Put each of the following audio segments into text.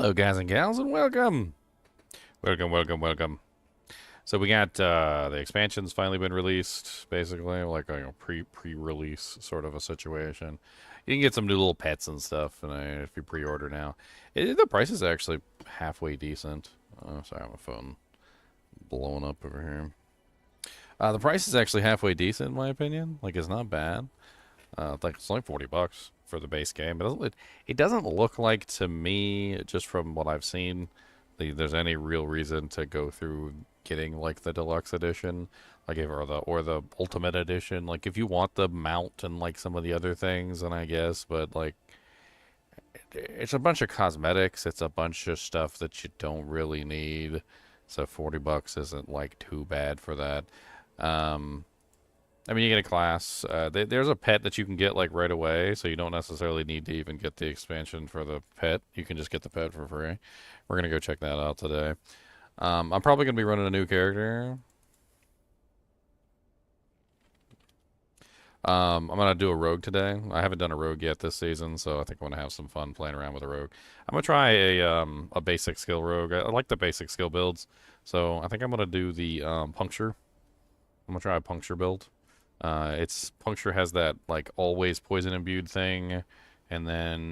Hello, guys and gals, and welcome. Welcome. So we got the expansion's finally been released, basically, like a pre-release sort of a situation. You can get some new little pets and stuff, and if you pre-order now, the price is actually halfway decent. Oh, sorry, my phone blowing up over here. The price is actually halfway decent, in my opinion. Like, it's not bad. Like it's only $40 for the base game, but it doesn't look like to me, just from what I've seen, there's any real reason to go through getting like the deluxe edition, like or the ultimate edition. Like if you want the mount and like some of the other things, then I guess, but like it's a bunch of cosmetics. It's a bunch of stuff that you don't really need. So $40 isn't like too bad for that. I mean, you get a class. There's a pet that you can get like right away, so you don't necessarily need to even get the expansion for the pet. You can just get the pet for free. We're gonna go check that out today. I'm probably gonna be running a new character. I'm gonna do a rogue today. I haven't done a rogue yet this season, so I think I'm gonna have some fun playing around with a rogue. I'm gonna try a basic skill rogue. I like the basic skill builds, so I think I'm gonna do the puncture. I'm gonna try a puncture build. It's puncture has that like always poison imbued thing, and then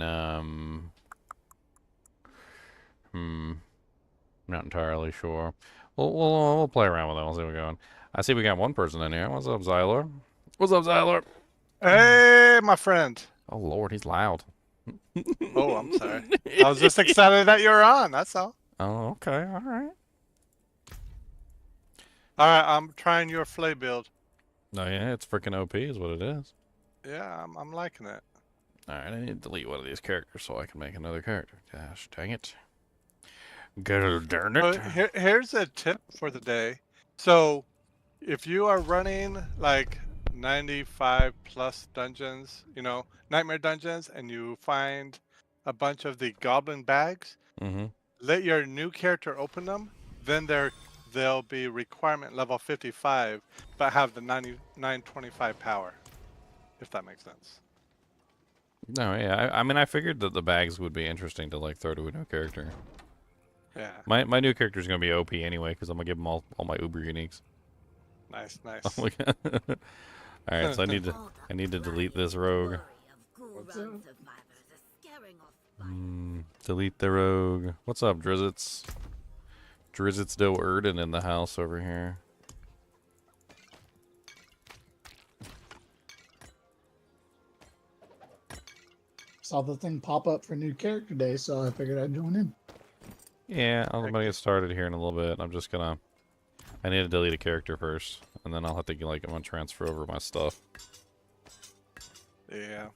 not entirely sure. We'll play around with it. We'll see what's going. I see we got one person in here. What's up, Xyler? What's up, Xyler? Hey, my friend. Oh Lord, he's loud. Oh, I'm sorry. I was just excited that you're on. That's all. Oh, okay, all right. All right, I'm trying your flay build. Oh yeah, it's freaking OP, is what it is. Yeah, I'm liking it. All right, I need to delete one of these characters so I can make another character. Gosh, dang it. God darn it. Here's a tip for the day. So, if you are running like 95 plus dungeons, nightmare dungeons, and you find a bunch of the goblin bags, Mm-hmm. let your new character open them. Then they'll be requirement level 55, but have the 9925 power. If that makes sense. No, yeah. I mean, I figured that the bags would be interesting to like throw to a new character. Yeah. My new character is gonna be OP anyway because I'm gonna give him all my uber uniques. Nice, Oh nice. my god. All right, so I need to delete this rogue. Delete the rogue. What's up, Drizzits? Drizzits do Erden in the house over here. Saw the thing pop up for new character day, so I figured I'd join in. Yeah, I'm gonna get started here in a little bit. I need to delete a character first, and then I'll have to get I'm gonna transfer over my stuff. Yeah.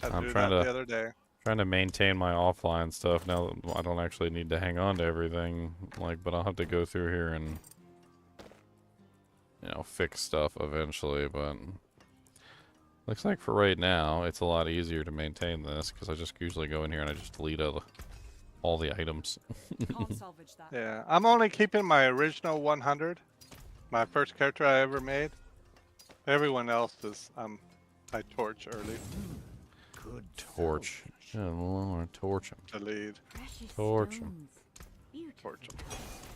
I had to I'm do trying that to the other day. trying to maintain my offline stuff now that I don't actually need to hang on to everything. But I'll have to go through here and fix stuff eventually. But looks like for right now, it's a lot easier to maintain this because I just usually go in here and I just delete all the items. Can't salvage that. Yeah. I'm only keeping my original 100. My first character I ever made. Everyone else is I torch early. Good Torch. Good Lord, torch him. Delete. Torch him. Torch them.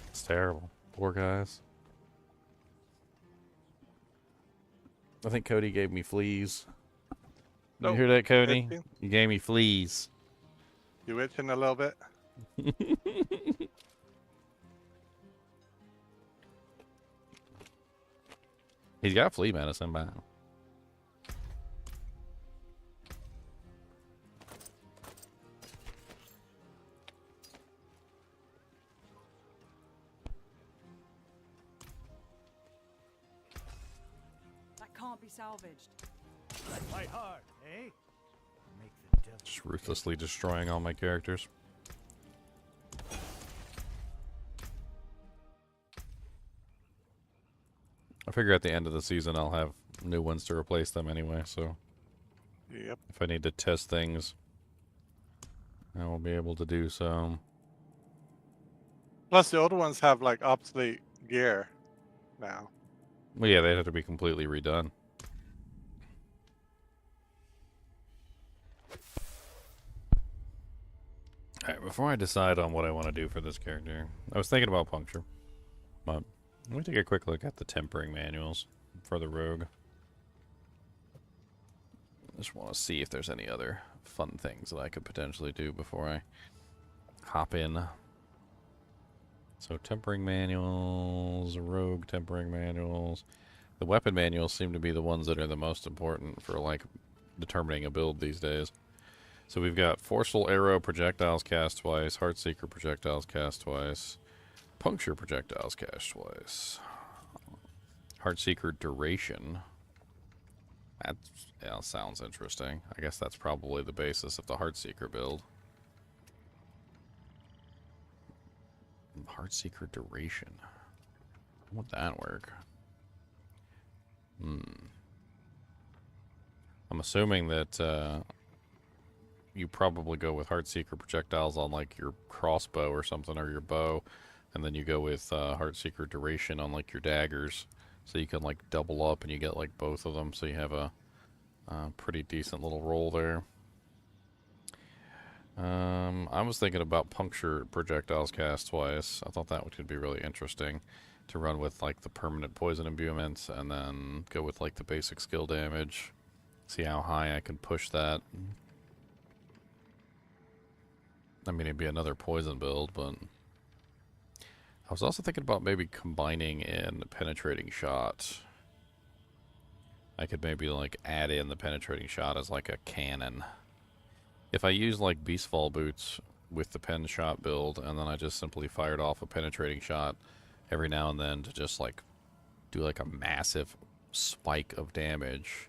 It's terrible. Poor guys. I think Cody gave me fleas. You Nope. hear that, Cody? Itching? You gave me fleas. You itching a little bit? He's got flea medicine by now. That can't be salvaged. Fight hard, eh? Make the devil Just ruthlessly destroying all my characters. I figure at the end of the season I'll have new ones to replace them anyway, so Yep. if I need to test things, I will be able to do so. Plus the older ones have like obsolete gear now. Well, yeah, they have to be completely redone. Alright, before I decide on what I want to do for this character, I was thinking about puncture. But let me take a quick look at the tempering manuals for the rogue. I just want to see if there's any other fun things that I could potentially do before I hop in. So tempering manuals, rogue tempering manuals. The weapon manuals seem to be the ones that are the most important for like determining a build these days. So we've got forceful arrow, projectiles cast twice, heartseeker projectiles cast twice, puncture projectiles cast twice, heartseeker duration. That sounds interesting. I guess that's probably the basis of the heartseeker build. Heartseeker duration. How would that work? I'm assuming that you probably go with heartseeker projectiles on like your crossbow or something, or your bow, and then you go with heartseeker duration on like your daggers, so you can like double up and you get like both of them, so you have a pretty decent little roll there. I was thinking about puncture projectiles cast twice. I thought that could be really interesting to run with like the permanent poison imbuement, and then go with like the basic skill damage. See how high I can push that. I mean, it'd be another poison build, but I was also thinking about maybe combining in penetrating shot. I could maybe like add in the penetrating shot as like a cannon. If I use like Beastfall boots with the pen shot build, and then I just simply fired off a penetrating shot every now and then to just like do like a massive spike of damage,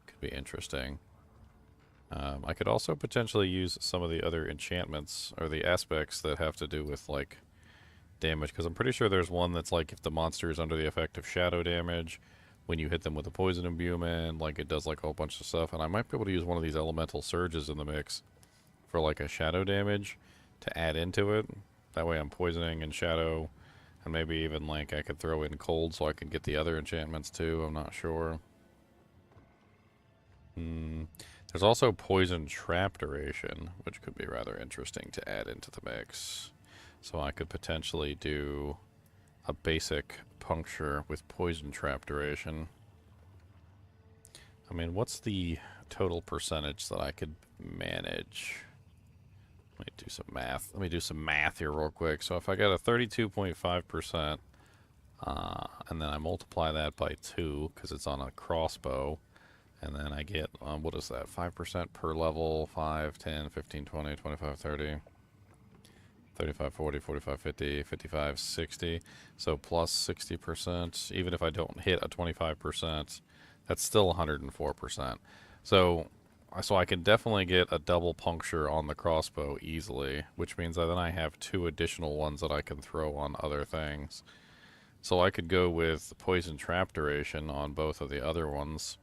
could be interesting. I could also potentially use some of the other enchantments or the aspects that have to do with like damage, because I'm pretty sure there's one that's like if the monster is under the effect of shadow damage, when you hit them with a poison imbuement, like it does like a whole bunch of stuff. And I might be able to use one of these elemental surges in the mix for like a shadow damage to add into it. That way I'm poisoning and shadow, and maybe even like I could throw in cold so I can get the other enchantments too. I'm not sure. There's also poison trap duration, which could be rather interesting to add into the mix. So I could potentially do a basic puncture with poison trap duration. I mean, what's the total percentage that I could manage? Let me do some math. Let me do some math here real quick. So if I got a 32.5%, and then I multiply that by 2, because it's on a crossbow, and then I get, what is that, 5% per level, 5, 10, 15, 20, 25, 30, 35, 40, 45, 50, 55, 60. So plus 60%, even if I don't hit a 25%, that's still 104%. So I can definitely get a double puncture on the crossbow easily, which means that then I have 2 additional ones that I can throw on other things. So I could go with poison trap duration on both of the other ones,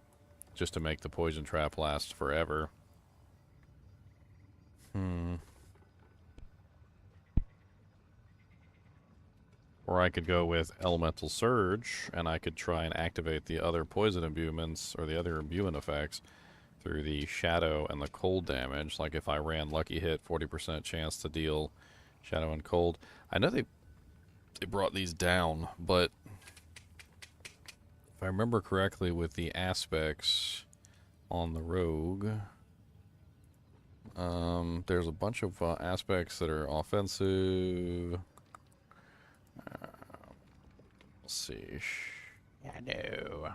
just to make the poison trap last forever. Or I could go with elemental surge, and I could try and activate the other poison imbuements, or the other imbuement effects, through the shadow and the cold damage. Like if I ran lucky hit, 40% chance to deal shadow and cold. I know they brought these down, but if I remember correctly with the aspects on the rogue, there's a bunch of aspects that are offensive. Let's see. Shadow.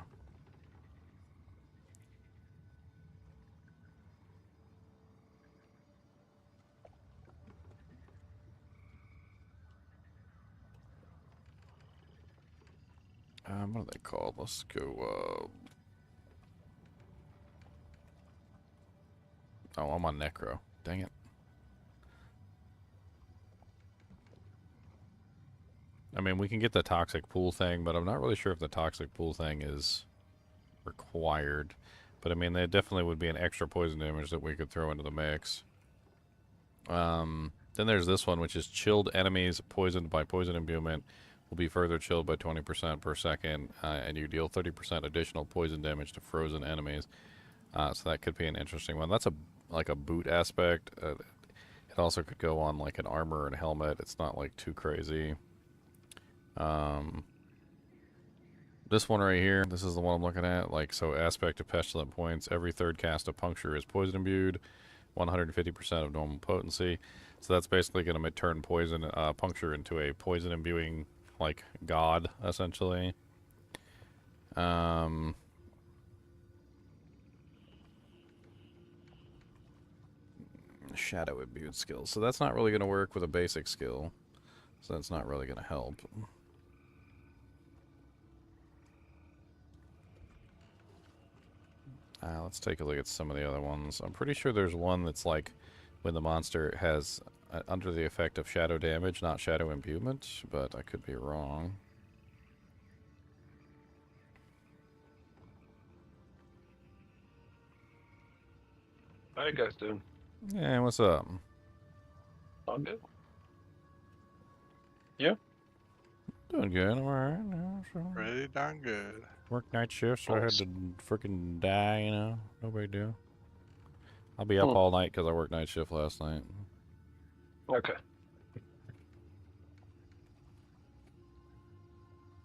What are they called? Let's go, oh, I'm on Necro. Dang it. I mean, we can get the toxic pool thing, but I'm not really sure if the toxic pool thing is required. But I mean, there definitely would be an extra poison damage that we could throw into the mix. Then there's this one, which is chilled enemies poisoned by poison imbuement will be further chilled by 20% per second, and you deal 30% additional poison damage to frozen enemies. So that could be an interesting one. That's like a boot aspect. It also could go on like an armor and helmet. It's not like too crazy. This one right here, this is the one I'm looking at. Like, so aspect of pestilent points. Every third cast of puncture is poison imbued. 150% of normal potency. So that's basically going to turn poison puncture into a poison imbuing like god essentially. Shadow imbued skills. So that's not really going to work with a basic skill. So that's not really going to help. Let's take a look at some of the other ones. I'm pretty sure there's one that's like when the monster has under the effect of shadow damage, not shadow imbuement, but I could be wrong. How you guys doing? Yeah, what's up? All good? Yeah? Doing good, I'm alright. Yeah, so Pretty darn good. work night shift, so I had Nice. to freaking die, you know? No big deal. I'll be up all night because I worked night shift last night. Okay.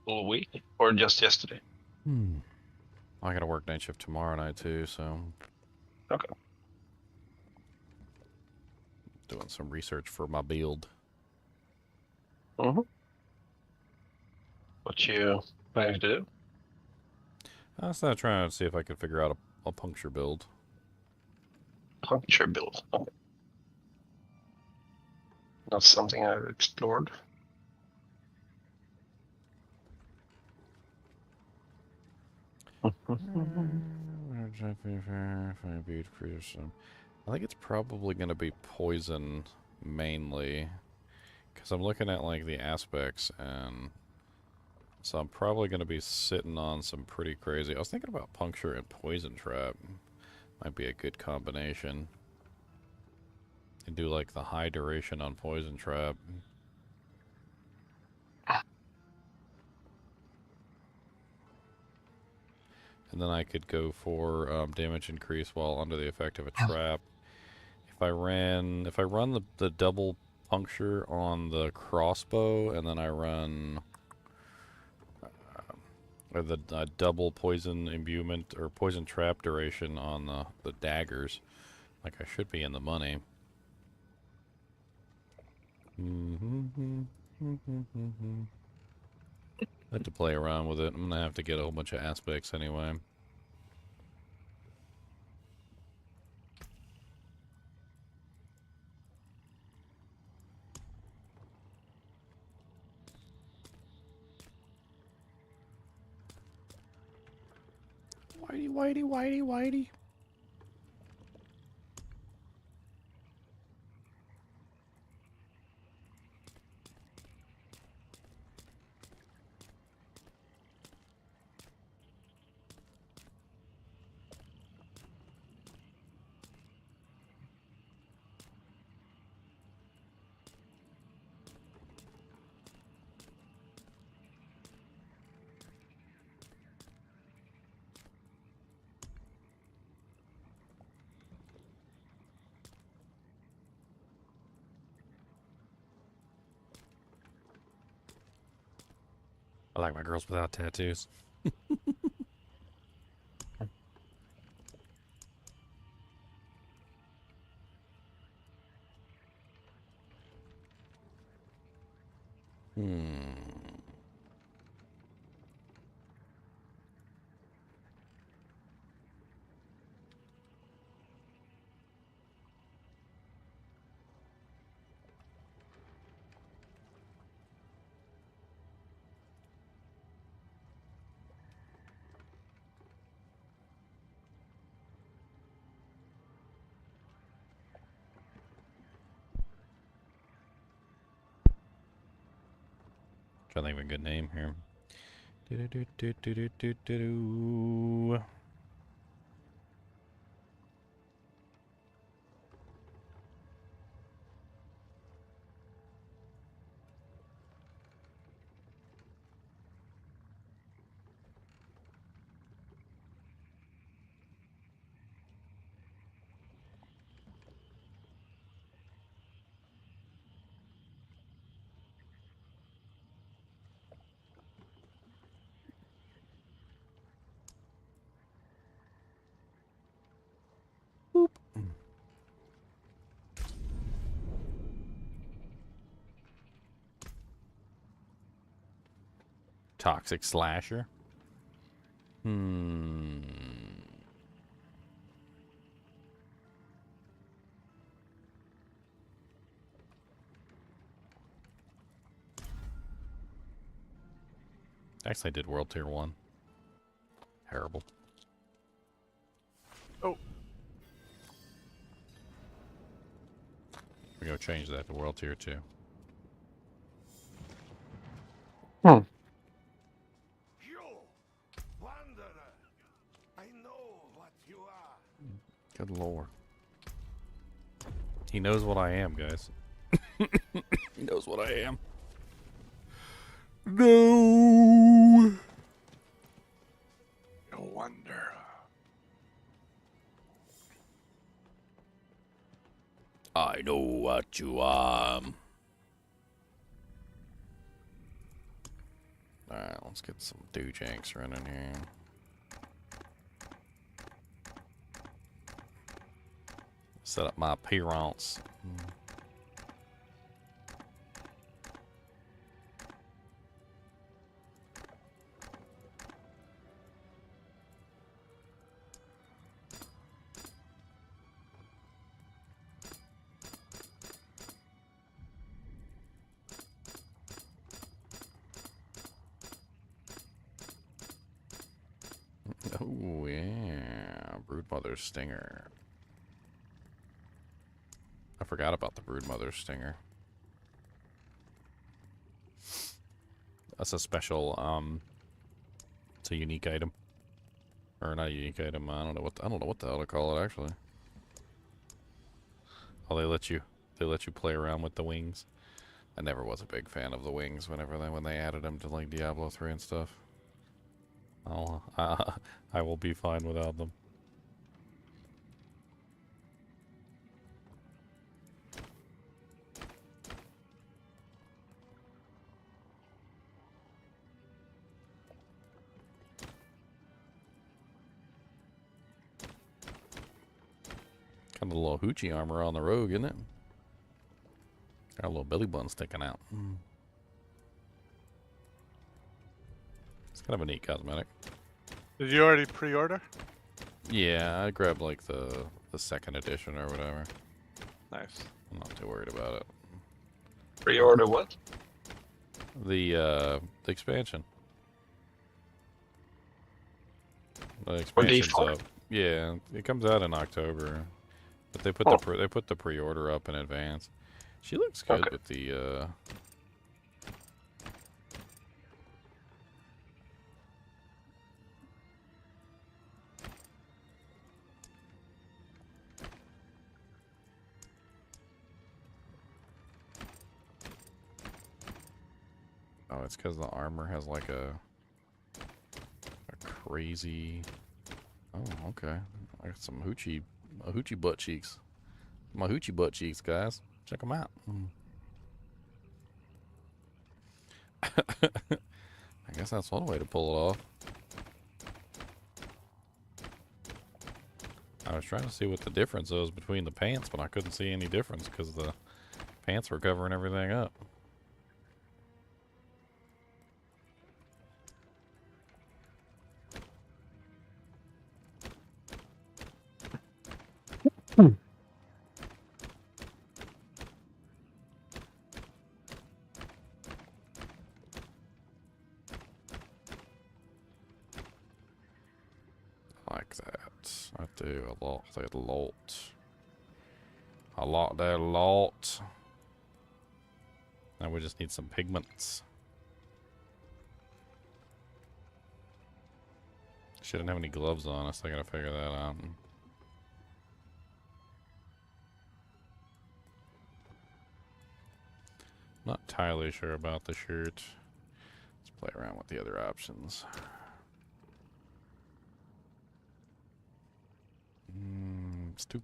All week? Or just yesterday? I gotta work night shift tomorrow night too, so Okay. doing some research for my build. Mm-hmm. What you planning to do? I was trying to see if I could figure out a puncture build. Puncture build. Okay. Not something I've explored. I think it's probably going to be poison mainly, because I'm looking at like the aspects, and so I'm probably going to be sitting on some pretty crazy. I was thinking about puncture and poison trap. Might be a good combination. And do like the high duration on poison trap. And then I could go for damage increase while under the effect of a trap. If I run the double puncture on the crossbow, and then I run or the double poison imbuement or poison trap duration on the daggers, like I should be in the money. I have to play around with it. I'm gonna have to get a whole bunch of aspects anyway. Whitey, whitey, whitey, whitey. I like my girls without tattoos. Trying to think of a good name here. Do-do-do-do-do-do-do-do. Toxic slasher. Hmm. Actually, I did World Tier 1. Terrible. Oh. We go change that to World Tier 2. Hmm. You, wanderer, I know what you are. Good lord. He knows what I am, guys. He knows what I am. No. No wonder. I know what you are. Alright, let's get some doojanks running here. Set up my appearance. Oh, yeah. Broodmother Stinger. I forgot about the Broodmother Stinger. That's a special, it's a unique item. Or not a unique item, I don't know what the hell to call it, actually. Oh, they let you play around with the wings. I never was a big fan of the wings when they added them to, like, Diablo 3 and stuff. I will be fine without them. Got a little hoochie armor on the rogue, isn't it? Got a little belly button sticking out. It's kind of a neat cosmetic. Did you already pre-order? Yeah, I grabbed like the second edition or whatever. Nice. I'm not too worried about it. Pre-order what? The expansion. The For expansion's D4? up. Yeah, it comes out in October. But they put they put the pre-order up in advance. She looks good Okay. with the Oh, it's because the armor has like a crazy. Oh, okay. I got some hoochie butt cheeks. My hoochie butt cheeks, guys. Check them out. I guess that's one way to pull it off. I was trying to see what the difference was between the pants, but I couldn't see any difference because the pants were covering everything up. Like that. I do a lot. A lot. I like that a lot. Now we just need some pigments. Shouldn't have any gloves on. I still gotta figure that out. Not entirely sure about the shirt. Let's play around with the other options. It's too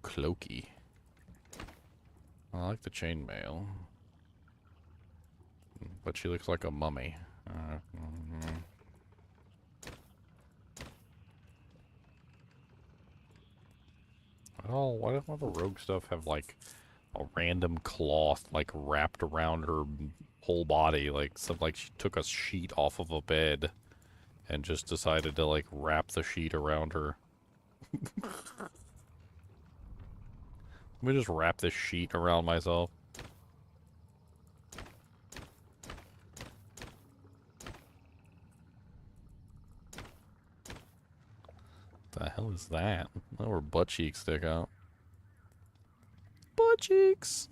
cloaky. I like the chainmail, but she looks like a mummy. Why don't all the rogue stuff have like a random cloth like wrapped around her whole body, like she took a sheet off of a bed and just decided to like wrap the sheet around her. Let me just wrap this sheet around myself. The hell is that? Oh, her butt cheeks stick out. Butt cheeks!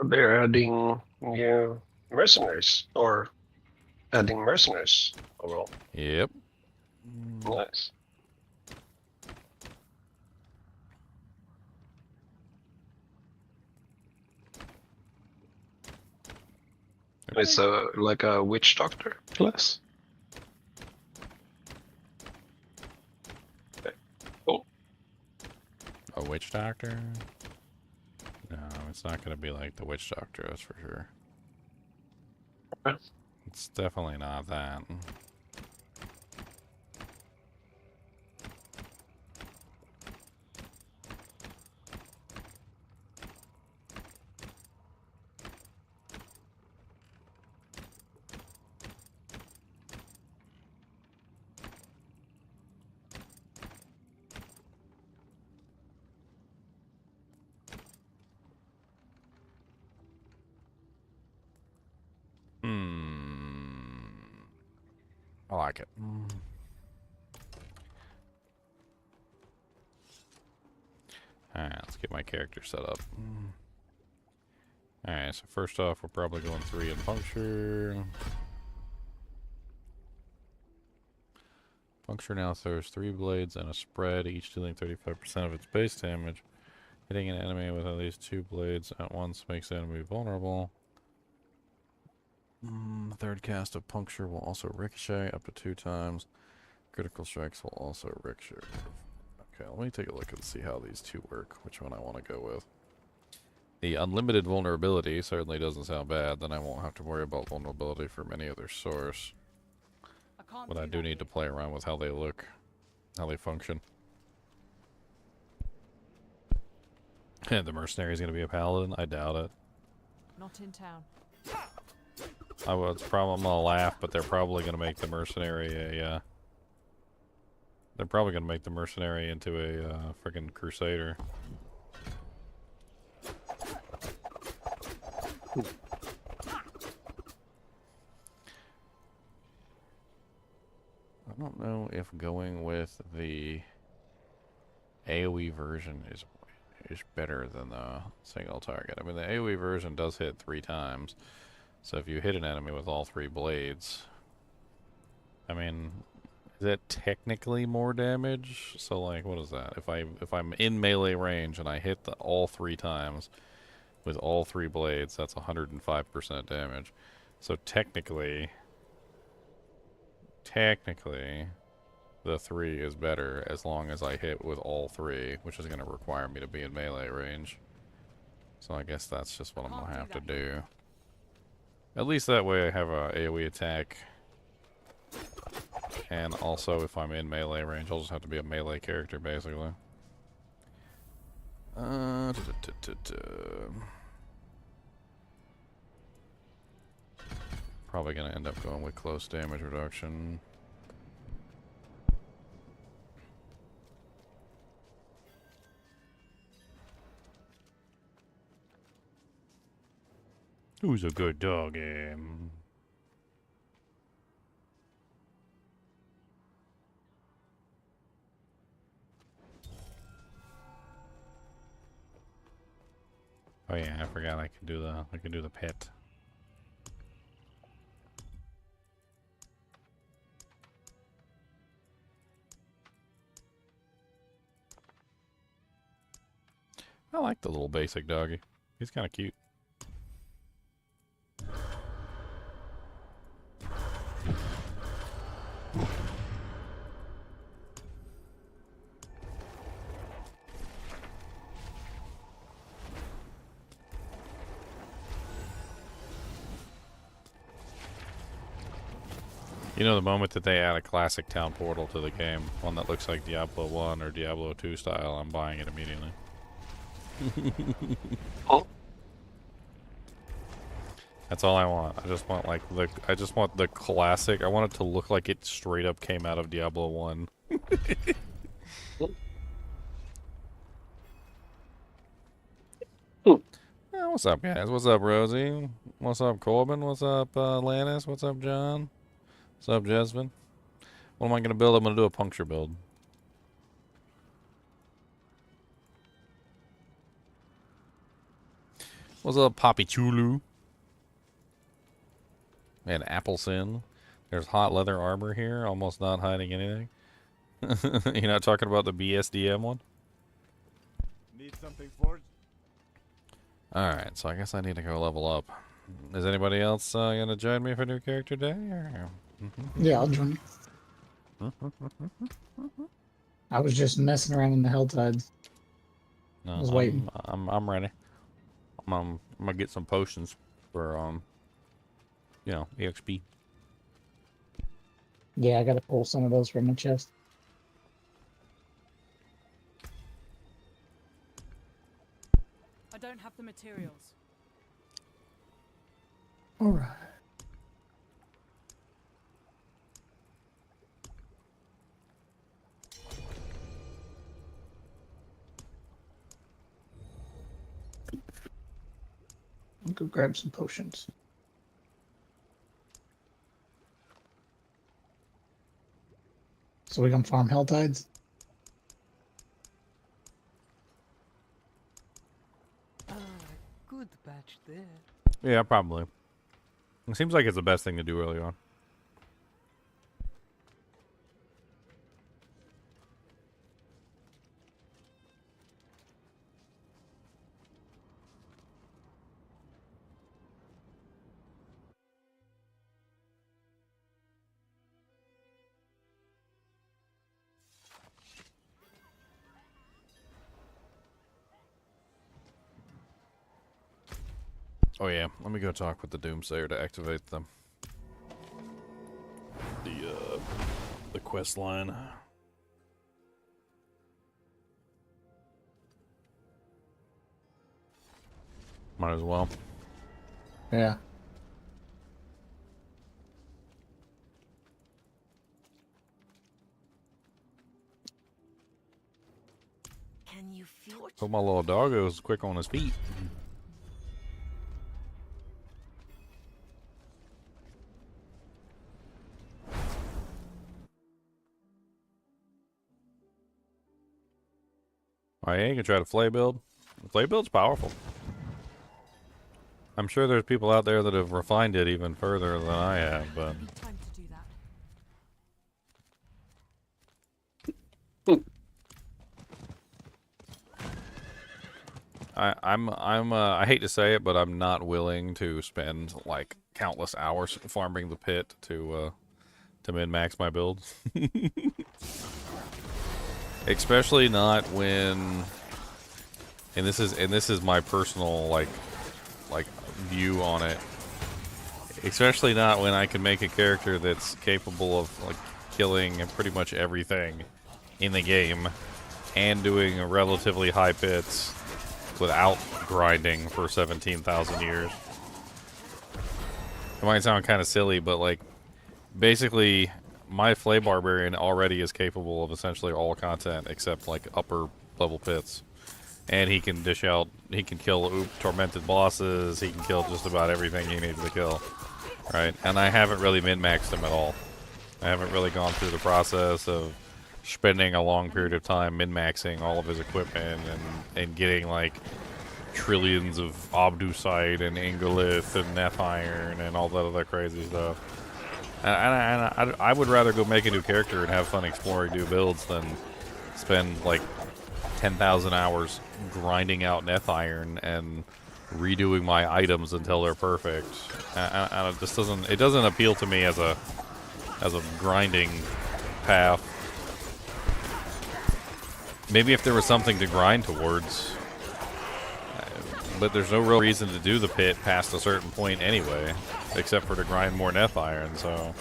They're adding mercenaries, or adding mercenaries overall. Yep. Nice. It's like a witch doctor class. Okay. Cool. A witch doctor? No, it's not going to be like the witch doctor, that's for sure. Okay. It's definitely not that. I like it. Alright, let's get my character set up. Alright, so first off, we're probably going 3 in puncture. Puncture now throws 3 blades and a spread, each dealing 35% of its base damage. Hitting an enemy with at least 2 blades at once makes the enemy vulnerable. The third cast of puncture will also ricochet up to 2 times. Critical strikes will also ricochet. Okay, let me take a look and see how these two work, which one I want to go with. The unlimited vulnerability certainly doesn't sound bad, then I won't have to worry about vulnerability from any other source. But I do need to play around with how they look, how they function. The mercenary is going to be a paladin? I doubt it. Not in town. I'm going to laugh, but they're probably going to make the mercenary they're probably going to make the mercenary into a freaking crusader. I don't know if going with the AoE version is better than the single target. I mean, the AoE version does hit 3 times. So if you hit an enemy with all 3 blades, I mean, is that technically more damage? So like, what is that? If I'm in melee range and I hit all 3 times with all 3 blades, that's 105% damage. So technically, the 3 is better as long as I hit with all 3, which is going to require me to be in melee range. So I guess that's just what I'm going to have to do. At least that way I have a AoE attack. And also if I'm in melee range, I'll just have to be a melee character basically. Probably going to end up going with close damage reduction. Who's a good dog, Oh yeah, I forgot I can do the pet. I like the little basic doggy. He's kind of cute. You know, the moment that they add a classic town portal to the game, one that looks like Diablo 1 or Diablo 2 style, I'm buying it immediately. Oh, That's all I want. I just want the classic. I want it to look like it straight up came out of Diablo 1. What's up, guys? What's up, Rosie? What's up, Corbin? What's up, Lannis? What's up, John? What's up, Jasmine? What am I gonna build? I'm gonna do a puncture build. What's up, Poppy Chulu? And Applesin. There's hot leather armor here, almost not hiding anything. You're not talking about the BSDM one? Need something forged? Alright, so I guess I need to go level up. Is anybody else gonna join me for New Character Day? Or... Yeah, I'll join you. I was just messing around in the HellTides. No, I was waiting. I'm ready. I'm gonna get some potions for you know, EXP. Yeah, I gotta pull some of those from my chest. I don't have the materials. Alright. I'll go grab some potions. So we can farm HellTides? Good batch there. Yeah, probably. It seems like it's the best thing to do early on. Oh yeah, let me go talk with the Doomsayer to activate them. The quest line. Might as well. Yeah. Can you feel Hope my little doggo's quick on his feet. Oh yeah, you can try to flay build. The flay build's powerful. I'm sure there's people out there that have refined it even further than I have, but Be time to do that. I hate to say it, but I'm not willing to spend like countless hours farming the pit to min-max my build. Especially not when, and this is my personal like view on it. Especially not when I can make a character that's capable of like killing pretty much everything in the game and doing relatively high pits without grinding for 17,000 years. It might sound kind of silly, but like basically my Flay Barbarian already is capable of essentially all content except like upper level pits. And he can dish out, he can kill tormented bosses, he can kill just about everything he needs to kill. Right? And I haven't really min-maxed him at all. I haven't really gone through the process of spending a long period of time min-maxing all of his equipment and getting like trillions of obdusite and ingolith and neth iron and all that other crazy stuff. And I would rather go make a new character and have fun exploring new builds than spend like 10,000 hours grinding out neth iron and redoing my items until they're perfect. And it just doesn't appeal to me as a grinding path. Maybe if there was something to grind towards, but there's no real reason to do the pit past a certain point anyway, except for to grind more neth iron, so.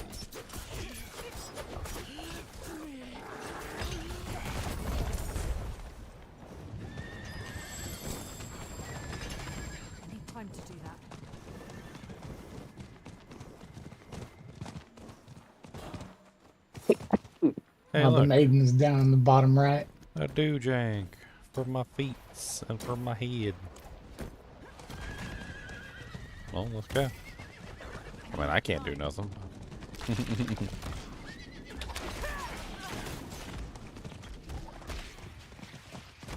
Hey, The look, maiden's down in the bottom right. a doojank for my feet and for my head. Well, let's go. I mean, I can't do nothing.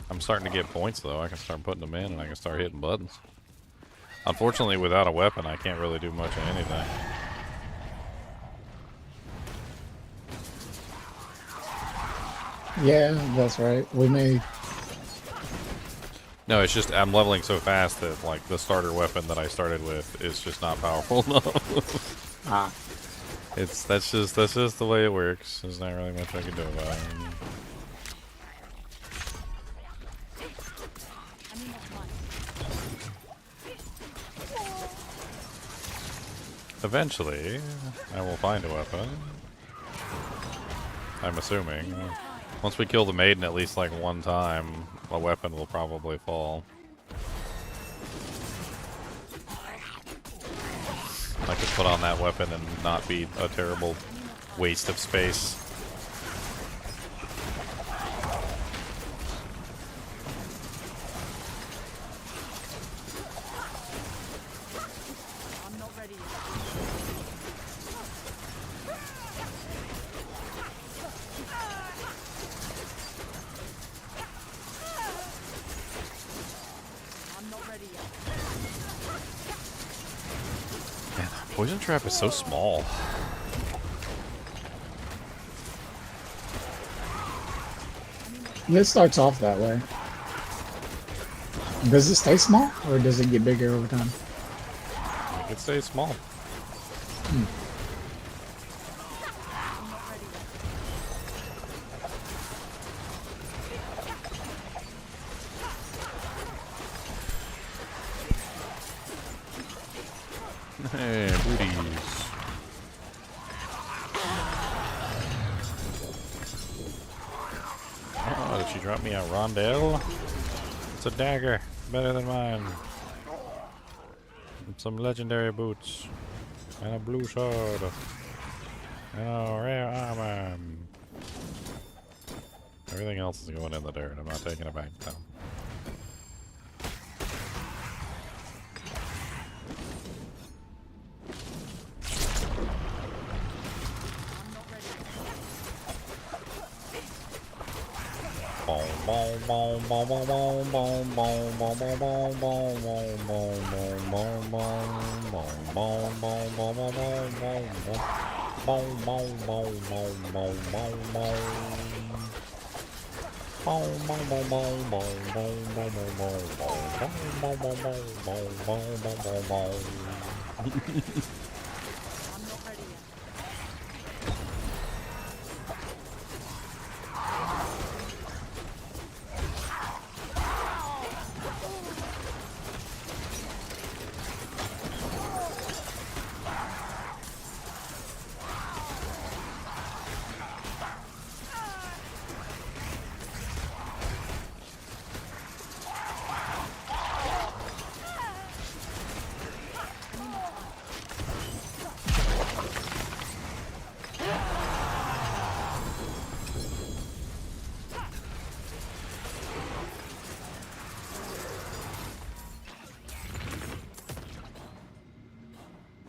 I'm starting to get points, though. I can start putting them in, and I can start hitting buttons. Unfortunately, without a weapon, I can't really do much of anything. Yeah, that's right. We may. No, it's just I'm leveling so fast that, like, the starter weapon that I started with is just not powerful enough. Ah. That's just the way it works. There's not really much I can do about it. Eventually, I will find a weapon. I'm assuming. Once we kill the maiden at least like one time, a weapon will probably fall. I could put on that weapon and not be a terrible waste of space. I'm not ready yet. I'm not ready yet. Man, the poison trap is so small. It starts off that way. Does it stay small, or does it get bigger over time? It could stay small. Hey, booties. Oh, did she drop me a rondelle? It's a dagger. Better than mine. And some legendary boots. And a blue sword. And a rare armor. Everything else is going in the dirt. I'm not taking it back down.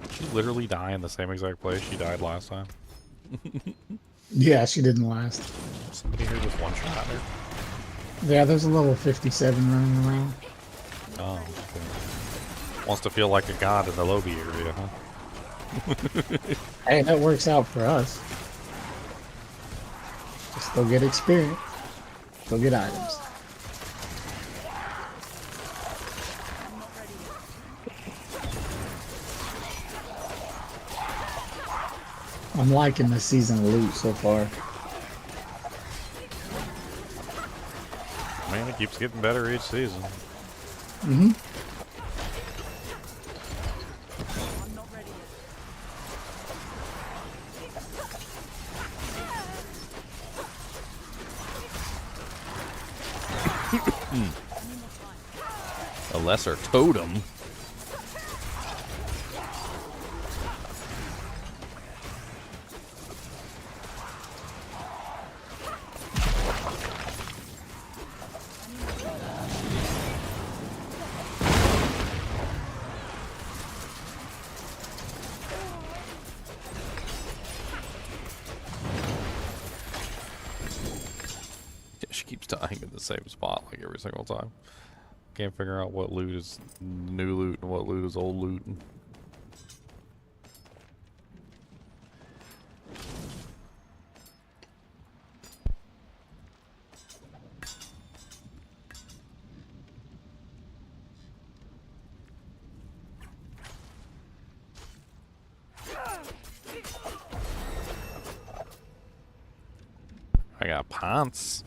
Did she literally die in the same exact place she died last time? Yeah, she didn't last. Somebody here just one-shot her? Yeah, there's a level 57 running around. Oh, okay. Wants to feel like a god in the lobby area, huh? Hey, that works out for us. Just go get experience. Go get items. I'm liking the season loot so far. Man, it keeps getting better each season. Mm-hmm. I'm not ready yet. A lesser totem? keeps dying in the same spot like every single time. Can't figure out what loot is new loot and what loot is old loot. I got pants.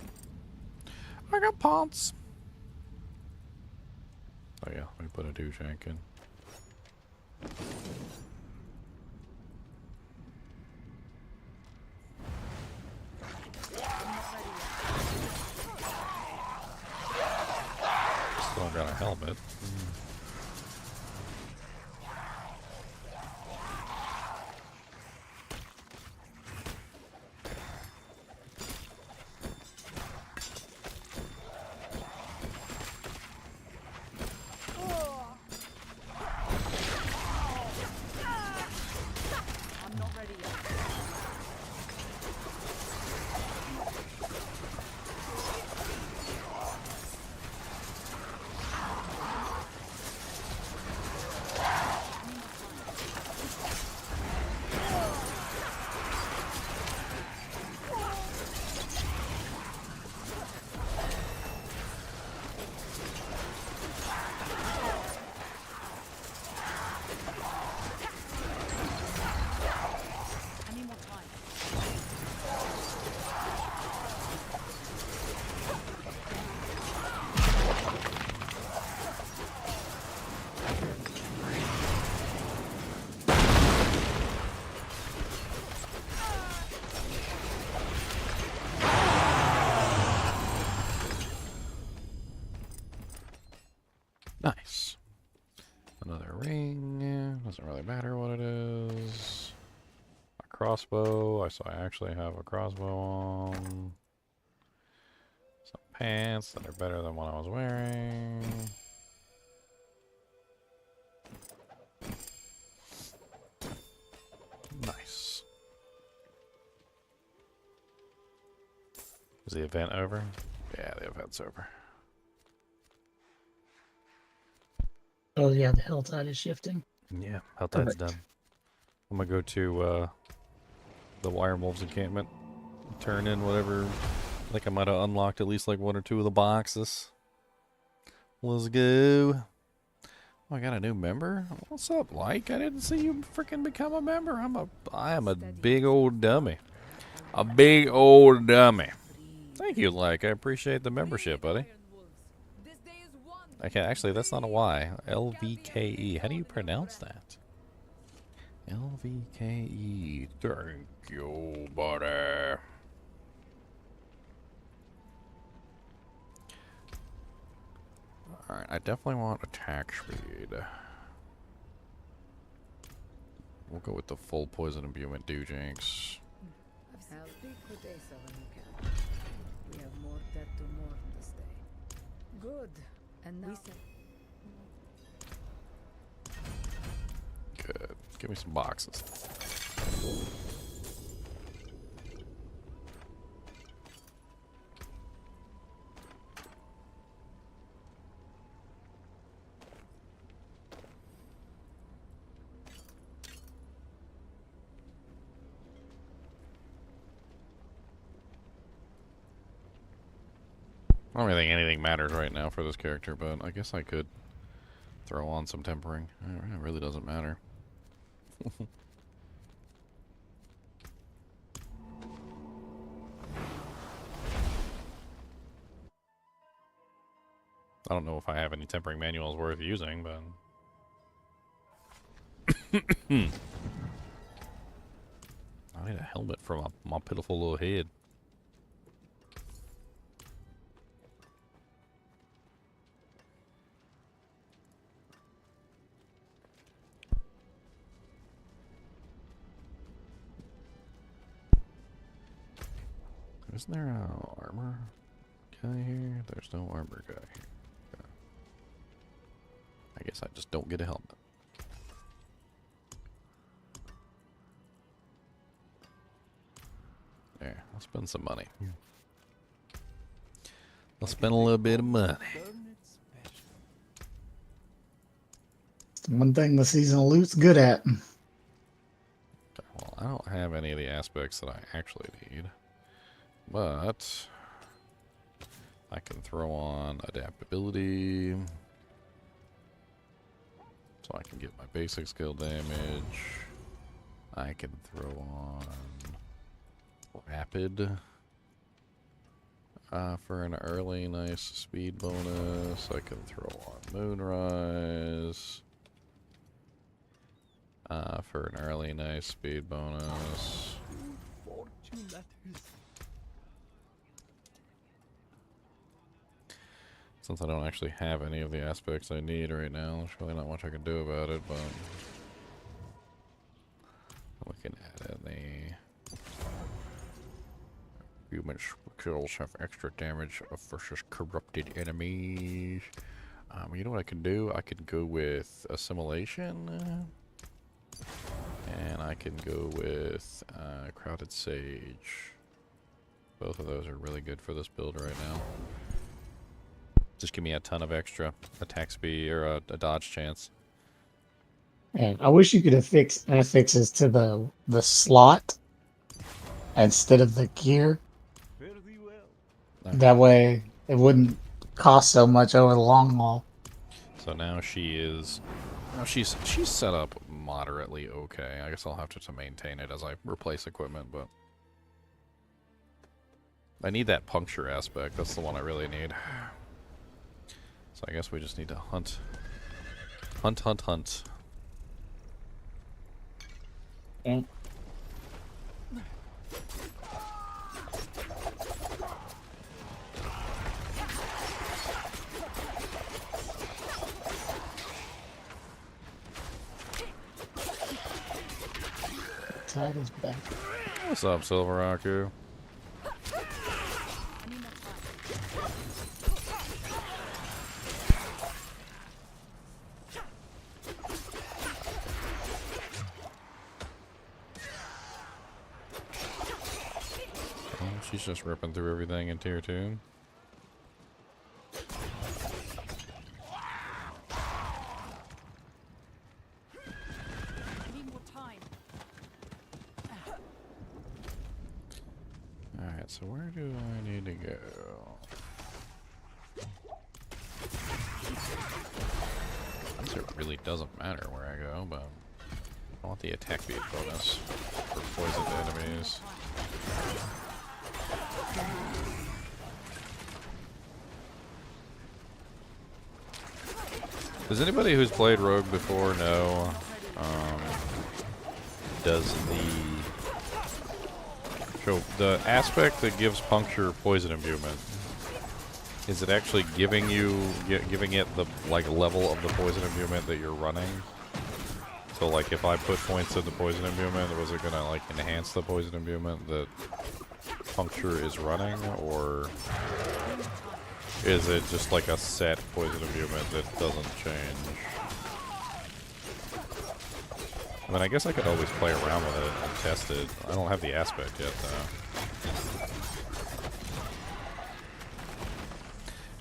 I got pants. Oh yeah, let me put a douche-shank in. Still got a helmet. I'm not ready yet. I need more time. Nice. Another ring. Doesn't really matter what it is. A crossbow. I actually have a crossbow on. Some pants that are better than what I was wearing. Nice. Is the event over? Yeah, the event's over. Oh yeah, the HellTide is shifting. Yeah, HellTide's Perfect. done. I'm gonna go to the Wirewolves encampment, turn in whatever. I think I might have unlocked at least like one or two of the boxes. Let's go. Oh, I got a new member. What's up, Like? I didn't see you freaking become a member. I am a big old dummy. A big old dummy. Thank you, Like. I appreciate the membership, buddy. I can't actually. That's not a Y. LVKE. How do you pronounce that? LVKE. Thank you, buddy. Alright, I definitely want attack speed. We'll go with the full poison imbuement Dujinx. I'll speak with Asa when you can. We have more dead to mourn this day. Good. And now Good. Give me some boxes. I don't really think anything matters right now for this character, but I guess I could throw on some tempering. It really doesn't matter. I don't know if I have any tempering manuals worth using, but... I need a helmet for my pitiful little head. Isn't there an armor guy here? There's no armor guy here. Okay. I guess I just don't get a helmet. There, I'll spend some money. I'll spend a little bit of money. It's one thing the seasonal loot's good at. Well, I don't have any of the aspects that I actually need, but I can throw on adaptability, so I can get my basic skill damage. I can throw on rapid for an early nice speed bonus. I can throw on moonrise for an early nice speed bonus. Since I don't actually have any of the aspects I need right now, there's really not much I can do about it, but looking at it, the human skills have extra damage versus corrupted enemies. You know what I can do? I can go with assimilation, and I can go with crowded sage. Both of those are really good for this build right now. Just give me a ton of extra attack speed or a dodge chance. And I wish you could affix affixes to the slot instead of the gear. Fairly well. That way it wouldn't cost so much over the long haul. So now she is, now she's set up moderately okay. I guess I'll have to maintain it as I replace equipment, but I need that puncture aspect. That's the one I really need. So I guess we just need to hunt. Hunt. And tide is back. What's up, Silver Aku? I need more time. Oh, she's just ripping through everything in tier 2. I need more time. Alright, so where do I need to go? I guess it really doesn't matter where I go, but I want the attack speed bonus for poisoned enemies. Does anybody who's played Rogue before know, does the aspect that gives puncture poison imbuement, is it actually giving it the level of the poison imbuement that you're running? So like if I put points in the poison imbuement, was it gonna like enhance the poison imbuement that puncture is running, or is it just like a set poison imbuement that doesn't change? I mean, I guess I could always play around with it and test it. I don't have the aspect yet, though.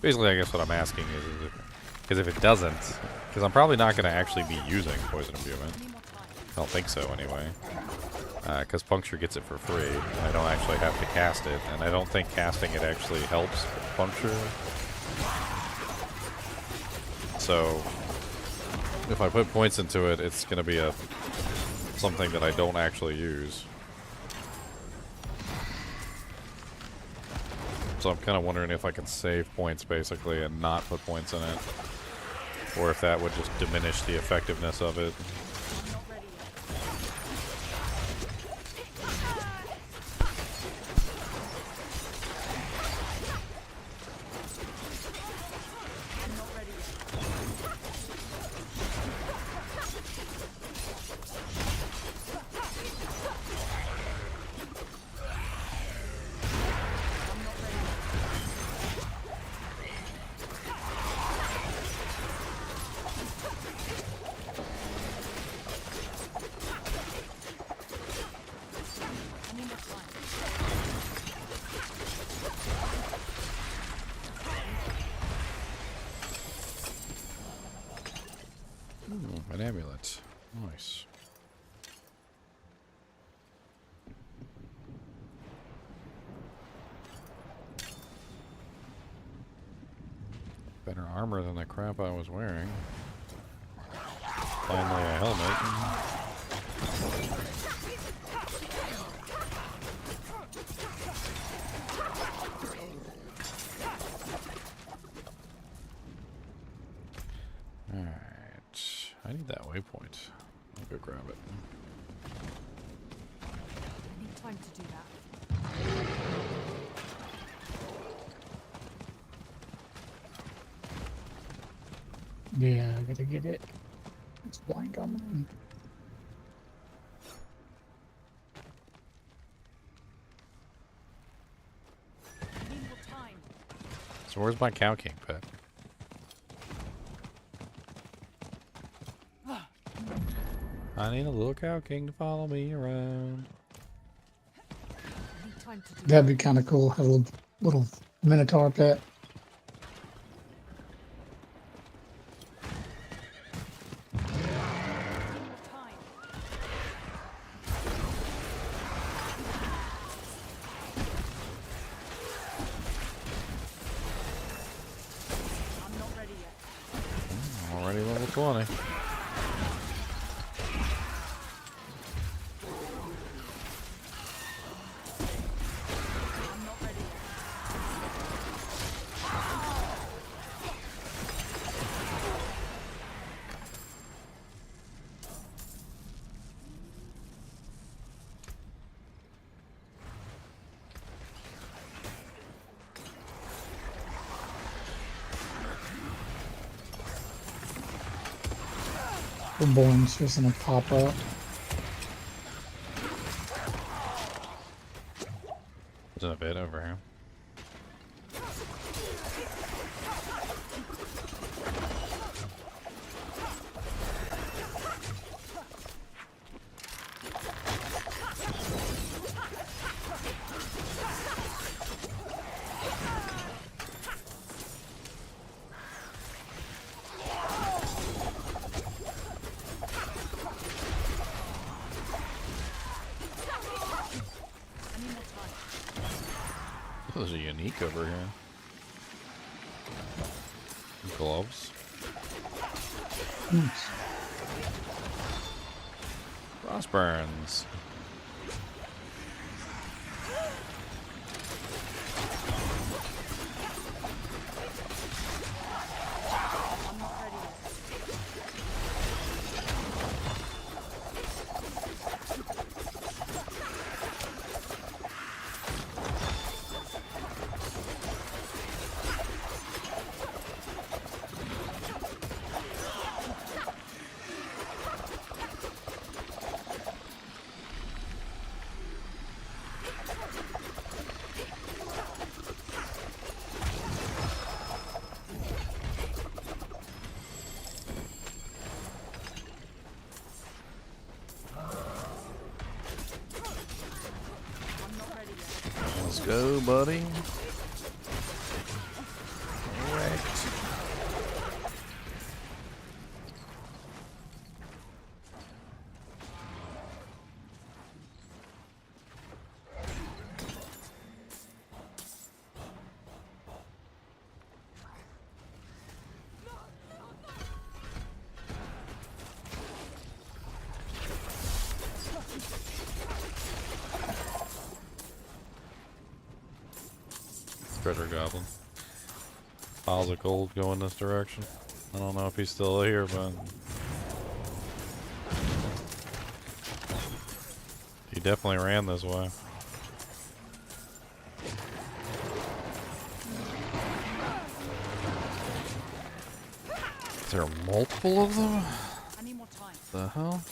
Basically, I guess what I'm asking is if it doesn't, because I'm probably not going to actually be using poison imbuement. I don't think so, anyway. Because puncture gets it for free, and I don't actually have to cast it, and I don't think casting it actually helps puncture. So, if I put points into it, it's going to be something that I don't actually use. So I'm kind of wondering if I can save points, basically, and not put points in it. Or if that would just diminish the effectiveness of it. An amulet. Nice. Better armor than the crap I was wearing. Finally a helmet. Alright. I need that waypoint. I'll go grab it. I need time to do that. Yeah, I gotta get it. It's blank on mine. I need more time. So where's my Cow King pet? I need a little Cow King to follow me around. I need time to do That'd be kind of cool. Have a little minotaur pet. more time. I'm not ready yet. Already level 20. I'm not ready yet. Reborn's just gonna pop up. There's a bit over here. I need more time. Those are unique over here. Gloves. Nice. Crossburns. I'm not ready yet. I'm not ready yet. Let's go, buddy. Wrecked. Treasure goblin. Piles of gold going this direction. I don't know if he's still here, but he definitely ran this way. Is there multiple of them? I need more time. The hell?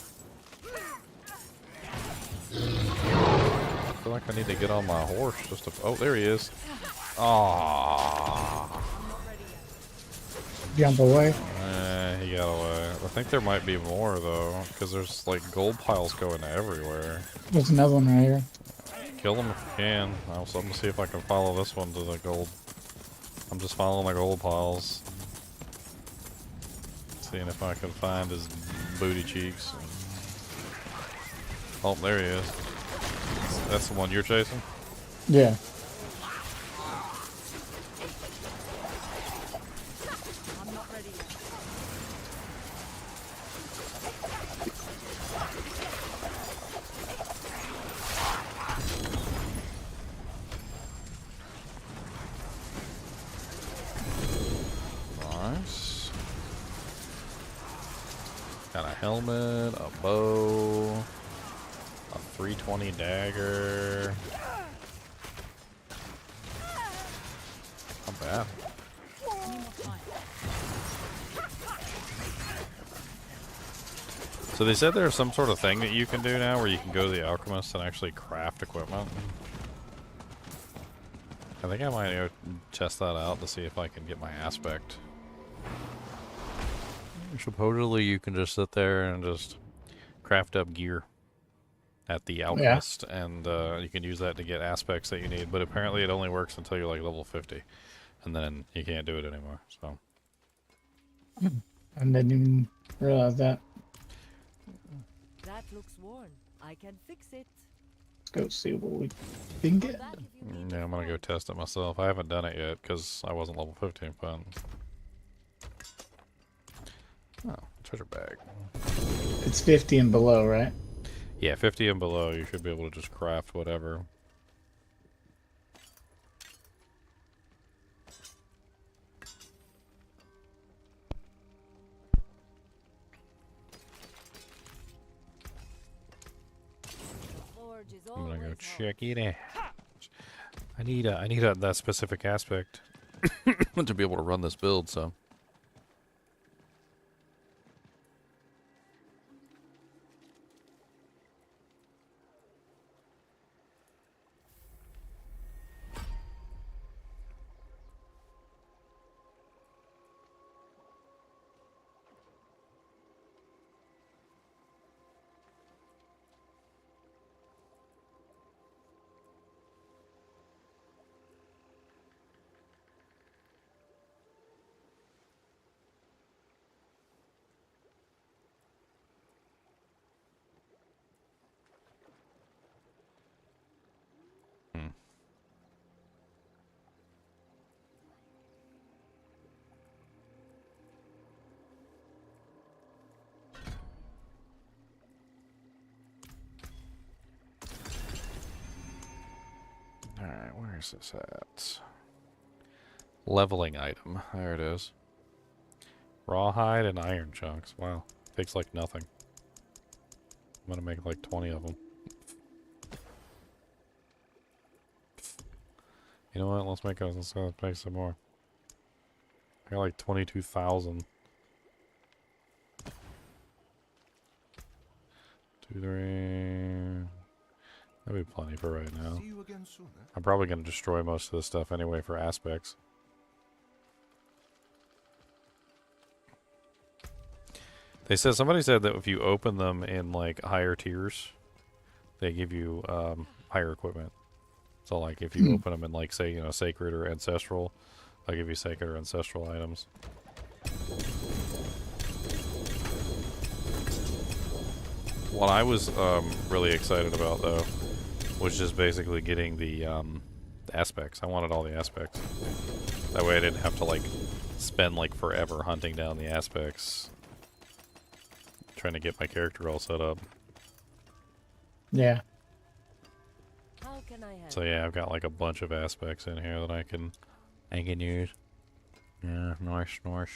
I feel like I need to get on my horse just to. Oh, there he is. Aww. I'm not ready yet. Jump away. He got away. I think there might be more though, because there's like gold piles going everywhere. There's another one right here. Kill them if you can. I'm gonna see if I can follow this one to the gold. I'm just following the gold piles. Seeing if I can find his booty cheeks. Oh, there he is. That's the one you're chasing? Yeah. I'm not ready yet. Nice. Got a helmet, a bow, a 320 dagger. Not bad. Need more time. So they said there's some sort of thing that you can do now where you can go to the alchemist and actually craft equipment. I think I might go test that out to see if I can get my aspect. Supposedly you can just sit there and just craft up gear at the alchemist, and you can use that to get aspects that you need, but apparently it only works until you're like level 50, and then you can't do it anymore, so. I didn't even realize that. That looks worn. I can fix it. Let's go see what we can get. Back if you need Yeah, I'm gonna go test it myself. I haven't done it yet because I wasn't level 15, but... Oh, treasure bag. It's 50 and below, right? Yeah, 50 and below, you should be able to just craft whatever. The forge is I'm gonna go always check it out. I need that specific aspect to be able to run this build, so. Alright, where is this at? Leveling item. There it is. Rawhide and iron chunks. Wow. Takes like nothing. I'm gonna make like 20 of them. You know what? Let's make some more. I got like 22,000. 2, 3... That'd be plenty for right now. See you again soon, eh? I'm probably going to destroy most of this stuff anyway for aspects. Somebody said that if you open them in like higher tiers, they give you higher equipment. So like if you open them in like, say, you know, sacred or ancestral, they'll give you sacred or ancestral items. What I was really excited about though was just basically getting the aspects. I wanted all the aspects. That way I didn't have to like spend like forever hunting down the aspects, trying to get my character all set up. Yeah. How can I help? So yeah, I've got like a bunch of aspects in here that I can use. Yeah, nice. Alright,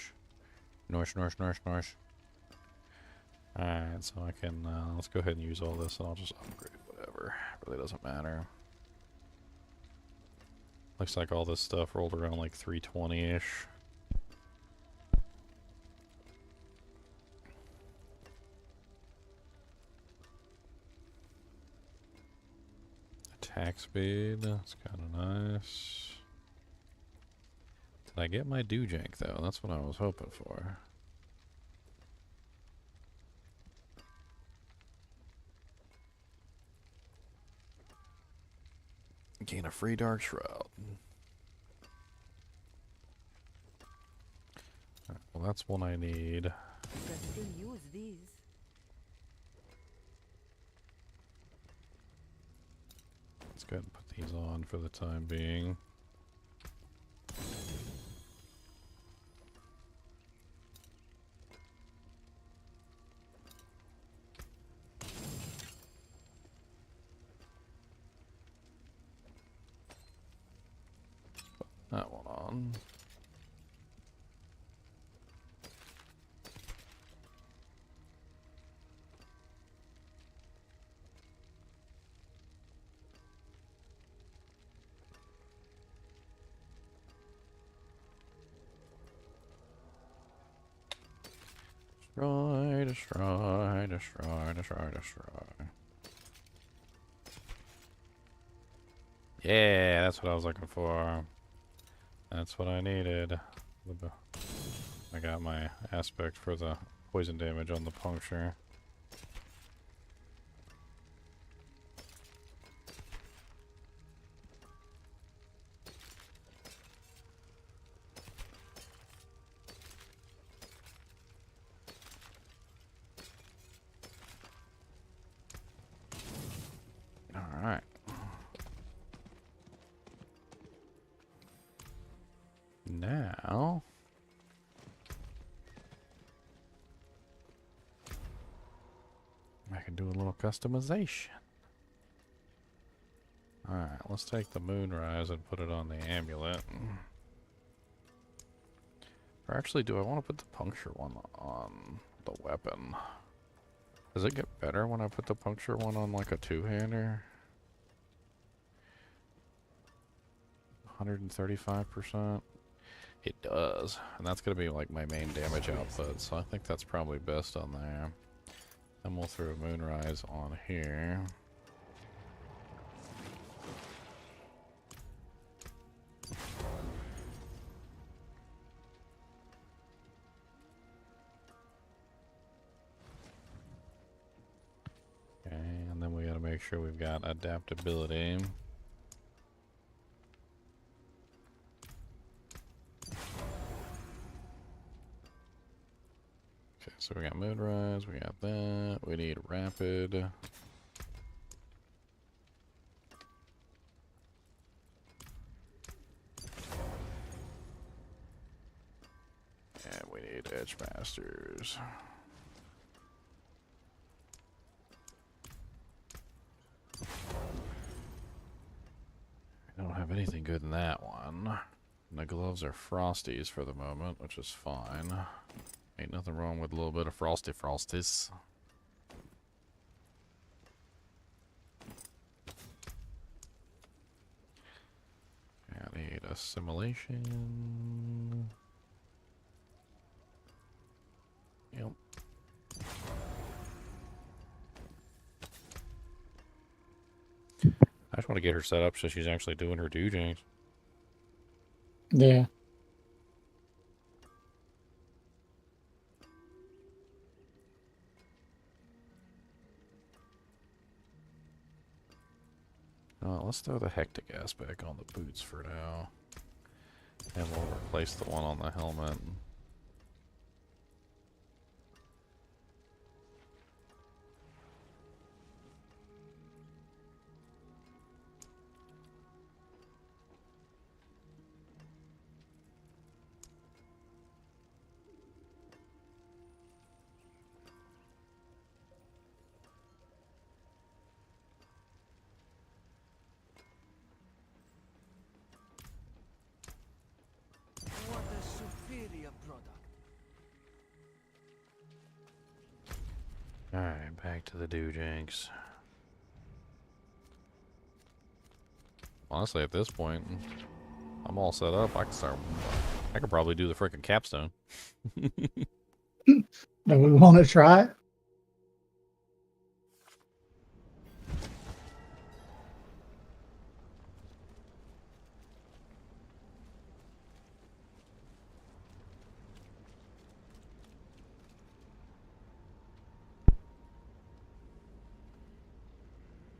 so I can, let's go ahead and use all this and I'll just upgrade whatever. Really doesn't matter. Looks like all this stuff rolled around like 320-ish. Attack speed, that's kind of nice. Did I get my doojank though? That's what I was hoping for. Gain a free dark shroud. Right, well, that's one I need. Can still use these. let's go ahead and put these on for the time being. Put that one on. Destroy, destroy, destroy, destroy, destroy. Yeah, that's what I was looking for. That's what I needed. I got my aspect for the poison damage on the puncture. Alright. Now I can do a little customization. Alright, let's take the moonrise and put it on the amulet. Or actually, do I want to put the puncture one on the weapon? Does it get better when I put the puncture one on like a two-hander? 135%? It does. And that's going to be like my main damage output, so I think that's probably best on there. Then we'll throw moonrise on here. Okay, and then we got to make sure we've got adaptability. Okay, so we got moonrise, we got that, we need rapid. And we need edge masters. I don't have anything good in that one. And the gloves are frosties for the moment, which is fine. Ain't nothing wrong with a little bit of frosty frosties. I need assimilation. Yep. I just want to get her set up so she's actually doing her dujings. Yeah. Let's throw the hectic aspect on the boots for now. And we'll replace the one on the helmet. What a superior product. Alright, back to the dujinks. Honestly, at this point, I'm all set up. I could probably do the frickin' capstone. Do we want to try it?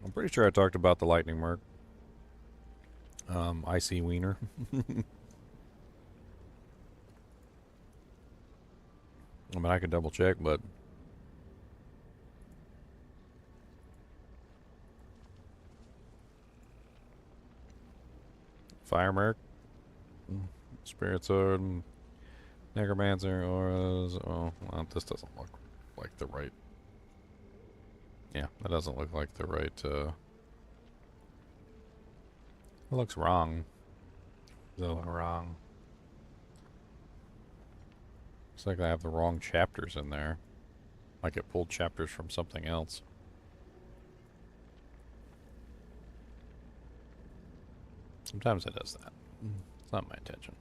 I'm pretty sure I talked about the lightning merc. Icy wiener. I mean, I can double check, but Fire Merc. Spirit Sword. Necromancer, auras. Oh, well, this doesn't look like the right. Yeah, that doesn't look like the right. It looks wrong. Does that look wrong? Looks like I have the wrong chapters in there. Like it pulled chapters from something else. Sometimes it does that. It's not my intention.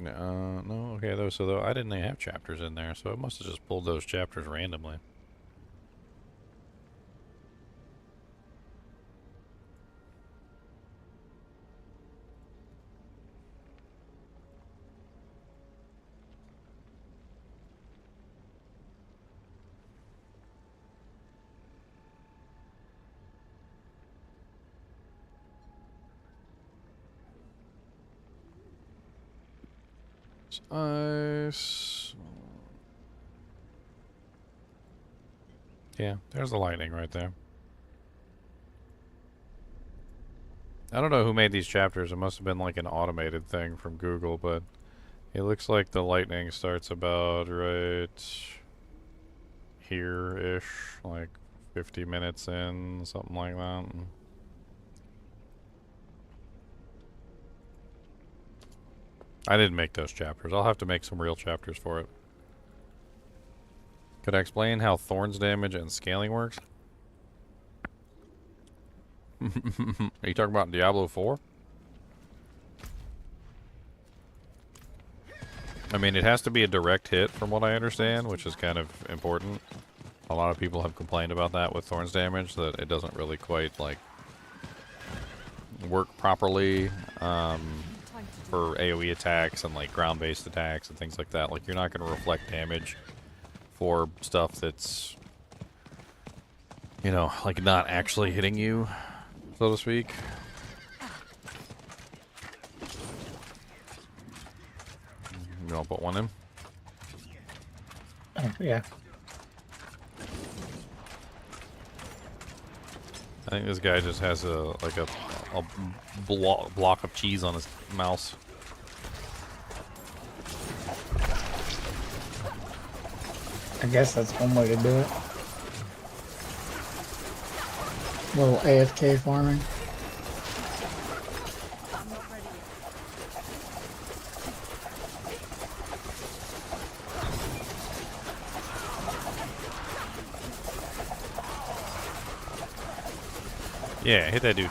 No, okay, though, I didn't have chapters in there, so it must have just pulled those chapters randomly. Ice. Yeah, there's the lightning right there. I don't know who made these chapters. It must have been like an automated thing from Google, but it looks like the lightning starts about right here-ish, like 50 minutes in, something like that. I didn't make those chapters. I'll have to make some real chapters for it. Could I explain how thorns damage and scaling works? Are you talking about Diablo 4? I mean, it has to be a direct hit from what I understand, which is kind of important. A lot of people have complained about that with thorns damage, that it doesn't really quite, like, work properly for AoE attacks and, like, ground-based attacks and things like that. Like, you're not going to reflect damage for stuff that's, you know, like, not actually hitting you, so to speak. You want to put one in? Yeah. I think this guy just has a block of cheese on his mouse. I guess that's one way to do it. Little AFK farming. Yeah, hit that dude.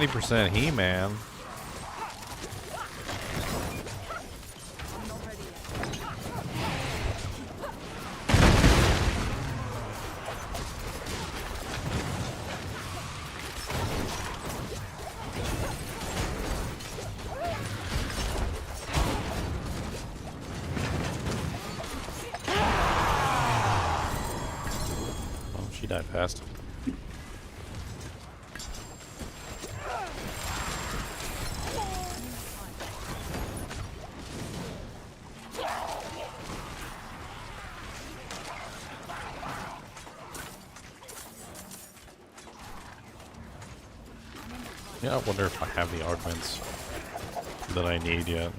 % He-Man. Oh, she died fast. Yeah, I wonder if I have the augments that I need yet.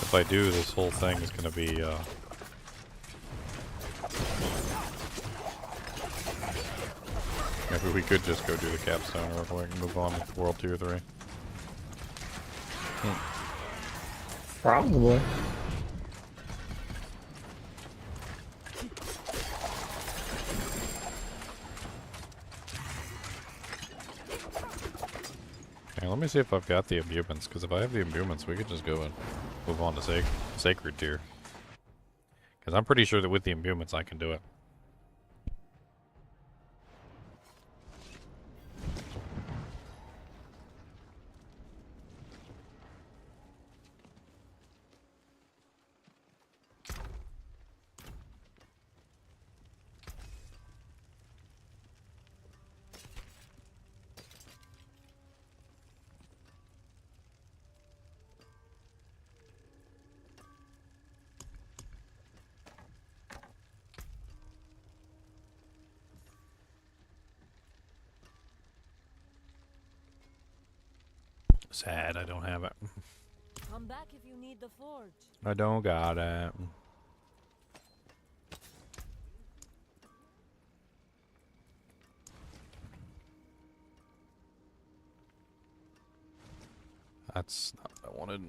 If I do, this whole thing is going to be, maybe we could just go do the capstone real quick and move on to World Tier 3. Probably. Hey, let me see if I've got the imbuements, because if I have the imbuements, we could just go and move on to sacred tier. Because I'm pretty sure that with the imbuements, I can do it. Sad I don't have it. Come back if you need the forge. I don't got it. That's not what I wanted.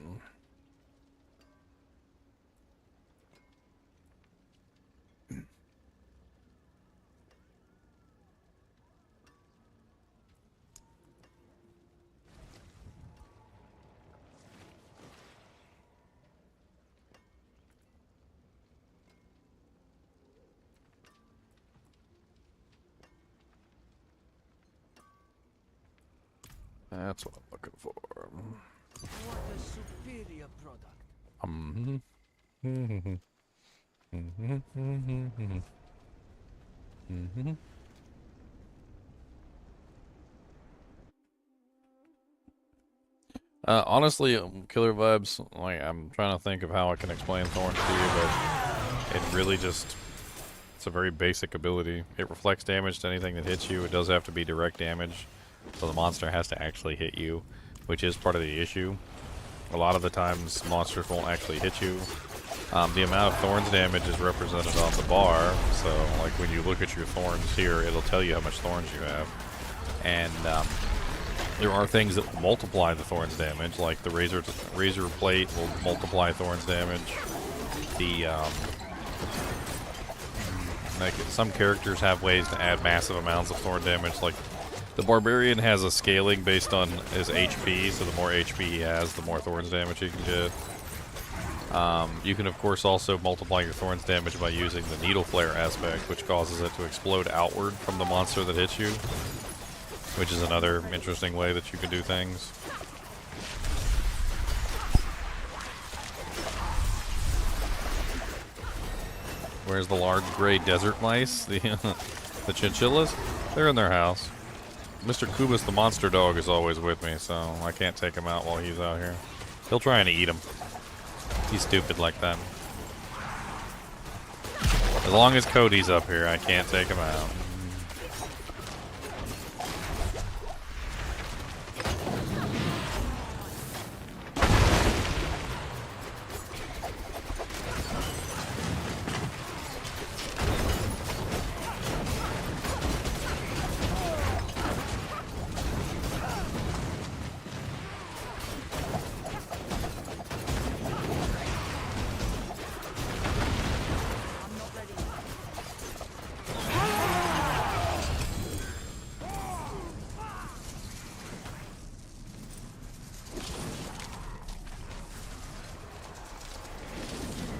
That's what I'm looking for. What a superior product. Honestly, Killer Vibes, like, I'm trying to think of how I can explain Thorns to you, but it really just, it's a very basic ability. It reflects damage to anything that hits you. It does have to be direct damage, so the monster has to actually hit you, which is part of the issue. A lot of the times, monsters won't actually hit you. The amount of Thorns damage is represented on the bar, so like when you look at your Thorns here, it'll tell you how much Thorns you have. And there are things that will multiply the Thorns damage, like the razor plate will multiply Thorns damage. The like some characters have ways to add massive amounts of Thorn damage, like the Barbarian has a scaling based on his HP, so the more HP he has, the more Thorns damage he can get. You can of course also multiply your Thorns damage by using the Needle Flare aspect, which causes it to explode outward from the monster that hits you, which is another interesting way that you can do things. Where's the large gray desert mice? The chinchillas? They're in their house. Mr. Kubus the monster dog is always with me, so I can't take him out while he's out here. He'll try and eat him. He's stupid like that. As long as Cody's up here, I can't take him out.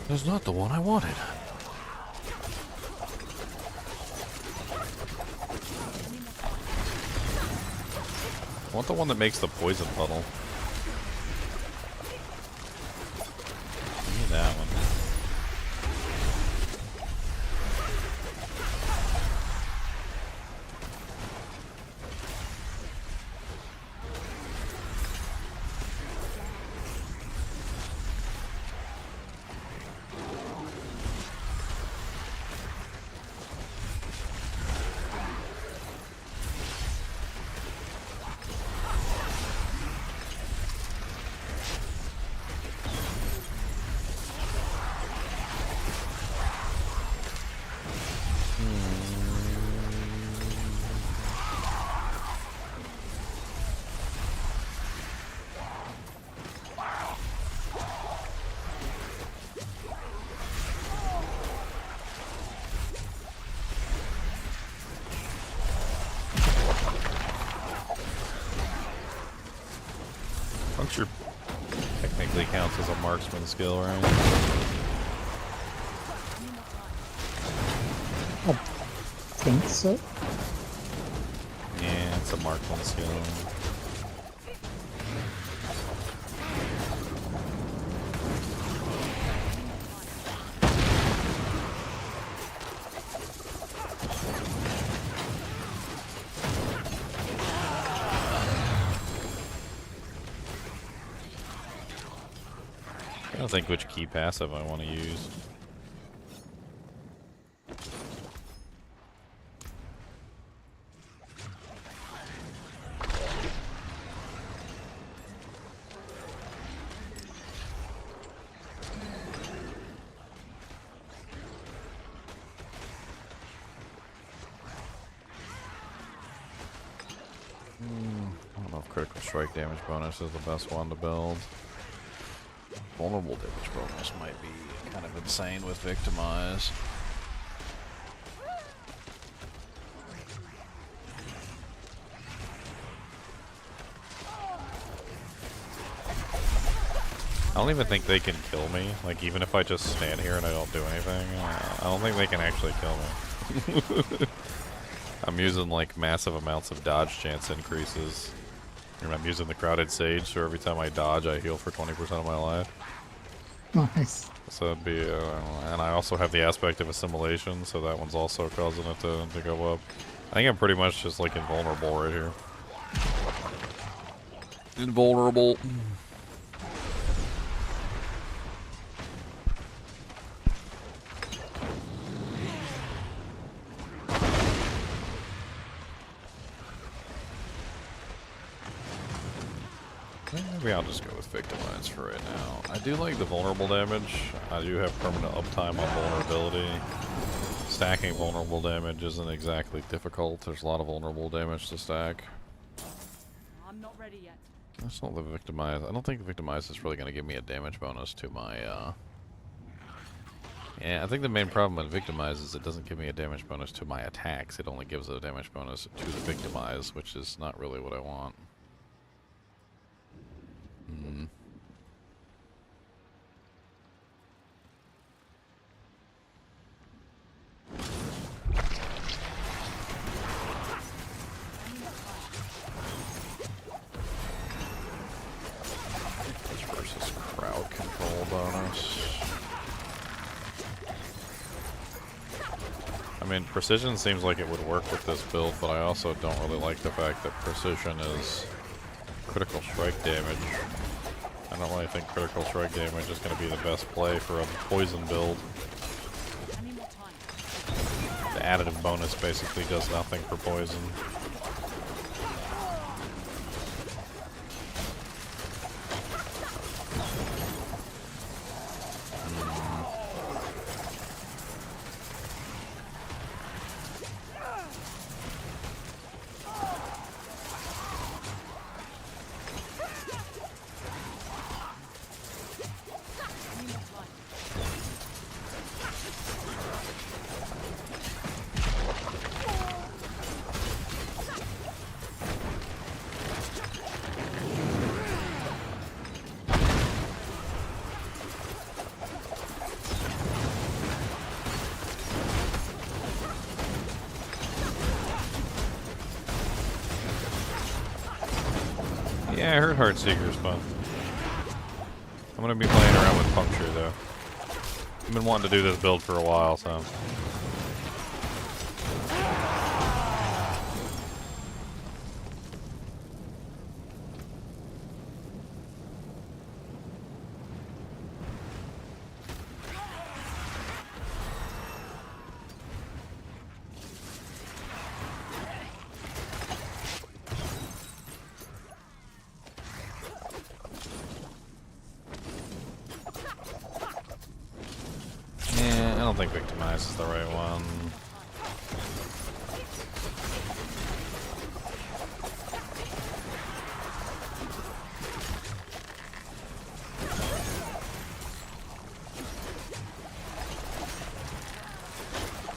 That's not the one I wanted. I want the one that makes the poison puddle. Give me that one. Puncture technically counts as a marksman skill, right? I think so. Yeah, it's a marksman skill. I don't think which key passive I want to use. I don't know if critical strike damage bonus is the best one to build. Vulnerable damage bonus might be kind of insane with Victimize. I don't even think they can kill me. Like, even if I just stand here and I don't do anything, I don't think they can actually kill me. I'm using, like, massive amounts of dodge chance increases. And I'm using the Crowded Sage, so every time I dodge, I heal for 20% of my life. Nice. So that'd be, and I also have the aspect of assimilation, so that one's also causing it to go up. I think I'm pretty much just, like, invulnerable right here. Invulnerable. Maybe I'll just go with Victimize for right now. I do like the vulnerable damage. I do have permanent uptime on vulnerability. Stacking vulnerable damage isn't exactly difficult. There's a lot of vulnerable damage to stack. I'm not ready yet. That's not the Victimize. I don't think the Victimize is really going to give me a damage bonus to my, Yeah, I think the main problem with Victimize is it doesn't give me a damage bonus to my attacks. It only gives a damage bonus to the Victimize, which is not really what I want. Hmm. Versus crowd control bonus. I mean, precision seems like it would work with this build, but I also don't really like the fact that precision is critical strike damage. I don't really think critical strike damage is going to be the best play for a poison build. The additive bonus basically does nothing for poison. Yeah, I heard Heartseeker's fun. I'm gonna be playing around with Puncture though. I've been wanting to do this build for a while, so. I don't think Victimize is the right one.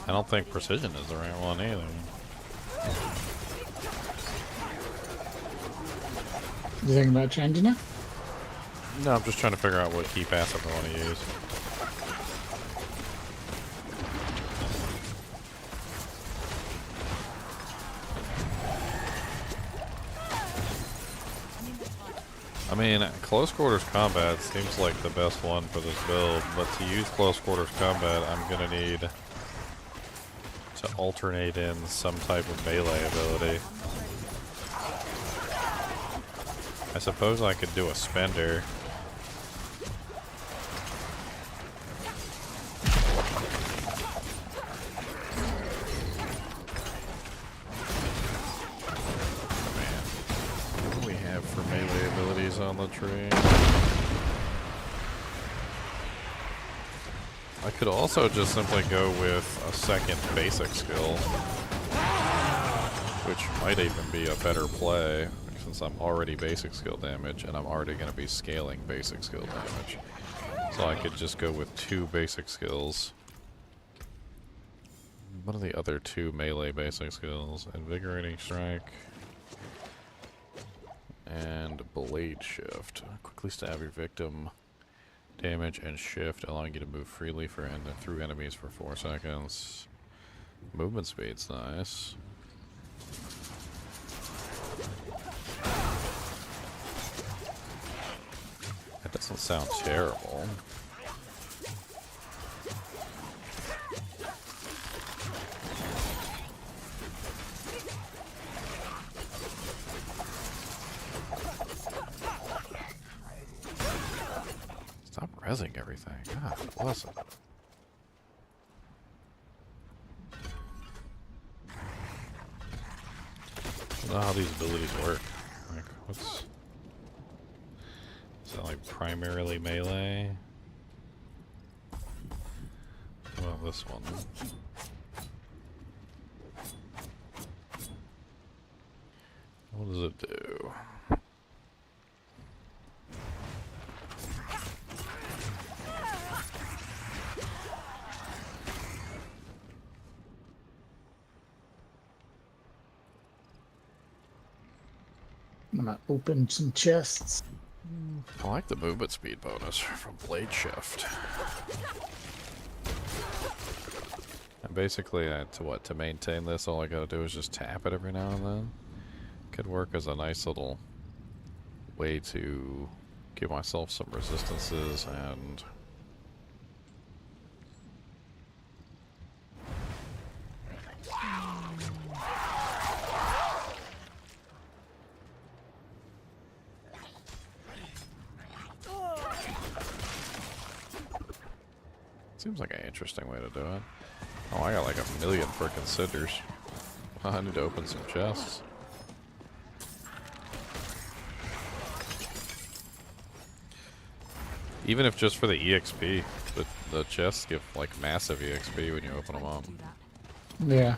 I don't think Precision is the right one either. You thinking about changing it? No, I'm just trying to figure out what key passive I want to use. I mean, close quarters combat seems like the best one for this build, but to use close quarters combat, I'm gonna need to alternate in some type of melee ability. I suppose I could do a spender. On the tree. I could also just simply go with a second basic skill, which might even be a better play since I'm already basic skill damage and I'm already going to be scaling basic skill damage. So I could just go with 2 basic skills. What are the other 2 melee basic skills? Invigorating Strike and Blade Shift. Quickly stab your victim, damage, and shift, allowing you to move freely through enemies for 4 seconds. Movement speed's nice. That doesn't sound terrible. Stop rezzing everything. God bless it. I don't know how these abilities work. Like, what's... Is that like primarily melee? What about this one? What does it do? I'm gonna open some chests. I like the movement speed bonus from Blade Shift. And basically, to maintain this, all I gotta do is just tap it every now and then. Could work as a nice little way to give myself some resistances and... Seems like an interesting way to do it. Oh, I got like 1,000,000 frickin' cinders. Oh, I need to open some chests. Even if just for the EXP, the chests give like massive EXP when you open them up. Yeah.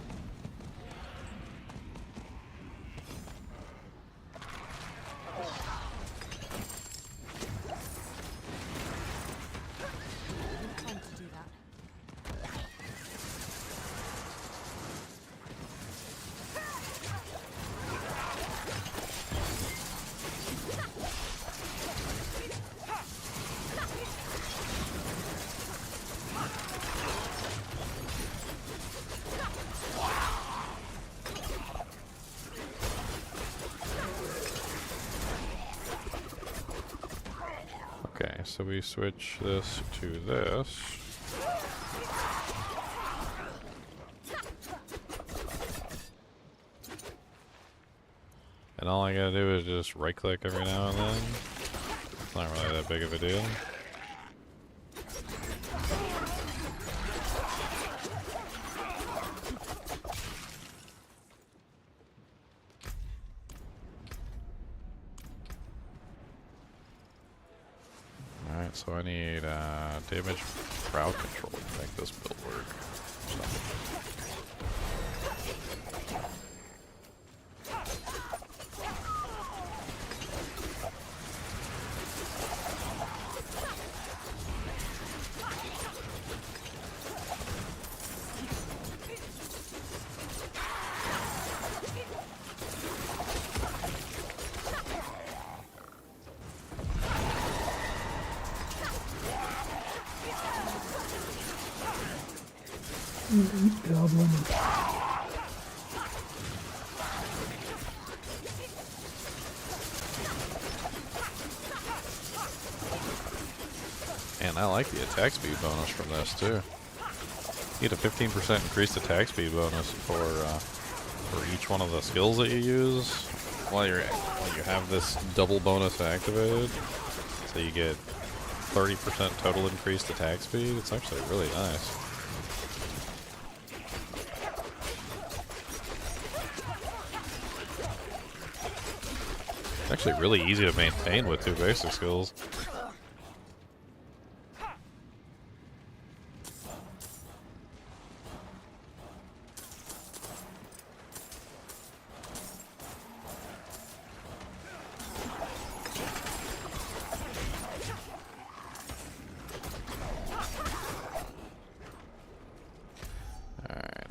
Okay, so we switch this to this. And all I gotta do is just right click every now and then. It's not really that big of a deal. Alright, so I need damage crowd control to make this build work. Goblin. And I like the attack speed bonus from this too. You get a 15% increased attack speed bonus for each one of the skills that you use while you have this double bonus activated. So you get 30% total increased attack speed. It's actually really nice. It's actually really easy to maintain with 2 basic skills.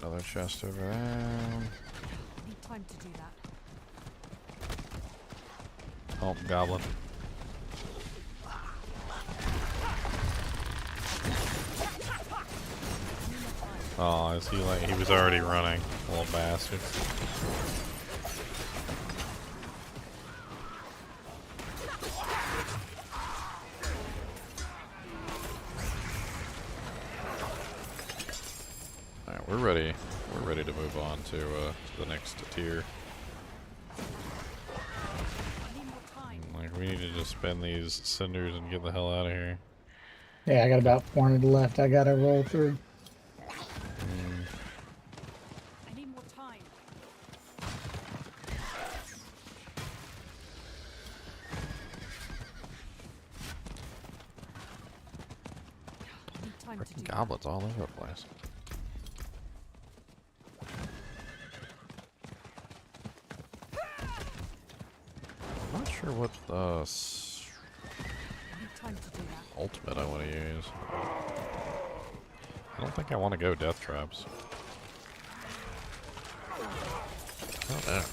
Another chest over there. Need time to do that. Oh, goblin. Oh, is he like, he was already running, little bastard. Alright, we're ready. We're ready to move on to the next tier. Like, we need to just spend these cinders and get the hell out of here. Yeah, I got about 400 left. I gotta roll through. I need more time. I need time to do Freaking that. goblins all over the place. I'm not sure what I need time to do that. ultimate I want to use. I don't think I want to go death traps. Oh, yeah.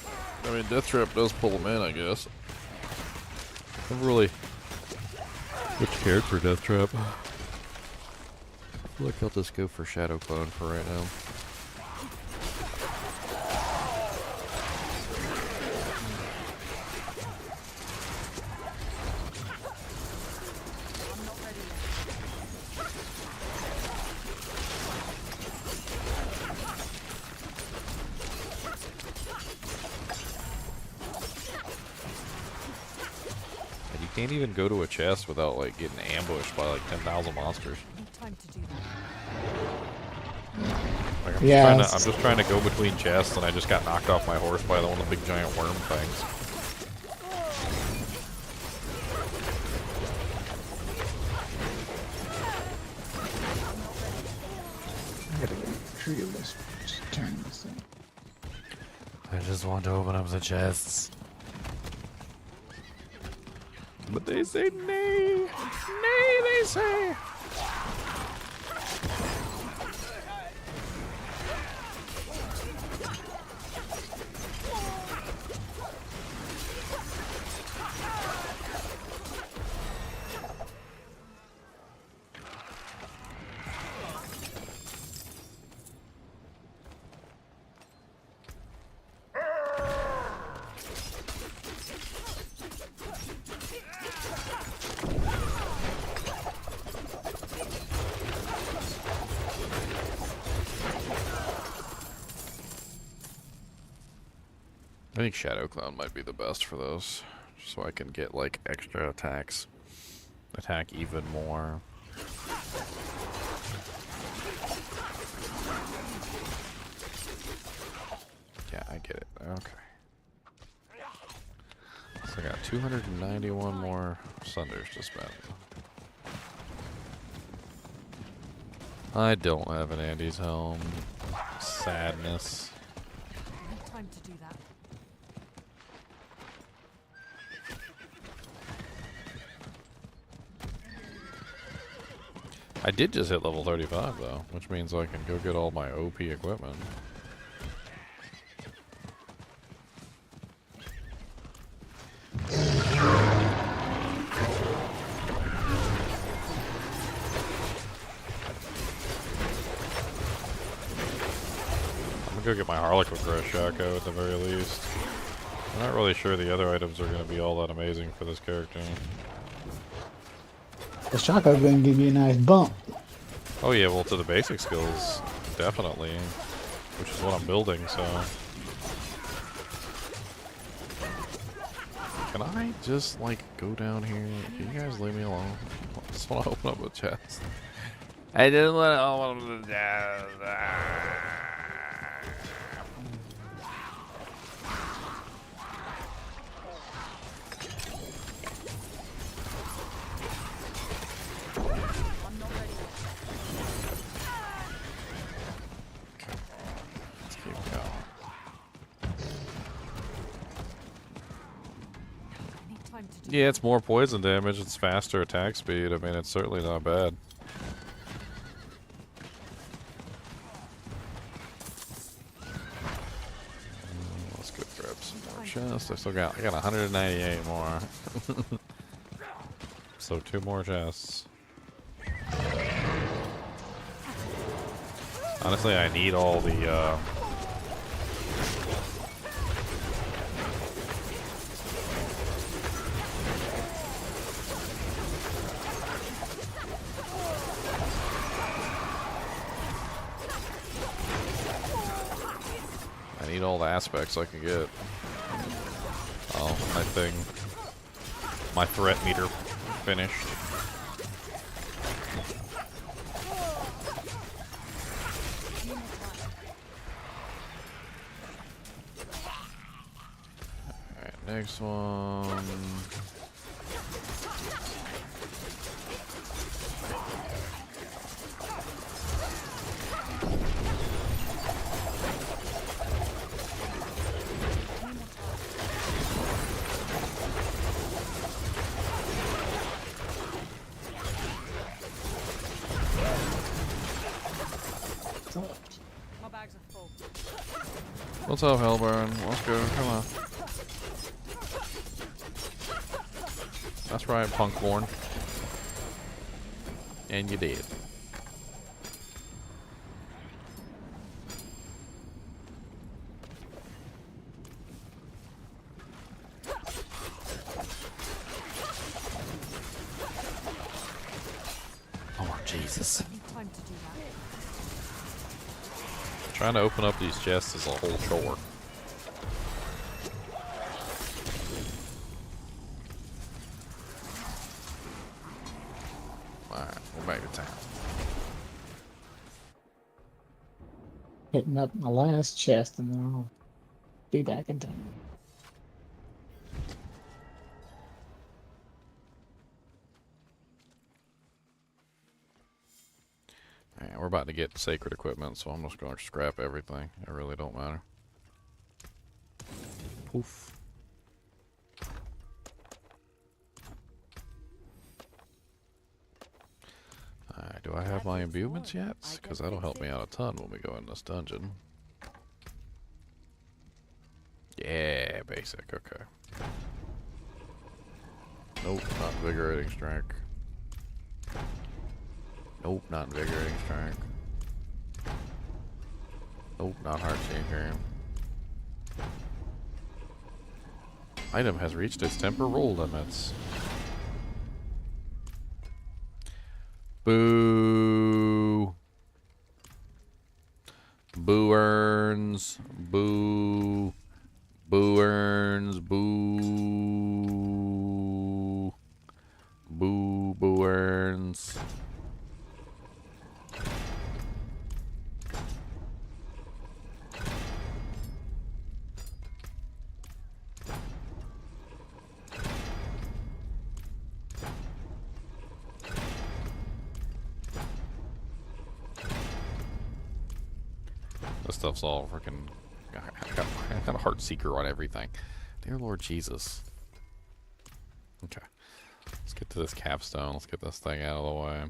I mean, death trap does pull them in, I guess. Never really much cared for death trap. I feel like I'll just go for shadow clone for right now. I'm not ready yet. And you can't even go to a chest without like getting ambushed by like 10,000 monsters. I need time to do that. Like, Yeah, I'm just trying to go between chests, and I just got knocked off my horse by one of the big giant worm things. I gotta get a tree of this. Just turn this thing. I just want to open up the chests. But they say nay. Nay, they say. I think Shadow Clown might be the best for those, so I can get like extra attacks. Attack even more. Yeah, I get it. Okay. So I got 291 more cinders to spend. I don't have an Andy's helm. Sadness. I need time to do that. I did just hit level 35 though, which means I can go get all my OP equipment. go get my Harlequin Crest Shaco at the very least. I'm not really sure the other items are going to be all that amazing for this character. The Shaco's gonna give you a nice bump. Oh yeah, well to the basic skills, definitely. Which is what I'm building, so... Can I just, like, go down here? Can you guys leave me alone? I just want to open up a chest. I just want to open up the chest. I'm not ready. Let's keep going. I need time to do Yeah, it's more poison damage, it's faster attack speed. I mean, it's certainly not bad. Let's go grab some more chests. I got 198 more. So 2 more chests. Honestly, I need all the I need all the aspects I can get. Oh, my thing. My threat meter finished. Alright, next one. My bags are full. What's up, Hellburn? Let's go. Come on. That's right, Punkborn. And you did. Oh, Jesus. I need time to do that. Trying to open up these chests is a whole chore. Alright, we're back to town. Hitting up my last chest and then I'll be back in time. Alright, we're about to get sacred equipment, so I'm just going to scrap everything. It really don't matter. Poof. Alright, do I have my imbuements yet? Because that'll help me out a ton when we go in this dungeon. Yeah, basic, okay. Nope, not invigorating strike. Nope, not invigorating strike. Nope, not heart seeker. Item has reached its temper roll limits. Boo. Boo earns. Boo. Boo earns. Boo. Boo. Boo earns. This stuff's all freaking. I got a heart seeker on everything. Dear Lord Jesus. Okay. Let's get to this capstone. Let's get this thing out of the way.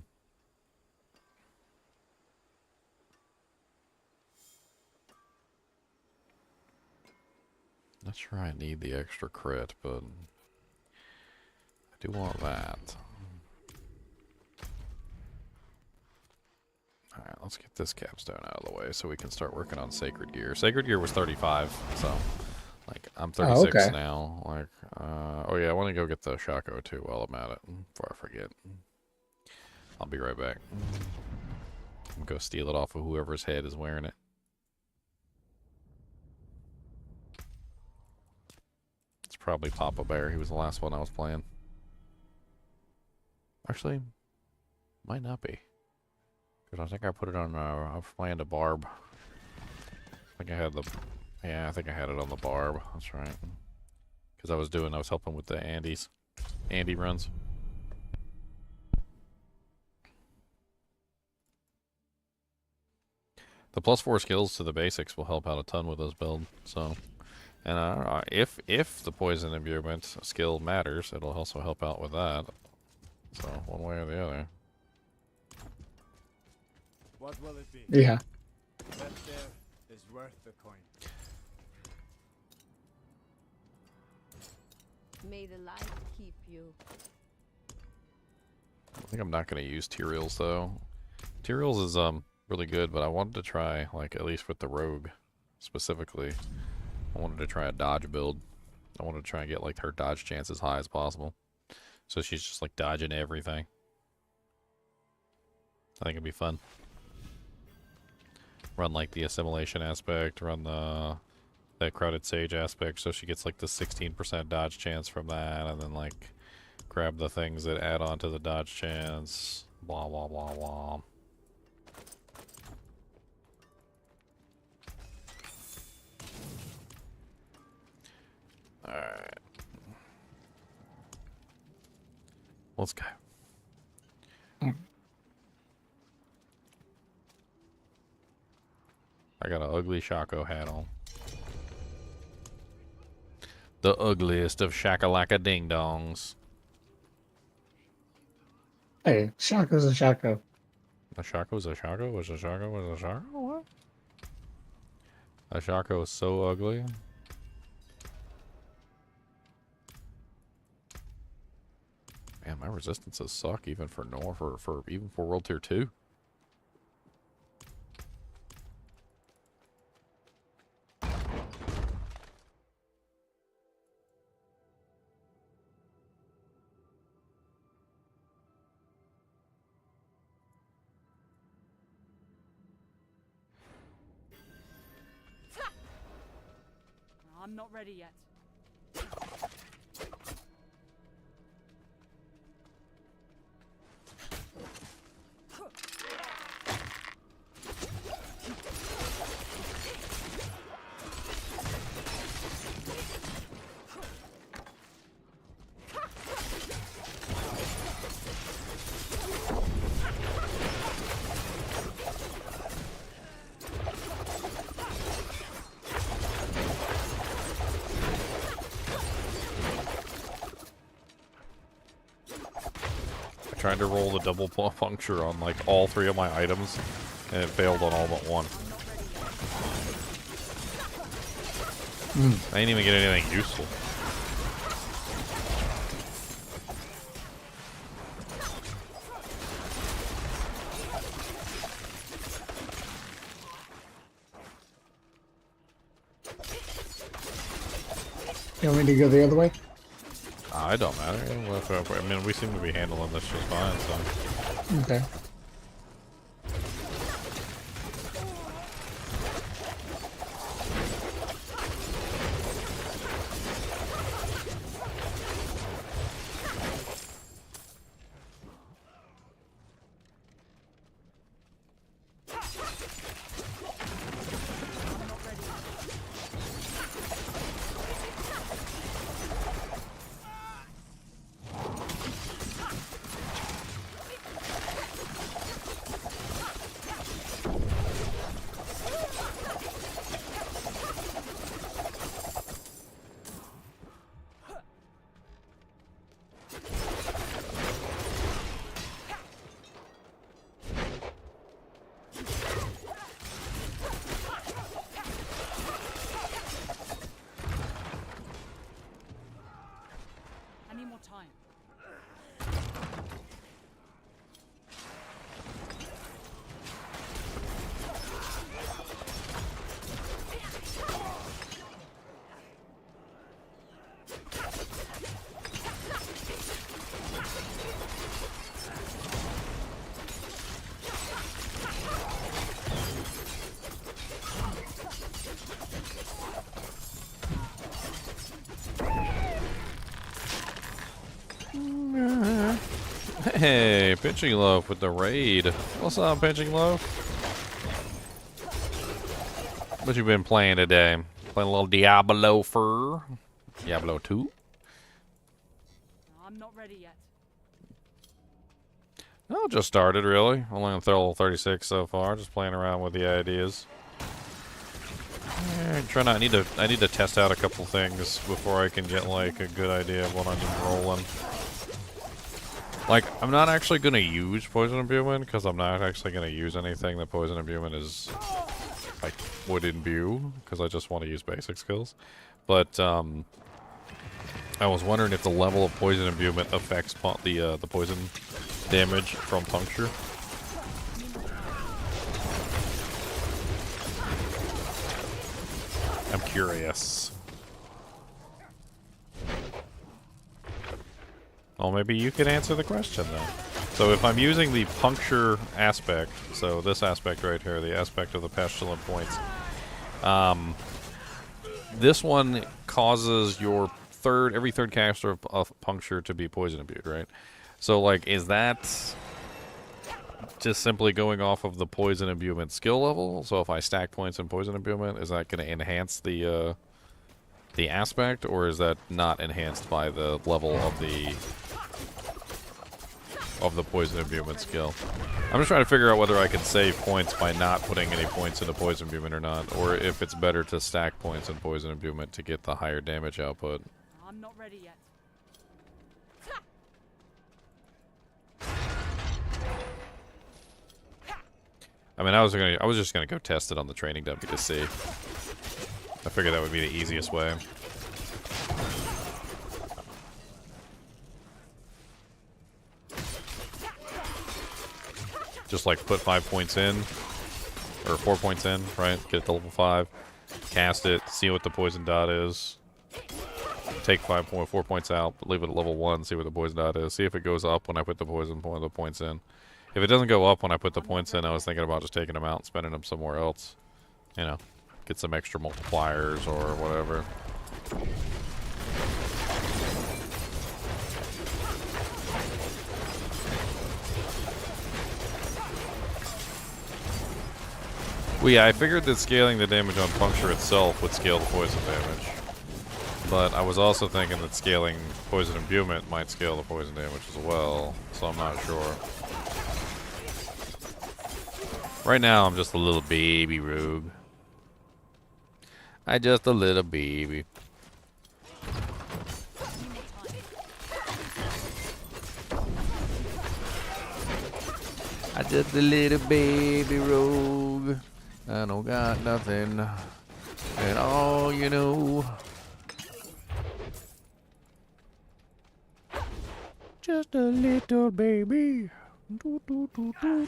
Not sure I need the extra crit, but I do want that. Alright, let's get this capstone out of the way so we can start working on sacred gear. Sacred gear was 35, so like I'm 36 okay. now. Like, oh yeah, I want to go get the Shaco too while I'm at it before I forget. I'll be right back. I'm gonna go steal it off of whoever's head is wearing it. It's probably Papa Bear. He was the last one I was playing. Actually, might not be. Because I think I put it on, I was playing the barb. I think I had the, yeah, I think I had it on the barb. That's right. Because I was helping with the Andy runs. The +4 skills to the basics will help out a ton with this build. So, and if the poison imbuement skill matters, it'll also help out with that. So one way or the other. What will it be? Yeah. That there is worth the coin. May the light keep you. I think I'm not going to use Tyraels though. Tyraels is really good, but I wanted to try, like, at least with the rogue specifically, I wanted to try a dodge build. I wanted to try and get like her dodge chance as high as possible. So she's just like dodging everything. I think it'd be fun. Run like the assimilation aspect, run the crowded sage aspect, so she gets like the 16% dodge chance from that, and then like grab the things that add on to the dodge chance. Blah blah blah blah. Alright. Let's go. I got an ugly Shaco hat on. The ugliest of shakalaka ding dongs. Hey, Shaco's a Shaco. A Shaco's a Shaco? Was a Shaco? Was a Shaco? What? A Shaco is so ugly. Man, my resistances suck even for even for World Tier 2. I'm not ready yet. Trying to roll the double puncture on like all 3 of my items, and it failed on all but one. I didn't even get anything useful. You want me to go the other way? It don't matter. I mean, we seem to be handling this just fine, so. Okay. Hey, Pitching Loaf with the raid. What's up, Pitching Loaf? What you been playing today? Playing a little Diablo for Diablo 2? I'm not ready yet. No, just started really. Only on level 36 so far. Just playing around with the ideas. I need to test out a couple things before I can get like a good idea of what I'm rolling. Like, I'm not actually gonna use poison imbuement because I'm not actually gonna use anything that poison imbuement is like would imbue because I just want to use basic skills. But I was wondering if the level of poison imbuement affects the poison damage from puncture. I'm curious. Well, maybe you could answer the question then. So if I'm using the puncture aspect, so this aspect right here, the aspect of the pestilent points, this one causes your every third caster of puncture to be poison imbued, right? So like, is that just simply going off of the poison imbuement skill level? So if I stack points in poison imbuement, is that going to enhance the aspect, or is that not enhanced by the level of the poison imbuement skill? I'm just trying to figure out whether I can save points by not putting any points into poison imbuement or not, or if it's better to stack points in poison imbuement to get the higher damage output. I'm not ready yet. I mean, I was just gonna go test it on the training dummy to see. I figured that would be the easiest way. Just like put 5 points in, or 4 points in, right? Get it to level 5, cast it, see what the poison dot is, take 4 points out, leave it at level 1, see what the poison dot is, see if it goes up when I put the points in. If it doesn't go up when I put the points in, I was thinking about just taking them out and spending them somewhere else. You know, get some extra multipliers or whatever. Well, yeah, I figured that scaling the damage on puncture itself would scale the poison damage. But I was also thinking that scaling poison imbuement might scale the poison damage as well, so I'm not sure. Right now, I'm just a little baby rogue. I just a little baby. I just a little baby rogue. I don't got nothing at all, you know. Just a little baby. Do, do, do, do.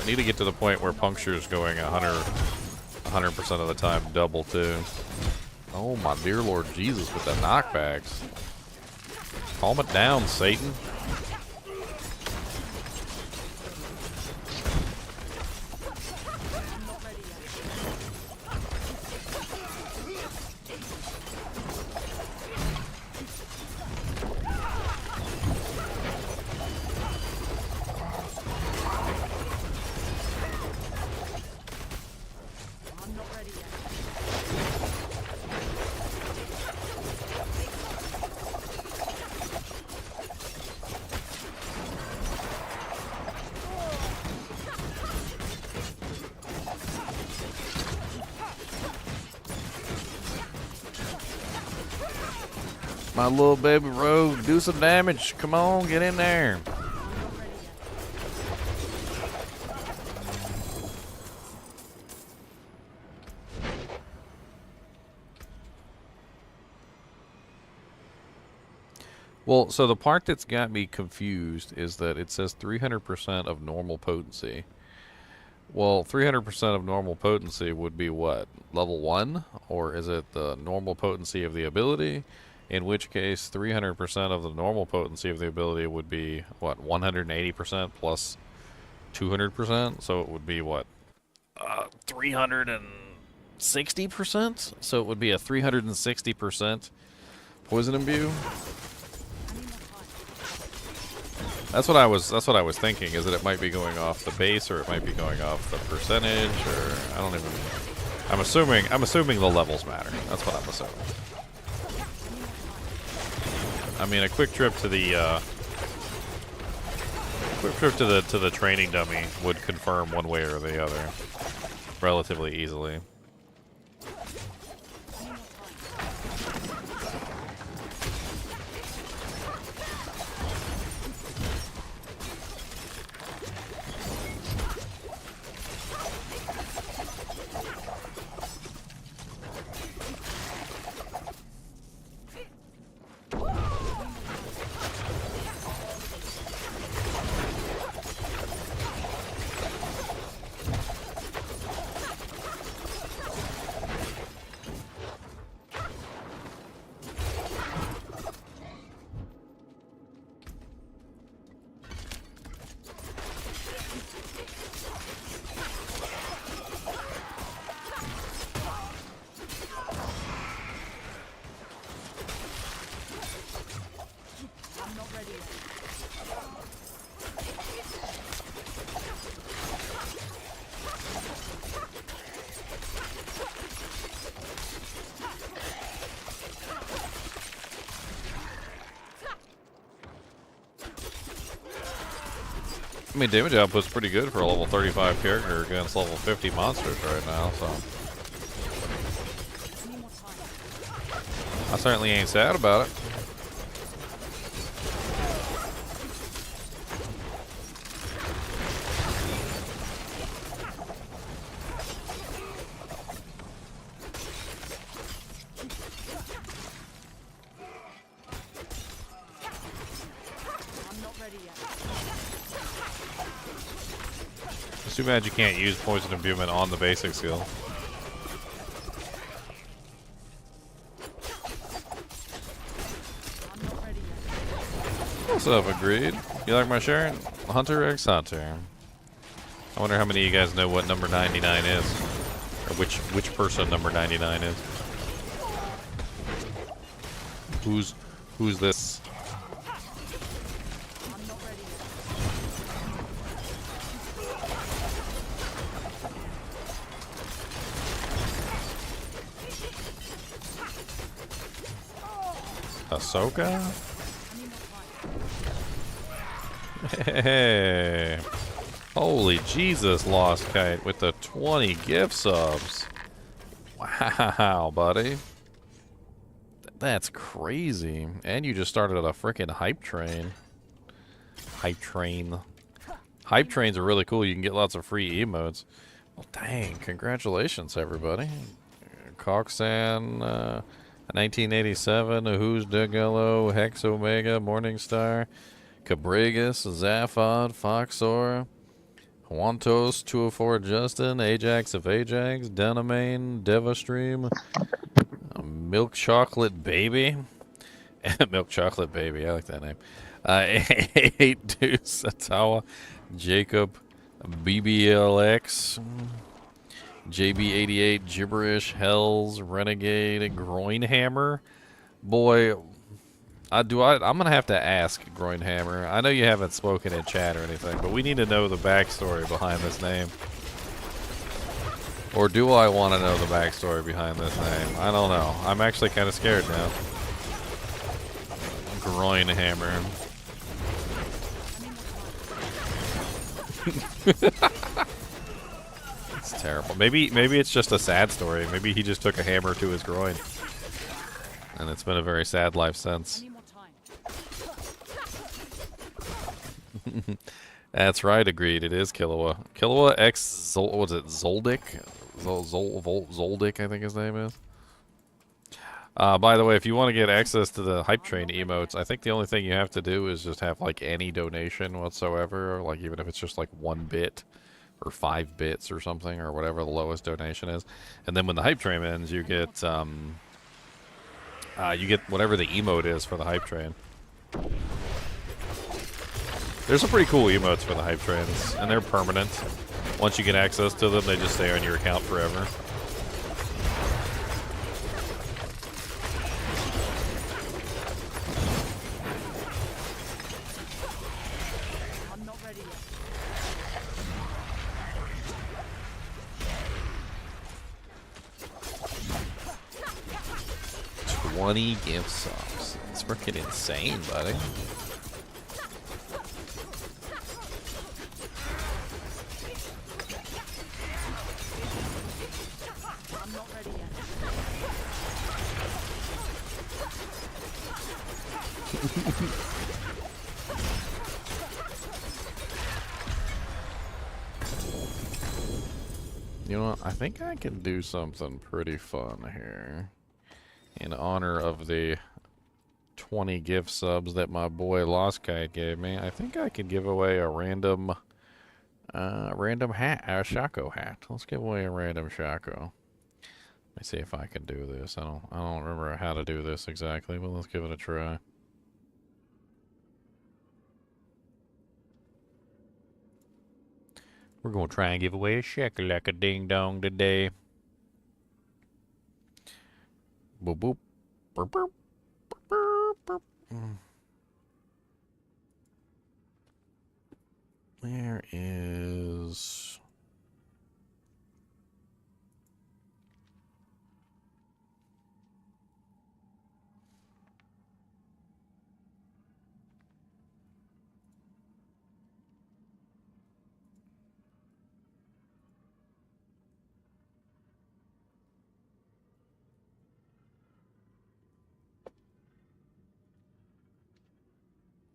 I need to get to the point where puncture is going 100% of the time double too. Oh my dear Lord Jesus with the knockbacks. Calm it down, Satan. My little baby rogue, do some damage. Come on, get in there. Well, so the part that's got me confused is that it says 300% of normal potency. Well, 300% of normal potency would be what? Level 1? Or is it the normal potency of the ability? In which case, 300% of the normal potency of the ability would be, what, 180% plus 200%? So it would be, what, 300 and 60%, so it would be a 360% poison imbue. That's what I was thinking, is that it might be going off the base, or it might be going off the percentage, or I don't even. I'm assuming the levels matter. That's what I'm assuming. I mean, a quick trip to the training dummy would confirm one way or the other relatively easily. I mean, damage output's pretty good for a level 35 character against level 50 monsters right now, so. I certainly ain't sad about it. It's too bad you can't use poison imbuement on the basic skill. What's up, Agreed? You like my shirt? Hunter x Hunter. I wonder how many of you guys know what number 99 is, or which person number 99 is. Who's this? Ahsoka? Hey. Holy Jesus, Lost Kite with the 20 gift subs. Wow, buddy. That's crazy. And you just started a freaking hype train. Hype train. Hype trains are really cool. You can get lots of free emotes. Well, dang. Congratulations, everybody. Coxan, 1987, Who's Degello, Hex Omega, Morningstar, Cabregas, Zaphod, Foxor, Juantos, 204 Justin, Ajax of Ajax, Denamane, Devastream, Milk Chocolate Baby. Milk Chocolate Baby, I like that name. 8 Deuce, Satawa, Jacob, BBLX, JB88, Gibberish, Hells, Renegade, Groinhammer. Boy, I'm gonna have to ask Groinhammer. I know you haven't spoken in chat or anything, but we need to know the backstory behind this name. Or do I want to know the backstory behind this name? I don't know. I'm actually kind of scared now. Groinhammer. It's terrible. Maybe it's just a sad story. Maybe he just took a hammer to his groin. And it's been a very sad life since. That's right, agreed. It is Killua. Killua X what's it, Zoldyck? Zoldyck, I think his name is. By the way, if you want to get access to the Hype Train emotes, I think the only thing you have to do is just have like any donation whatsoever, like even if it's just like 1 bit or 5 bits or something, or whatever the lowest donation is. And then when the Hype Train ends, you get whatever the emote is for the Hype Train. There's some pretty cool emotes for the Hype Trains, and they're permanent. Once you get access to them, they just stay on your account forever. 20 gift subs. It's freaking insane, buddy. I'm not ready yet. You know what? I think I can do something pretty fun here. In honor of the 20 gift subs that my boy Lost Kite gave me, I think I could give away a random hat, a Shaco hat. Let's give away a random Shaco. Let me see if I can do this. I don't remember how to do this exactly, but let's give it a try. We're gonna try and give away a shakalaka ding dong today. Boop boop. Burp, burp, burp, burp, burp. Where is...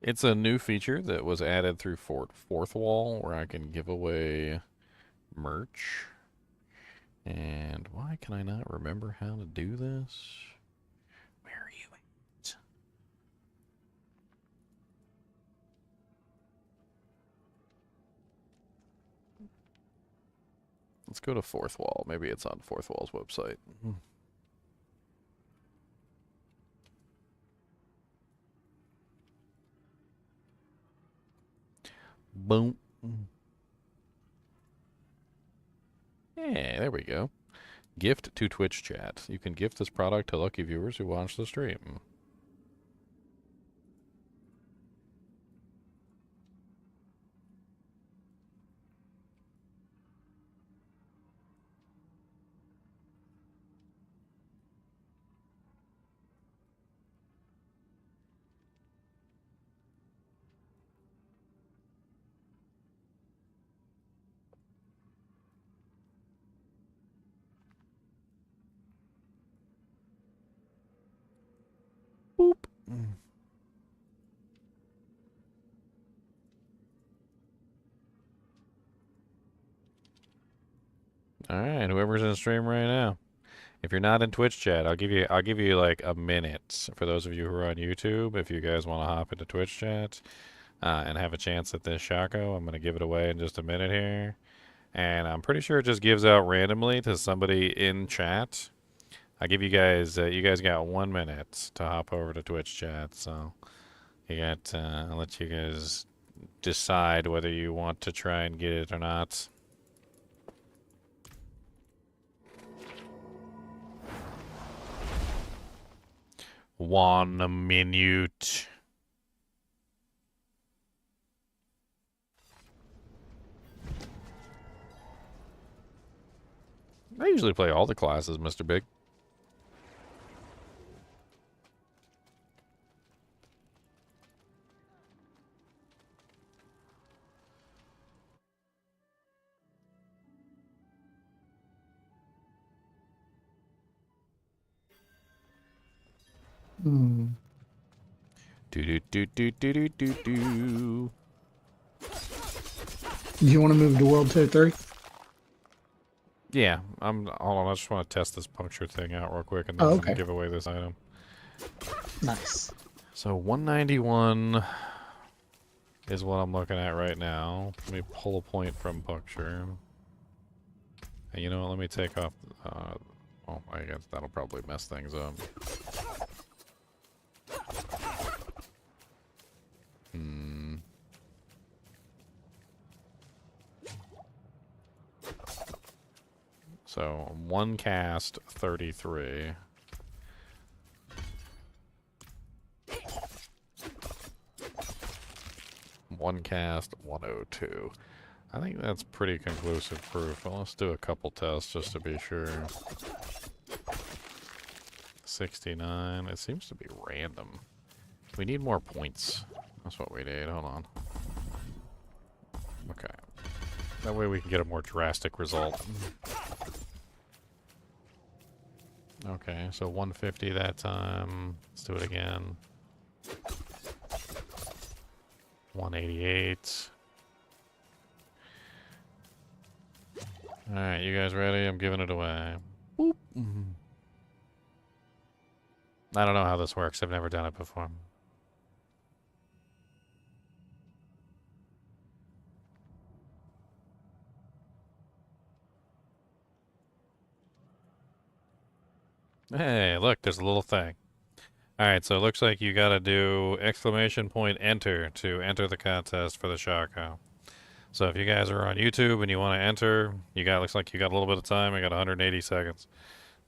It's a new feature that was added through Fourth Wall where I can give away merch. And why can I not remember how to do this? Where are you at? Let's go to Fourth Wall. Maybe it's on Fourth Wall's website. Boom. Yeah, there we go. Gift to Twitch chat. You can gift this product to lucky viewers who watch the stream. Boop. All right, whoever's in the stream right now. If you're not in Twitch chat, I'll give you like a minute for those of you who are on YouTube. If you guys want to hop into Twitch chat and have a chance at this Shaco, I'm gonna give it away in just a minute here, and I'm pretty sure it just gives out randomly to somebody in chat. I give you guys got 1 minute to hop over to Twitch chat, so I'll let you guys decide whether you want to try and get it or not. One minute. I usually play all the classes, Mr. Big. Hmm. Do do do do do do do do. Do you want to move to World Tier 3? Yeah, hold on. I just want to test this puncture thing out real quick, and then I'm gonna give away this item. Nice. So 191 is what I'm looking at right now. Let me pull a point from puncture. And you know what? Let me take off. Oh, I guess that'll probably mess things up. So, 1 cast, 33. One cast, 102. I think that's pretty conclusive proof. Well, let's do a couple tests just to be sure. 69. It seems to be random. We need more points. That's what we need. Hold on. Okay. That way we can get a more drastic result. Okay, so 150 that time. Let's do it again. 188. Alright, you guys ready? I'm giving it away. Boop. I don't know how this works. I've never done it before. Hey, look, there's a little thing. Alright, so it looks like you gotta do exclamation point enter to enter the contest for the Shaco. So if you guys are on YouTube and you want to enter, looks like you got a little bit of time. I got 180 seconds.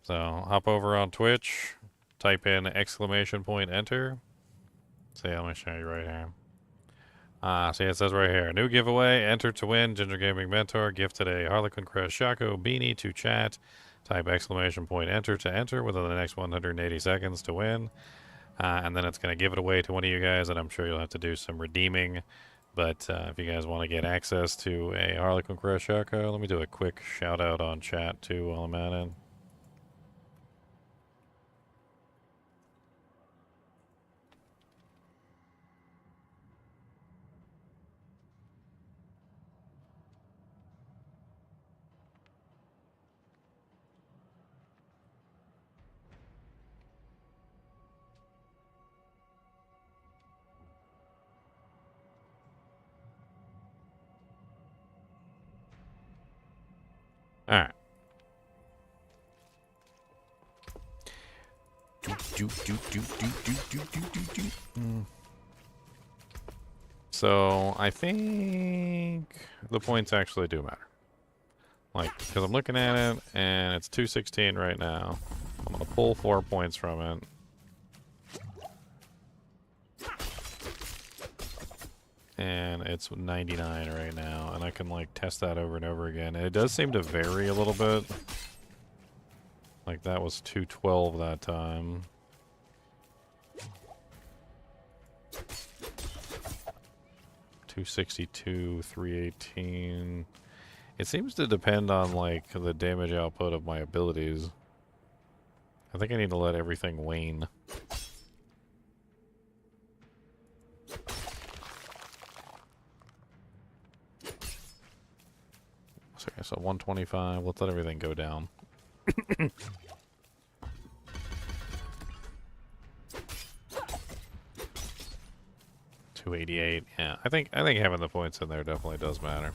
So hop over on Twitch, type in exclamation point enter. See, let me show you right here. See, it says right here, new giveaway, enter to win, Ginger Gaming Mentor, gifted a Harlequin Crest Shaco beanie to chat. Type exclamation point enter to enter within the next 180 seconds to win. And then it's going to give it away to one of you guys, and I'm sure you'll have to do some redeeming. But if you guys want to get access to a Harlequin Crest Shaco, let me do a quick shout out on chat too while I'm at it. Alright. So, I think the points actually do matter. Like, because I'm looking at it, and it's 216 right now. I'm going to pull 4 points from it. And it's 99 right now, and I can like test that over and over again. And it does seem to vary a little bit. Like that was 212 that time. $262, 318. It seems to depend on like the damage output of my abilities. I think I need to let everything wane. Okay, so 125. Let's let everything go down. 288. Yeah, I think having the points in there definitely does matter.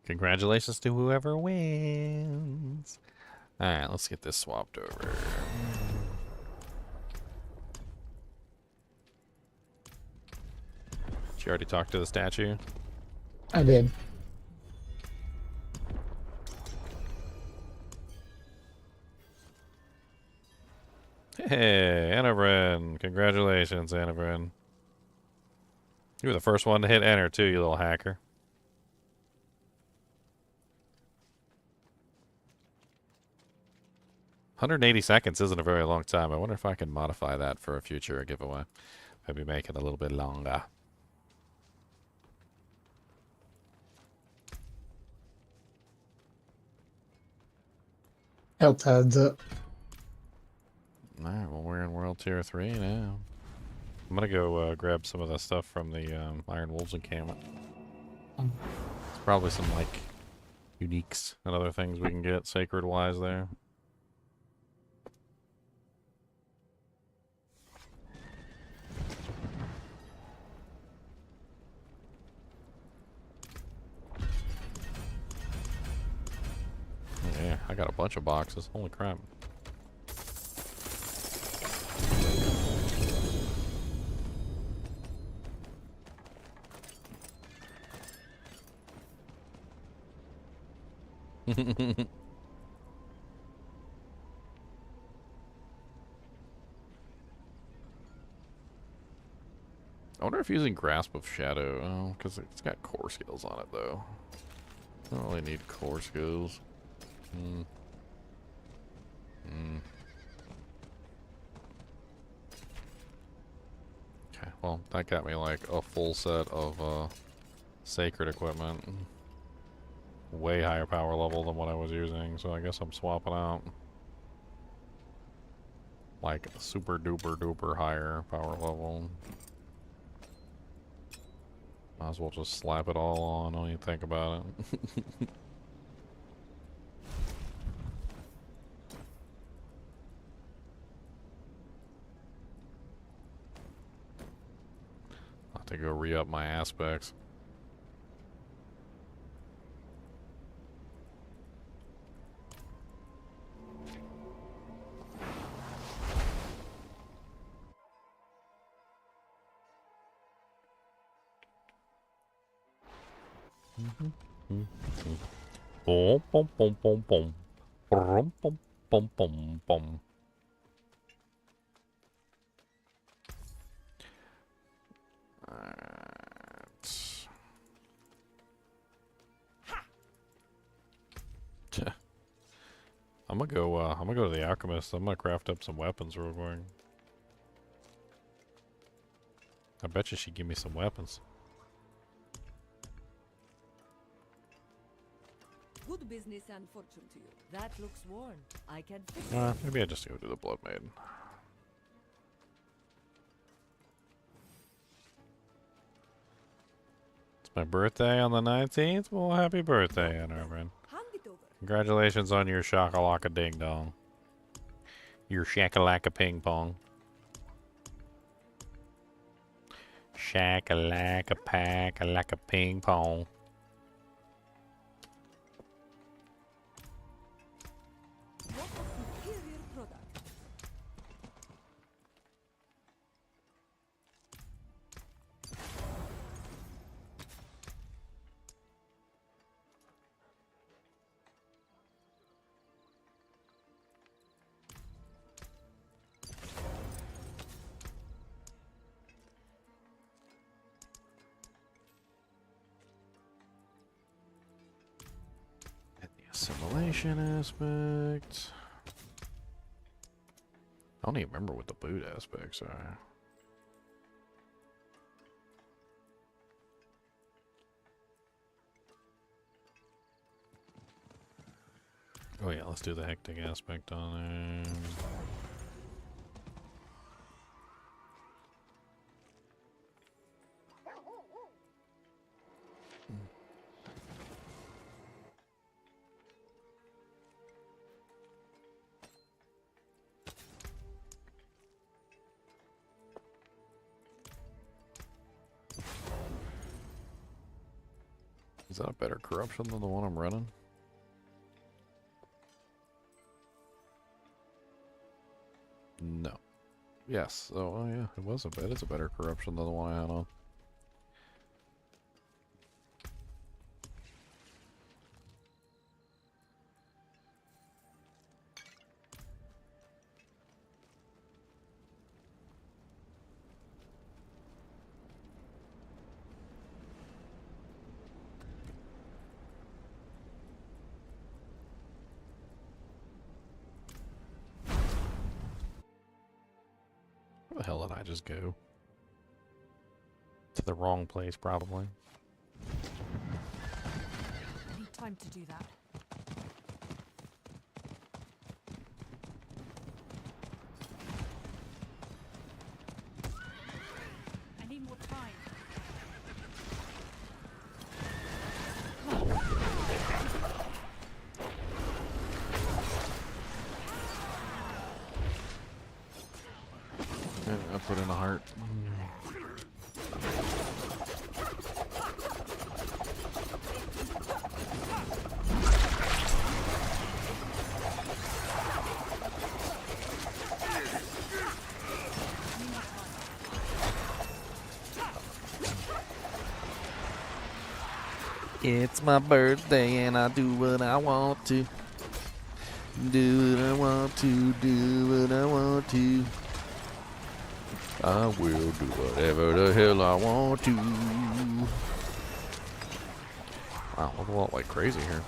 Congratulations to whoever wins. Alright, let's get this swapped over. Did you already talk to the statue? I did. Hey, Annabren. Congratulations, Annabren. You were the first one to hit enter, too, you little hacker. 180 seconds isn't a very long time. I wonder if I can modify that for a future giveaway. Maybe make it a little bit longer. HellTide's up. Alright, well we're in World Tier 3 now. I'm gonna go grab some of the stuff from the Iron Wolves encampment. There's probably some like uniques and other things we can get sacred-wise there. Yeah, I got a bunch of boxes. Holy crap. I wonder if using Grasp of Shadow, because it's got core skills on it though. I don't really need core skills. Okay, well, that got me like a full set of sacred equipment. Way higher power level than what I was using, so I guess I'm swapping out. Like super duper duper higher power level. Might as well just slap it all on, don't even think about it. I'll have to go re-up my aspects. Boom, boom, boom, boom, boom. Boom, boom, boom, boom, boom. I'm gonna go to the alchemist. I'm gonna craft up some weapons real quick. I bet you she'd give me some weapons. Good business and fortune to you. That looks worn. I can fix it. Maybe I just go do the Blood Maiden. It's my birthday on the 19th. Well, happy birthday, Anarvin. Hand it over. Congratulations on your shakalaka ding dong. Your shakalaka ping pong. Shakalaka pack like a ping pong. What a superior product. Assimilation aspect. I don't even remember what the boot aspects are. Oh yeah, let's do the hectic aspect on there. Is that a better corruption than the one I'm running? No. Yes. Oh, yeah. It was it is a better corruption than the one I had on. Where the hell did I just go? To the wrong place, probably. I need time to do that. I need more time. I put in a heart. It's my birthday and I do what I want to. Do what I want to, do what I want to. I will do whatever the hell I want to. Wow, look a lot like crazy here.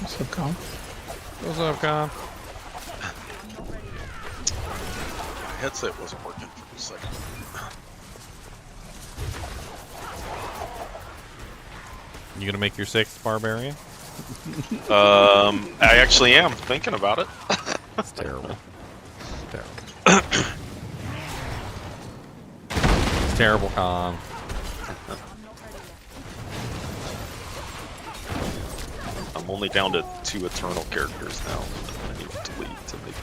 What's up, Con? What's up, Con? My headset wasn't working for a second. You gonna make your 6th barbarian? I actually am thinking about it. That's terrible. Terrible. It's terrible, Con. I'm only down to 2 eternal characters now. I need to delete to make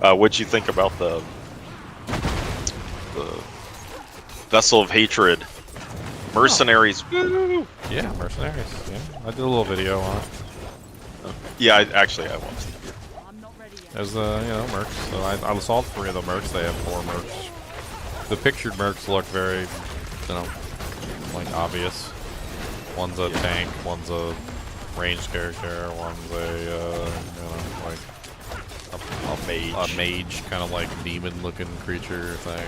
it. What'd you think about the Vessel of Hatred? Mercenaries. Woo! Yeah, mercenaries. Yeah, I did a little video on it. Yeah, I watched it. There's you know, mercs. So I saw 3 of the mercs. They have 4 mercs. The pictured mercs look very, you know, like obvious. One's a tank, one's a ranged character, one's a you know, like a mage, kind of like demon-looking creature thing.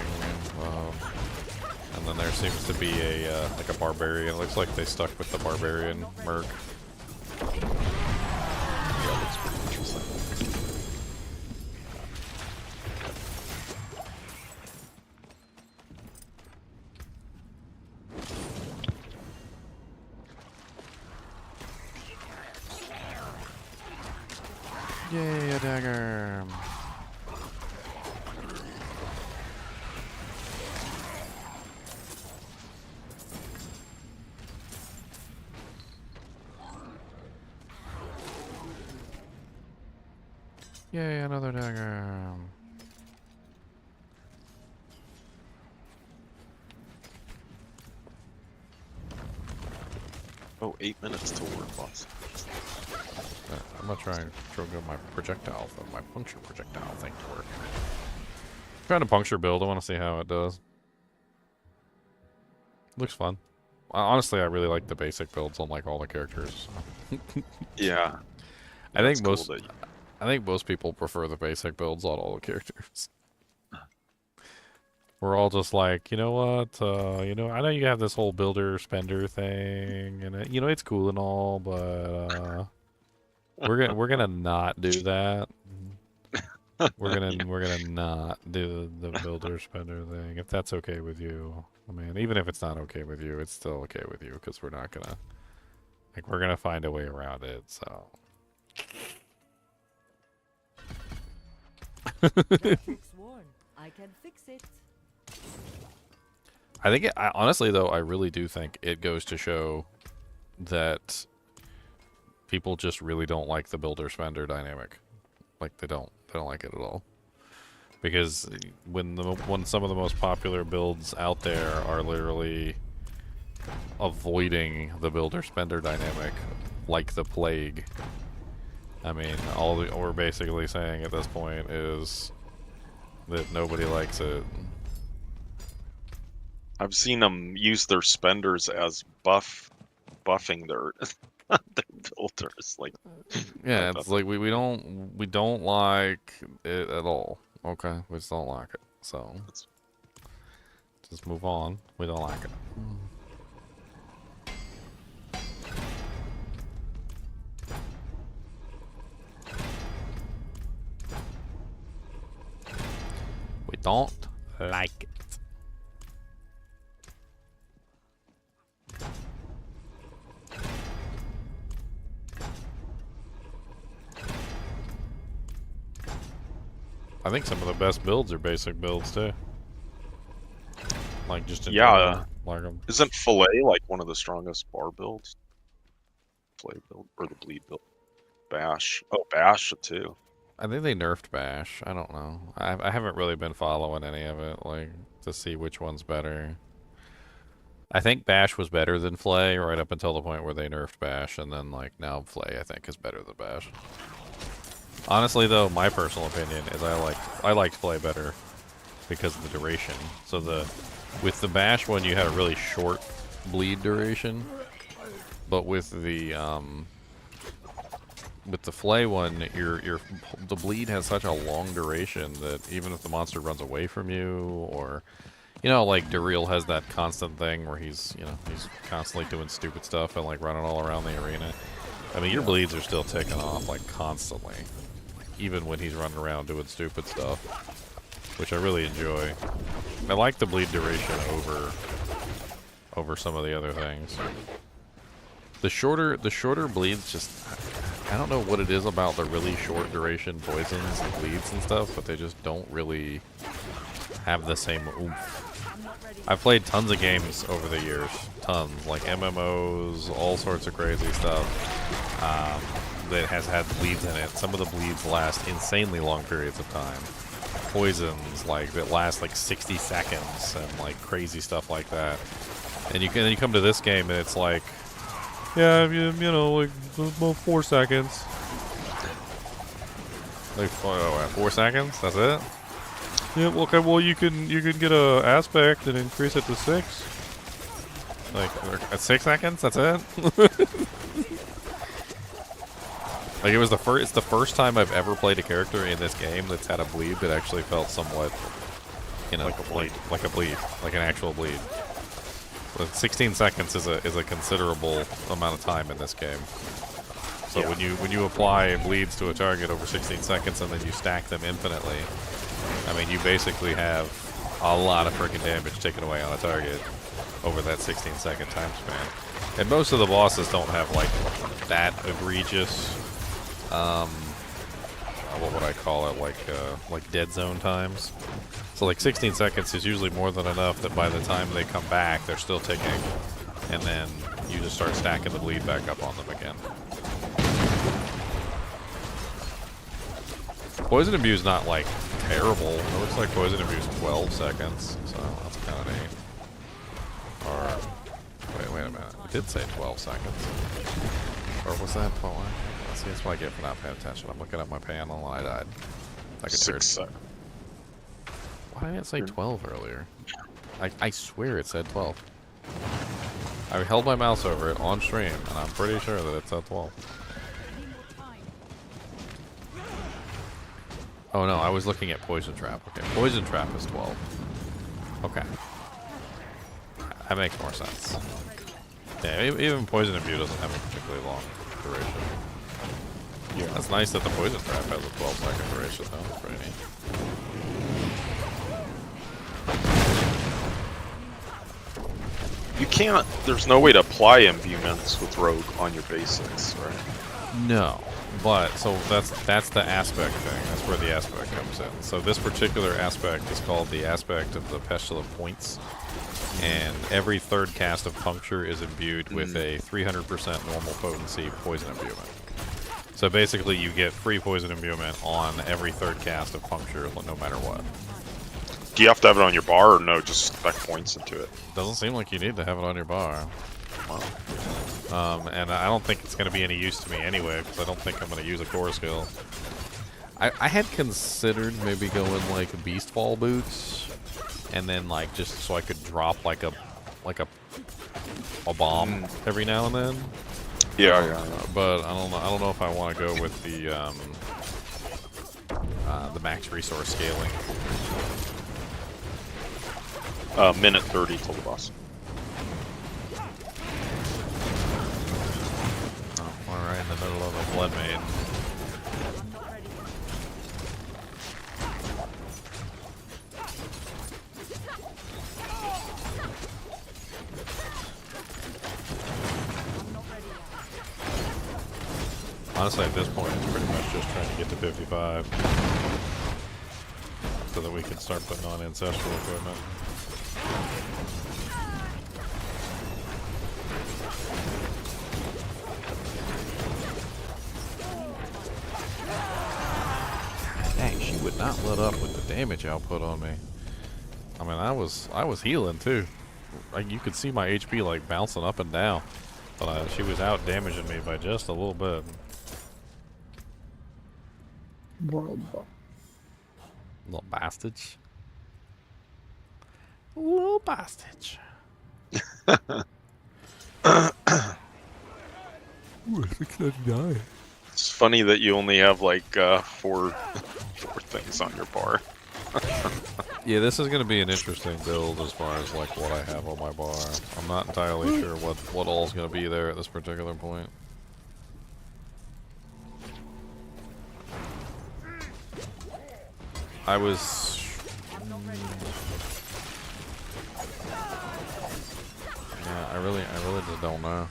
And then there seems to be a like a barbarian. It looks like they stuck with the barbarian merc. Yeah, it looks pretty interesting. Yay, a dagger! Yay, another dagger! Oh, 8 minutes till work, boss. I'm gonna try and trigger my projectile, my puncture projectile thing to work. Trying to puncture build. I want to see how it does. Looks fun. Honestly, I really like the basic builds on like all the characters. Yeah. I think cool most. I think most people prefer the basic builds on all the characters. We're all just like, you know what? You know, I know you have this whole builder spender thing, and you know it's cool and all, but we're gonna not do that. We're gonna not do the builder spender thing if that's okay with you. I mean, even if it's not okay with you, it's still okay with you because we're not gonna we're gonna find a way around it. So. I can fix it. I think honestly though, I really do think it goes to show that people just really don't like the builder spender dynamic. Like they don't like it at all. Because when some of the most popular builds out there are literally avoiding the builder spender dynamic like the plague. I mean, all we're basically saying at this point is that nobody likes it. I've seen them use their spenders as buffing their their builders. Like, yeah, it's like we don't like it at all. Okay, we just don't like it. So just move on. We don't like it. We don't like it. I think some of the best builds are basic builds too. Like just in general, like isn't fillet like one of the strongest bar builds? Fillet build or the bleed build? Bash. Oh, bash too. I think they nerfed bash. I don't know. I haven't really been following any of it, like to see which one's better. I think bash was better than flay right up until the point where they nerfed bash, and then like now flay I think is better than bash. Honestly, though, my personal opinion is I liked play better because of the duration. So with the bash one, you had a really short bleed duration, but with the flay one, the bleed has such a long duration that even if the monster runs away from you, or like Daryl has that constant thing where he's constantly doing stupid stuff and like running all around the arena. I mean, your bleeds are still ticking off like constantly, even when he's running around doing stupid stuff, which I really enjoy. I like the bleed duration over some of the other things. The shorter bleeds just, I don't know what it is about the really short duration poisons and bleeds and stuff, but they just don't really have the same oomph. I've played tons of games over the years, tons, like MMOs, all sorts of crazy stuff that has had bleeds in it. Some of the bleeds last insanely long periods of time. Poisons that last like 60 seconds and like crazy stuff like that. And you come to this game and it's like, yeah, like about 4 seconds. Like 4 seconds? That's it? Yeah. Okay. Well, you can get a aspect and increase it to 6. Like at 6 seconds? That's it. Like it's the first time I've ever played a character in this game that's had a bleed that actually felt somewhat, like a bleed, like an actual bleed. But 16 seconds is a considerable amount of time in this game. So when you apply bleeds to a target over 16 seconds and then you stack them infinitely, I mean you basically have a lot of freaking damage taken away on a target over that 16-second time span. And most of the bosses don't have like that egregious, what would I call it, like dead zone times. So like 16 seconds is usually more than enough that by the time they come back, they're still ticking. And then you just start stacking the bleed back up on them again. Poison Imbue's not like terrible. It looks like Poison Imbue's 12 seconds, so that's kind of neat. Or, wait a minute. It did say 12 seconds. Or was that 12? See, that's what I get for not paying attention. I'm looking at my panel and I died. Like a 6 seconds. Why didn't it say 12 earlier? I swear it said 12. I held my mouse over it on stream, and I'm pretty sure that it said 12. Oh no, I was looking at Poison Trap. Okay, Poison Trap is 12. Okay. That makes more sense. Yeah, even Poison Imbue doesn't have a particularly long duration. Yeah. That's nice that the Poison Trap has a 12-second duration, though. That's pretty neat. You can't, there's no way to apply imbuements with Rogue on your basics, right? No, but so that's the aspect thing. That's where the aspect comes in. So this particular aspect is called the aspect of the Pestilent Points, and every third cast of Puncture is imbued with a 300% normal potency poison imbuement. So basically, you get free poison imbuement on every third cast of Puncture, no matter what. Do you have to have it on your bar, or no? Just spec points into it. Doesn't seem like you need to have it on your bar. Wow. And I don't think it's going to be any use to me anyway, because I don't think I'm going to use a core skill. I had considered maybe going like Beastfall boots, and then like just so I could drop like a bomb every now and then. Yeah. But I don't know if I want to go with the max resource scaling. Minute 30 till the boss. Oh, we're right in the middle of a blood maid. Honestly, at this point, it's pretty much just trying to get to 55 so that we can start putting on ancestral equipment. Dang, she would not let up with the damage output on me. I mean, I was healing too. Like, you could see my HP like bouncing up and down, but she was out damaging me by just a little bit. World boss. Little bastards. Little bastards. It's funny that you only have like four things on your bar. Yeah, this is going to be an interesting build as far as like what I have on my bar. I'm not entirely sure what all's going to be there at this particular point. I was... Yeah, I really just don't know.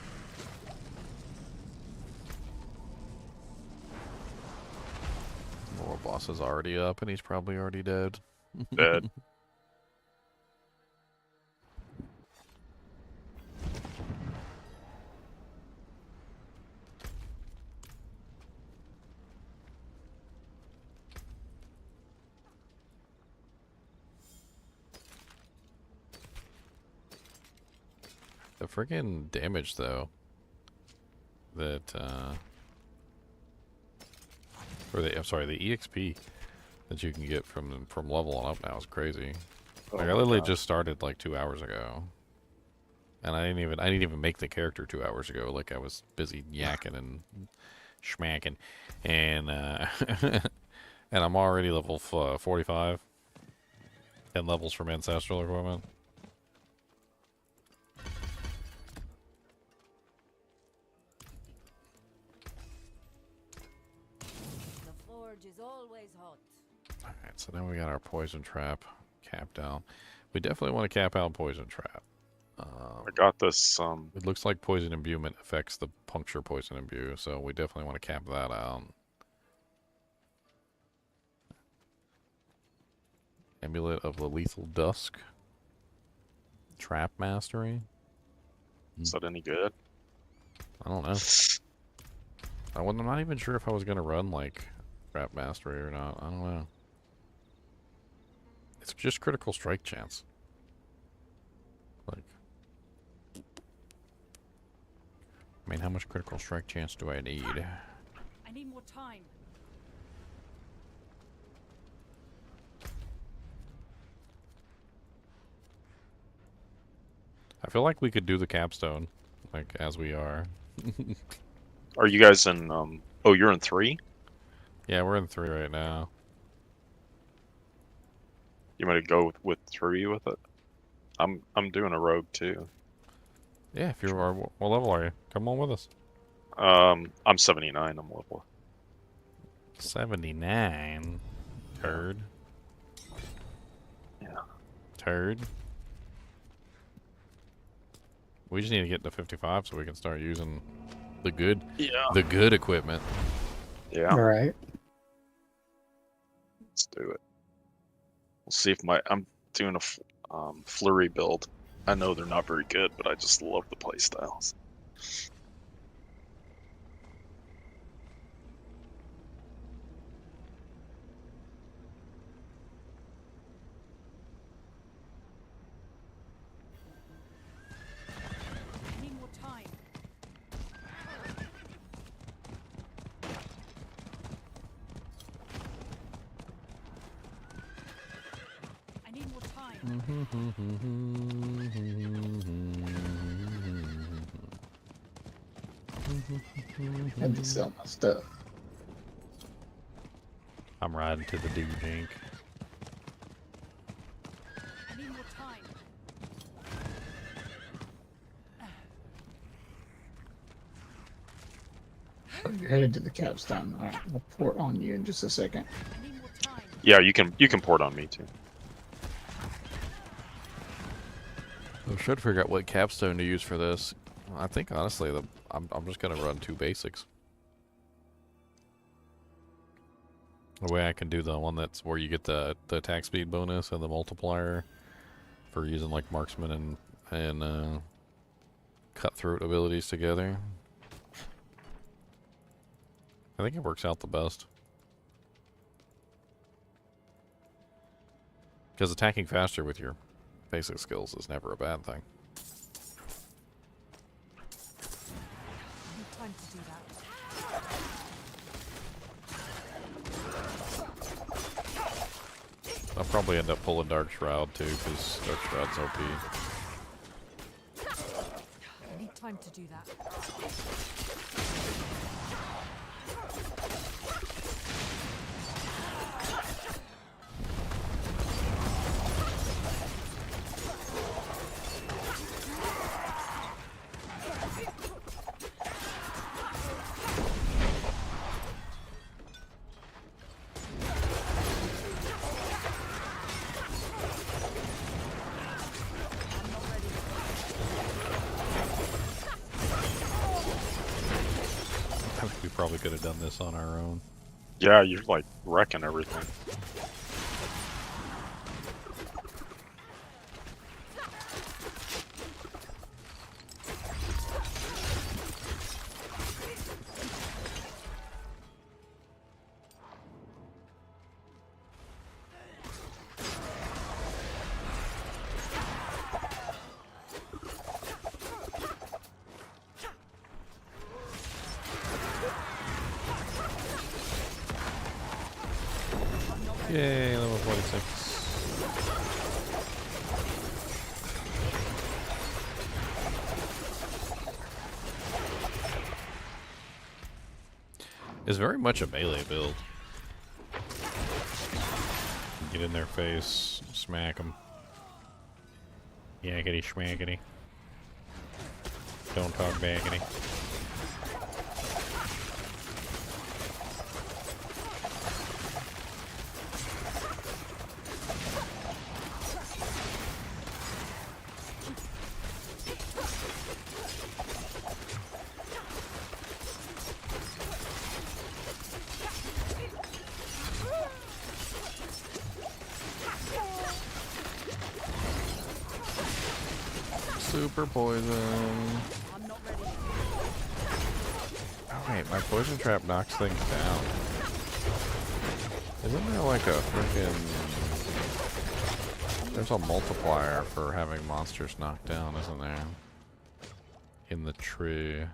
Our boss is already up and he's probably already dead. Dead. The friggin' damage, though, that, I'm sorry, the EXP that you can get from leveling up now is crazy. Like, I literally just started like 2 hours ago, and I didn't even make the character 2 hours ago. Like, I was busy yakking and schmacking, and and I'm already level 45, 10 levels from ancestral equipment. Is always hot. Alright, so now we got our poison trap capped out. We definitely want to cap out poison trap. I got this. It looks like poison imbuement affects the puncture poison imbue, so we definitely want to cap that out. Amulet of the Lethal Dusk. Trap Mastery. Is that any good? I don't know. I'm not even sure if I was going to run, like, Trap Mastery or not. I don't know. It's just critical strike chance. Like, I mean, how much critical strike chance do I need? I need more time. I feel like we could do the capstone, like, as we are. Are you guys in, oh, you're in 3? Yeah, we're in 3 right now. You might go with 3 with it? I'm doing a rogue too. Yeah, if you are, what level are you? Come on with us. I'm 79, I'm level. 79? Turd. Yeah. Turd. We just need to get to 55 so we can start using the good equipment. Yeah. All right. Let's do it. We'll see if I'm doing a flurry build. I know they're not very good, but I just love the playstyles. I need more time. I need more time. Had to sell my stuff. I'm riding to the Dujink. I need more time. Oh, you're headed to the capstone. All right, I'll port on you in just a second. I need more time. Yeah, you can port on me too. I should figure out what capstone to use for this. I think honestly, I'm just gonna run 2 basics. The way I can do the one that's where you get the attack speed bonus and the multiplier for using like marksman and cutthroat abilities together. I think it works out the best. Because attacking faster with your basic skills is never a bad thing. I need time to do that. I'll probably end up pulling Dark Shroud too, because Dark Shroud's OP. I need time to do that. I think we probably could have done this on our own. Yeah, you're like wrecking everything. Yay, level 46. It's very much a melee build. Get in their face, smack them. Yakety schmackety. Don't talk backety. Super poison. I'm not ready. Oh wait, my poison trap knocks things down. Isn't there like a freaking... There's a multiplier for having monsters knocked down, isn't there? In the tree.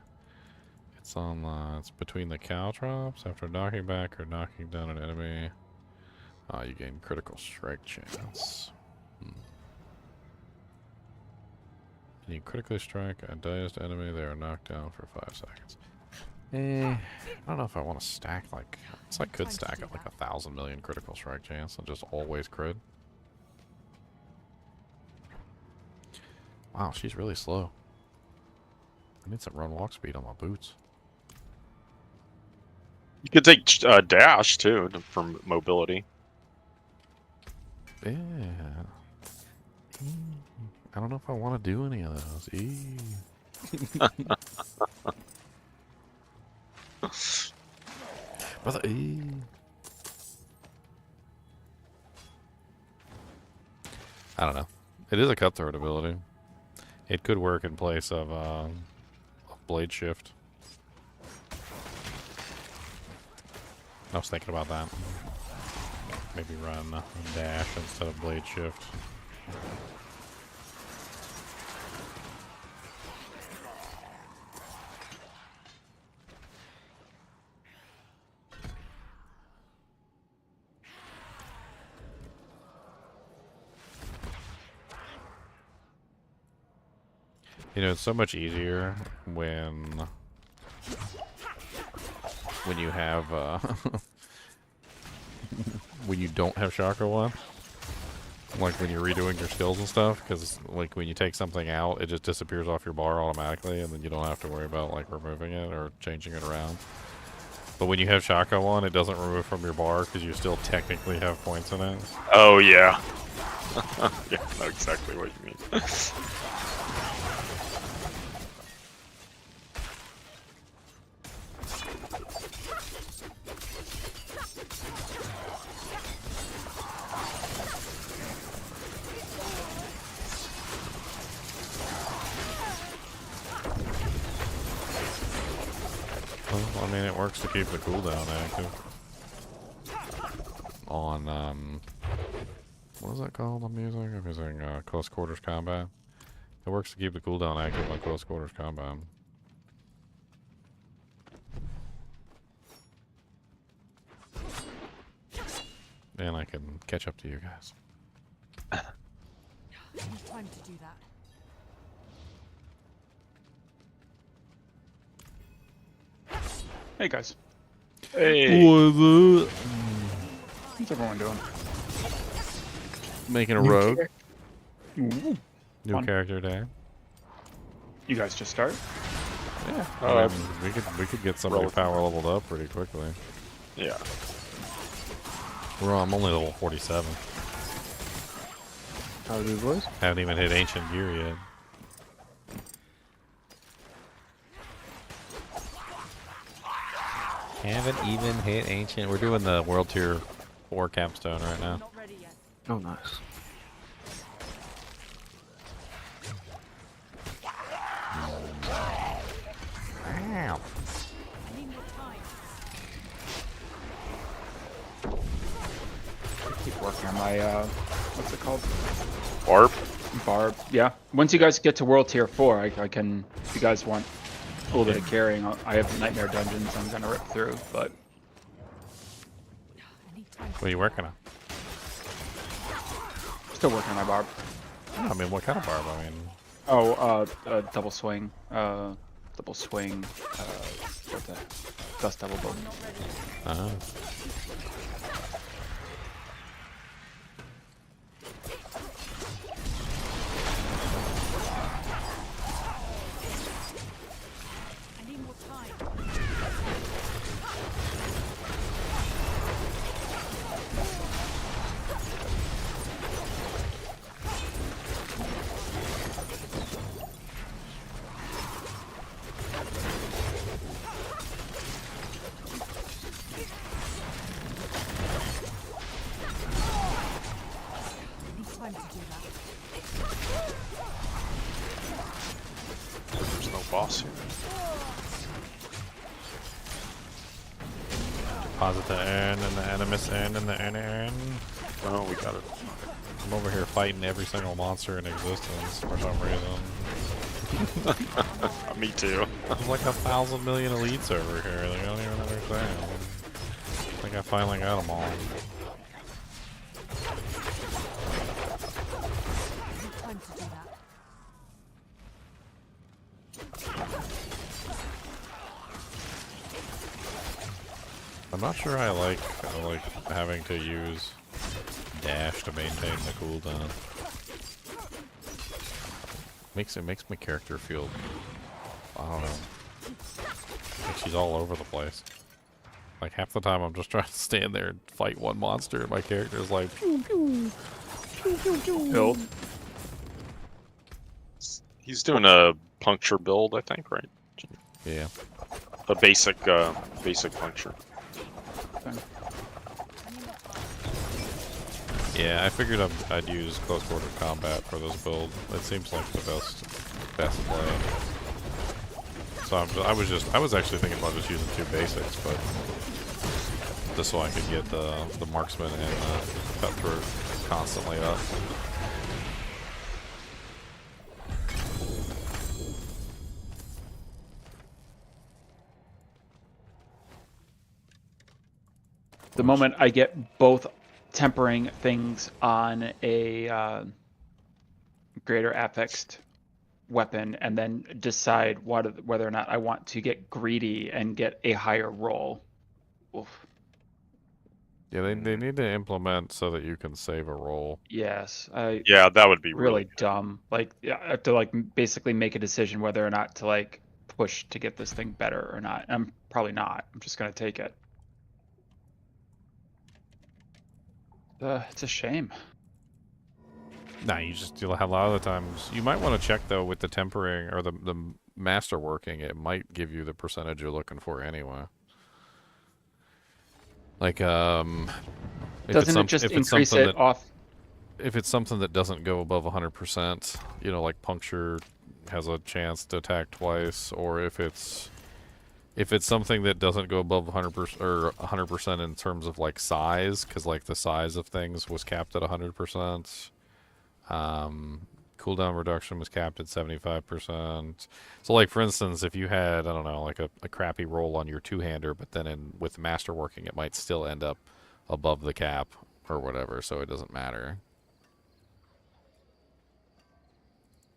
It's on the... It's between the caltrops after knocking back or knocking down an enemy. Ah, you gain critical strike chance. When you critically strike a dazed enemy, they are knocked down for 5 seconds. I don't know if I want to stack like... It's like could stack at like 1,000 million critical strike chance and just always crit. Wow, she's really slow. I need some run walk speed on my boots. You could take dash too for mobility. Yeah. I don't know if I want to do any of those. But I don't know. It is a cutthroat ability. It could work in place of blade shift. I was thinking about that. Maybe run dash instead of blade shift. You know, it's so much easier when you have when you don't have Chakra 1. Like when you're redoing your skills and stuff, because like when you take something out, it just disappears off your bar automatically, and then you don't have to worry about like removing it or changing it around. But when you have Chakra 1, it doesn't remove from your bar because you still technically have points in it. Oh yeah. Yeah, I know exactly what you mean. Well, I mean, it works to keep the cooldown active. On, what is that called on music? I'm using close quarters combat. It works to keep the cooldown active on close quarters combat. and I can catch up to you guys. I need time to do that. Hey guys, Hey. What's what's everyone doing? Making a New rogue. Ooh, New fun. character day. you guys just start? Yeah. Oh, I mean, we could get somebody power leveled up pretty quickly. Yeah. I'm only level 47. How do you boys? Haven't even hit ancient gear yet. Haven't even hit ancient. We're doing the world tier 4 capstone right now. Not ready yet. Oh, nice. Wow. I need more time. Keep working on my what's it called? Barb. Barb. Yeah. Once you guys get to World Tier 4, I can. If you guys want a little bit of carrying, I have Nightmare Dungeons I'm gonna rip through, but I need time. What are you working on? still working on my Barb. I mean, what kind of barb? I mean, Oh, double swing. Double swing. What the? Dust double bow. uh, I need more time. I need time to do that. There's no boss here. deposit the N and the animus N and the N. Oh, we got it. I'm over here fighting every single monster in existence for some reason. Me too. There's like 1,000 million elites over here. Like, I don't even understand. I think I finally got them all. I need time to do that. I'm not sure I like having to use dash to maintain the cooldown. It makes my character feel, I don't know, like she's all over the place. Like half the time I'm just trying to stand there and fight one monster and my character's like pew pew pew pew pew. Build. He's doing a puncture build, I think, right? Yeah. A basic puncture. Yeah, I figured I'd use close quarter combat for this build. It seems like the best play. So I was actually thinking about just using 2 basics, but just so I could get the marksman and cut through constantly up. The moment I get both tempering things on a greater affixed weapon and then decide whether or not I want to get greedy and get a higher roll. Oof. Yeah, they need to implement so that you can save a roll. Yes, Yeah, that would be really dumb. Like, yeah, I have to like basically make a decision whether or not to like push to get this thing better or not. I'm probably not. I'm just gonna take it. It's a shame. Nah, you'll have a lot of the times. You might want to check though with the tempering or the master working. It might give you the percentage you're looking for anyway. Like Doesn't it just increase it off? If it's something that doesn't go above 100%, you know, like puncture has a chance to attack twice, or if it's something that doesn't go above 100% or 100% in terms of like size, because like the size of things was capped at 100%. Cooldown reduction was capped at 75%. So like for instance, if you had, I don't know, like a crappy roll on your two-hander, but then with masterworking it might still end up above the cap or whatever, so it doesn't matter.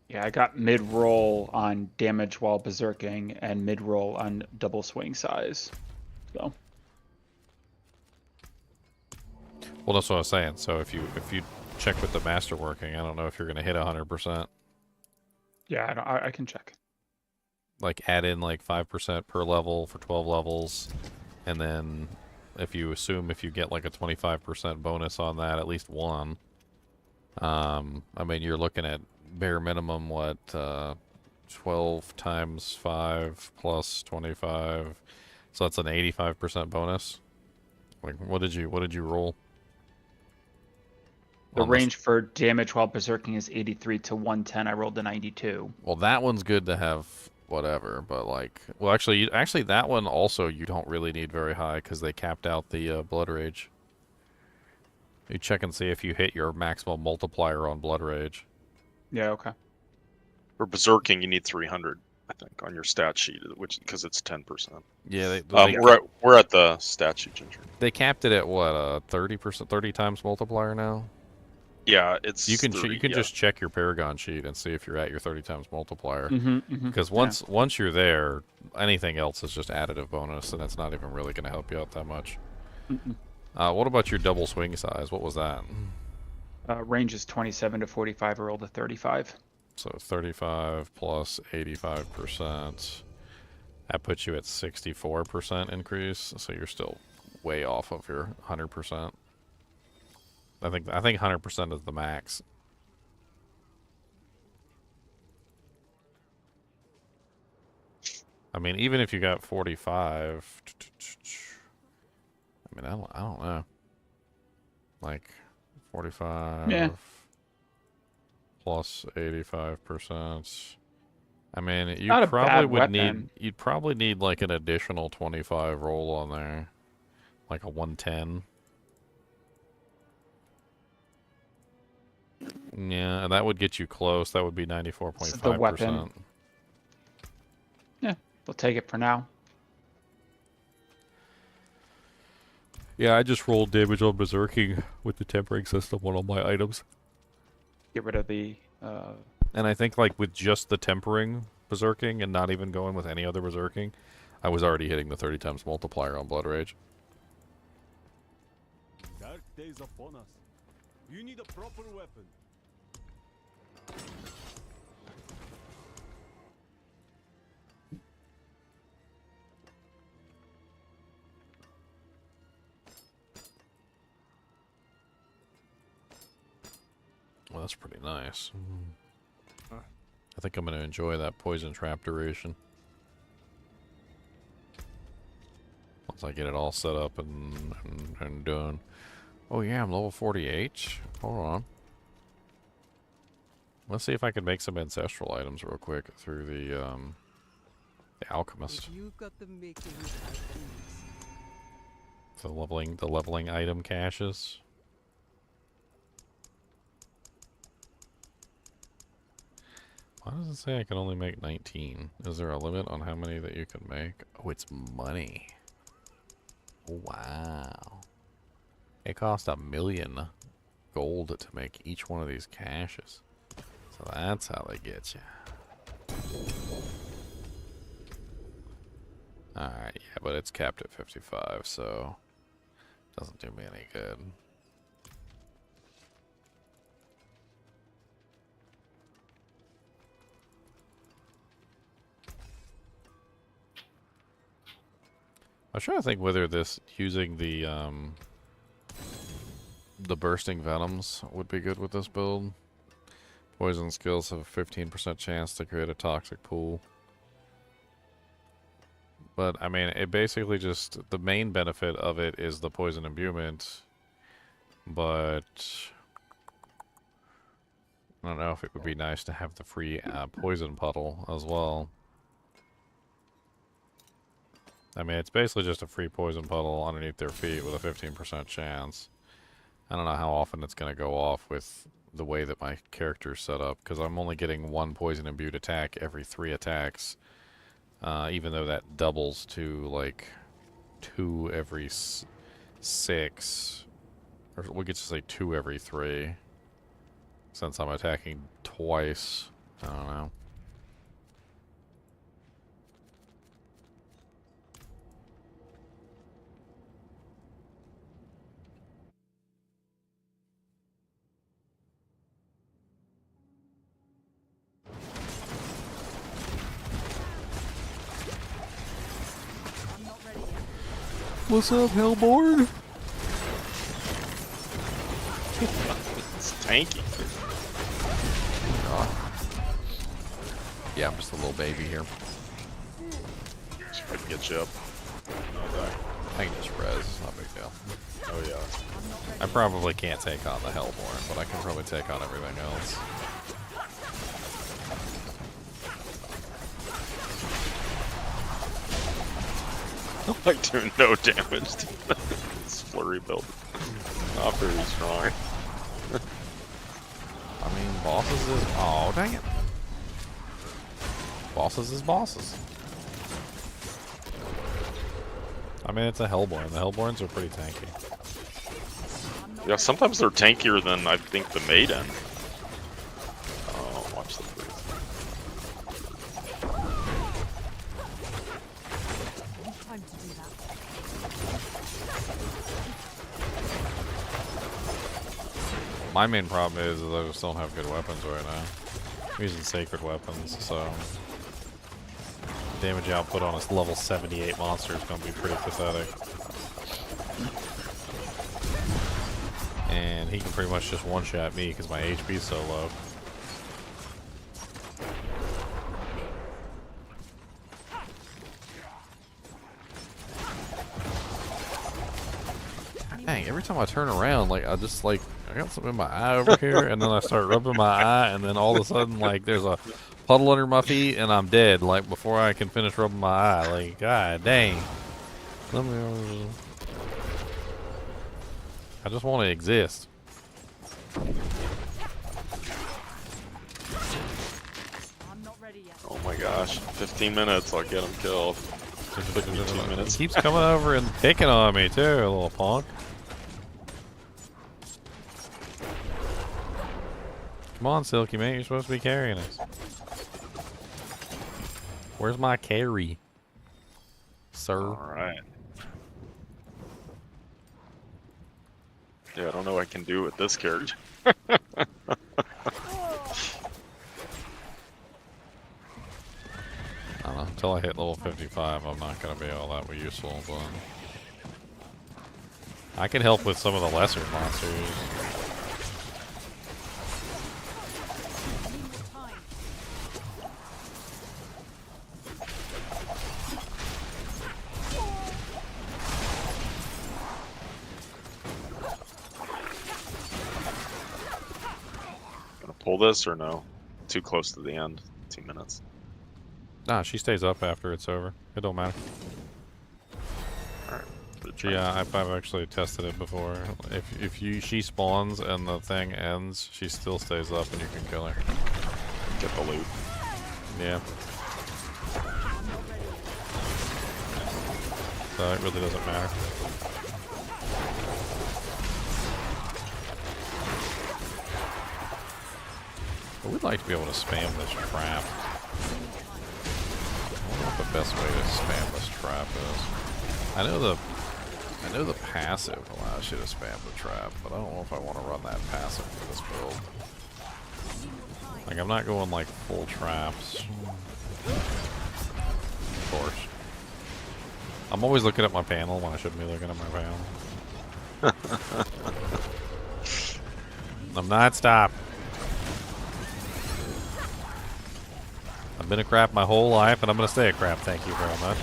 Yeah, I got mid-roll on damage while berserking and mid-roll on double swing size. So. Well, that's what I was saying. So if you check with the master working, I don't know if you're gonna hit 100%. Yeah, I can check. Like add in like 5% per level for 12 levels, and then if you get like a 25% bonus on that, at least one. I mean, you're looking at bare minimum what 12 times 5 plus 25, so that's an 85% bonus. Like, what did you roll? The range for damage while berserking is 83 to 110. I rolled a 92. Well, that one's good to have whatever, but like, well, actually that one also you don't really need very high because they capped out the blood rage. You check and see if you hit your maximum multiplier on blood rage. Yeah, okay. For berserking, you need 300, I think, on your stat sheet, which because it's 10%. Yeah, we're at the stat sheet, Ginger. They capped it at what 30%, 30 times multiplier now. Yeah, it's you can 30, you can just check your Paragon sheet and see if you're at your 30 times multiplier. Because Mm-hmm. once you're there, anything else is just additive bonus, and it's not even really going to help you out that much. What about your double swing size? What was that? Range is 27 to 45. I rolled a 35. So 35 plus 85%. That puts you at 64% increase. So you're still way off of your 100%. I think 100% is the max. I mean, even if you got 45, I mean, I don't know. Like 45 plus 85%. I mean, you you'd probably need like an additional 25 roll on there, like a 110. Yeah, and that would get you close. That would be 94.5%. The weapon. Yeah, we'll take it for now. Yeah, I just rolled damage on berserking with the tempering system on all my items. Get rid of the... And I think like with just the tempering berserking and not even going with any other berserking, I was already hitting the 30 times multiplier on blood rage. Dark days upon us. You need a proper weapon. Well, that's pretty nice. I think I'm going to enjoy that poison trap duration. Once I get it all set up and done. Oh yeah, I'm level 48. Hold on. Let's see if I can make some ancestral items real quick through the alchemist. The leveling item caches. Why does it say I can only make 19? Is there a limit on how many that you can make? Oh, it's money. Wow. It costs 1,000,000 gold to make each one of these caches. So that's how they get you. Alright, yeah, but it's capped at 55, so doesn't do me any good. I'm trying to think whether this using the bursting venoms would be good with this build. Poison skills have a 15% chance to create a toxic pool. But I mean, it basically just, the main benefit of it is the poison imbuement. But I don't know if it would be nice to have the free poison puddle as well. I mean, it's basically just a free poison puddle underneath their feet with a 15% chance. I don't know how often it's going to go off with the way that my character's set up, because I'm only getting one poison imbued attack every 3 attacks, even though that doubles to like 2 every 6, Or we could just say 2 every 3. Since I'm attacking twice. I don't know. What's up, Hellborn? It's tanky. Yeah, I'm just a little baby here. Just trying to get you up. I can just res, it's not a big deal. Oh yeah. I probably can't take on the Hellborn, but I can probably take on everything else. I'm like doing no damage to this flurry build. Not very strong. I mean, bosses is... Oh, dang it. Bosses is bosses. I mean, it's a Hellborn. The Hellborns are pretty tanky. Yeah, sometimes they're tankier than I think the Maiden. Oh, watch the freeze. Time to do that. My main problem is I just don't have good weapons right now. I'm using sacred weapons, so... damage output on a level 78 monster is going to be pretty pathetic. And he can pretty much just one-shot me because my HP is so low. Dang, every time I turn around, like, I just, like, I got something in my eye over here, and then I start rubbing my eye, and then all of a sudden, like, there's a puddle under my feet, and I'm dead, like, before I can finish rubbing my eye. Like, god dang. Let me... I just want to exist. I'm not ready yet. Oh my gosh, 15 minutes, I'll get him killed. 15 minutes. He keeps coming over and picking on me, too, a little punk. Come on, Silky, mate, you're supposed to be carrying us. Where's my carry, sir? Alright. Yeah, I don't know what I can do with this character. I don't know, until I hit level 55, I'm not going to be all that useful, but... I can help with some of the lesser monsters. Pull this or no? Too close to the end. 2 minutes. Nah, she stays up after it's over. It don't matter. Alright. Yeah, I've actually tested it before. If she spawns and the thing ends, she still stays up and you can kill her. Get the loot. Yeah. So it really doesn't matter. But we'd like to be able to spam this trap. I don't know what the best way to spam this trap is. I know the passive allows you to spam the trap, but I don't know if I want to run that passive for this build. Like, I'm not going like full traps. Of course. I'm always looking at my panel when I shouldn't be looking at my panel. I'm not stopped. I've been a crap my whole life, and I'm going to stay a crap. Thank you very much.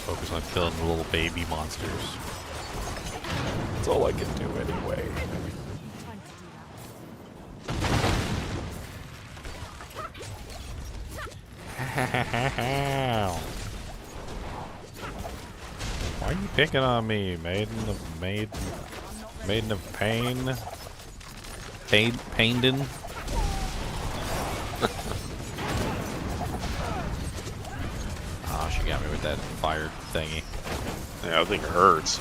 Focus on killing the little baby monsters. That's all I can do anyway. Why are you picking on me, maiden of pain? Paindin? Oh, she got me with that fire thingy. Yeah, I think it hurts.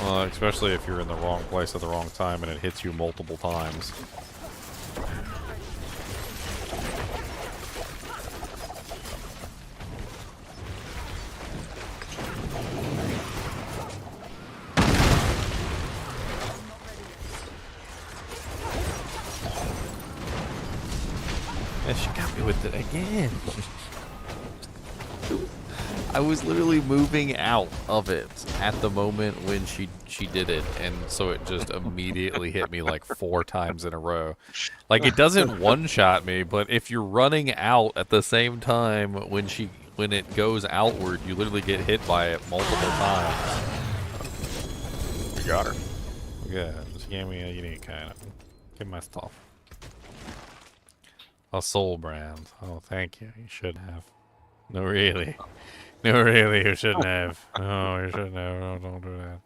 Well, especially if you're in the wrong place at the wrong time and it hits you multiple times. And she got me with it again. I was literally moving out of it at the moment when she did it, and so it just immediately hit me like 4 times in a row. Like, it doesn't one-shot me, but if you're running out at the same time when it goes outward, you literally get hit by it multiple times. You got her. Yeah, she gave me a unique kind of. Give my stuff. A soul brand. Oh, thank you. You should have. No, really. No, really, you shouldn't have. No, you shouldn't have. No, don't do that.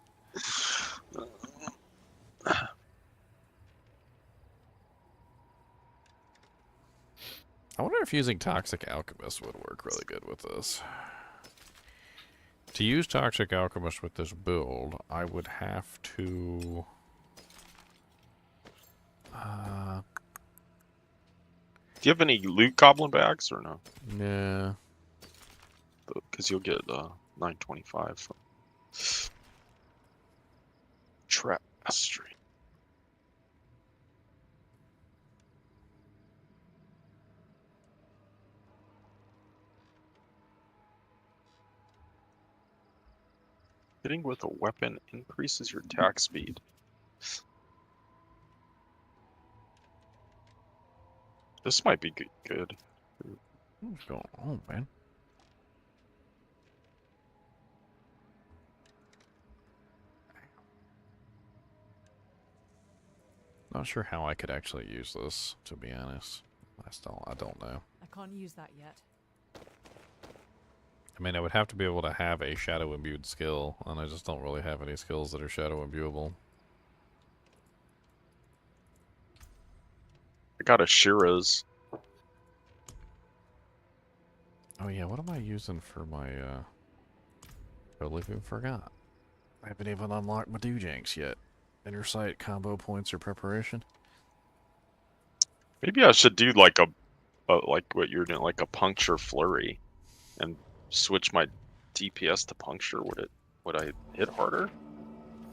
I wonder if using Toxic Alchemist would work really good with this. To use Toxic Alchemist with this build, I would have to... Do you have any loot goblin bags or no? Yeah. Because you'll get 925 from Trap Street. Hitting with a weapon increases your attack speed. This might be good. What's going on, man? Not sure how I could actually use this, to be honest. I don't know. I can't use that yet. I mean, I would have to be able to have a shadow imbued skill, and I just don't really have any skills that are shadow imbuable. I got a Shira's. Oh yeah, what am I using for my, totally forgot. I haven't even unlocked my Doojanks yet. Inner sight, combo points, or preparation? Maybe I should do like like what you're doing, like a puncture flurry, and switch my DPS to puncture. Would I hit harder?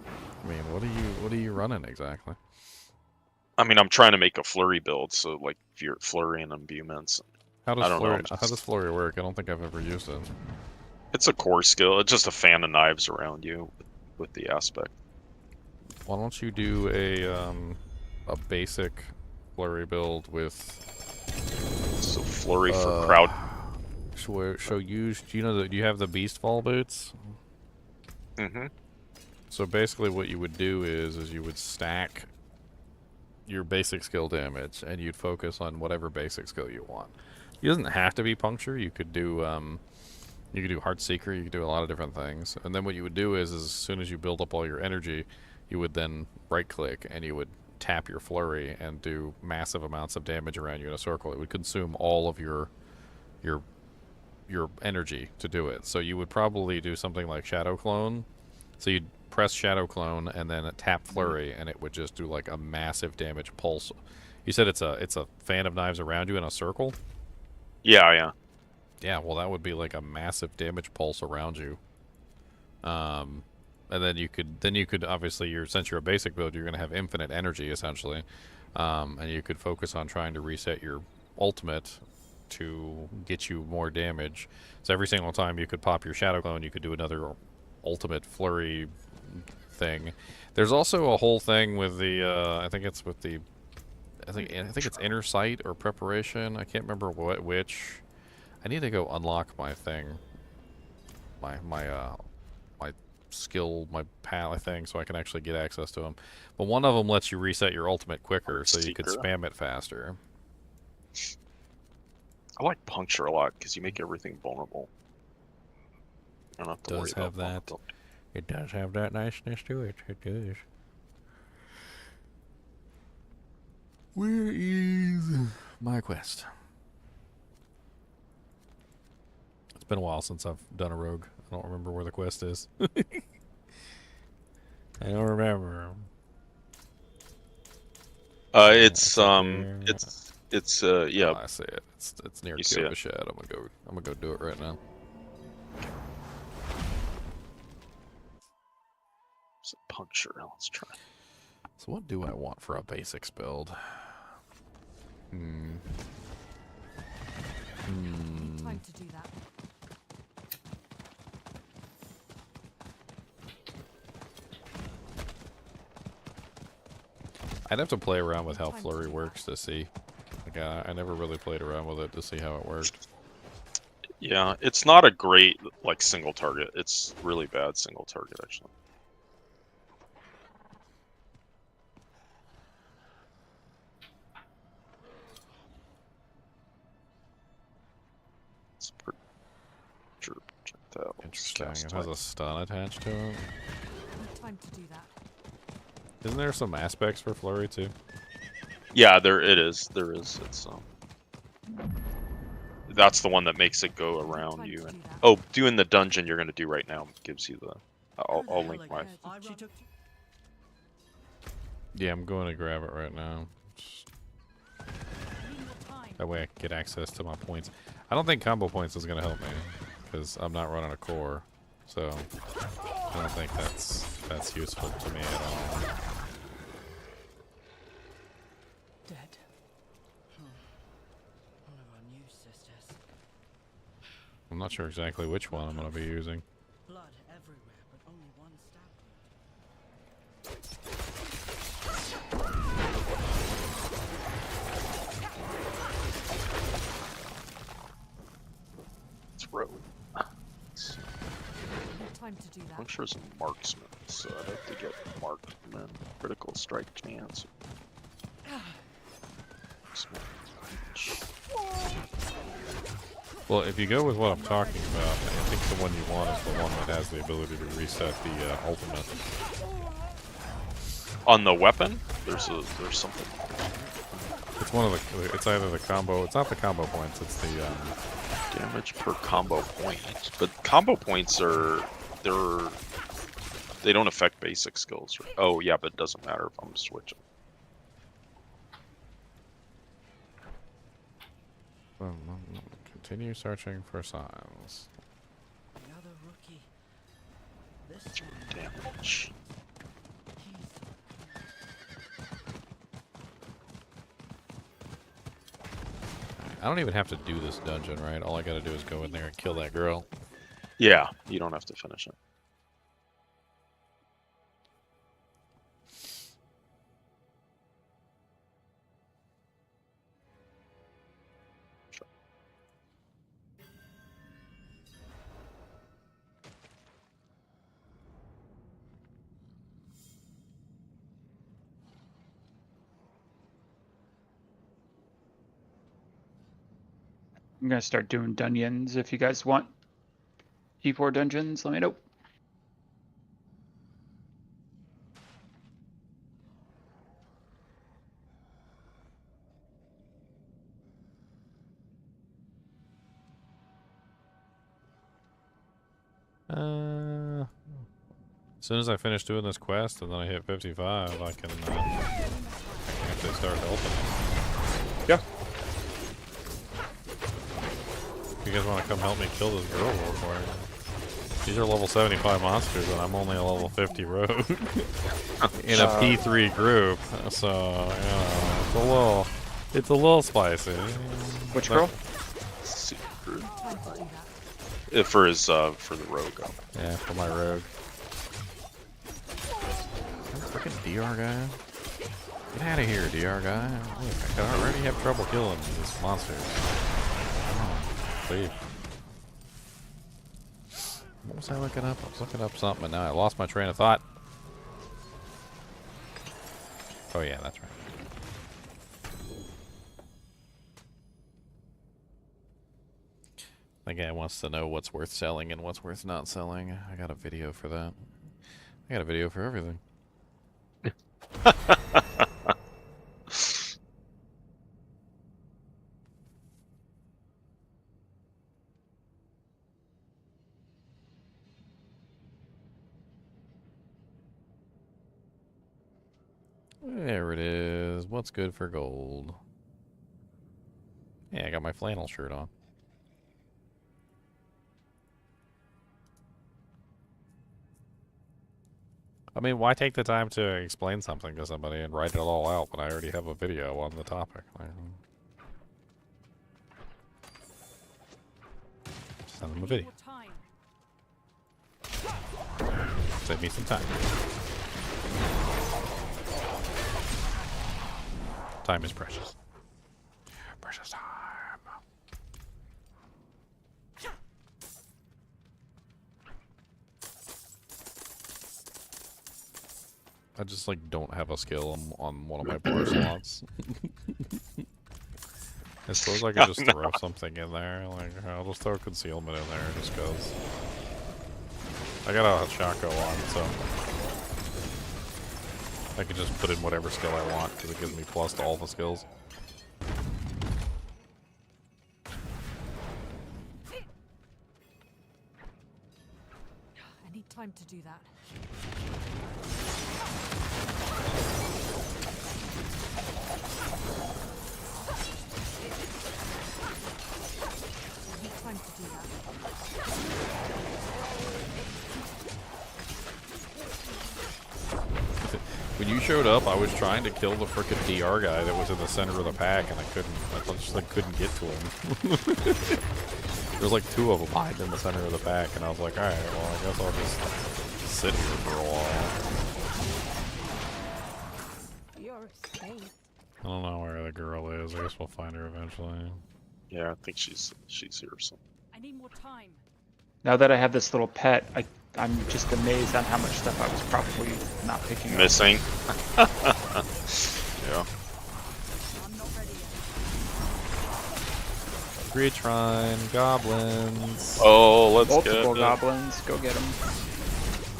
I mean, what are you running exactly? I mean, I'm trying to make a flurry build, so like if you're flurry and imbuments. How does flurry, just... how does flurry work? I don't think I've ever used it. It's a core skill. It's just a fan of knives around you with the aspect. Why don't you do a basic flurry build with... So flurry for crowd... Do you have the beast fall boots? Mm-hmm. So basically what you would do is you would stack your basic skill damage, and you'd focus on whatever basic skill you want. It doesn't have to be puncture. You could do Heart Seeker. You could do a lot of different things. And then what you would do is as soon as you build up all your energy, you would then right-click and you would tap your flurry and do massive amounts of damage around you in a circle. It would consume all of your energy to do it. So you would probably do something like Shadow Clone. So you'd press Shadow Clone and then tap flurry, and it would just do like a massive damage pulse. You said it's a fan of knives around you in a circle? Yeah. Yeah, well, that would be like a massive damage pulse around you. And then you could obviously, since you're a basic build, you're going to have infinite energy essentially, and you could focus on trying to reset your ultimate to get you more damage. So every single time you could pop your Shadow Clone, you could do another ultimate flurry thing. There's also a whole thing with the I think it's inner sight or preparation. I can't remember which. I need to go unlock my thing, my skill, my pal thing, so I can actually get access to them. But one of them lets you reset your ultimate quicker, so you could spam it faster. I like puncture a lot because you make everything vulnerable. I don't have to worry Does about have that. vulnerability. It does have that niceness to it. It does. Where is my quest? It's been a while since I've done a rogue. I don't remember where the quest is. I don't remember. It's up there. yeah. Oh, I see it. It's near You see it. Shed. I'm gonna go do it right now. It's a puncture. Let's try. So what do I want for a basics build? Time to do that. I'd have to play around with how flurry works to see. Like I never really played around with it to see how it worked. Yeah, it's not a great like single target. It's really bad single target actually. It's pretty sure check that out. Interesting. It has a stun attached to it. Time to do that. Isn't there some aspects for flurry too? Yeah, there is. It's that's the one that makes it go around you. And oh, doing the dungeon you're gonna do right now gives you the. I'll link my. Yeah, I'm going to grab it right now. That way I can get access to my points. I don't think combo points is going to help me because I'm not running a core, so I don't think that's useful to me at all. Dead. One of our new sisters. I'm not sure exactly which one I'm going to be using. Blood everywhere, but only one stab It's rogue. Time to do that. Puncture's a marksman, so I'd have to get marksman critical strike chance. Well, if you go with what I'm talking about, I think the one you want is the one that has the ability to reset the ultimate. On the weapon, there's something. It's one of the. It's either the combo. It's not the combo points. It's the Damage per combo point. But combo points they don't affect basic skills. Oh yeah, but it doesn't matter if I'm switching. Continue searching for signs. Another rookie. This That's your damage. I don't even have to do this dungeon, right? All I gotta do is go in there and kill that girl. Yeah, you don't have to finish it. I'm gonna start doing dungeons. If you guys want G4 dungeons, let me know. As soon as I finish doing this quest and then I hit 55, I can actually start helping. Yeah. If you guys want to come help me kill this girl real quick. These are level 75 monsters and I'm only a level 50 rogue in a P3 group, so you know, it's a little spicy. Which girl? For the rogue. Yeah, for my rogue. Freaking DR guy. Get out of here, DR guy. Look, I already have trouble killing these monsters. Come on, leave. What was I looking up? I was looking up something and now I lost my train of thought. Oh yeah, that's right. The guy wants to know what's worth selling and what's worth not selling. I got a video for that. I got a video for everything. There it is. What's good for gold? Yeah, I got my flannel shirt on. I mean, why take the time to explain something to somebody and write it all out when I already have a video on the topic? Like, send them a video. Save me some time. Time is precious. Precious time. I just like don't have a skill on one of my bar slots. I suppose I could just throw something in there. Like I'll just throw concealment in there just cause. I got a Chaco on, so I can just put in whatever skill I want because it gives me plus to all the skills. I need time to do that. I need time to do that. When you showed up, I was trying to kill the frickin' DR guy that was in the center of the pack, and I just like couldn't get to him. There's like two of them hiding in the center of the pack, and I was like, alright, well, I guess I'll just sit here for a while. You're safe. I don't know where the girl is. I guess we'll find her eventually. Yeah, I think she's here or something. I need more time. Now that I have this little pet, I'm just amazed on how much stuff I was probably not picking up. Missing. Yeah. I'm not ready yet. Retron, goblins. Oh, let's get Multiple it. goblins. Go get them.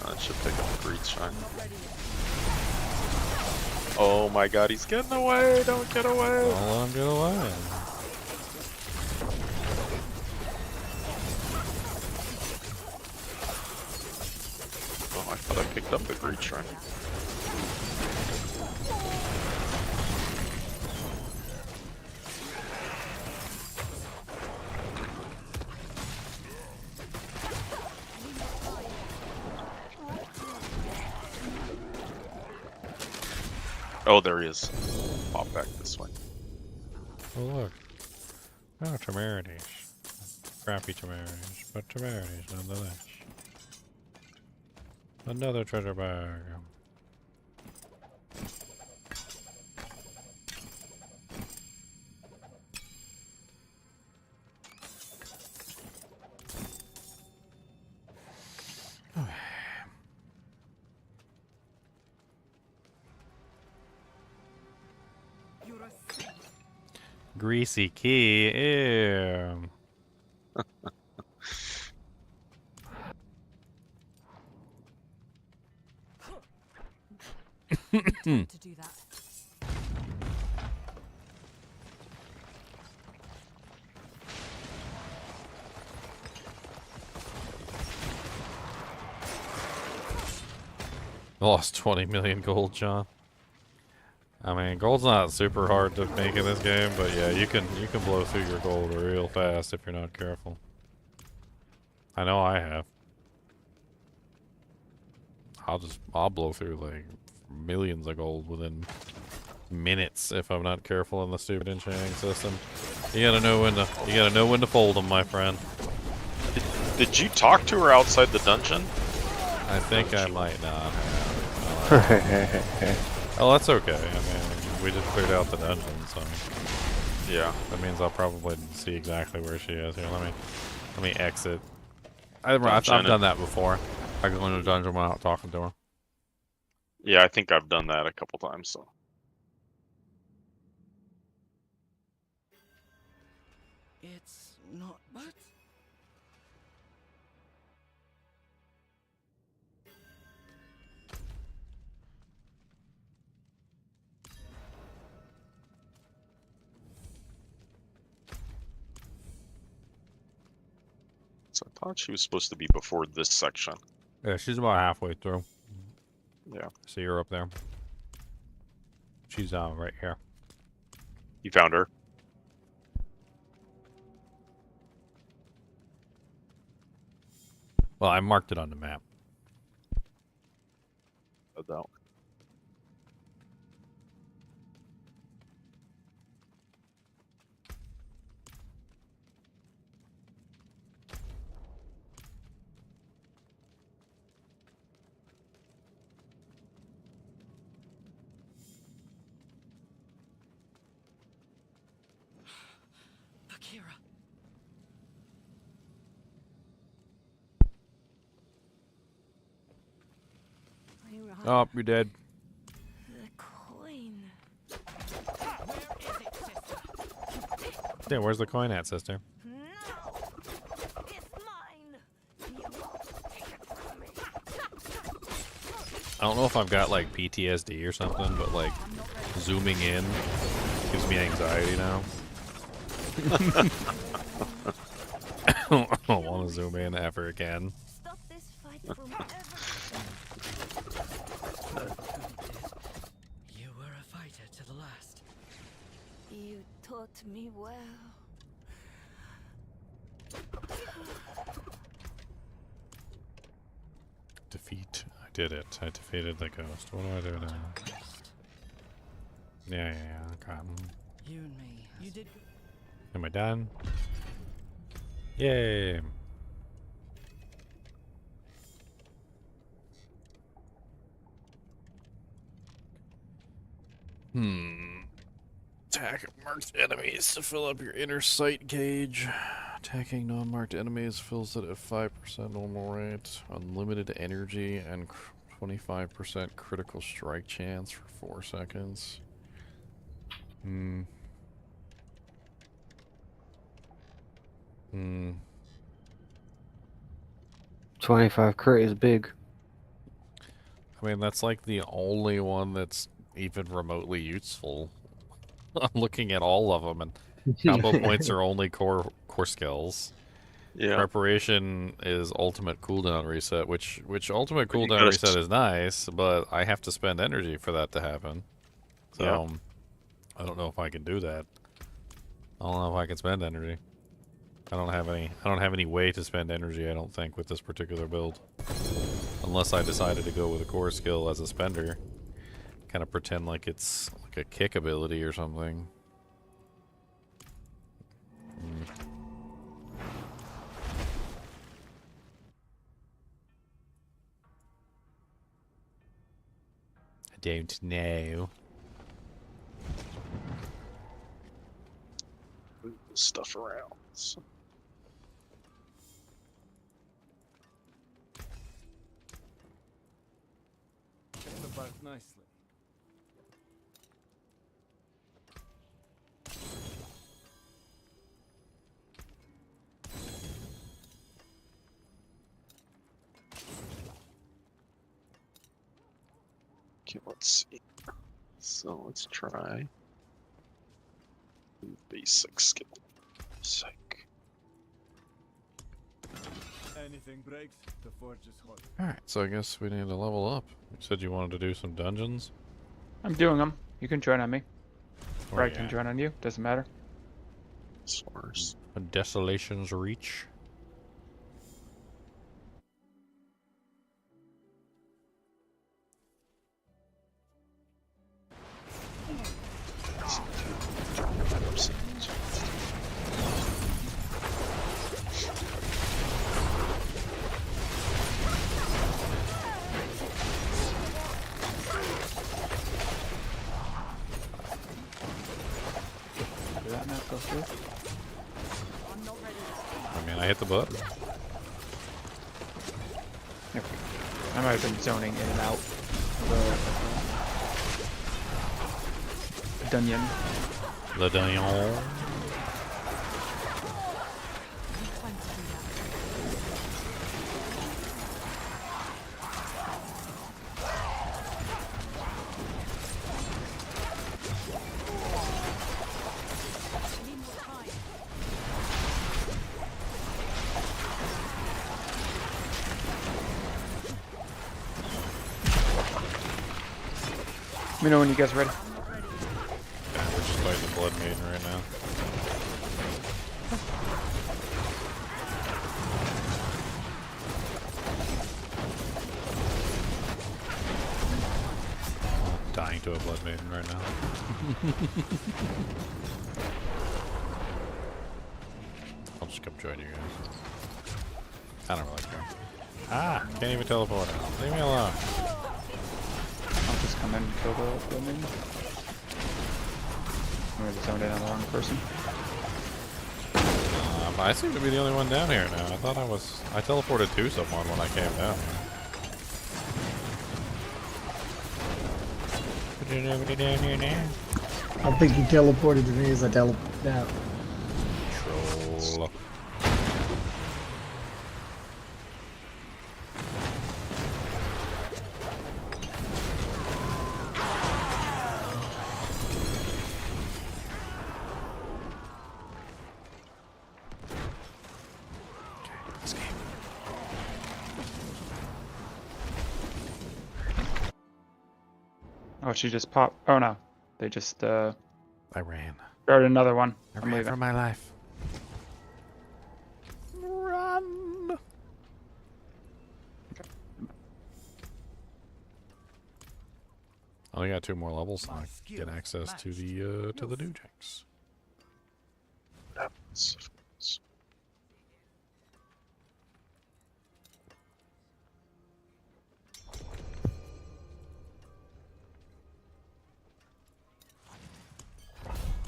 I should pick up the Greed Shrine. Oh my god, he's getting away! Don't get away! Don't let him get away. Oh, I thought I picked up the Greed Shrine. Oh, there he is. Pop back this way. Oh, look. Oh, temerities. Crappy temerities, but temerities nonetheless. Another treasure bag. Greasy key. Ew. To do that. Lost 20 million gold, John. I mean, gold's not super hard to make in this game, but yeah, you can blow through your gold real fast if you're not careful. I know I have. I'll blow through like millions of gold within minutes if I'm not careful in the stupid enchanting system. You gotta know when to fold them, my friend. Did you talk to her outside the dungeon? I think I might not have. Oh, that's okay. I mean, we just cleared out the dungeon, so yeah, that means I'll probably see exactly where she is. Here, let me exit. I've done that before. I go into a dungeon without talking to her. Yeah, I think I've done that a couple times. So. It's not, but So I thought she was supposed to be before this section. Yeah, she's about halfway through. Yeah. See her up there. She's right here. You found her? Well, I marked it on the map. No. Bakira. Oh, you're dead. The coin. Yeah, where's the coin at, sister? No! It's mine! You won't take it from me. I don't know if I've got like PTSD or something, but like zooming in gives me anxiety now. I don't want to zoom in ever again. Stop this fight forever. You were a fighter to the last. You taught me well. Defeat. I did it. I defeated the ghost. What do I do now? Yeah, okay. You and me. You did. Am I done? Yay! Attack marked enemies to fill up your inner sight gauge. Attacking non-marked enemies fills it at 5% normal rate. Unlimited energy and 25% critical strike chance for 4 seconds. 25 crit is big. I mean, that's like the only one that's even remotely useful. I'm looking at all of them, and combo points are only core skills. Yeah. Preparation is ultimate cooldown reset, which ultimate But you cooldown gotta reset is nice, but I have to spend energy for that to happen. So Yeah. I don't know if I can do that. I don't know if I can spend energy. I don't have any way to spend energy, I don't think, with this particular build. Unless I decided to go with a core skill as a spender. Kind of pretend like it's like a kick ability or something. I don't know. Move this stuff around. So. Check the bark nicely. Okay, let's see. So let's try basic skill. Psych. Anything breaks, the forge is hot. Alright, so I guess we need to level up. You said you wanted to do some dungeons? I'm doing them. You can join on me. Where Or I you can at? join on you. Doesn't matter. Source. A Desolation's Reach? Did that not go through? I mean, I hit the button. Okay. I might have been zoning in and out. The dungeon. The dungeon. me know when you guys are ready. Yeah, we're just fighting the Blood Maiden right now. I'm dying to a Blood Maiden right now. I'll just come join you guys. I don't really care. Ah! Can't even teleport. Leave me alone. I'll just come in and kill the building. I'm gonna zone in on the wrong person. I seem to be the only one down here now. I thought I teleported to someone when I came down here. Nobody down here now? I think you teleported to me as I teleported out. Troll. Oh, she just popped. Oh no, they just I ran. started another one. I I'm ran leaving. for my life. Run! I only got 2 more levels, so I can get access to the new jinx.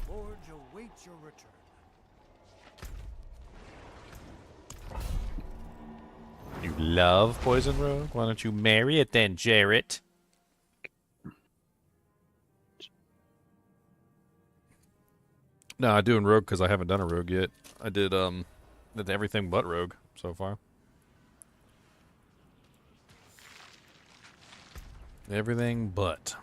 Forge awaits your return. You love Poison Rogue? Why don't you marry it then, Jarrett? No, I'm doing Rogue because I haven't done a Rogue yet. I did everything but Rogue so far. Everything but.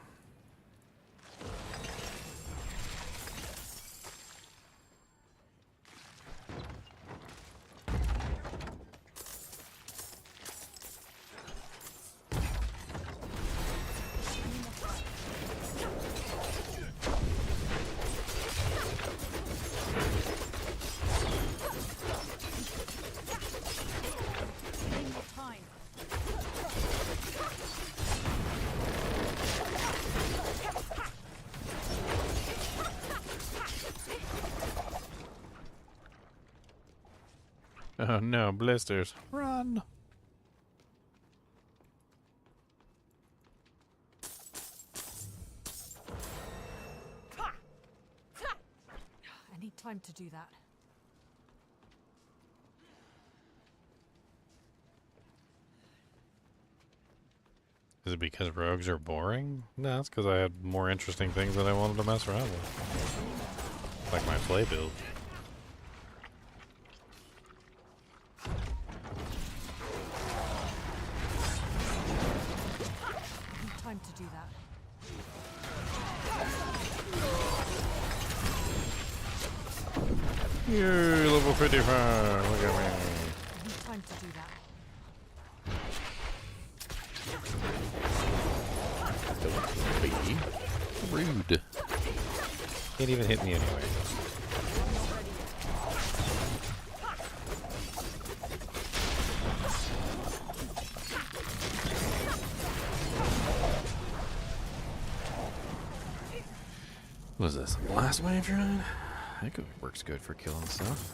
Oh no, blisters. Run! I need time to do that. Is it because rogues are boring? No, it's because I had more interesting things that I wanted to mess around with. Like my play build. I need time to do that. Yay, level 55! Look at me. I need time to do that. Don't be rude. Can't even hit me anyway. What was this? Last wave run? That works good for killing stuff.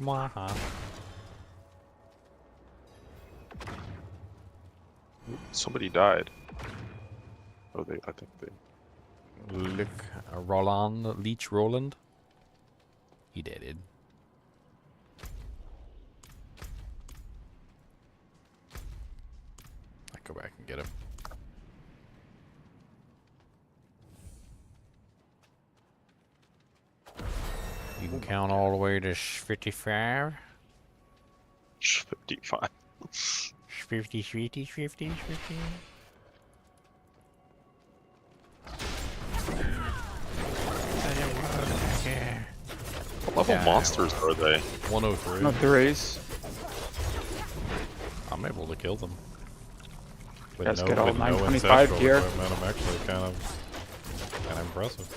Mwaha. Somebody died. Oh, I think they. Look, Roland, Leech Roland. He deaded. I go back and get him. You can count all the way to 55. 55. 50, 50, 50, 50. level Yeah. monsters are they? 103. No threes. I'm able to kill them. With Guys get all with 925 ancestral gear. equipment, I'm actually kind of impressive.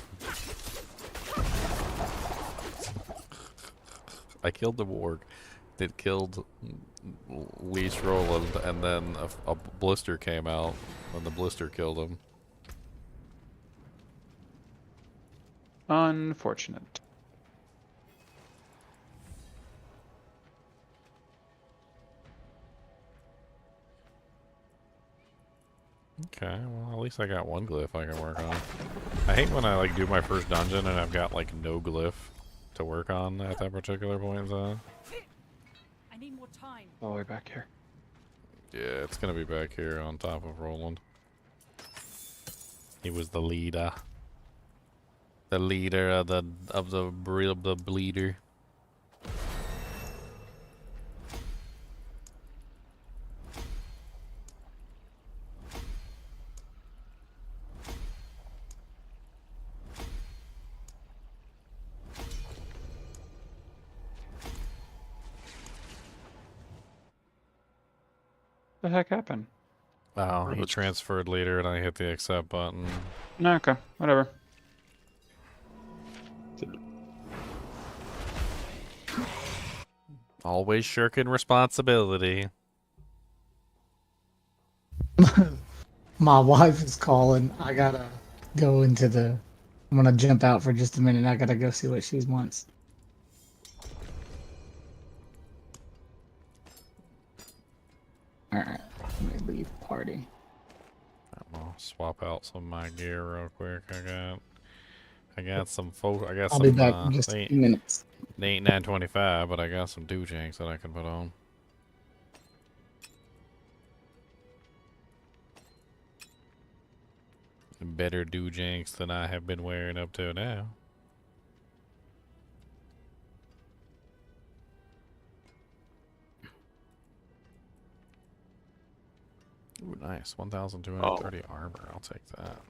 I killed the warg. It killed Leash Roland, and then a blister came out, and the blister killed him. Unfortunate. Okay, well at least I got one glyph I can work on. I hate when I like do my first dungeon and I've got like no glyph to work on at that particular point in time. I need more time. All the way back here. Yeah, it's gonna be back here on top of Roland. He was the leader. The leader of the bleeder. The heck happened? Oh, he transferred leader and I hit the accept button. No, okay, whatever. Always shirking responsibility. My wife is calling. I gotta go into the. I'm gonna jump out for just a minute. I gotta go see what she wants. Alright, let me leave party. I'm gonna swap out some of my gear real quick. I got some I got I'll some be back in just a few minutes. They ain't 925, but I got some doojanks that I can put on. Better doojanks than I have been wearing up to now. Ooh, nice. 1,230 armor. I'll take that.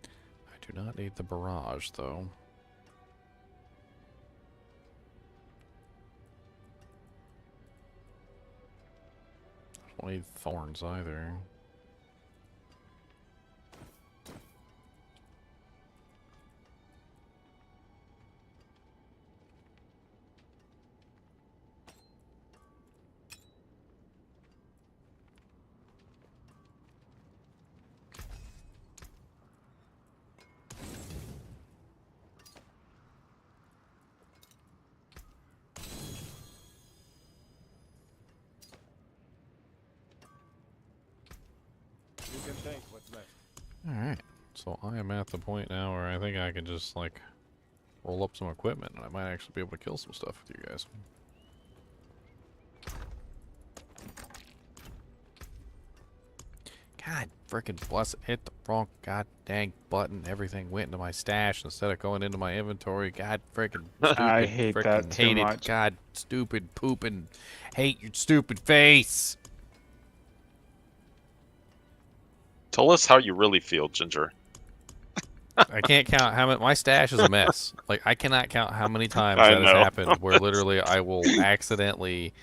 I do not need the barrage, though. I don't need thorns either. You can take what's left. Alright, so I am at the point now where I think I can just, like, roll up some equipment, and I might actually be able to kill some stuff with you guys. God frickin' bless it, hit the wrong god dang button, everything went into my stash instead of going into my inventory. God frickin' stupid, I hate that too hate it. much. God, stupid pooping, hate your stupid face. Tell us how you really feel, Ginger. I can't count how many. My stash is a mess. Like, I cannot count how many times I that has know. happened where literally I will accidentally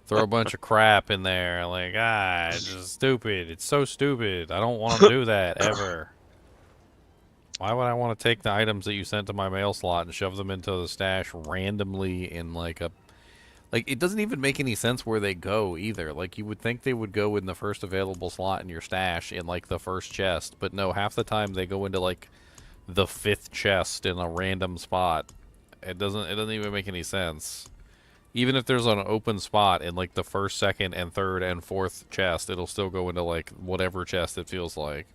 throw a bunch of crap in there. Like, it's just stupid. It's so stupid. I don't want to do that ever. Why would I want to take the items that you sent to my mail slot and shove them into the stash randomly in like a... Like, it doesn't even make any sense where they go either. Like, you would think they would go in the first available slot in your stash in like the first chest. But no, half the time they go into like the 5th chest in a random spot. It doesn't even make any sense. Even if there's an open spot in like the 1st, 2nd, and 3rd and 4th chest, it'll still go into like whatever chest it feels like.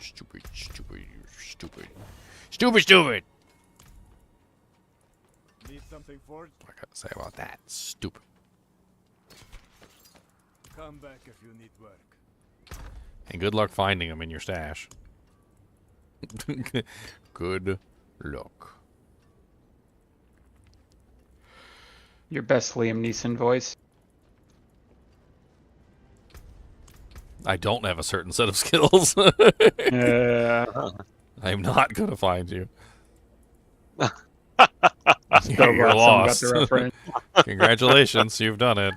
Stupid. Need something forged? What I gotta say about that? Stupid. Come back if you need work. And good luck finding them in your stash. Good luck. Your best Liam Neeson voice. I don't have a certain set of skills. Yeah. I'm not gonna find you. Still You're glad someone got lost. the reference. Congratulations, you've done it.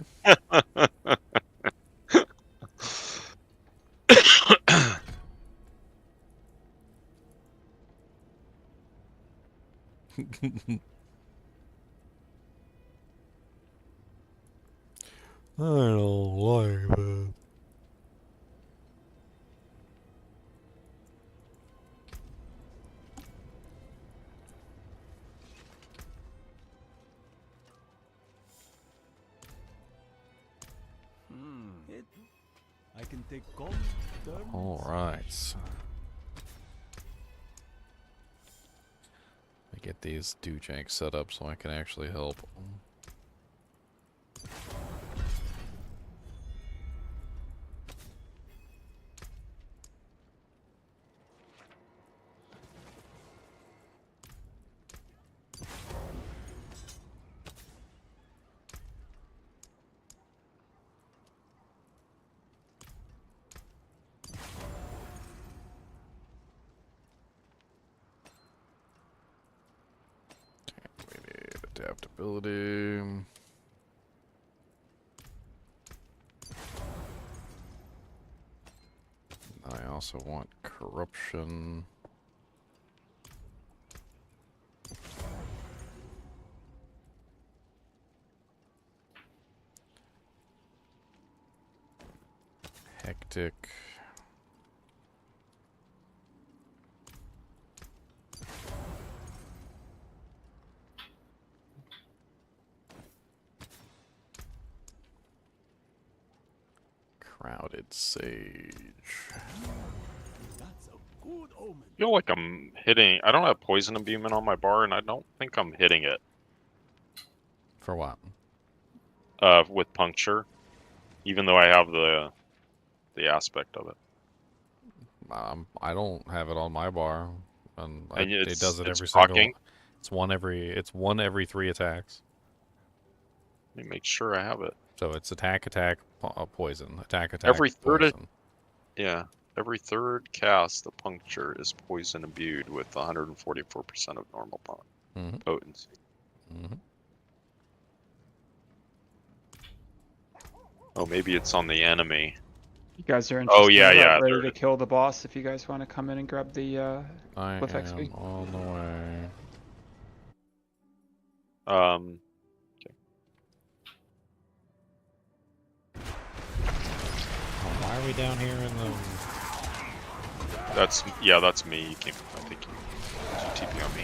I don't like it. I can take gold. All right. I get these doojanks set up so I can actually help. We need adaptability. I also want corruption. Hectic. Crowded sage. That's a good omen. I feel like I'm hitting. I don't have poison imbuement on my bar, and I don't think I'm hitting it. For what? With puncture, even though I have the aspect of it. I don't have it on my bar, and it does it it's every proccing. single. It's one every 3 attacks. Let me make sure I have it. So it's attack, poison, attack, Every third poison. Yeah, every third cast of puncture is poison imbued with 144% of normal potency. Oh, maybe it's on the enemy. You guys are interested. Oh yeah, yeah. Ready to kill the boss if you guys want to come in and grab the I Cliff am XP. on the way. Why are we down here in the... That's me. You came. I think you TP on me.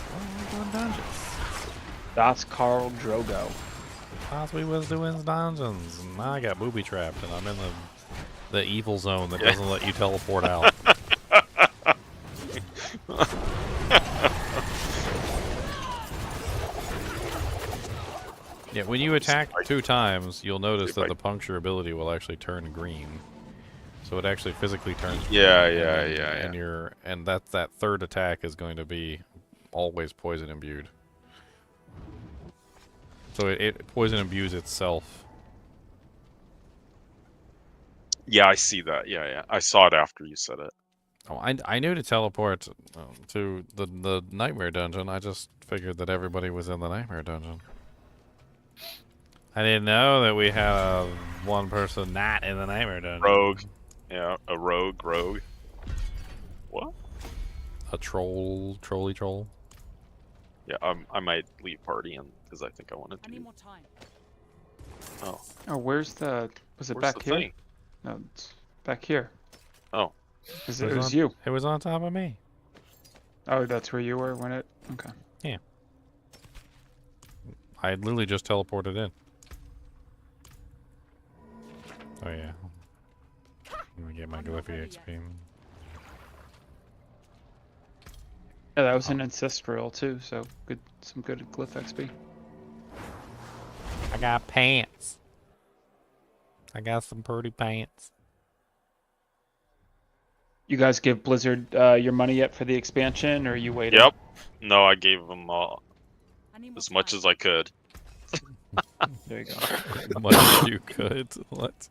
Why are we doing dungeons? That's Carl Drogo. Thought we was doing dungeons, and now I got booby trapped, and I'm in the evil zone that doesn't let you teleport out. Yeah, when you attack 2 times, you'll notice that the puncture ability will actually turn green. So it actually physically turns green. Yeah. And that 3rd attack is going to be always poison imbued. So it poison imbues itself. Yeah, I see that. Yeah. I saw it after you said it. Oh, I knew to teleport to the nightmare dungeon. I just figured that everybody was in the nightmare dungeon. I didn't know that we had one person not in the nightmare dungeon. Rogue. Yeah, a rogue. What? A trolly troll. Yeah, I might leave party because I think I wanted to. I need more time. Oh, where's the... Was it Where's back the here? thing? No, it's back here. Oh. It was you. It was on top of me. Oh, that's where you were when it... Okay. Yeah. I had literally just teleported in. Oh yeah. Let me get my Glyphy XP. Yeah, that was an ancestral too, so some good glyph XP. I got pants. I got some pretty pants. You guys give Blizzard your money yet for the expansion, or you waited? Yep. No, I gave them as much as I could. There you go. As much as you could. What?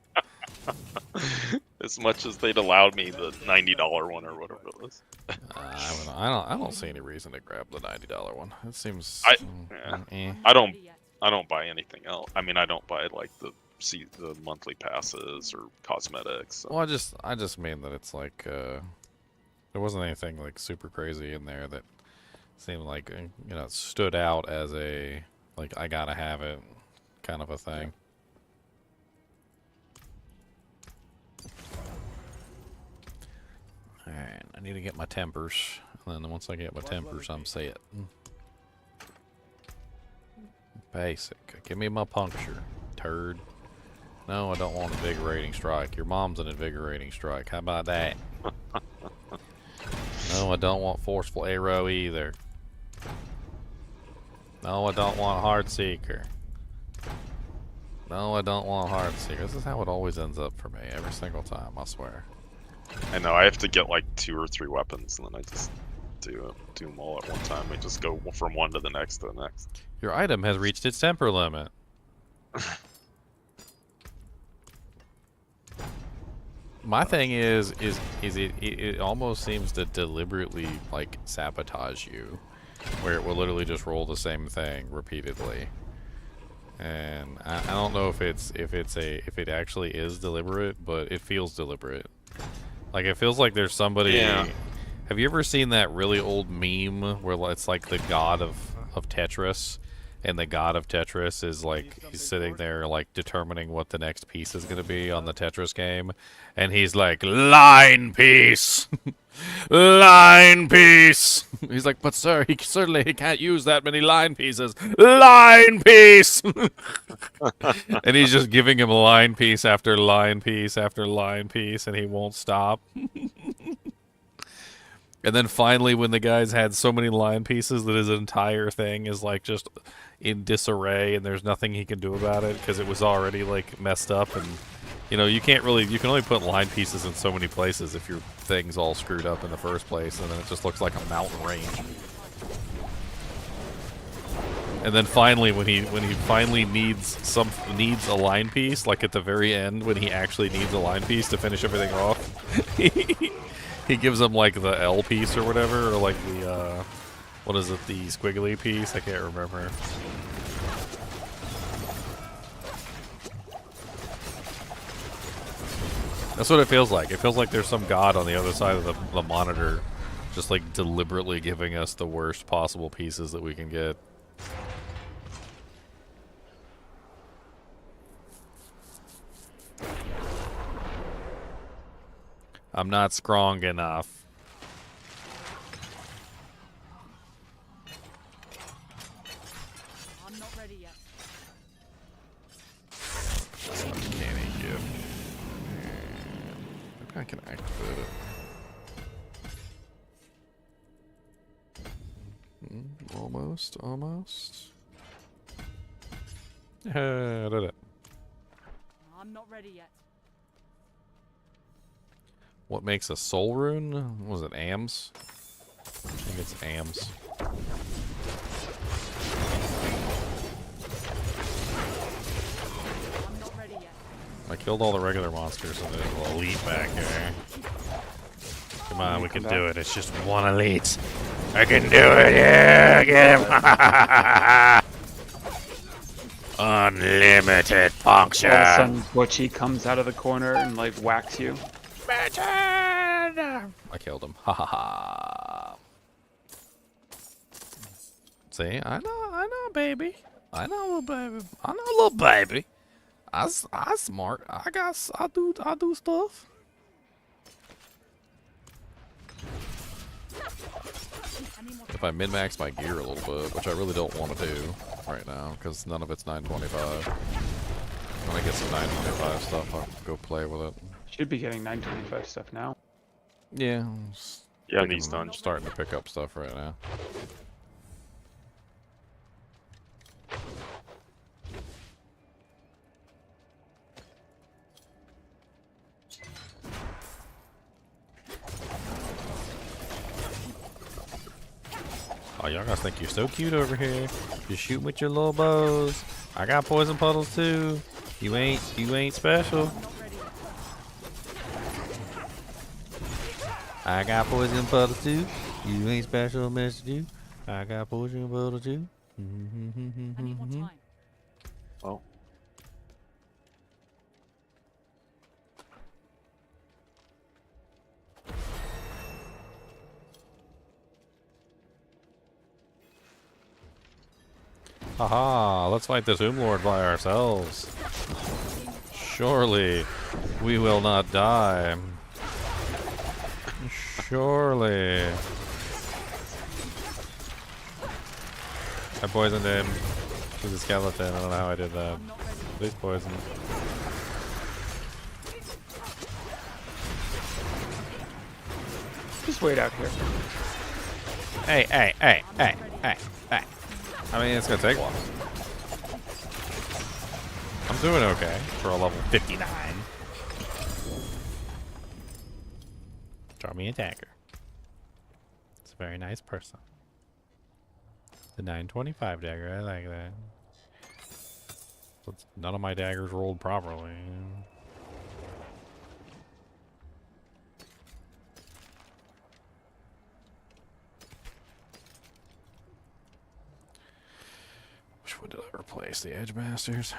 As much as they'd allowed me the $90 one or whatever it was. I don't see any reason to grab the $90 one. It seems. I don't buy anything else. I mean, I don't buy like the monthly passes or cosmetics. So. Well, I just mean that it's like there wasn't anything like super crazy in there that seemed like stood out as a like I gotta have it kind of a thing. Alright, I need to get my tempers, and then once I get my tempers, I'm set. Basic. Give me my puncture, turd. No, I don't want invigorating strike. Your mom's an invigorating strike. How about that? No, I don't want forceful arrow either. No, I don't want heart seeker. No, I don't want heart seeker. This is how it always ends up for me every single time, I swear. I know, I have to get like 2 or 3 weapons, and then I just do them all at one time. I just go from one to the next to the next. Your item has reached its temper limit. My thing is it almost seems to deliberately like sabotage you, where it will literally just roll the same thing repeatedly. And I don't know if it actually is deliberate, but it feels deliberate. Like it feels like there's somebody. Yeah. Have you ever seen that really old meme where it's like the god of Tetris, and the god of Tetris is like he's sitting there like determining what the next piece is gonna be on the Tetris game, and he's like line piece, line piece. He's like, but sir, he can't use that many line pieces. Line piece. And he's just giving him line piece after line piece after line piece, and he won't stop. And then finally, when the guy's had so many line pieces that his entire thing is like just in disarray, and there's nothing he can do about it because it was already like messed up, and you can only put line pieces in so many places if your thing's all screwed up in the first place, and then it just looks like a mountain range. And then finally, when he finally needs a line piece, like at the very end when he actually needs a line piece to finish everything off, he gives him like the L piece or whatever, or like the what is it, the squiggly piece? I can't remember. That's what it feels like. It feels like there's some god on the other side of the monitor just like deliberately giving us the worst possible pieces that we can get. I'm not strong enough. I'm not ready yet. Uncanny gift. Maybe I can activate it. Almost. Yeah, I did it. I'm not ready yet. What makes a soul rune? What was it, AMS? I think it's AMS. I'm not ready yet. I killed all the regular monsters and there's an elite back here. Come on, we can do it. It's just one elite. I can do it, yeah! Get him! Unlimited puncture! All of a sudden, Butchie comes out of the corner and like whacks you. I killed him. Ha ha ha. See, I know, baby. I know, little baby. I smart. I do stuff. If I min-max my gear a little bit, which I really don't want to do right now, because none of it's 925. When I get some 925 stuff, I'll go play with it. Should be getting 925 stuff now. Yeah. Yeah, these dungeons. Starting to pick up stuff right now. Oh, y'all guys think you're so cute over here. Just shooting with your little bows. I got poison puddles too. You ain't special. I got poison puddle too. You ain't special, Mr. You. I got poison puddle too. I need more time. Oh. Haha, let's fight this Lord by ourselves. Surely we will not die. Surely. I poisoned him. He's a skeleton. I don't know how I did that. Please poison. Just wait out here. Hey. I mean, it's gonna take a while. I'm doing okay for a level 59. Draw me a dagger. It's a very nice person. The 925 dagger, I like that. None of my daggers rolled properly. Which one did I replace? The Edge Masters?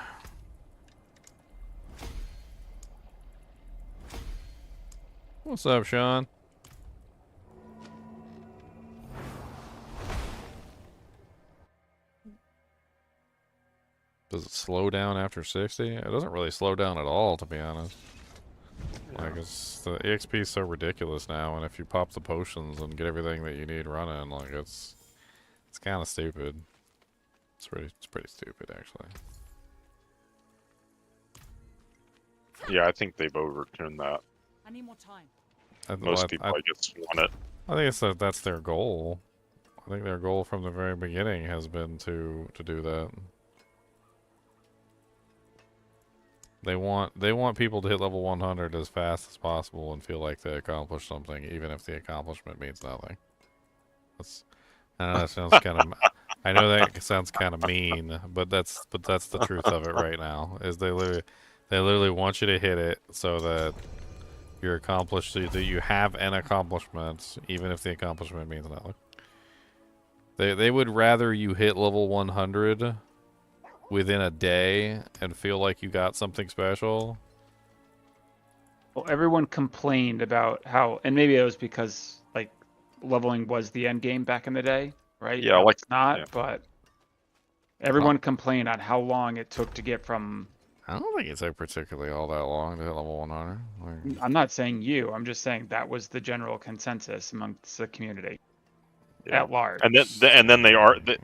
What's up, Sean? Does it slow down after 60? It doesn't really slow down at all, to be honest. Yeah. Like, the EXP is so ridiculous now, and if you pop the potions and get everything that you need running, like, it's kind of stupid. It's pretty stupid, actually. Yeah, I think they've overturned that. I need more time. Most people, I guess, want it. I think that's their goal. I think their goal from the very beginning has been to do that. They want people to hit level 100 as fast as possible and feel like they accomplished something, even if the accomplishment means nothing. I know that sounds kind of. I know that sounds kind of mean, but that's the truth of it right now. Is they literally want you to hit it so that you're accomplished, that you have an accomplishment, even if the accomplishment means nothing. They would rather you hit level 100 within a day and feel like you got something special. Well, everyone complained about how, and maybe it was because like leveling was the end game back in the day, right? Yeah, like not, yeah. But everyone complained on how long it took to get from. I don't think it took particularly all that long to hit level 100. Like, I'm not saying you. I'm just saying that was the general consensus amongst the community at large. And then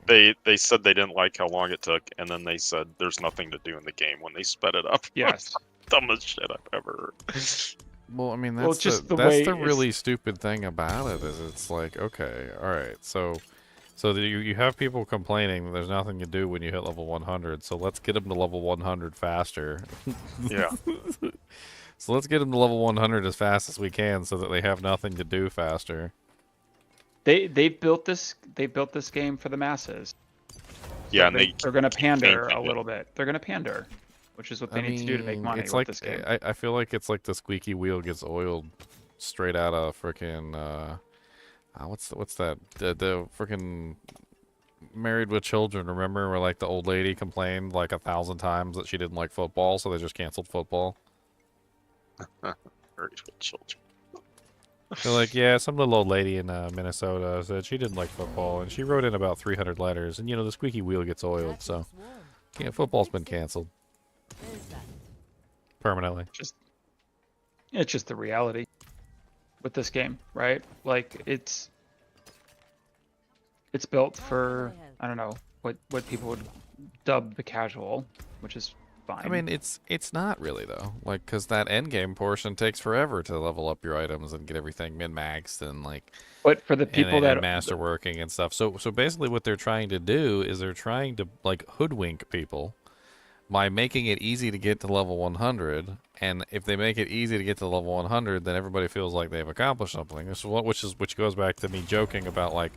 they said they didn't like how long it took, and then they said there's nothing to do in the game when they sped it up. Yes. Dumbest shit I've ever heard. Well, I mean, that's the really stupid thing about it is it's like, okay, all right, so you have people complaining that there's nothing to do when you hit level 100, so let's get them to level 100 faster. Yeah. So let's get them to level 100 as fast as we can so that they have nothing to do faster. They built this game for the masses. Yeah, so and they're going to pander a little bit. They're going to pander, which is what they need to do to make money it's with like, this game. I feel like it's like the squeaky wheel gets oiled straight out of freaking what's that? The freaking Married with Children. Remember where like the old lady complained like 1,000 times that she didn't like football, so they just canceled football. Married with Children. They're like, yeah, some little old lady in Minnesota said she didn't like football, and she wrote in about 300 letters, and the squeaky wheel gets oiled, so football's been canceled permanently. It's just the reality with this game, right? Like it's built for, I don't know, what people would dub the casual, which is fine. I mean, it's not really though, like, because that endgame portion takes forever to level up your items and get everything min-maxed and like. But for the people that masterworking and stuff, so basically what they're trying to do is they're trying to like hoodwink people by making it easy to get to level 100, and if they make it easy to get to level 100, then everybody feels like they've accomplished something. Which goes back to me joking about like,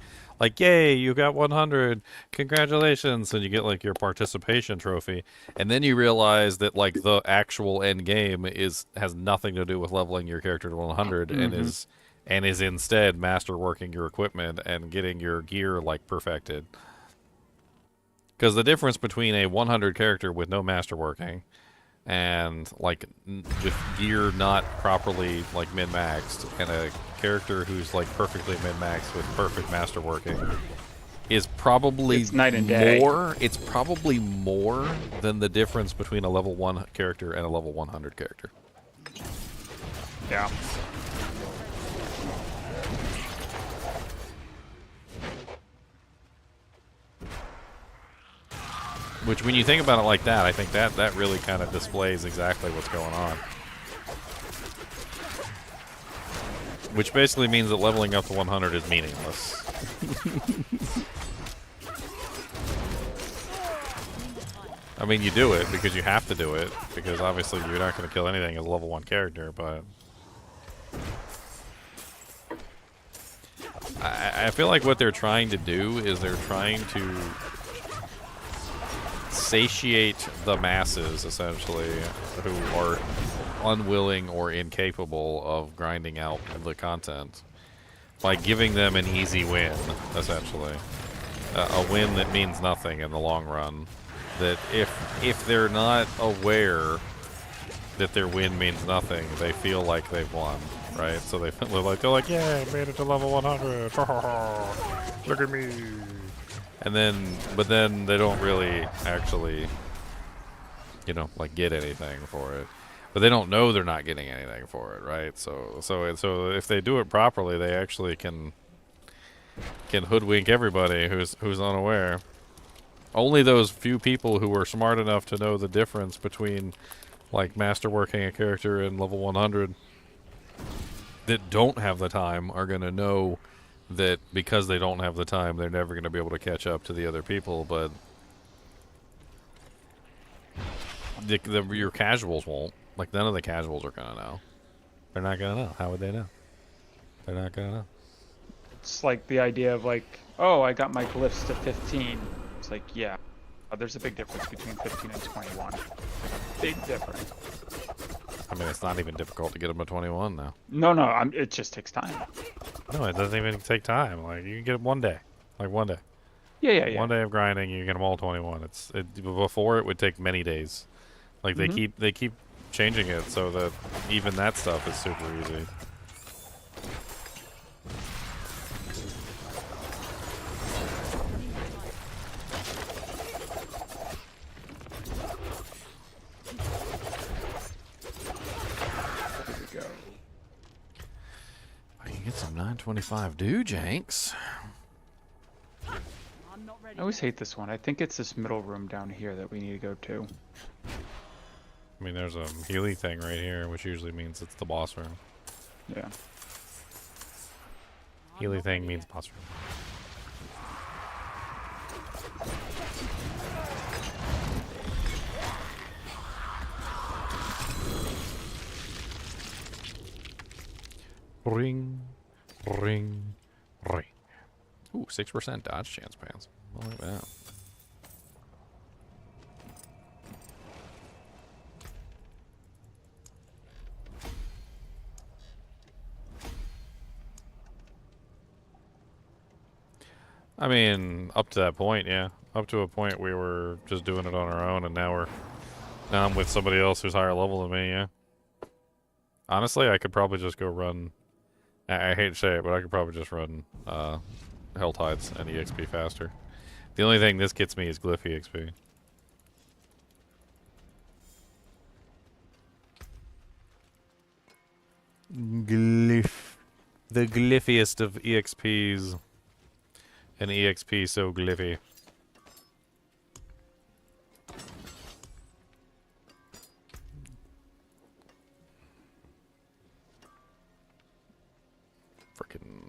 yay, you got 100, congratulations, and you get like your participation trophy, and then you realize that like the actual end game has nothing to do with leveling your character to 100, and and is instead masterworking your equipment and getting your gear like perfected. Because the difference between a 100 character with no masterworking and like with gear not properly like min-maxed and a character who's like perfectly min-maxed with perfect masterworking is probably It's night and day. more. It's probably more than the difference between a level 1 character and a level 100 character. Yeah. Which, when you think about it like that, I think that really kind of displays exactly what's going on. Which basically means that leveling up to 100 is meaningless. I mean, you do it because you have to do it, because obviously you're not going to kill anything as a level 1 character, but... I feel like what they're trying to do is they're trying to satiate the masses, essentially, who are unwilling or incapable of grinding out the content by giving them an easy win, essentially. A win that means nothing in the long run. That if they're not aware that their win means nothing, they feel like they've won, right? So they're like, yeah, I made it to level 100. Look at me. But then they don't really actually, you know, like get anything for it. But they don't know they're not getting anything for it, right? So if they do it properly, they actually can hoodwink everybody who's unaware. Only those few people who are smart enough to know the difference between, like, masterworking a character in level 100 that don't have the time are going to know that because they don't have the time, they're never going to be able to catch up to the other people, but your casuals won't. Like, none of the casuals are going to know. They're not going to know. How would they know? They're not going to know. It's like the idea of like, oh, I got my glyphs to 15. It's like, yeah, there's a big difference between 15 and 21. Big difference. I mean, it's not even difficult to get them to 21 now. No, it just takes time. No, it doesn't even take time. Like, you can get them one day. Like, one day. Yeah. One day of grinding, you get them all 21. Before, it would take many days. Like, they keep changing it so that even that stuff is super easy. Get some 925 Janks. I always hate this one. I think it's this middle room down here that we need to go to. I mean, there's a Healy thing right here, which usually means it's the boss room. Yeah. Healy thing means boss room. Ring, ring, ring. Ooh, 6% dodge chance pants. I like that. I mean, up to that point, yeah. Up to a point we were just doing it on our own, and now I'm with somebody else who's higher level than me, yeah. Honestly, I could probably just go run... I hate to say it, but I could probably just run HellTides and EXP faster. The only thing this gets me is Glyph EXP. Glyph. The gliffiest of EXPs. An EXP so glyphy.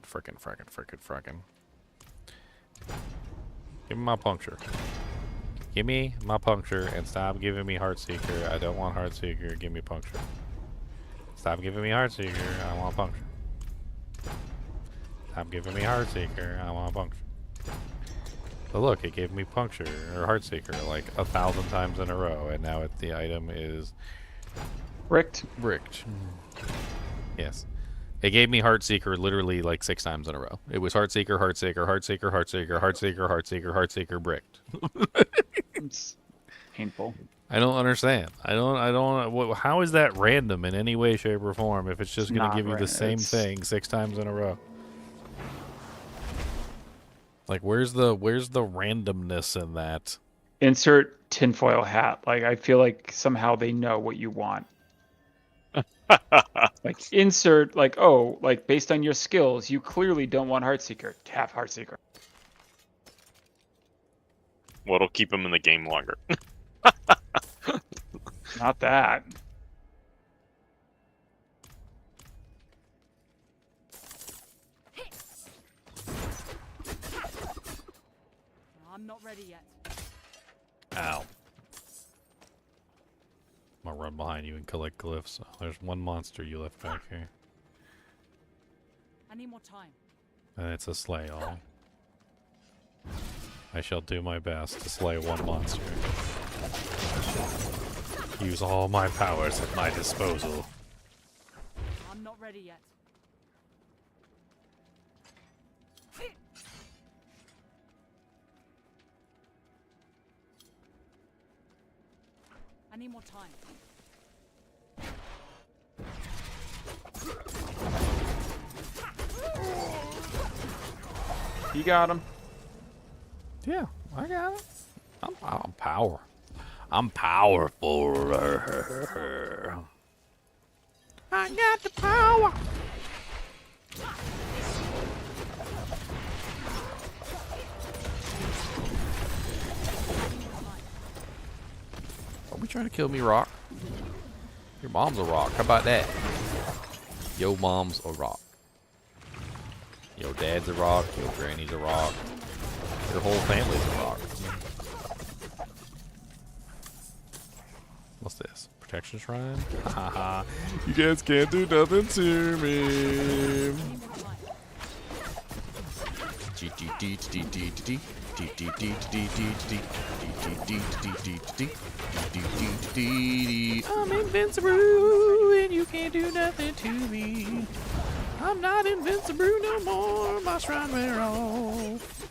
Frickin'. Give me my puncture. Give me my puncture and stop giving me Heartseeker. I don't want Heartseeker. Give me puncture. Stop giving me Heartseeker. I want puncture. Stop giving me Heartseeker. I want puncture. But look, it gave me puncture or Heartseeker like 1,000 times in a row, and now the item is bricked. Yes. It gave me Heartseeker literally like 6 times in a row. It was Heartseeker, Heartseeker, Heartseeker, Heartseeker, Heartseeker, Heartseeker, Heartseeker, bricked. It's painful. I don't understand. I don't. How is that random in any way, shape, or form if it's just going to give you the same thing 6 times in a row? Like, where's the randomness in that? Insert tinfoil hat. Like, I feel like somehow they know what you want. Like, insert, like, oh, like, based on your skills, you clearly don't want Heartseeker. Have Heartseeker. What'll keep him in the game longer? Not that. I'm not ready yet. Ow. I'm gonna run behind you and collect glyphs. Oh, there's one monster you left back here. I need more time. And it's a slay all. I shall do my best to slay one monster. Use all my powers at my disposal. I'm not ready yet. I need more time. You got him. Yeah, I got it. I'm power. I'm powerful. I got the power. Are we trying to kill me, Rock? Your mom's a rock. How about that? Yo mom's a rock. Your dad's a rock. Your granny's a rock. Your whole family's a rock. What's this? Protection shrine? Haha. You guys can't do nothing to me. I'm invincible and you can't do nothing to me. I'm not invincible no more. My shrine wear off.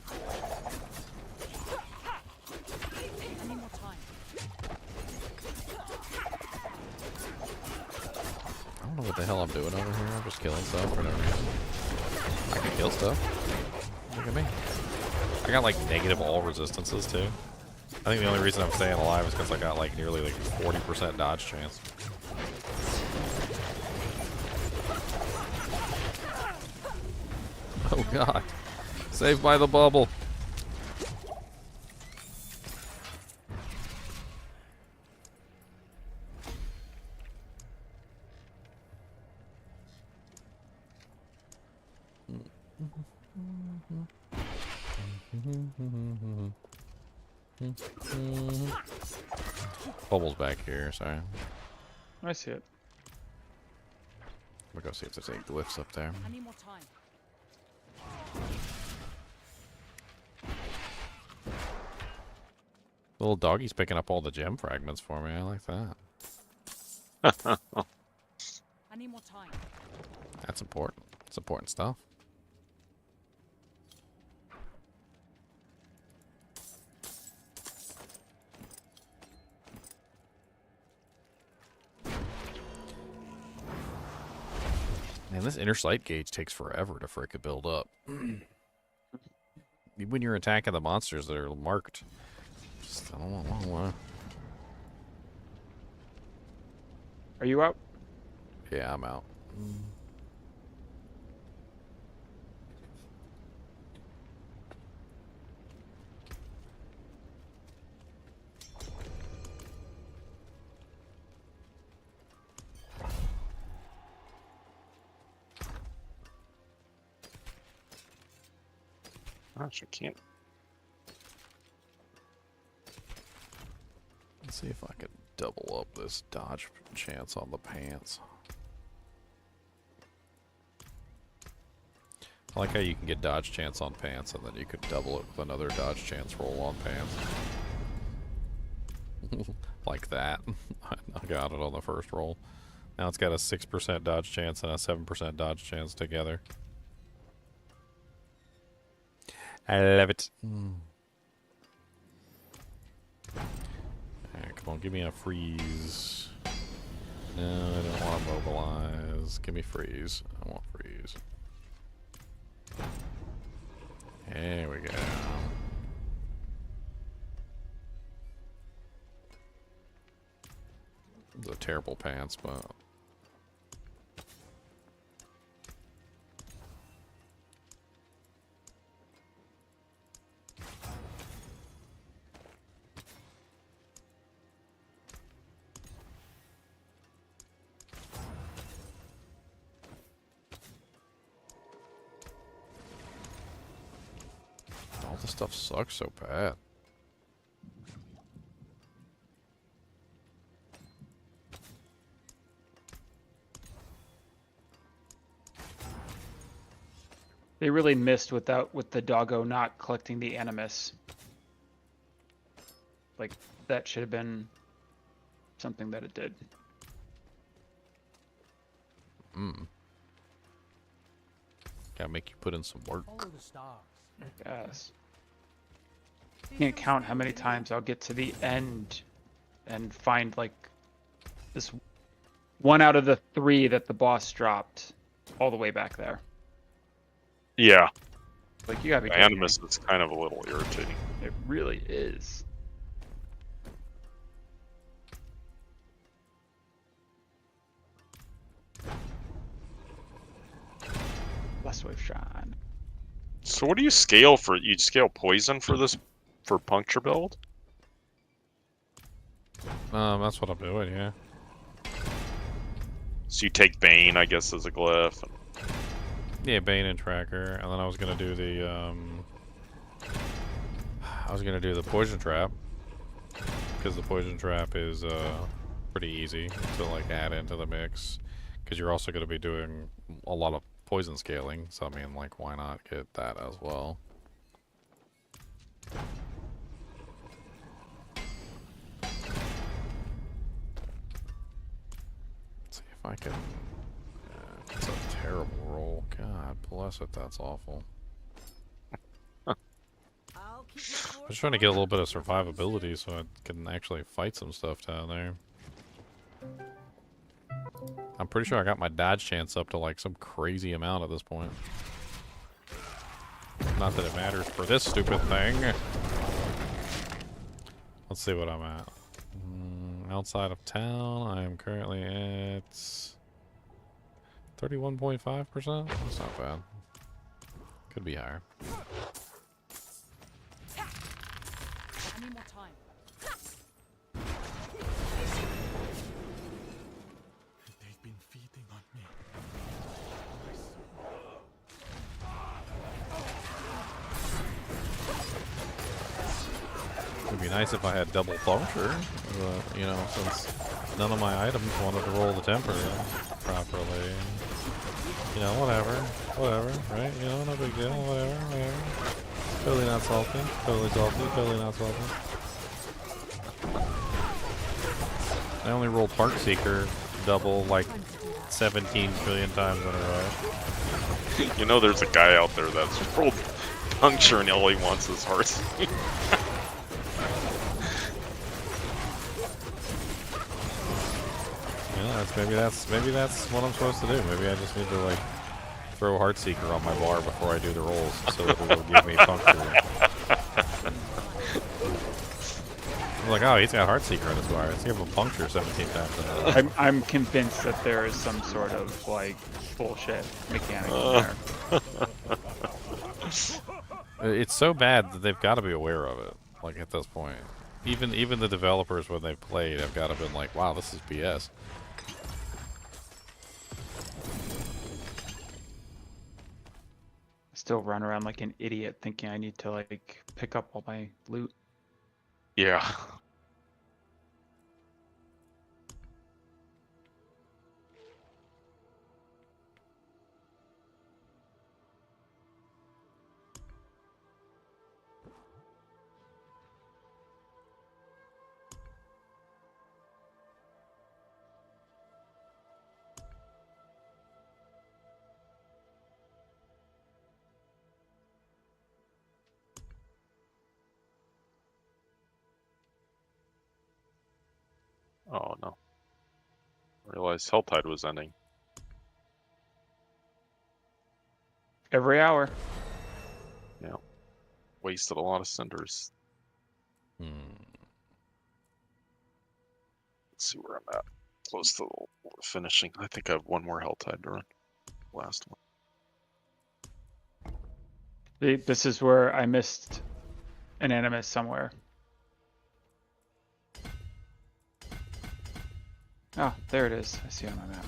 I don't know what the hell I'm doing over here. I'm just killing stuff for no reason. I can kill stuff. Look at me. I got like negative all resistances too. I think the only reason I'm staying alive is because I got like nearly like 40% dodge chance. Oh god. Saved by the bubble. Bubble's back here, sorry. I see it. We'll go see if there's any glyphs up there. I need more time. Little doggy's picking up all the gem fragments for me. I like that. I need more time. That's important. It's important stuff. Man, this inner sight gauge takes forever to frickin' build up. When you're attacking the monsters that are marked. Just, I don't know. Are you out? Yeah, I'm out. Gosh, I can't. Let's see if I can double up this dodge chance on the pants. I like how you can get dodge chance on pants and then you could double it with another dodge chance roll on pants. Like that. I got it on the first roll. Now it's got a 6% dodge chance and a 7% dodge chance together. I love it. Alright, come on, give me a freeze. No, I don't want to mobilize. Give me freeze. I want freeze. There we go. Those are terrible pants, but... all this stuff sucks so bad. They really missed with the doggo not collecting the animus. Like, that should have been something that it did. Gotta make you put in some work. Follow the stars. Yes. Can't count how many times I'll get to the end and find like this one out of the 3 that the boss dropped all the way back there. Yeah. Like, you gotta be The kidding me. animus is kind of a little irritating. It really is. Less wave shine. So what do you scale for? You scale poison for this, for puncture build? That's what I'm doing, yeah. So you take Bane, I guess, as a glyph. And... Yeah, Bane and Tracker, and then I was gonna do the poison trap, because the poison trap is pretty easy to like add into the mix, because you're also gonna be doing a lot of poison scaling. So I mean, like, why not get that as well? Let's see if I can. It's a terrible roll. God bless it, that's awful. I'm just trying to get a little bit of survivability so I can actually fight some stuff down there. I'm pretty sure I got my dodge chance up to like some crazy amount at this point. Not that it matters for this stupid thing. Let's see what I'm at. Outside of town, I am currently at 31.5%. That's not bad. Could be higher. I need more time. They've been feeding on me. It'd be nice if I had double puncture, you know, since none of my items wanted to roll the temper properly. You know, whatever, right? You know, no big deal, whatever. Totally not salty, totally not salty. I only rolled Heart Seeker double like 17 billion times in a row. You know, there's a guy out there that's rolled puncture and all he wants is Heart Seeker. Maybe that's what I'm supposed to do. Maybe I just need to like throw Heartseeker on my bar before I do the rolls so that it'll give me puncture. I'm like, oh, he's got Heartseeker in his bar. Let's give him puncture 17 times in a row. I'm convinced that there is some sort of like bullshit mechanic in there. It's so bad that they've got to be aware of it. Like at this point, even the developers when they played have got to been like, wow, this is BS. Still run around like an idiot thinking I need to like pick up all my loot. Yeah. Oh no. I realized HellTide was ending. Every hour. Yeah. Wasted a lot of cinders. Hmm. Let's see where I'm at. Close to finishing. I think I have one more HellTide to run. Last one. This is where I missed an animus somewhere. Oh, there it is. I see it on my map.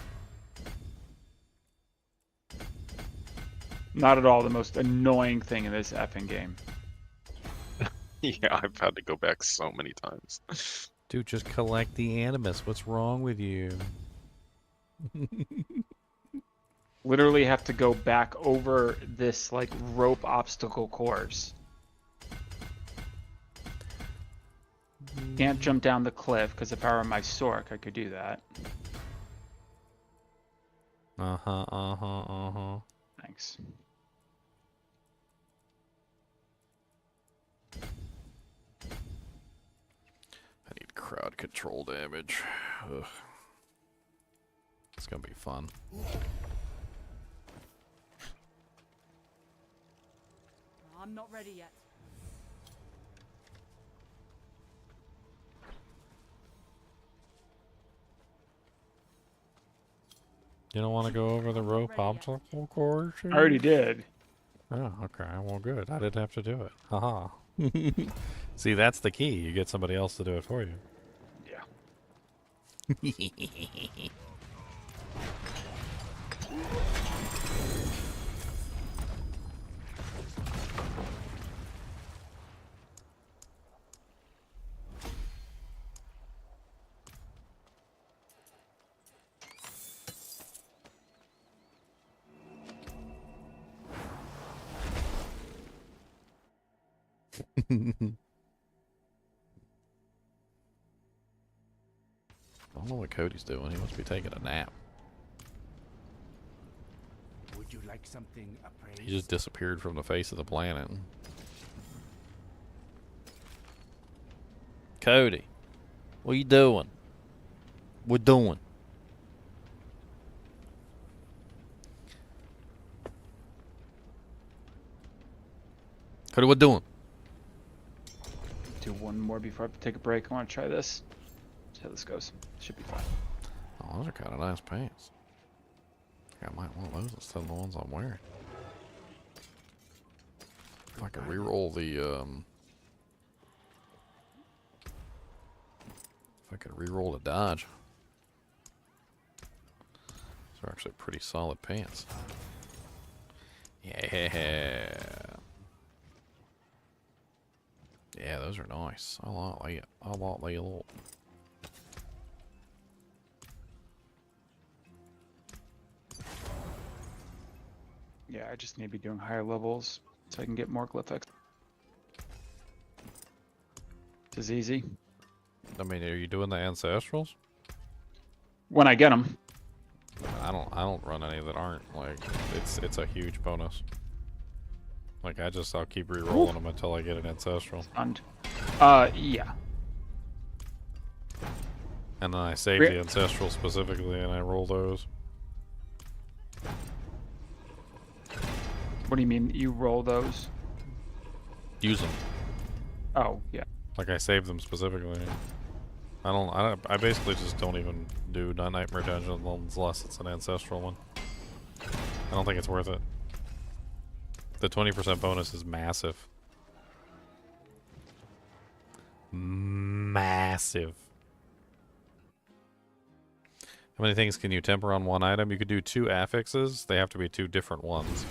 Not at all the most annoying thing in this effing game. Yeah, I've had to go back so many times. Dude, just collect the animus. What's wrong with you? Literally have to go back over this like rope obstacle course. Can't jump down the cliff because if I were my Sork, I could do that. Thanks. I need crowd control damage. Ugh. It's gonna be fun. I'm not ready yet. You don't want to go over the rope obstacle course? I already did. Oh, okay. Well, good. I didn't have to do it. Haha. See, that's the key. You get somebody else to do it for you. Yeah. I don't know what Cody's doing. He must be taking a nap. Would you like something appraised? He just disappeared from the face of the planet. Cody, what are you doing? What doing? Cody, what doing? Do one more before I have to take a break. I want to try this. See how this goes. Should be fine. Oh, those are kind of nice pants. I might want those instead of the ones I'm wearing. If I could reroll the, if I could reroll the dodge. These are actually pretty solid pants. Yeah. Yeah, those are nice. I like it. I like the little. Yeah, I just need to be doing higher levels so I can get more glyph X. This is easy. I mean, are you doing the ancestrals? When I get them. I don't run any that aren't. Like, it's a huge bonus. Like, I'll keep re-rolling them until I get an ancestral. And, yeah. And then I save the ancestral specifically and I roll those. What do you mean you roll those? Use them. Oh, yeah. Like, I save them specifically. I basically just don't even do Nightmare Dungeons unless it's an ancestral one. I don't think it's worth it. The 20% bonus is massive. Massive. How many things can you temper on one item? You could do 2 affixes. They have to be 2 different ones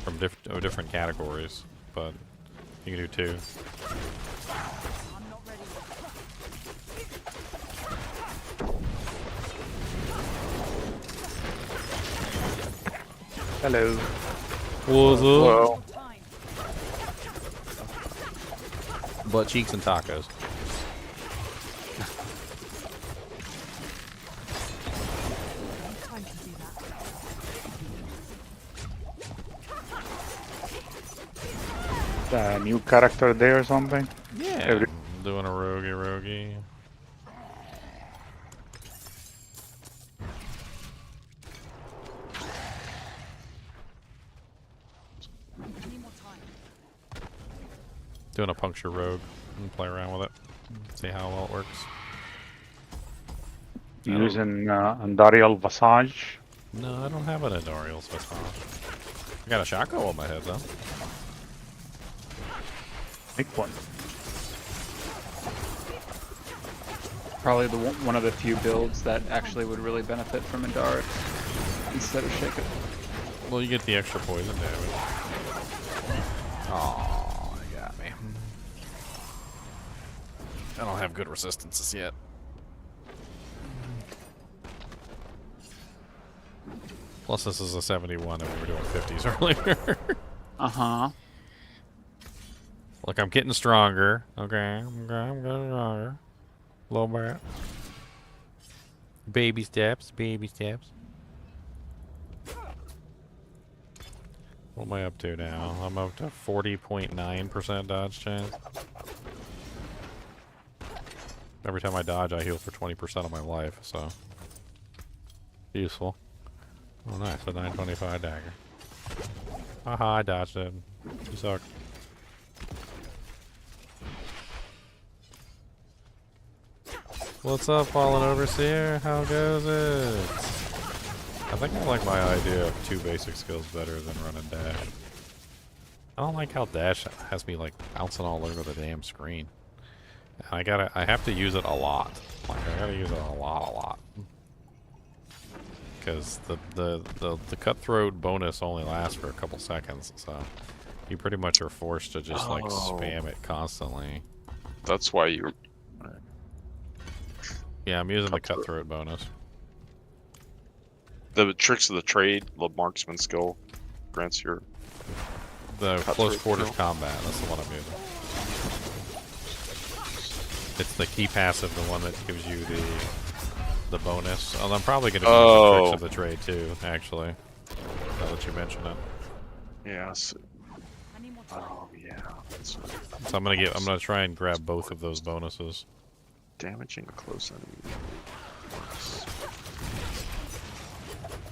from different categories, but you can do 2. I'm not ready yet. Hello. What's up? Hello. Butt cheeks and tacos. Time to do that. New character there or something? Yeah. I'm doing a roguey. Doing a puncture rogue and play around with it. See how well it works. Using Andariel Visage. No, I don't have an Andariel's Visage. I got a Shaco on my head though. Big one. Probably one of the few builds that actually would really benefit from Indaric instead of Shake It. Well, you get the extra poison damage. Oh, you got me. I don't have good resistances yet. Plus, this is a 71 and we were doing 50s earlier. Uh-huh. Look, I'm getting stronger. Okay, I'm getting stronger. A little bit. Baby steps, baby steps. What am I up to now? I'm up to 40.9% dodge chance. Every time I dodge, I heal for 20% of my life, so useful. Oh, nice, a 925 dagger. Haha, I dodged it. You suck. What's up, Fallen Overseer? How goes it? I think I like my idea of 2 basic skills better than run and dash. I don't like how dash has me like bouncing all over the damn screen. I have to use it a lot. Like I gotta use it a lot. Because the cutthroat bonus only lasts for a couple seconds, so you pretty much are forced to just like spam it constantly. That's why you. Yeah, I'm using the cutthroat bonus. The tricks of the trade, the marksman skill, grants your the close quarters combat. That's the one I'm using. It's the key passive, the one that gives you the bonus. Oh, I'm probably going to use the tricks of the trade too. Actually, now that you mention it. Yes. Oh yeah. So I'm gonna try and grab both of those bonuses. Damaging a close enemy.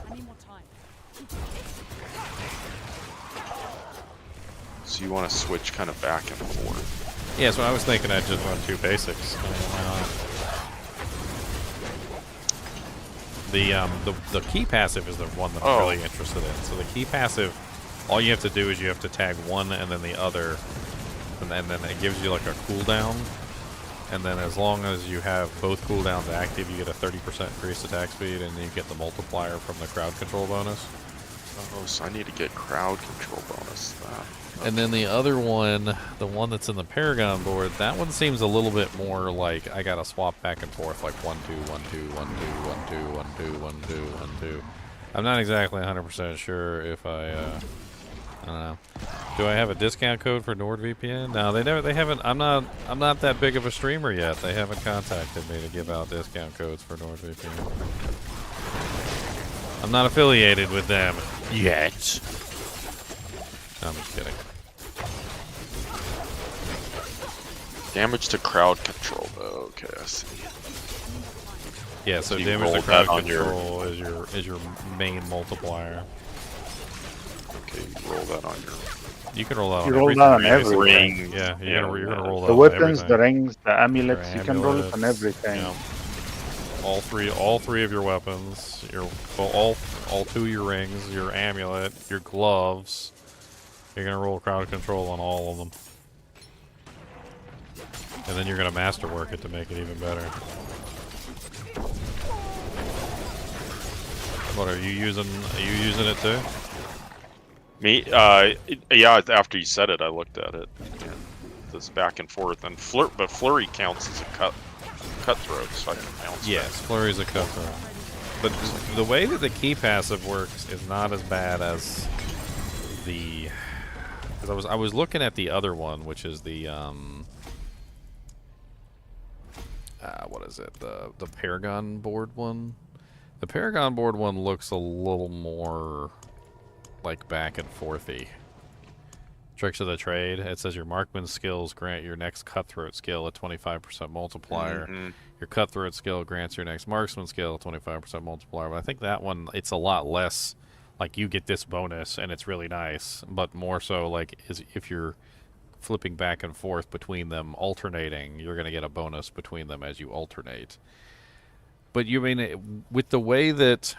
I need more time. So you want to switch kind of back and forth. Yeah, so I was thinking I'd just run 2 basics. The key passive is the one that I'm really interested in. So the key passive, all you have to do is you have to tag one and then the other, and then it gives you like a cooldown. And then as long as you have both cooldowns active, you get a 30% increased attack speed, and you get the multiplier from the crowd control bonus. Oh, so I need to get crowd control bonus. And then the other one, the one that's in the Paragon board, that one seems a little bit more like I gotta swap back and forth, like 1 2 1 2 1 2 1 2 1 2 1 2 1 2. I'm not exactly 100% sure if I don't know. Do I have a discount code for NordVPN? No, they haven't. I'm not that big of a streamer yet. They haven't contacted me to give out discount codes for NordVPN. I'm not affiliated with them yet. No, I'm just kidding. Damage to crowd control. Okay, I see. Yeah, so damage to crowd control is your main multiplier. Okay, you roll that on your. You can roll that You on roll that on everything. Yeah, you're gonna roll that the on weapons, everything. the rings, the amulets, you can roll it on everything. Yeah. All three of your weapons, all 2 of your rings, your amulet, your gloves. You're gonna roll crowd control on all of them. And then you're gonna masterwork it to make it even better. What are you using? Are you using it too? Me? Yeah. After you said it, I looked at it. Yeah. This back and forth, and but flurry counts as a cutthroat, so I can bounce. Yes, flurry's a cutthroat. But the way that the key passive works is not as bad as the. Because I was looking at the other one, which is the what is it? The Paragon board one. The Paragon board one looks a little more like back and forthy. Tricks of the trade. It says your marksman skills grant your next cutthroat skill a 25% multiplier. Your cutthroat skill grants your next marksman skill a 25% multiplier. But I think that one, it's a lot less like you get this bonus and it's really nice, but more so like is if you're flipping back and forth between them, alternating, you're going to get a bonus between them as you alternate. But you mean, with the way that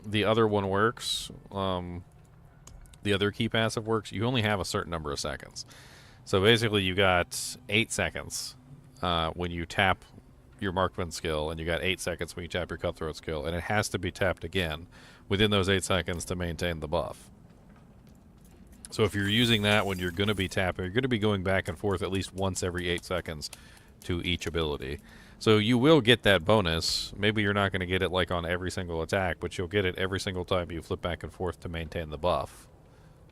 the other one works, the other key passive works, you only have a certain number of seconds. So basically you got 8 seconds when you tap your marksman skill, and you got 8 seconds when you tap your cutthroat skill, and it has to be tapped again within those 8 seconds to maintain the buff. So if you're using that when you're going to be tapping, you're going to be going back and forth at least once every 8 seconds to each ability. So you will get that bonus. Maybe you're not going to get it like on every single attack, but you'll get it every single time you flip back and forth to maintain the buff.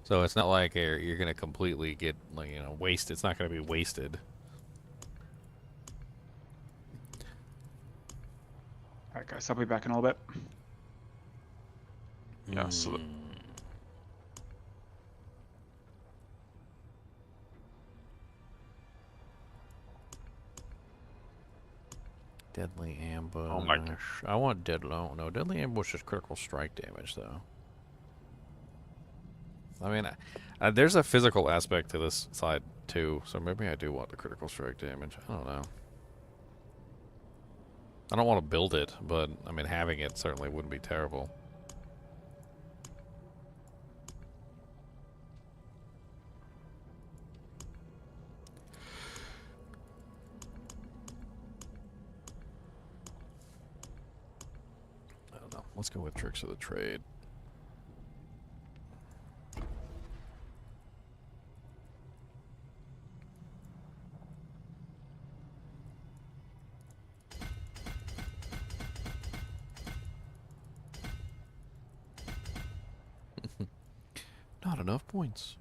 So it's not like you're going to completely get, like, you know, wasted. It's not going to be wasted. Alright guys, I'll be back in a little bit. Yeah, so Deadly ambush. Oh my God. I want deadly. No, deadly ambush is critical strike damage, though. I mean, there's a physical aspect to this side too, so maybe I do want the critical strike damage. I don't know. I don't want to build it, but I mean, having it certainly wouldn't be terrible. I don't know. Let's go with tricks of the trade. Not enough points.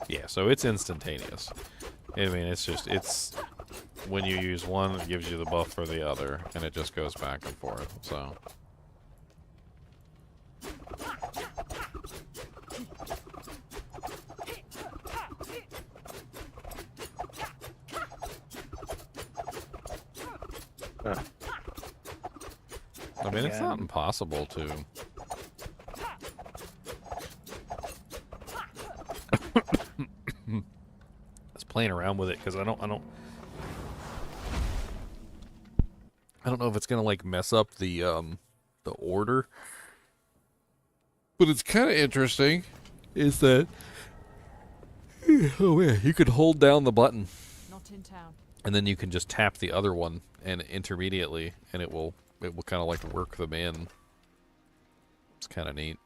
Yeah, so it's instantaneous. I mean, it's when you use one, it gives you the buff for the other, and it just goes back and forth, so. I mean, it's not impossible to. I was playing around with it because I don't know if it's gonna like mess up the order. But it's kind of interesting. Is that? Oh yeah, you could hold down the button. Not in town. And then you can just tap the other one and intermediately, and it will kind of like work them in. It's kind of neat.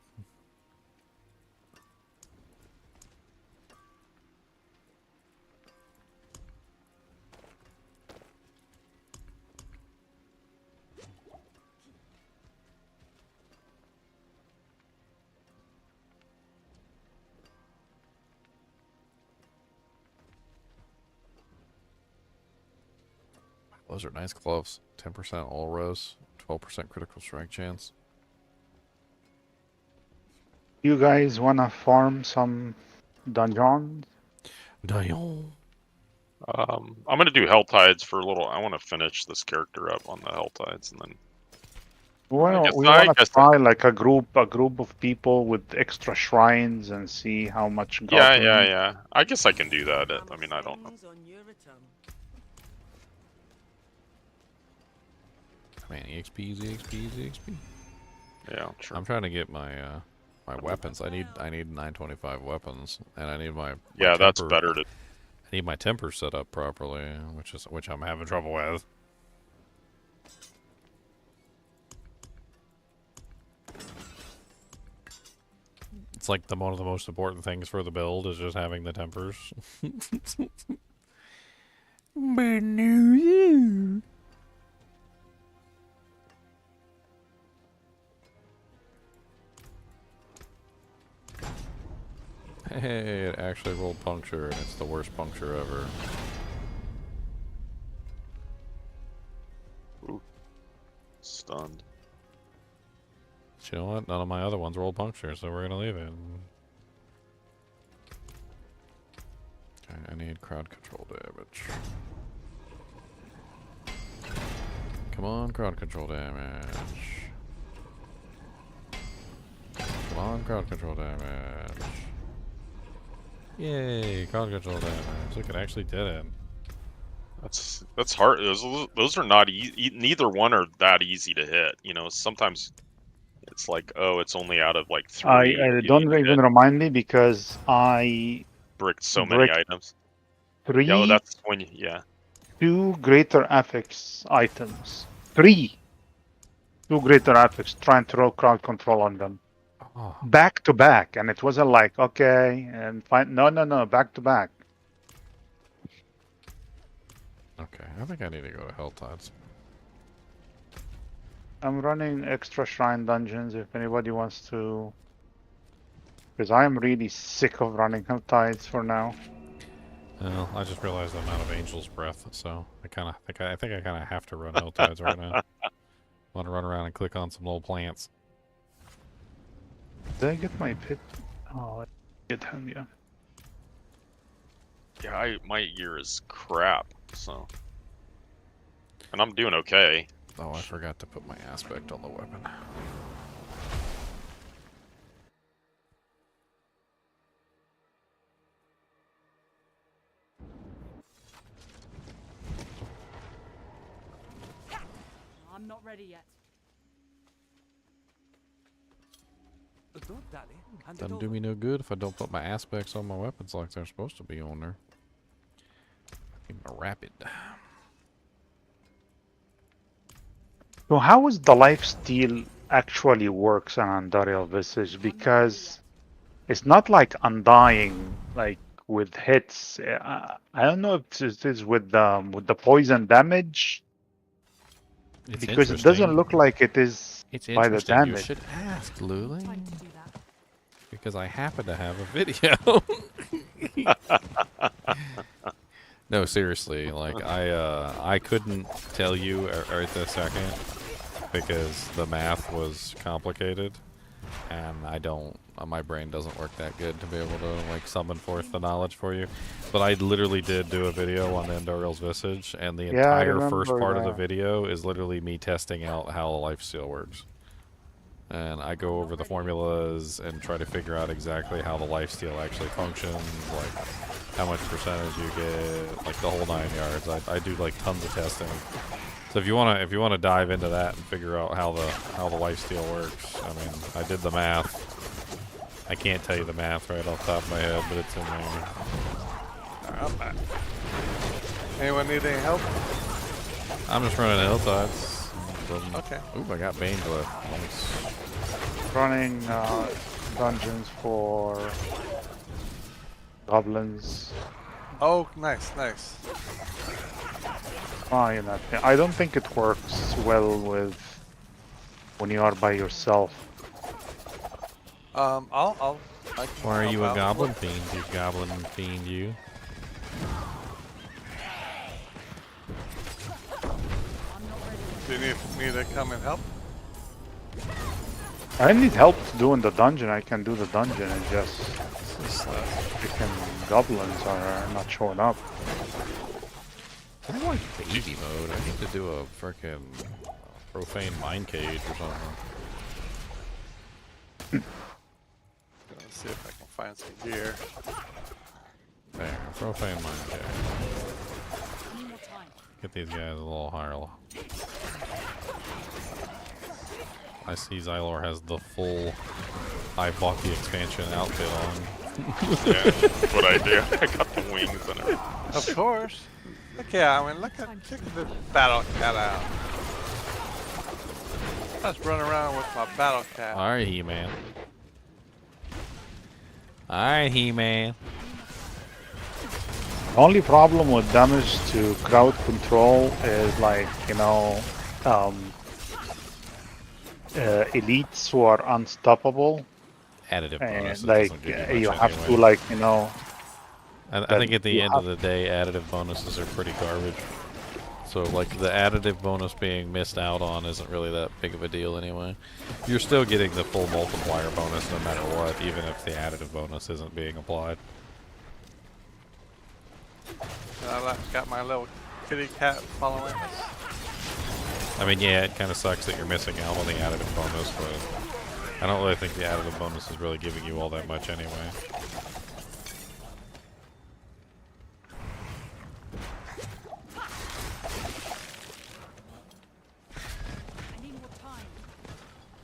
Those are nice gloves. 10% all rose, 12% critical strike chance. You guys wanna farm some dungeons? Dungeon. I'm gonna do HellTides for a little. I want to finish this character up on the HellTides, and then. Well, we I wanna guess try like a group of people with extra shrines and see how much. Yeah. I guess I can do that. I mean, I don't know. Man, EXP, EXP, EXP. Yeah, sure. I'm trying to get my my weapons. I need 925 weapons, and I need my yeah, that's temper. better to. I need my temper set up properly, which I'm having trouble with. It's like one of the most important things for the build is just having the tempers. But no. Hey, it actually rolled puncture, and it's the worst puncture ever. Ooh. Stunned. But you know what? None of my other ones rolled puncture, so we're gonna leave it. Okay, I need crowd control damage. Come Come on, crowd control damage. Come on, crowd control damage. Yay, crowd control damage. Look, it actually did it. That's hard. Those are not easy. Neither one are that easy to hit. You know, sometimes it's like, oh, it's only out of like 3. I don't even remind me because I bricked so many items. 3. Yeah, that's when you, yeah. 2 greater affix items. 3. 2 greater affix. Trying to throw crowd control on them. Oh. Back to back, and it wasn't like okay and fine. No, back to back. Okay, I think I need to go to HellTides. I'm running extra shrine dungeons if anybody wants to, because I am really sick of running HellTides for now. Well, I just realized I'm out of Angel's Breath, so I think I kind of have to run HellTides right now. Want to run around and click on some little plants. Did I get my pit? Oh, I get him, yeah. Yeah, my year is crap, so. And I'm doing okay. Oh, I forgot to put my aspect on the weapon. I'm not ready yet. Doesn't do me no good if I don't put my aspects on my weapons like they're supposed to be on there. Give me a rapid. So how is the lifesteal actually works on Andariel Visage? Because it's not like Undying, like with hits. I don't know if it is with the poison damage. It's because it doesn't look like it is by the damage. You should ask, Luli. Because I happen to have a video. No, seriously, like I couldn't tell you right this second because the math was complicated, and my brain doesn't work that good to be able to like summon forth the knowledge for you. But I literally did do a video on Andariel's Visage, and the entire first part of the video is literally me testing out how the lifesteal works. And I go over the formulas and try to figure out exactly how the lifesteal actually functions, like how much percentage you get, like the whole 9 yards. I do like tons of testing. So if you wanna dive into that and figure out how the lifesteal works, I mean, I did the math. I can't tell you the math right off the top of my head, but it's in there. I'm back. Anyone need any help? I'm just running HellTides. Okay. Ooh, I got Bane Glyph. Nice. Running dungeons for goblins. Oh, nice. Fine. I don't think it works well with when you are by yourself. I can Why are help you a out. goblin fiend? You goblin fiend, you. Do you need me to come and help? I need help doing the dungeon. I can do the dungeon and just freaking goblins are not showing up. I don't like the easy mode. I need to do a freaking profane mine cage or something. Let's see if I can find some gear. There, profane mine cage. Get these guys a little higher. I see Xylor has the full I bought the expansion outfit on. Yeah, that's what I do. I got the wings and everything. Of course. Look, yeah, I mean, check the battle cat out. Let's run around with my battle cat. Alright, He-Man. Alright, He-Man. Only problem with damage to crowd control is like, you know, elites who are unstoppable. Additive bonus. And like you have to like, you know. I think at the end of the day, additive bonuses are pretty garbage. So like the additive bonus being missed out on isn't really that big of a deal anyway. You're still getting the full multiplier bonus no matter what, even if the additive bonus isn't being applied. And I got my little kitty cat following us. I mean, yeah, it kind of sucks that you're missing out on the additive bonus, but I don't really think the additive bonus is really giving you all that much anyway.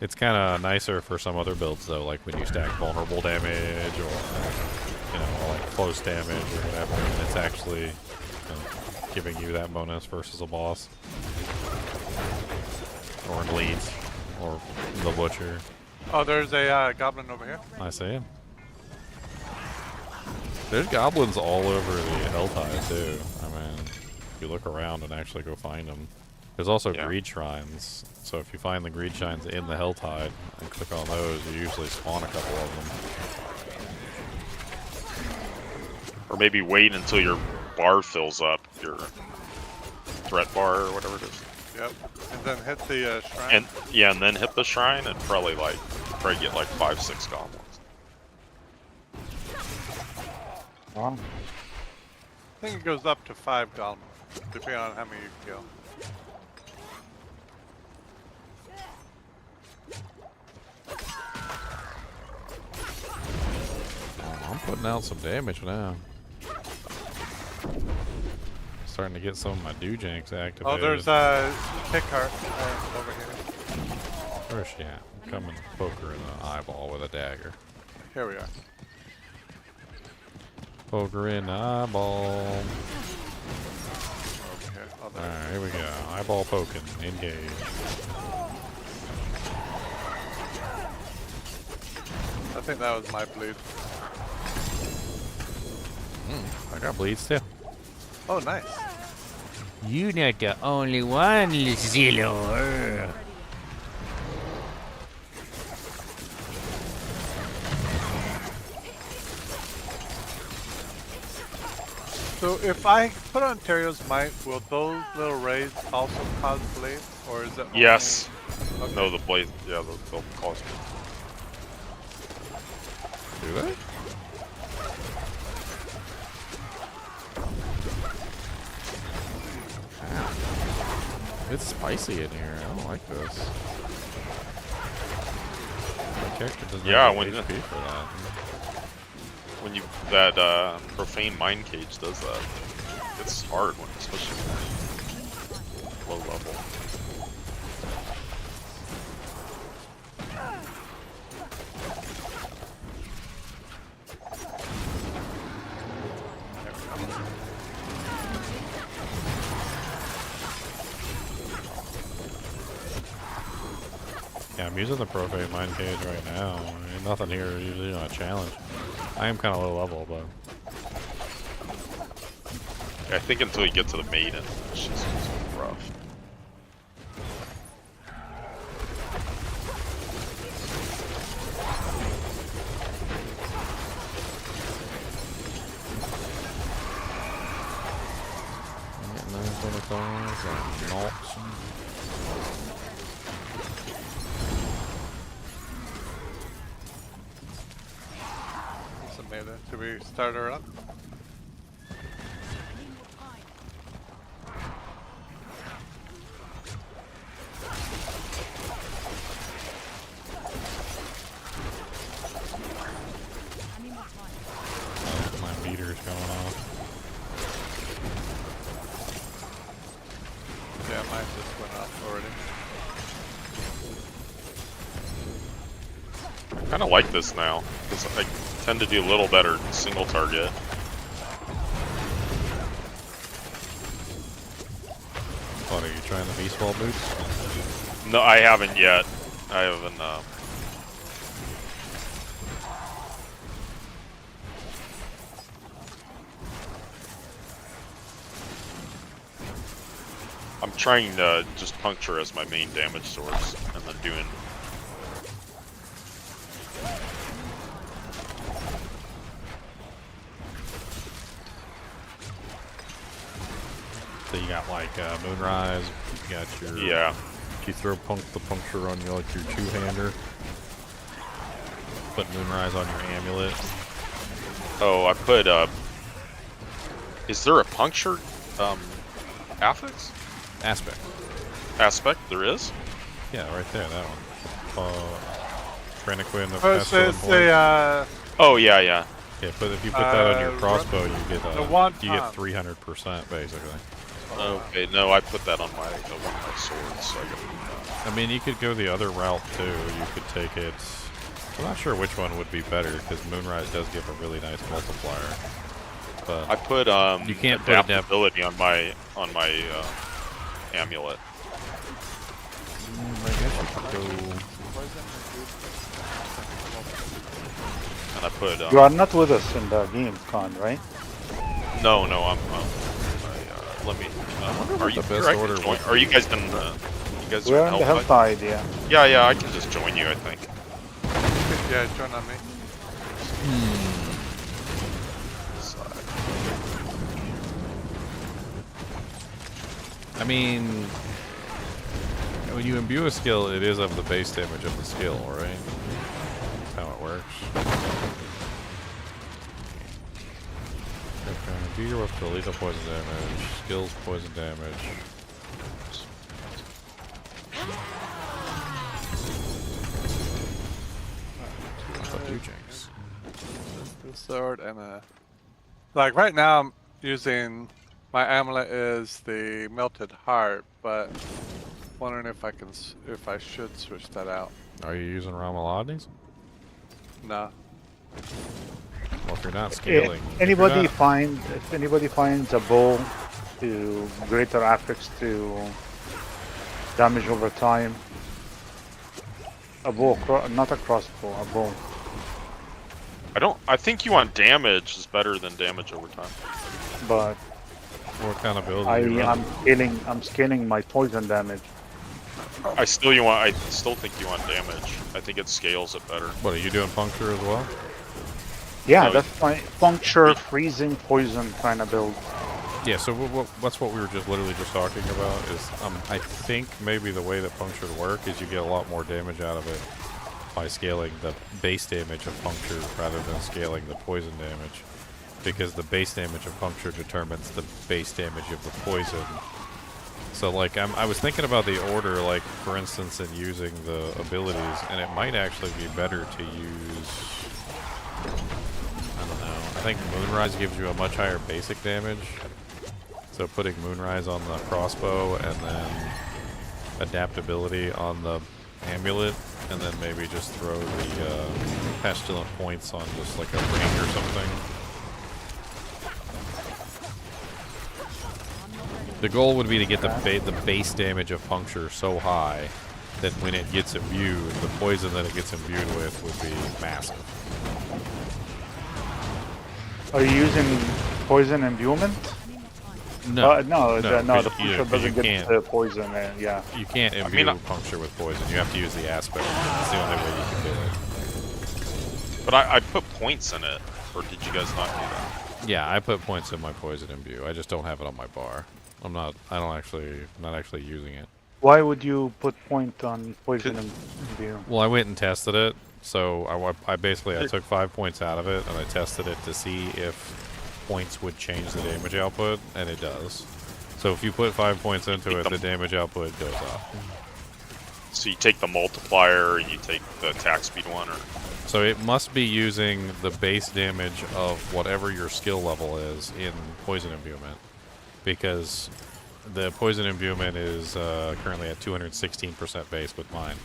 It's kind of nicer for some other builds, though, like when you stack vulnerable damage or, you know, like close damage or whatever, and it's actually, you know, giving you that bonus versus a boss. Or in leads. Or the butcher. Oh, there's a goblin over here. I see him. There's goblins all over the HellTide, too. I mean, if you look around and actually go find them. There's also greed shrines, so if you find the greed shrines in the HellTide and click on those, you usually spawn a couple of them. Or maybe wait until your bar fills up, your threat bar or whatever it is. Yep, and then hit the shrine. And yeah, and then hit the shrine and probably get like 5-6 goblins. I think it goes up to 5 goblins, depending on how many you kill. I'm putting out some damage now. Starting to get some of my doojanks activated. Oh, there's a kick cart over here. Where's she at? I'm coming to poke her in the eyeball with a dagger. Here we are. Poke her in the eyeball. Okay. Oh, Alright, here we go. Eyeball poking. Engage. I think that was my bleed. I got bleeds too. Oh, nice. You not the only one, Zillow. So if I put on Ontario's Might, will those little rays also cause bleed? Or is it only... Yes. Okay. No, the blade, yeah, they'll cause me. Do they? It's spicy in here. I don't like this. My character doesn't have when HP for that. When you profane mind cage does that, it's hard when especially low level. Yeah, I'm using the profane mind cage right now. I mean, nothing here is usually not a challenge. I am kind of low level, but I think until you get to the maiden, it's just rough. I'm getting those little things and knots. Should we start her up? My meter's going off. Yeah, mine just went off already. I kind of like this now, because I tend to do a little better single target. What, are you trying the beast ball boots? No, I haven't yet. I haven't, I'm trying to just puncture as my main damage source, and then doing... So you got like Moonrise, you got your... Yeah. You throw the puncture on you like your two-hander. Put Moonrise on your amulet. Oh, I put, is there a puncture, affix? Aspect. aspect there is? Yeah, right there, that one. Triniquin of Oh, Pestilent it's Poison. a, Oh yeah, yeah. Yeah, but if you put that on your run- crossbow, you get the one you get pump. 300% basically. Okay, no, I put that on my one of my swords. So I got I mean, you could go the other route too. You could take it. I'm not sure which one would be better because Moonrise does give a really nice multiplier. But I put you can't put adaptability on my amulet. I guess you could go. And I put. You are not with us in the game, Con, right? No, I'm. Let me. Are you? the best order Join, would are you be. guys in? You guys We're are in the HellTide? HellTide, yeah. Yeah, I can just join you. I think. Yeah, join on me. I mean, when you imbue a skill, it is of the base damage of the skill, right? That's how it works. Okay, do your weapon to lethal poison damage, skills poison damage. The sword and a. Like right now, I'm using my amulet is the melted heart, but wondering if I should switch that out. Are you using Ramalades? No. Well, if you're not scaling, If anybody finds a bow to greater affix to damage over time, a bow, not a crossbow, a bow. I think you want damage is better than damage over time. But what kind of build? I'm scaling my poison damage. I still think you want damage. I think it scales it better. What are you doing, puncture as well? Yeah, No, that's my puncture, freezing, poison kind of build. Yeah, so that's what we were just literally just talking about. Is I think maybe the way that puncture would work is you get a lot more damage out of it by scaling the base damage of puncture rather than scaling the poison damage, because the base damage of puncture determines the base damage of the poison. So like I was thinking about the order, like for instance in using the abilities, and it might actually be better to use, I don't know, I think Moonrise gives you a much higher basic damage. So putting Moonrise on the crossbow and then adaptability on the amulet, and then maybe just throw the pestilent points on just like a ring or something. The goal would be to get the base damage of puncture so high that when it gets imbued, the poison that it gets imbued with would be massive. Are you using poison imbuement? No, the puncture doesn't get the poison, yeah. You can't imbue puncture with poison. You have to use the aspect. It's the only way you can do it. But I put points in it, or did you guys not do that? Yeah, I put points in my poison imbue. I just don't have it on my bar. I'm not actually using it. Why would you put point on poison imbue? Well, I went and tested it. So I took 5 points out of it and I tested it to see if points would change the damage output, and it does. So if you put 5 points into it, the damage output goes up. So you take the multiplier and you take the attack speed one, or? So it must be using the base damage of whatever your skill level is in poison imbuement, because the poison imbuement is currently at 216% base with mine.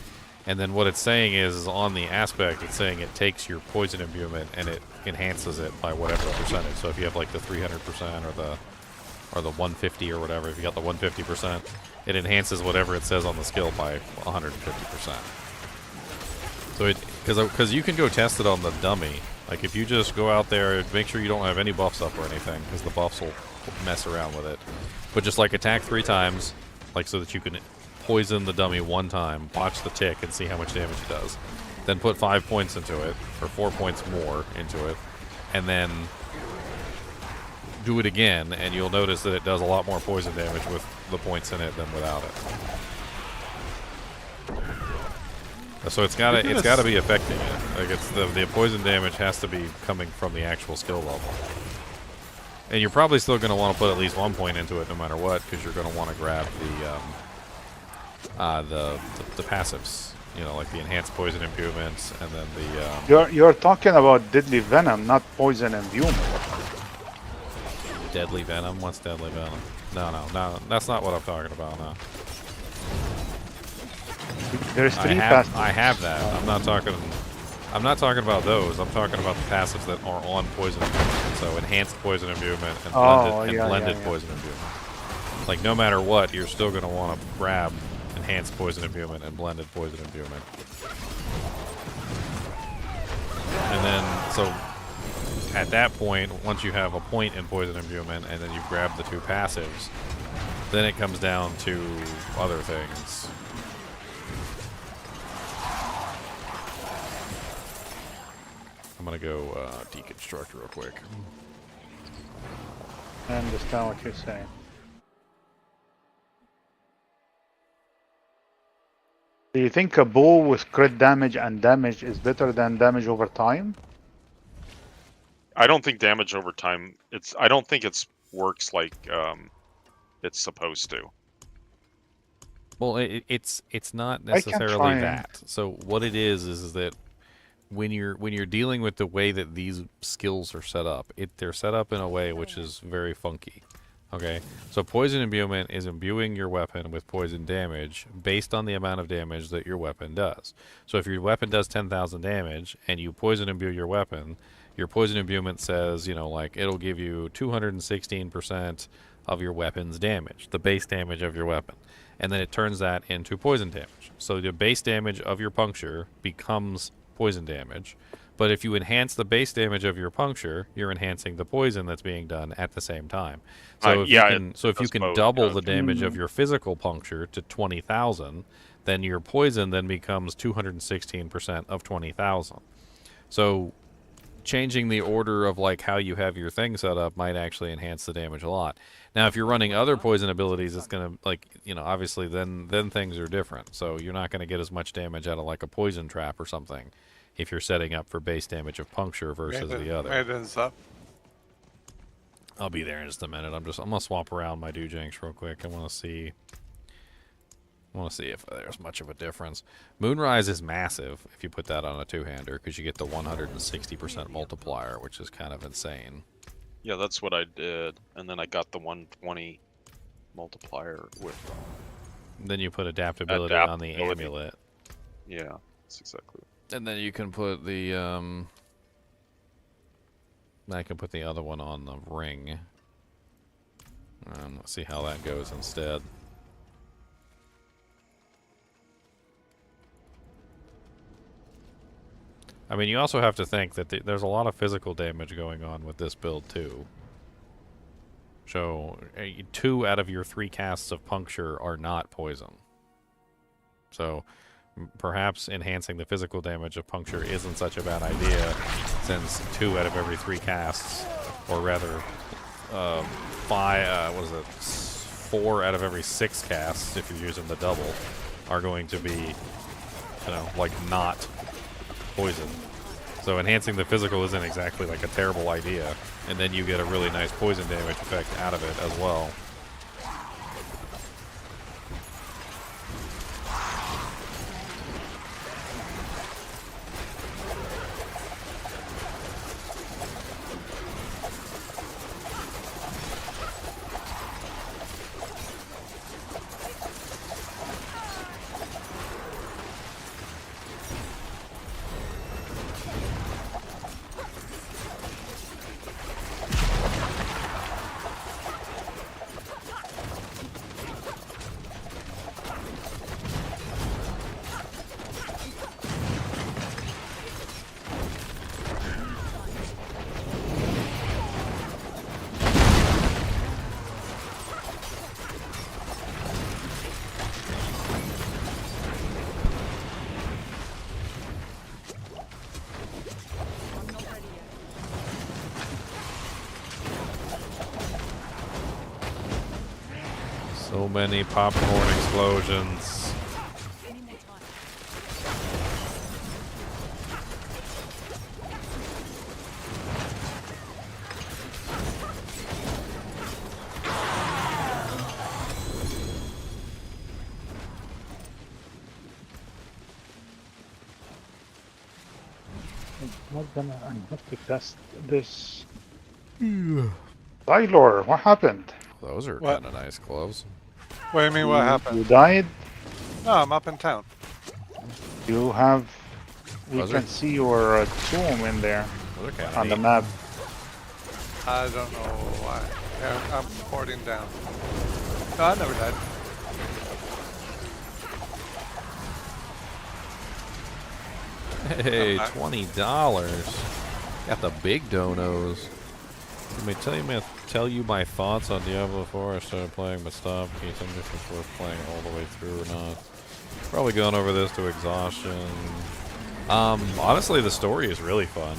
And then what it's saying is on the aspect, it's saying it takes your poison imbuement and it enhances it by whatever percentage. So if you have like the 300% or the 150 or whatever, if you got the 150%, it enhances whatever it says on the skill by 150%. So because you can go test it on the dummy. Like if you just go out there, make sure you don't have any buffs up or anything, because the buffs will mess around with it. But just like attack 3 times, like so that you can poison the dummy 1 time, watch the tick and see how much damage it does. Then put 5 points into it, or 4 points more into it, and then do it again, and you'll notice that it does a lot more poison damage with the points in it than without it. So it's gotta be affecting it. Like it's the poison damage has to be coming from the actual skill level. And you're probably still going to want to put at least 1 point into it no matter what, because you're going to want to grab the passives. You know, like the enhanced poison imbuements, and then the You're talking about deadly venom, not poison imbuement. deadly venom. What's deadly venom? No, that's not what I'm talking about. No. There's three passives. I have that. I'm not talking about those. I'm talking about the passives that are on poison imbuement. So enhanced poison imbuement and blended poison imbuement. Like no matter what, you're still going to want to grab enhanced poison imbuement and blended poison imbuement. And then, so at that point, once you have a point in poison imbuement and then you grab the two passives, then it comes down to other things. I'm gonna go deconstruct real quick. I understand what you're saying. Do you think a bow with crit damage and damage is better than damage over time? I don't think damage over time. I don't think it's works like it's supposed to. Well, it's not necessarily that. So what it is that when you're dealing with the way that these skills are set up, they're set up in a way which is very funky. Okay, so poison imbuement is imbuing your weapon with poison damage based on the amount of damage that your weapon does. So if your weapon does 10,000 damage and you poison imbue your weapon imbuement says, you know, like it'll give you 216% of your weapon's damage, the base damage of your weapon. And then it turns that into poison damage. So the base damage of your puncture becomes poison damage. But if you enhance the base damage of your puncture, you're enhancing the poison that's being done at the same time. So if you can double the damage of your physical puncture to 20,000, then your poison then becomes 216% of 20,000. So changing the order of like how you have your thing set up might actually enhance the damage a lot. Now, if you're running other poison abilities, it's gonna, like, you know, obviously then things are different. So you're not gonna get as much damage out of like a poison trap or something if you're setting up for base damage of puncture versus the other. Maiden's up. I'll be there in just a minute. I'm gonna swap around my Doojanks real quick. I want to see if there's much of a difference. Moonrise is massive if you put that on a two-hander because you get the 160% multiplier, which is kind of insane. Yeah, that's what I did, and then I got the 120 multiplier with. Then you put adaptability on the amulet. Yeah, that's exactly. And then you can put the I can put the other one on the ring. Let's see how that goes instead. I mean, you also have to think that there's a lot of physical damage going on with this build too. So 2 out of your 3 casts of puncture are not poison. So perhaps enhancing the physical damage of puncture isn't such a bad idea, since 2 out of every 3 casts, or rather 4 out of every 6 casts, if you're using the double, are going to be, you know, like not poison. So enhancing the physical isn't exactly like a terrible idea, and then you get a really nice poison damage effect out of it as well. So many popcorn explosions. I have to test this. Tylor, what happened? Those are What? kind of nice gloves. What do you mean? What You happened? died? No, I'm up in town. You have. We Those can are- see your tomb in there Those are kind on the of map. I don't know why. Yeah, I'm porting down. No, I never died. Hey, Okay. $20. Got the big donos. Let me tell you my thoughts on Diablo 4. I started playing but stopped. Can you tell me if it's worth playing all the way through or not? Probably going over this to exhaustion. Honestly, the story is really fun.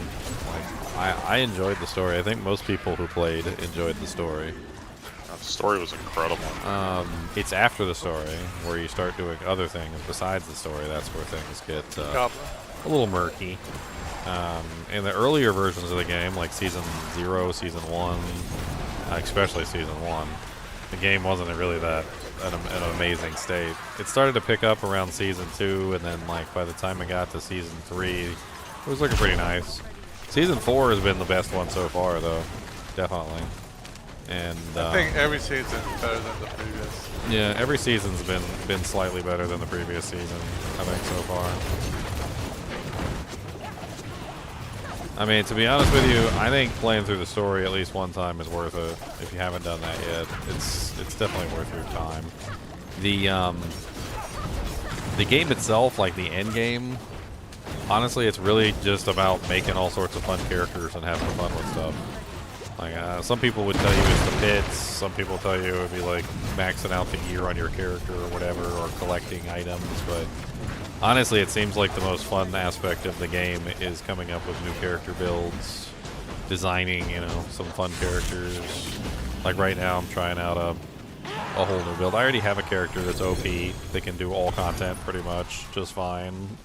Like, I enjoyed the story. I think most people who played enjoyed the story. The story was incredible. It's after the story where you start doing other things besides the story. That's where things get a little murky. In the earlier versions of the game, like Season 0, Season 1, especially Season 1, the game wasn't really that an amazing state. It started to pick up around Season 2, and then like by the time it got to Season 3, it was looking pretty nice. Season 4 has been the best one so far, though, definitely. And I think every season is better than the previous. yeah, every season's been slightly better than the previous season, I think, so far. I mean, to be honest with you, I think playing through the story at least one time is worth it. If you haven't done that yet, it's definitely worth your time. The game itself, like the end game, honestly, it's really just about making all sorts of fun characters and having fun with stuff. Like, some people would tell you it's the pits, some people tell you it would be like maxing out the gear on your character or whatever, or collecting items, but honestly, it seems like the most fun aspect of the game is coming up with new character builds, designing, you know, some fun characters. Like right now, I'm trying out a whole new build. I already have a character that's OP that can do all content pretty much just fine,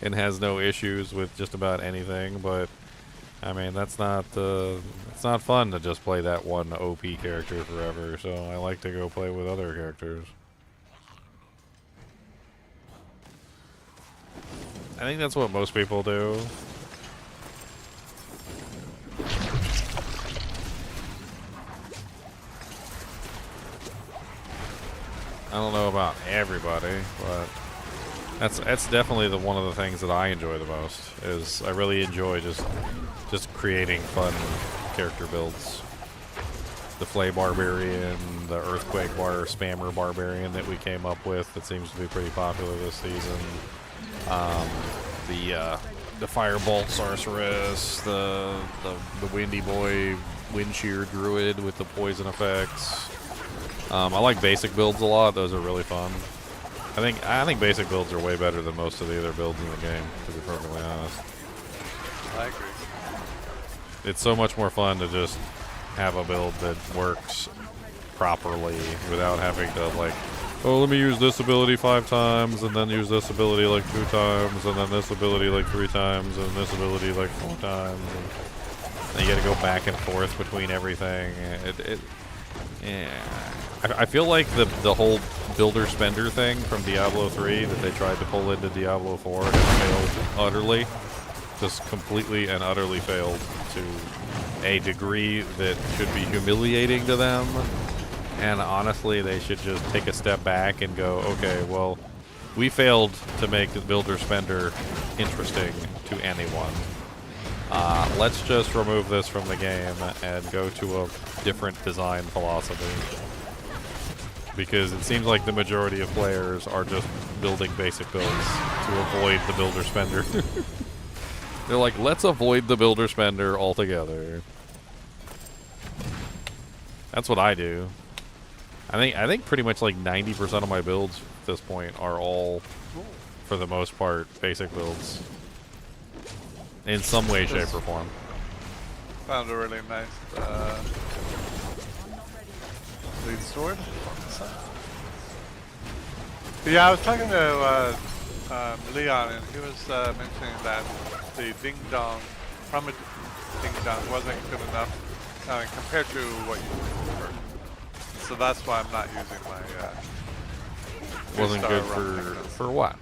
and has no issues with just about anything. But I mean, it's not fun to just play that one OP character forever. So I like to go play with other characters. I think that's what most people do. I don't know about everybody, but that's definitely one of the things that I enjoy the most. Is I really enjoy just creating fun character builds. The Flay Barbarian, the Earthquake Spammer Barbarian that we came up with that seems to be pretty popular this season. The Firebolt Sorceress, the Windy Boy Windshear Druid with the poison effects. I like basic builds a lot. Those are really fun. I think basic builds are way better than most of the other builds in the game, to be perfectly honest. I agree. It's so much more fun to just have a build that works properly without having to, like, oh, let me use this ability 5 times, and then use this ability like 2 times, and then this ability like 3 times, and this ability like 4 times. And you gotta go back and forth between everything. Yeah. I feel like the whole builder spender thing from Diablo 3 that they tried to pull into Diablo 4 has failed utterly. Just completely and utterly failed to a degree that should be humiliating to them. And honestly, they should just take a step back and go, okay, well, we failed to make the builder spender interesting to anyone. Let's just remove this from the game and go to a different design philosophy. Because it seems like the majority of players are just building basic builds to avoid the builder spender. They're like, let's avoid the builder spender altogether. That's what I do. I think pretty much like 90% of my builds at this point are all, for the most part, basic builds. In some way, shape, or form. Found a really nice lead sword. But yeah, I was talking to Leon, and he was mentioning that the Ding Dong, from a Ding Dong, wasn't good enough compared to what you prefer. So that's why I'm not using my. Wasn't good for what?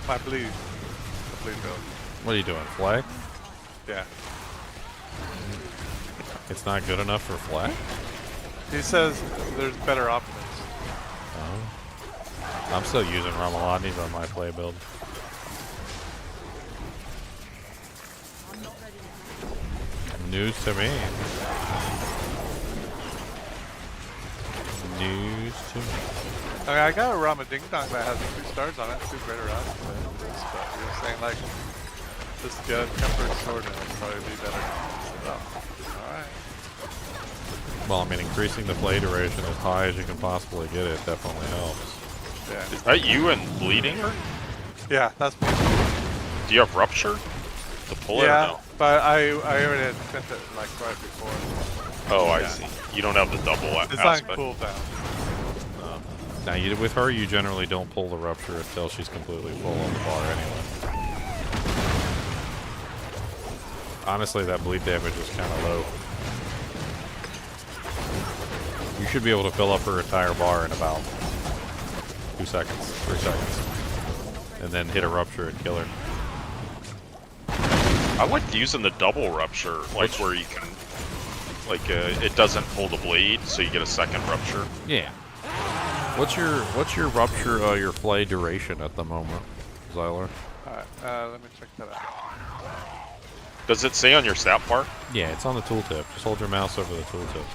My bleed. The bleed build. What are you doing, flag? Yeah. It's not good enough for flag? He says there's better options. Oh. I'm still using Ramalani's on my play build. News to me. News to me. I mean, I got a Rama Ding Dong that has 2 stars on it, 2 greater odds, but you're saying like just get a tempered sword and it'll probably be better. So, alright. Well, I mean, increasing the play duration as high as you can possibly get it definitely helps. Yeah. Is that you and bleeding her? Yeah, that's me. Do you have rupture to pull it or Yeah, no? but I already had spent it like right before. Oh, I Yeah. see. You don't have the double It's aspect. on cooldown. Now, with her, you generally don't pull the rupture until she's completely full on the bar anyway. Honestly, that bleed damage is kind of low. You should be able to fill up her entire bar in about 2 seconds, 3 seconds. And then hit a rupture and kill her. I like using the double rupture, like where you can, like, it doesn't pull the bleed, so you get a second rupture. Yeah. What's your rupture, your play duration at the moment, Zyler? Alright, let me check that out. Does it say on your stat bar? Yeah, it's on the tooltip. Just hold your mouse over the tooltip.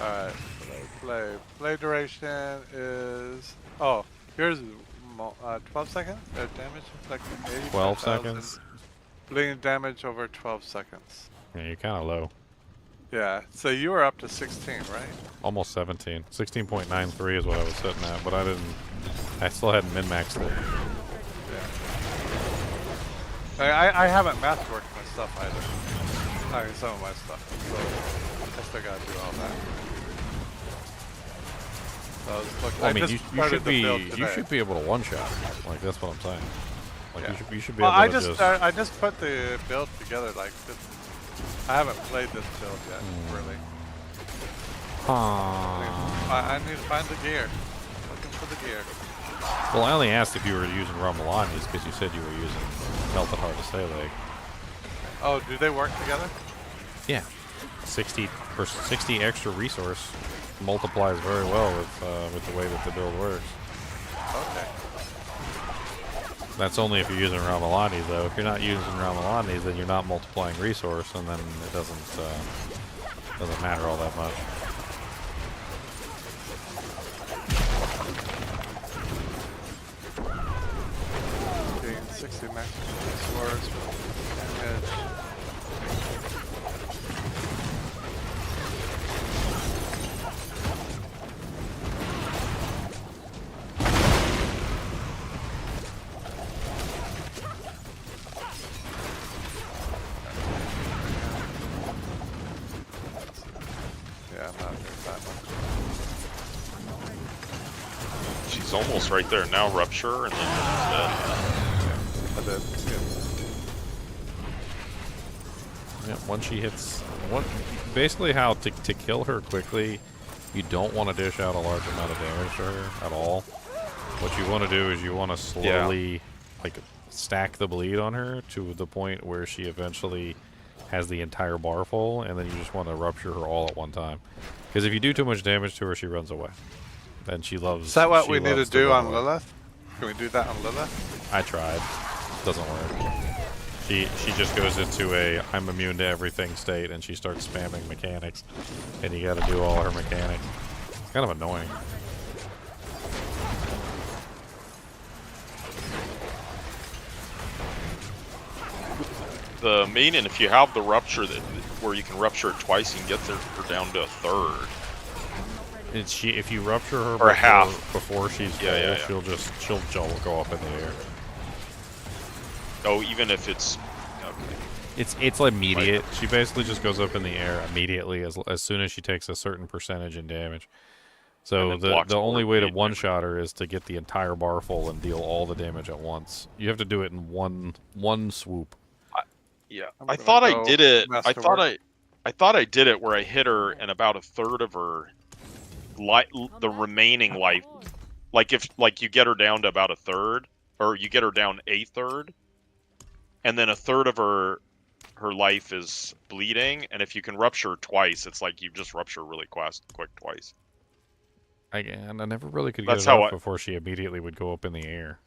Alright, play duration is, oh, here's 12 seconds? Damage, like 12 85,000. seconds? Bleeding damage over 12 seconds. Yeah, you're kind of low. Yeah, so you were up to 16, right? Almost 17. 16.93 is what I was sitting at, but I still hadn't min-maxed it. Yeah. I haven't masterworked my stuff either. I mean, some of my stuff. So I still gotta do all that. So I mean, you should be able to one-shot. Like, that's what I'm saying. Like, Yeah. you should be able to I just put the build together, like, I haven't played this build yet, really. I need to find the gear. Looking for the gear. Well, I only asked if you were using Ramalani's because you said you were using Melted Heart of Stay. Oh, do they work together? Yeah. 60 extra resource multiplies very well with the way that the build works. Okay. That's only if you're using Ramalani's, though. If you're not using Ramalani's, then you're not multiplying resource, and then it doesn't matter all that much. Gain 60 maximum swords damage. She's almost right there now, rupture, and then I did. Yeah, once she hits... basically how to kill her quickly, you don't want to dish out a large amount of damage to her at all. What you want to do is you want to slowly like stack the bleed on her to the point where she eventually has the entire bar full, and then you just want to rupture her all at one time. Because if you do too much damage to her, she runs away. And she loves... Is that what she we need to loves do run on away. Lilith? Can we do that on Lilith? I tried. Doesn't work. She just goes into a I'm immune to everything state, and she starts spamming mechanics, and you got to do all her mechanics. It's kind of annoying. the main, and if you have the rupture where you can rupture it twice, you can get her down to a third. If you rupture her or half before she's full, she'll go up in the air. Oh, even if it's It's immediate. She basically just goes up in the air immediately as soon as she takes a certain percentage in damage. So the only way to one-shot her is to get the entire bar full and deal all the damage at once. You have to do it in one swoop. I thought I did it. I thought I did it where I hit her and about a third of her the remaining life, like if you get her down to about a third, or you get her down a third, and then a third of her life is bleeding, and if you can rupture twice, it's like you just rupture really quick twice. And I never really could get That's it how off before she immediately would go up in the air.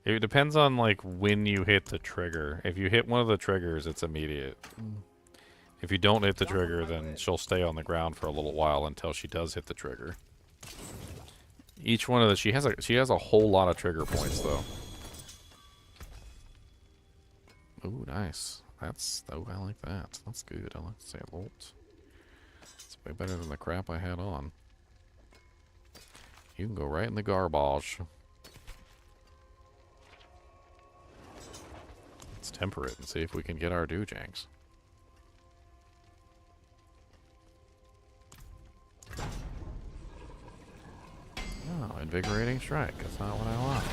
It depends on like when you hit the trigger. If you hit one of the triggers, it's immediate. If you don't hit the trigger, then she'll stay on the ground for a little while until she does hit the trigger. Each one of the she has a whole lot of trigger points though. Ooh, nice. I like that. That's good. I like to say a bolt. It's way better than the crap I had on. You can go right in the garbage. Let's temper it and see if we can get our doojanks. Oh, invigorating strike. That's not what I want.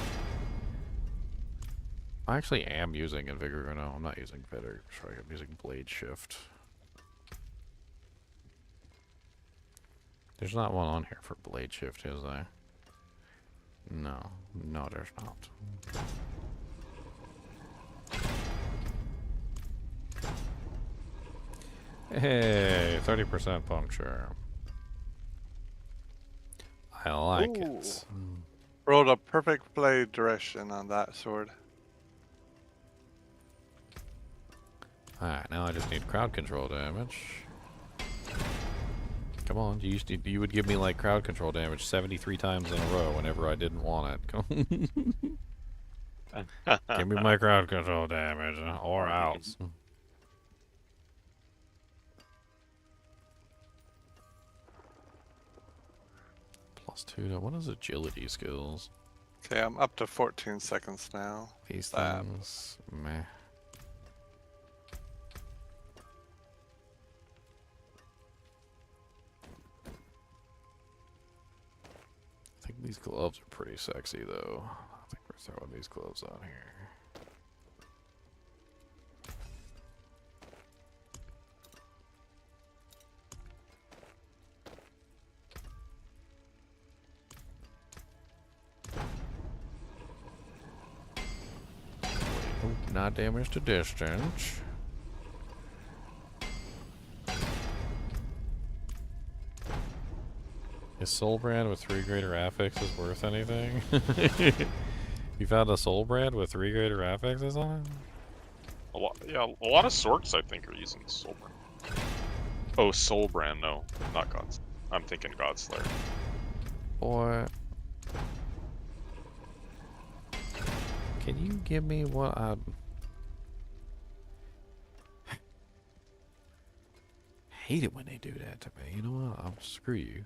I actually am using Invigor. No, I'm not using Invigorating Strike. I'm using Blade Shift. There's not one on here for Blade Shift, is there? No. No, there's not. Hey, 30% puncture. I like it. Rolled a perfect blade direction on that sword. Alright, now I just need crowd control damage. Come on, you would give me like crowd control damage 73 times in a row whenever I didn't want it. Give me my crowd control damage, or else. +2 to what is agility skills? Okay, I'm up to 14 seconds now. These things, meh. I think these gloves are pretty sexy, though. I think we're throwing these gloves on here. Oh, not damage to distance. Is Soulbrand with 3 greater affixes worth anything? You found a Soulbrand with 3 greater affixes on it? A lot of sorts I think are using Soulbrand. Oh, Soulbrand, no, not God's. I'm thinking Godslayer. Boy. Can you give me what I... hate it when they do that to me. You know what? I'll screw you.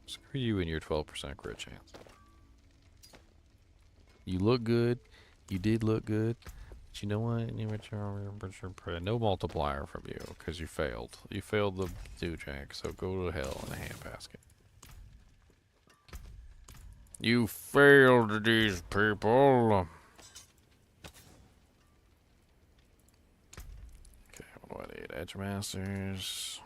Screw you and your 12% crit chance. You look good. You did look good. But you know what? No multiplier from you because you failed. You failed the doojank, so go to hell in a handbasket. You failed these people. Okay, what do I need? Edge Masters.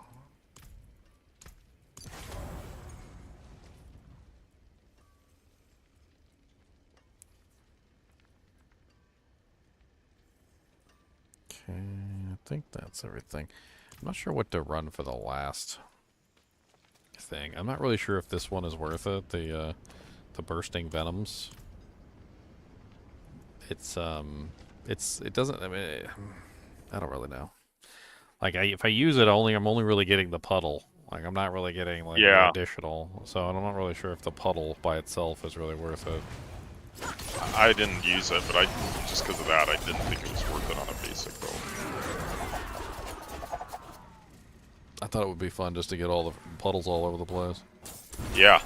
Okay, I think that's everything. I'm not sure what to run for the last thing. I'm not really sure if this one is worth it. The bursting venoms. It doesn't. I mean, I don't really know. Like, if I use it, I'm only really getting the puddle. Like, I'm not really getting like the additional. So I'm not really sure if the puddle by itself is really worth it. I didn't use it, but just because of that, I didn't think it was worth it on a basic build. I thought it would be fun just to get all the puddles all over the place. Yeah.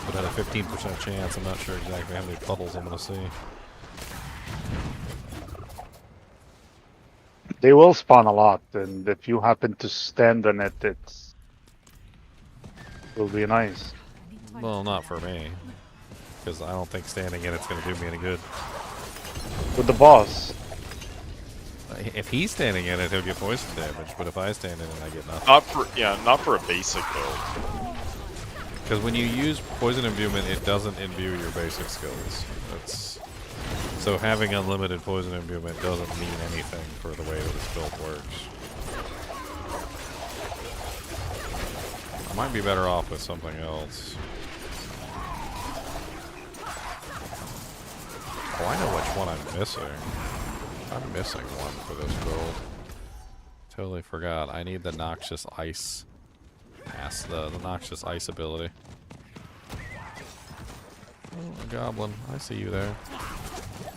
But at a 15% chance, I'm not sure exactly how many puddles I'm going to see. They will spawn a lot, and if you happen to stand on it, will be nice. Well, not for me, because I don't think standing in it's going to do me any good. With the boss. If he's standing in it, he'll get poison damage, but if I stand in it, I get nothing. Not for a basic build. Because when you use poison imbuement, it doesn't imbue your basic skills. So having unlimited poison imbuement doesn't mean anything for the way that this build works. I might be better off with something else. Oh, I know which one I'm missing. I'm missing one for this build. Totally forgot. I need the noxious ice. Pass the noxious ice ability. Oh, a goblin. I see you there.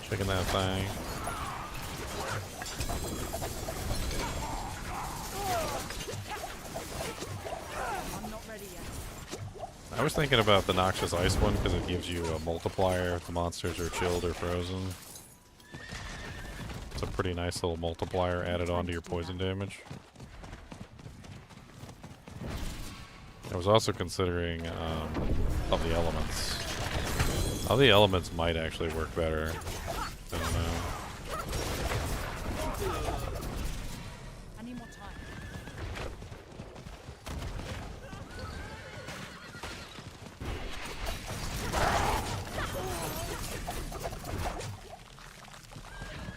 Checking that thing. I was thinking about the noxious ice one because it gives you a multiplier if the monsters are chilled or frozen. It's a pretty nice little multiplier added on to your poison damage. I was also considering of the elements. Of the elements might actually work better. I don't know. I need more time.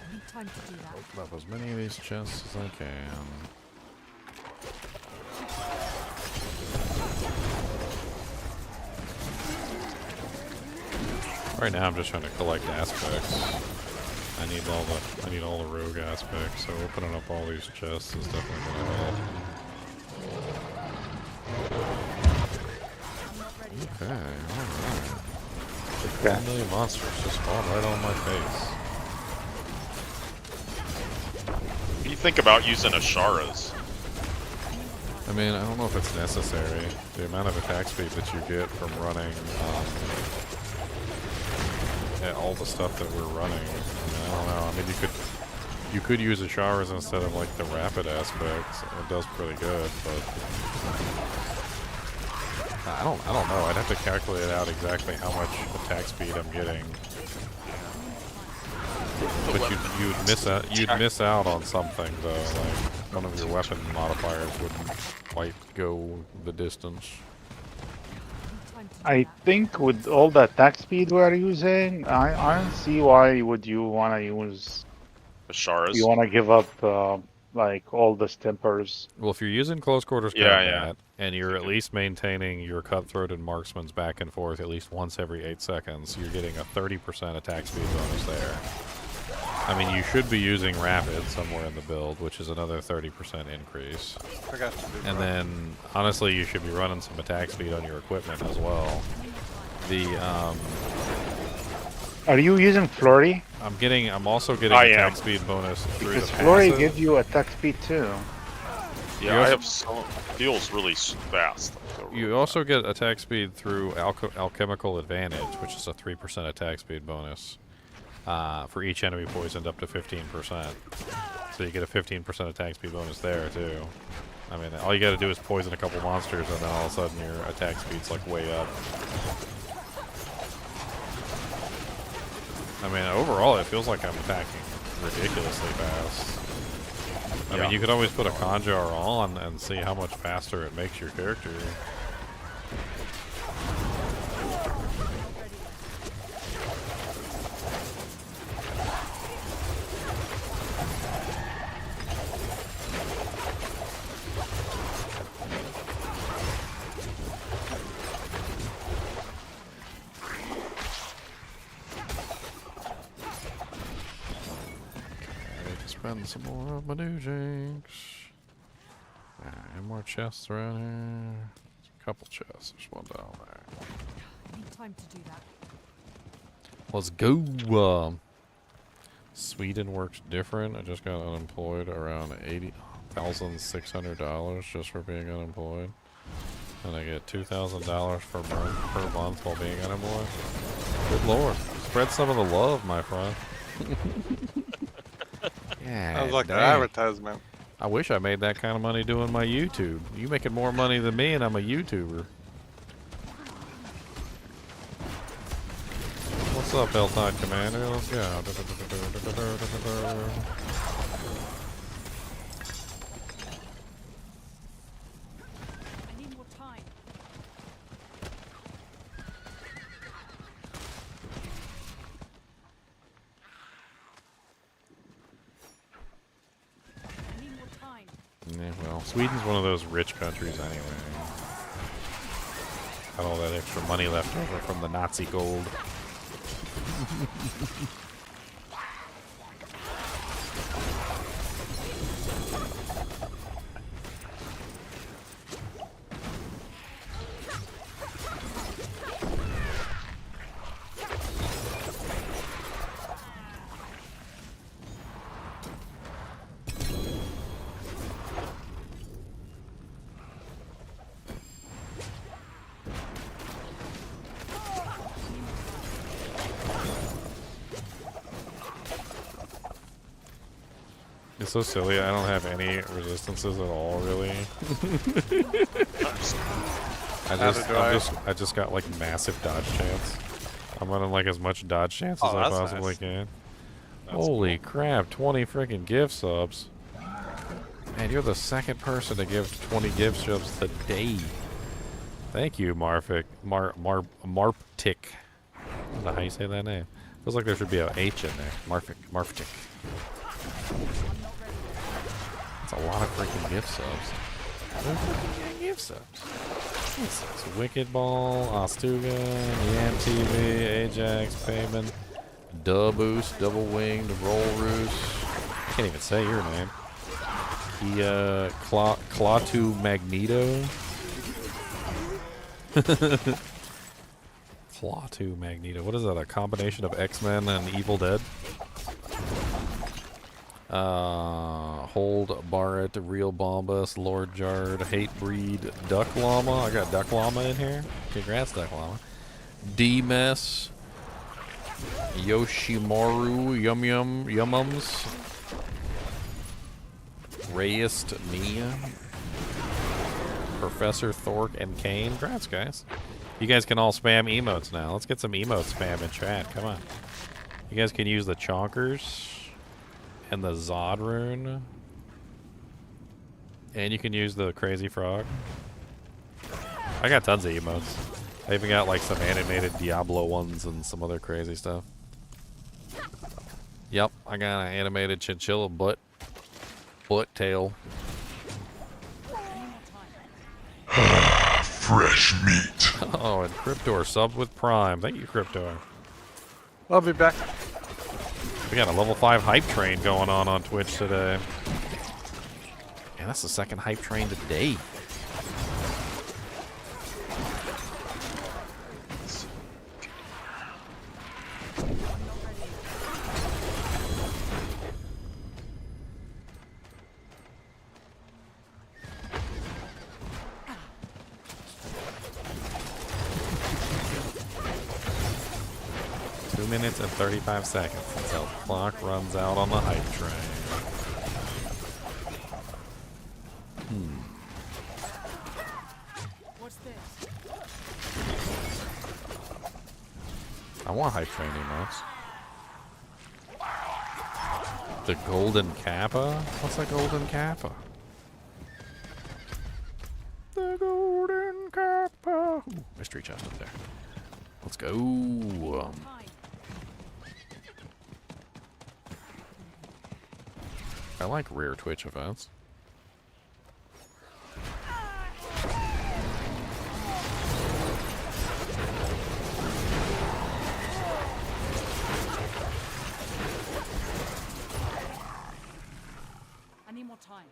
I need time to do that. Open up as many of these chests as I can. Right now I'm just trying to collect aspects. I need all the rogue aspects, so opening up all these chests is definitely gonna help. Okay, alright. 1 million monsters just spawned right on my face. What do you think about using Asharas? I mean, I don't know if it's necessary. The amount of attack speed that you get from running all the stuff that we're running. I mean, I don't know. I mean, you could use Asharas instead of like the rapid aspects. It does pretty good, but I don't know. I'd have to calculate out exactly how much attack speed I'm getting. But you'd miss out on something though. Like one of your weapon modifiers wouldn't quite go the distance. I think with all the attack speed we're using, I don't see why would you want to use Asharas. You want to give up like all the stimpers. Well, if you're using close quarters combat and you're at least maintaining your cutthroat and marksman's back and forth at least once every 8 seconds, you're getting a 30% attack speed bonus there. I mean, you should be using rapid somewhere in the build, which is another 30% increase. And then, honestly, you should be running some attack speed on your equipment as well. Are you using flurry? I'm also getting attack speed bonus through because the flurry passive. gives you attack speed too. Yeah, I have some. Feels really fast. You also get attack speed through alchemical advantage, which is a 3% attack speed bonus. For each enemy poisoned up to 15%. So you get a 15% attack speed bonus there too. I mean, all you gotta do is poison a couple monsters and then all of a sudden your attack speed's like way up. I mean, overall it feels like I'm attacking ridiculously fast. I mean, you could always put a conjure on and see how much faster it makes your character. Spend some more of my new jinx. Any more chests around here? There's a couple chests. There's one down there. I need time to do that. Let's go. Sweden works different. I just got unemployed around $80,600 just for being unemployed. And I get $2,000 per month while being unemployed. Good lord. Spread some of the love, my friend. Yeah, Sounds like an dang. advertisement. I wish I made that kind of money doing my YouTube. You making more money than me and I'm a YouTuber. What's up, HellTide Commander? Let's go. I need more time. Sweden's one of those rich countries anyway. Got all that extra money left over from the Nazi gold. It's so silly. I don't have any resistances at all, really. I just got like massive dodge chance. I'm running like as much dodge chance as I possibly can. Holy crap! 20 freaking gift subs. Man, you're the second person to give 20 gift subs today. Thank you, Marptic. Marptic. I don't know how you say that name. Feels like there should be a H in there. Marptic. That's a lot of freaking gift subs. Who freaking got gift subs? What's this? Wicked Ball, Ostuga, Yam TV, Ajax, Payman, Boost, Double Winged, Roll Roost. I can't even say your name. Clawtu Magneto. Clawtu Magneto. What is that? A combination of X-Men and Evil Dead? Hold Barret, Real Bombus, Lord Jard, Hatebreed, Duck Llama. I got Duck Llama in here. Congrats, Duck Llama. D-Mess, Yoshimaru, Yumums, Rayist Mia, Professor Thork, and Kane. Congrats, guys. You guys can all spam emotes now. Let's get some emote spam in chat. Come on. You guys can use the Chonkers and the Zod rune. And you can use the Crazy Frog. I got tons of emotes. I even got like some animated Diablo ones and some other crazy stuff. Yep, I got an animated Chinchilla butt tail. Fresh meat. Oh, and Cryptor subbed with Prime. Thank you, Cryptor. I'll be back. We got a level 5 hype train going on Twitch today. Yeah, that's the second hype train today. Minutes and 35 seconds until the clock runs out on the hype train. What's this? I want hype train emotes. The Golden Kappa? What's a Golden Kappa? The Golden Kappa. Ooh, mystery chest up there. Let's go. I like rare Twitch events. I need more time.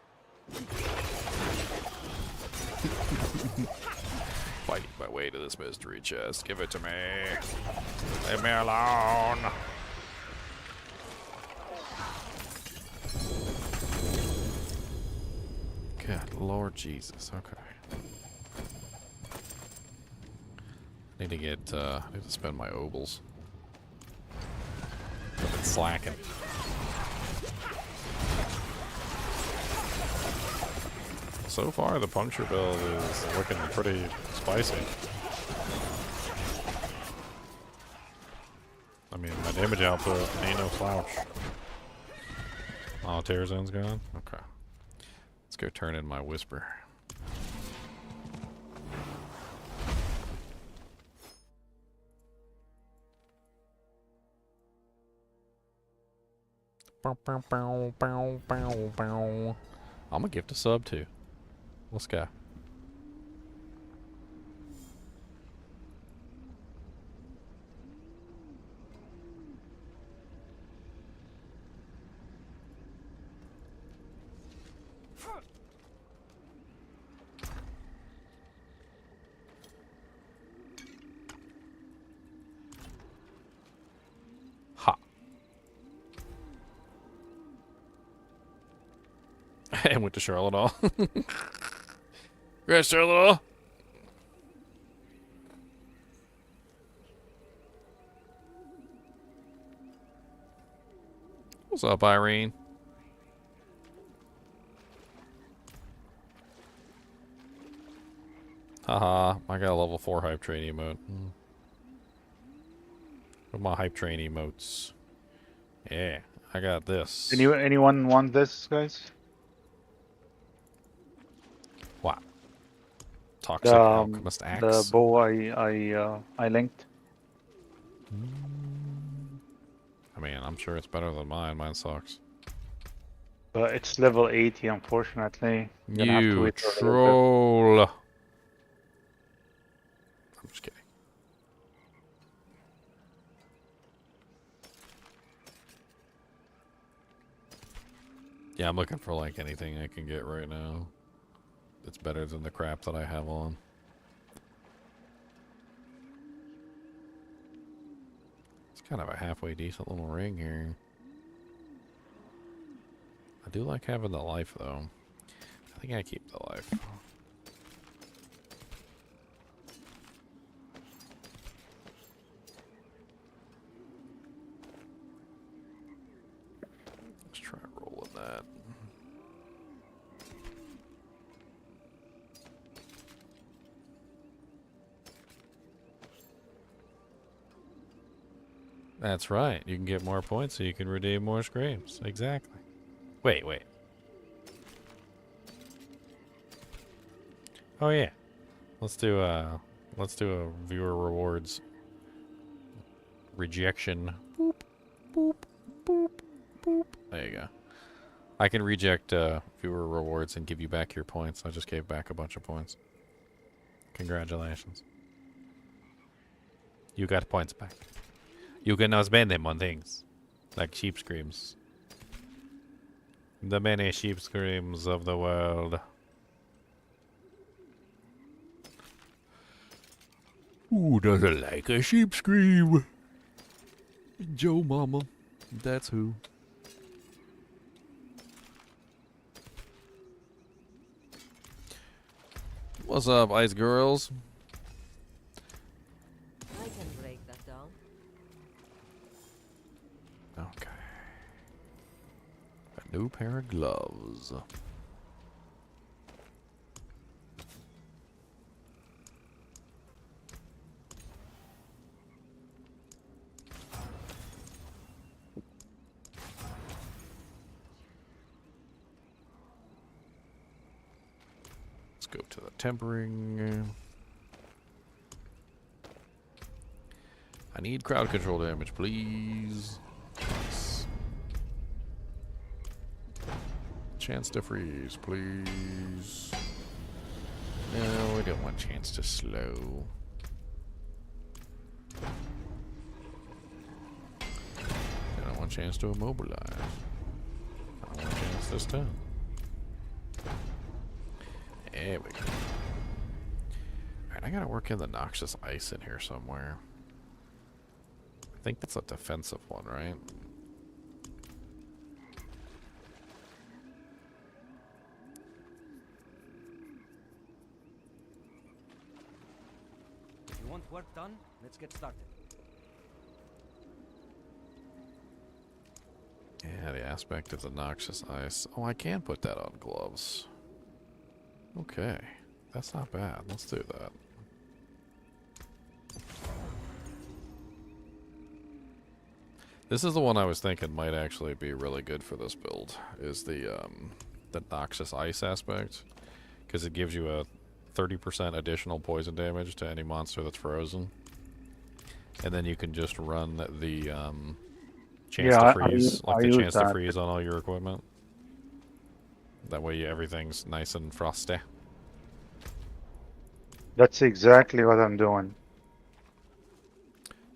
Fighting my way to this mystery chest. Give it to me. Leave me alone. God, Lord Jesus. Okay. Need to get, need to spend my obols. I've been slacking. So far, the puncture build is looking pretty spicy. I mean, my damage output ain't no slouch. Oh, Terror Zone's gone? Okay. Let's go turn in my Whisper. I'm gonna gift a sub too. Let's go. And went to Charlotte all. Congrats, Charlotte. What's up, Irene? Haha, I got a level 4 hype train emote. What are my hype train emotes? Yeah, I got this. Anyone want this, guys? What? Toxic alchemist axe? The bow I linked. I mean, I'm sure it's better than mine. Mine sucks. But it's level 80, unfortunately. You're gonna have to You wait for a little troll. I'm just kidding. Yeah, I'm looking for like anything I can get right now. It's better than the crap that I have on. It's kind of a halfway decent little ring here. I do like having the life though. I think I keep the life. Let's try rolling that. That's right. You can get more points so you can redeem more screams. Exactly. Wait. Oh yeah. Let's do a viewer rewards rejection. Boop, boop, boop, boop. There you go. I can reject viewer rewards and give you back your points. I just gave back a bunch of points. Congratulations. You got points back. You can now spend them on things like sheep screams. The many sheep screams of the world. Who doesn't like a sheep scream? Joe Mama. That's who. What's up, Ice Girls? I can break that down. Okay. A new pair of gloves. Let's go to the tempering. I need crowd control damage, please. Nice. Chance to freeze, please. No, we don't want chance to slow. I don't want chance to immobilize. I don't want chance to stun. There we go. Alright, I gotta work in the noxious ice in here somewhere. I think that's a defensive one, right? You want work done? Let's get started. Yeah, the aspect of the noxious ice. Oh, I can put that on gloves. Okay, that's not bad. Let's do that. This is the one I was thinking might actually be really good for this build, is the noxious ice aspect, because it gives you a 30% additional poison damage to any monster that's frozen, and then you can just run the chance to freeze, like the chance to freeze on all your equipment. That way everything's nice and frosty. That's exactly what I'm doing.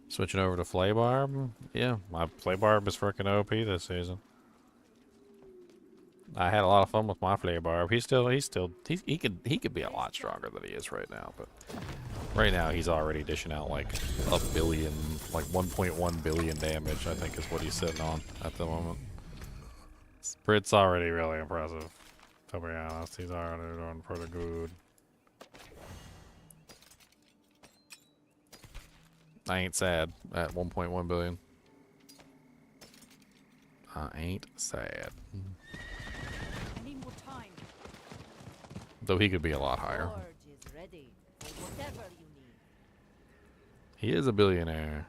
Switching over to Flaybarb? Yeah, my Flaybarb is freaking OP this season. I had a lot of fun with my Flaybarb. He could be a lot stronger than he is right now, but right now he's already dishing out like a billion, like 1.1 billion damage, I think is what he's sitting on at the moment. It's already really impressive, to be honest. He's already doing pretty good. I ain't sad at 1.1 billion. I ain't sad. I need more time. Though he could be a lot higher. Is ready for whatever you need. He is a billionaire.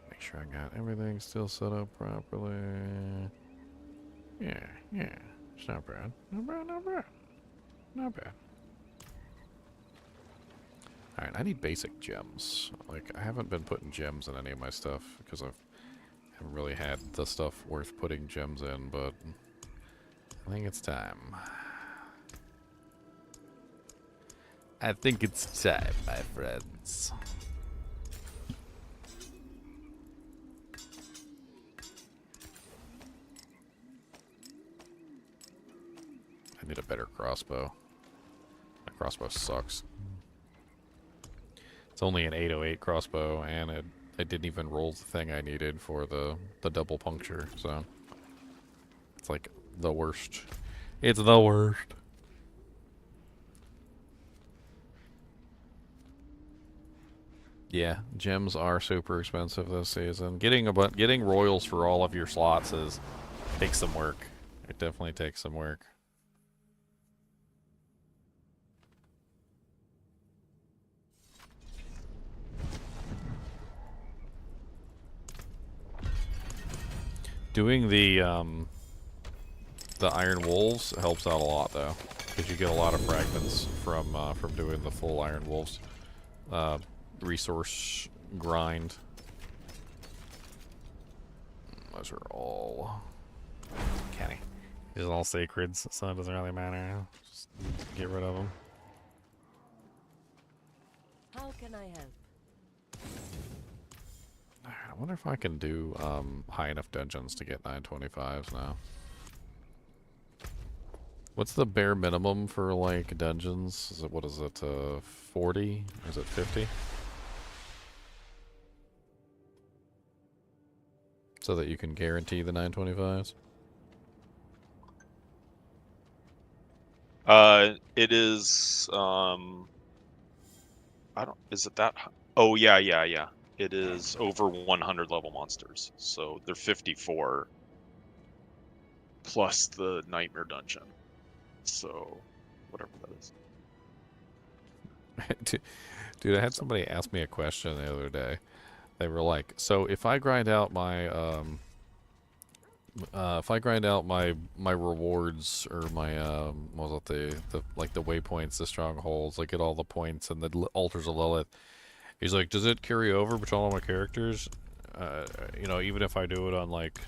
Make sure I got everything still set up properly. Yeah. It's not bad. Not bad. Alright, I need basic gems. Like, I haven't been putting gems in any of my stuff because I haven't really had the stuff worth putting gems in, but I think it's time. I think it's time, my friends. I need a better crossbow. My crossbow sucks. It's only an 808 crossbow, and it didn't even roll the thing I needed for the double puncture, so it's like the worst. It's the worst. Yeah, gems are super expensive this season. Getting royals for all of your slots takes some work. It definitely takes some work. Doing the Iron Wolves helps out a lot though, because you get a lot of fragments from doing the full Iron Wolves resource grind. Those are all canny. These are all sacreds, so it doesn't really matter. Just get rid of them. How can I help? I wonder if I can do high enough dungeons to get 925s now. What's the bare minimum for like dungeons? Is it, what is it, 40? Or is it 50? So that you can guarantee the 925s? It is, I don't, is it that high? Oh, yeah. It is over 100 level monsters. So they're 54 plus the nightmare dungeon. So whatever that is. Dude, I had somebody ask me a question the other day. They were like, so if I grind out my my rewards or my what was it, the like the waypoints, the strongholds, like get all the points and the altars of Lilith. He's like, does it carry over between all my characters? You know, even if I do it on like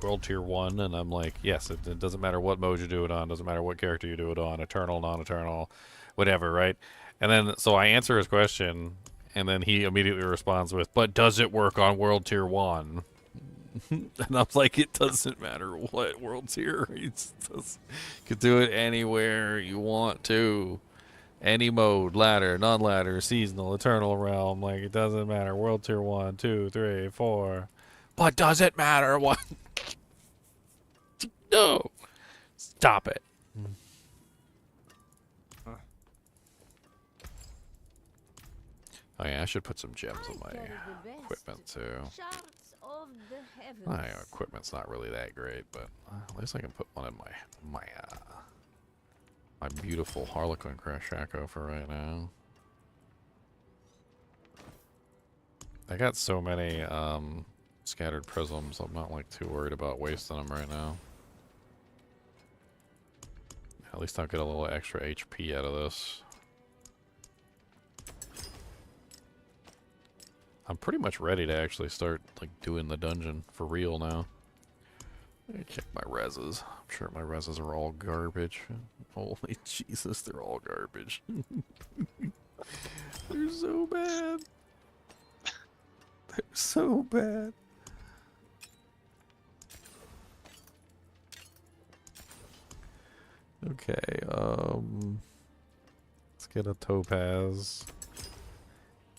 World Tier 1, and I'm like, yes, it doesn't matter what mode you do it on, doesn't matter what character you do it on, eternal, non-eternal, whatever, right? And then, so I answer his question, and then he immediately responds with, but does it work on World Tier 1? And I'm like, it doesn't matter what world tier. You could do it anywhere you want to. Any mode, ladder, non-ladder, seasonal, eternal realm, like it doesn't matter. World Tier 1, 2, 3, 4. But does it matter what? No. Stop it. Oh yeah, I should put some gems in my equipment too. My equipment's not really that great, but at least I can put one in my beautiful Harlequin Crash Shaco for right now. I got so many scattered prisms, I'm not like too worried about wasting them right now. At least I'll get a little extra HP out of this. I'm pretty much ready to actually start like doing the dungeon for real now. Let me check my reses. I'm sure my reses are all garbage. Holy Jesus, they're all garbage. They're so bad. They're so bad. Okay, let's get a topaz.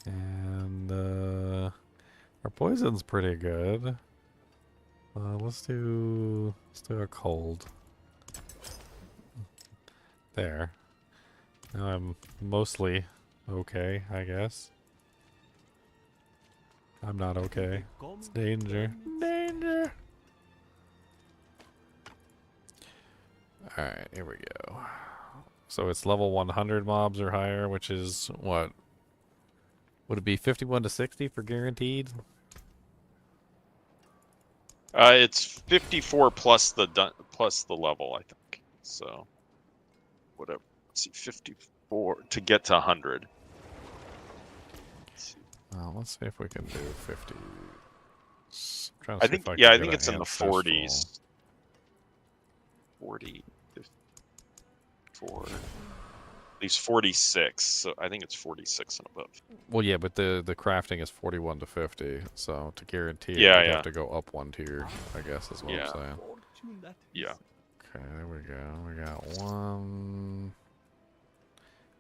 And our poison's pretty good. Let's do a cold. There. Now I'm mostly okay, I guess. I'm not okay. It's danger. Danger! Alright, here we go. So it's level 100 mobs or higher, which is what? Would it be 51 to 60 for guaranteed? It's 54 plus the level, I think. So, whatever. Let's see, 54 to get to 100. Well, let's see if we can do 50. I think, yeah, I think it's in the 40s. 40, 54, at least 46. So I think it's 46 and above. Well, yeah, but the crafting is 41 to 50, so to guarantee it, Yeah, you yeah. have to go up one tier, I guess is what I'm saying. Yeah. Okay, there we go. We got one.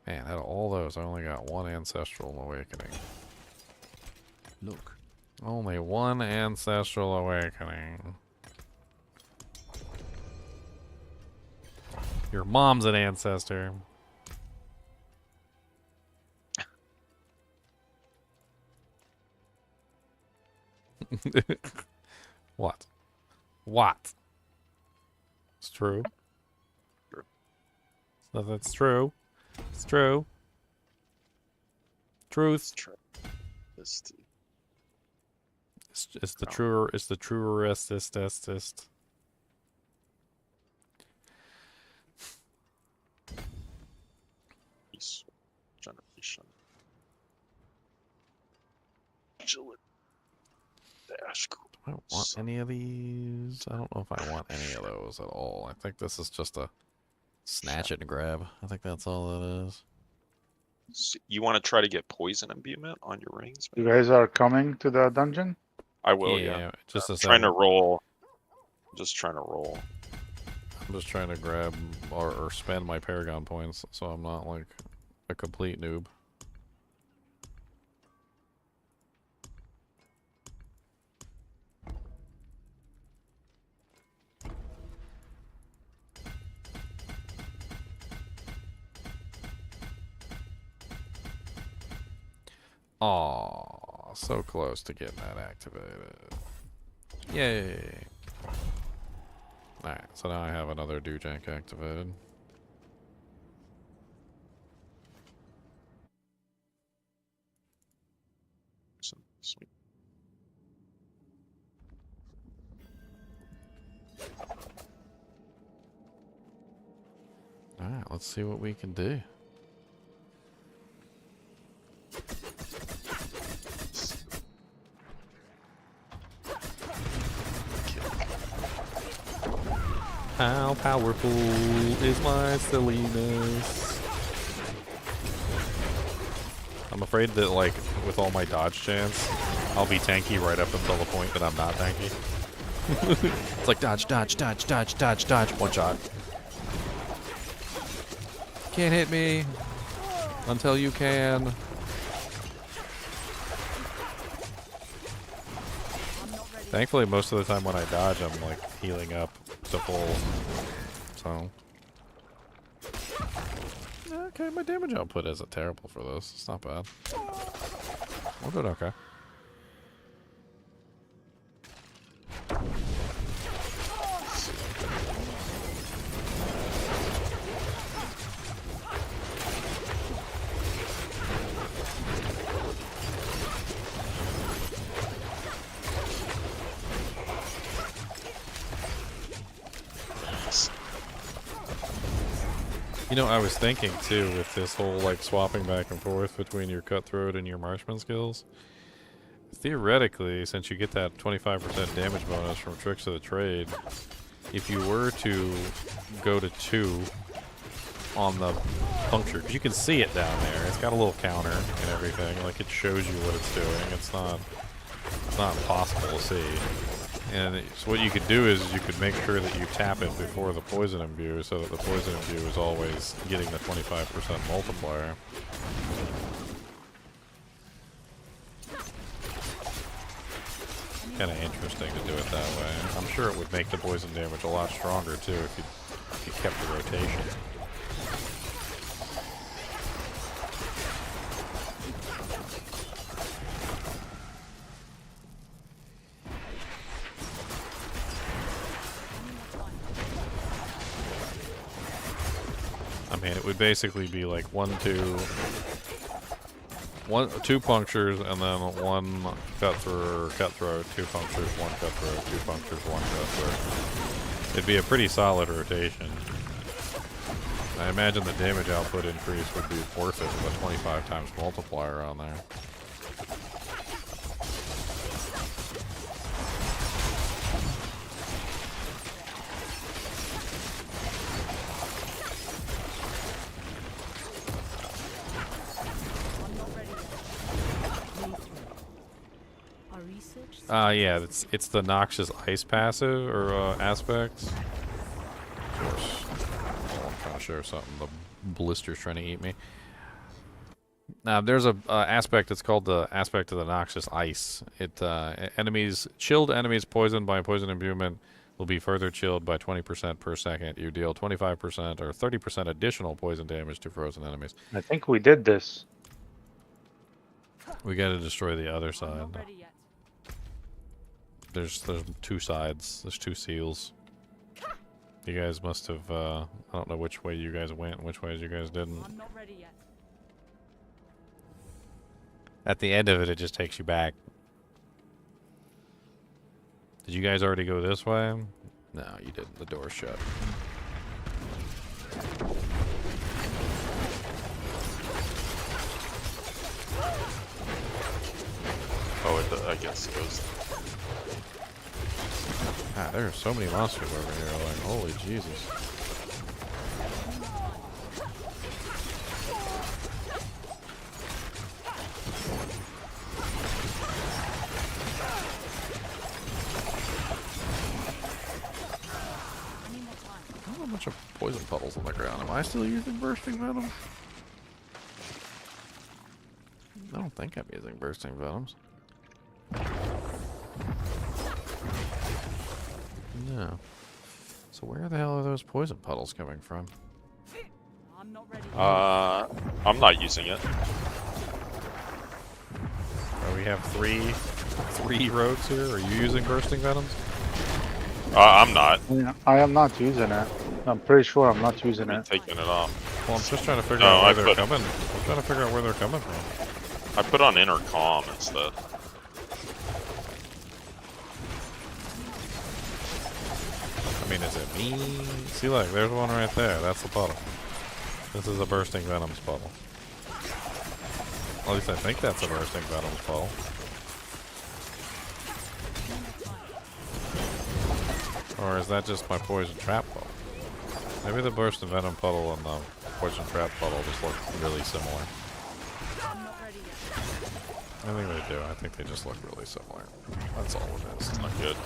Man, out of all those, I only got one ancestral awakening. Look. Only one ancestral awakening. Your mom's an ancestor. What? What? It's true. True. So that's true. It's true. Truth. It's true. It's the truer. It's the truerest. Generation. Dash. Do I want any of these? I don't know if I want any of those at all. I think this is just a snatch it and grab. I think that's all it is. So you want to try to get poison imbuement on your rings? You guys are coming to the dungeon? I will, yeah. Just I'm a trying to second. roll. Just trying to roll. I'm just trying to grab or spend my Paragon points so I'm not like a complete noob. Aw, so close to getting that activated. Yay. Alright, so now I have another Dewjank activated. Sweet. Alright, let's see what we can do. How powerful is my silliness? I'm afraid that, like, with all my dodge chance, I'll be tanky right up until the point that I'm not tanky. It's like dodge, dodge, dodge, dodge, dodge, dodge. One shot. Can't hit me until you can. Thankfully, most of the time when I dodge, I'm like healing up to full. So. Okay, my damage output isn't terrible for this. It's not bad. We're good, okay. You know, I was thinking too, with this whole like swapping back and forth between your cutthroat and your marksman skills. Theoretically, since you get that 25% damage bonus from Tricks of the Trade, if you were to go to 2 on the puncture, because you can see it down there. It's got a little counter and everything. Like, it shows you what it's doing. It's not impossible to see. And so what you could do is you could make sure that you tap it before the poison imbue, so that the poison imbue is always getting the 25% multiplier. Kind of interesting to do it that way. I'm sure it would make the poison damage a lot stronger too if you kept the rotation. I mean, it would basically be like 2 punctures, and then 1 cut through, 2 punctures, 1 cut through, 2 punctures, 1 cut through. It'd be a pretty solid rotation. I imagine the damage output increase would be worth it with a 25 times multiplier on there. Yeah, it's the noxious ice passive or aspect. Of course. Oh, I'm trying to show something. The blister's trying to eat me. Now there's a aspect. It's called the aspect of the noxious ice. Chilled enemies poisoned by poison imbuement will be further chilled by 20% per second. You deal 25% or 30% additional poison damage to frozen enemies. I think we did this. We got to destroy the other side. There's 2 sides. There's 2 seals. You guys must have. I don't know which way you guys went and which ways you guys didn't. I'm not ready yet. At the end of it, it just takes you back. Did you guys already go this way? No, you didn't. The door's shut. Oh, I guess it goes. Ah, there are so many monsters over here. Like, holy Jesus. Oh, a bunch of poison puddles on the ground. Am I still using bursting venom? I don't think I'm using bursting venoms. No. So where the hell are those poison puddles coming from? I'm not ready. I'm not using it. Oh, we have three roads here. Are you using bursting venoms? I'm not. Yeah, I am not using it. I'm pretty sure I'm not using it. Taking it off. Well, I'm just trying to figure out where they're coming. I'm trying to figure out where they're coming from. I put on intercom instead. I mean, is it me? See, look, there's one right there. That's the puddle. This is a bursting venoms puddle. At least I think that's a bursting venoms puddle. Or is that just my poison trap puddle? Maybe the bursting venom puddle and the poison trap puddle just look really similar. I think they do. I think they just look really similar. That's all it is. It's not good.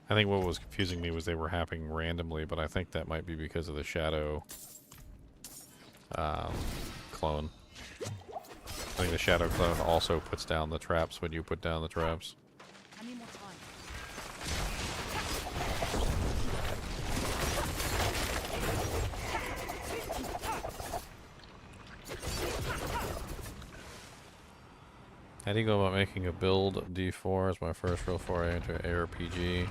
I think what was confusing me was they were happening randomly, but I think that might be because of the shadow clone. I think the shadow clone also puts down the traps when you put down the traps. I need more time. How do you go about making a build D4 as my first real foray into ARPG?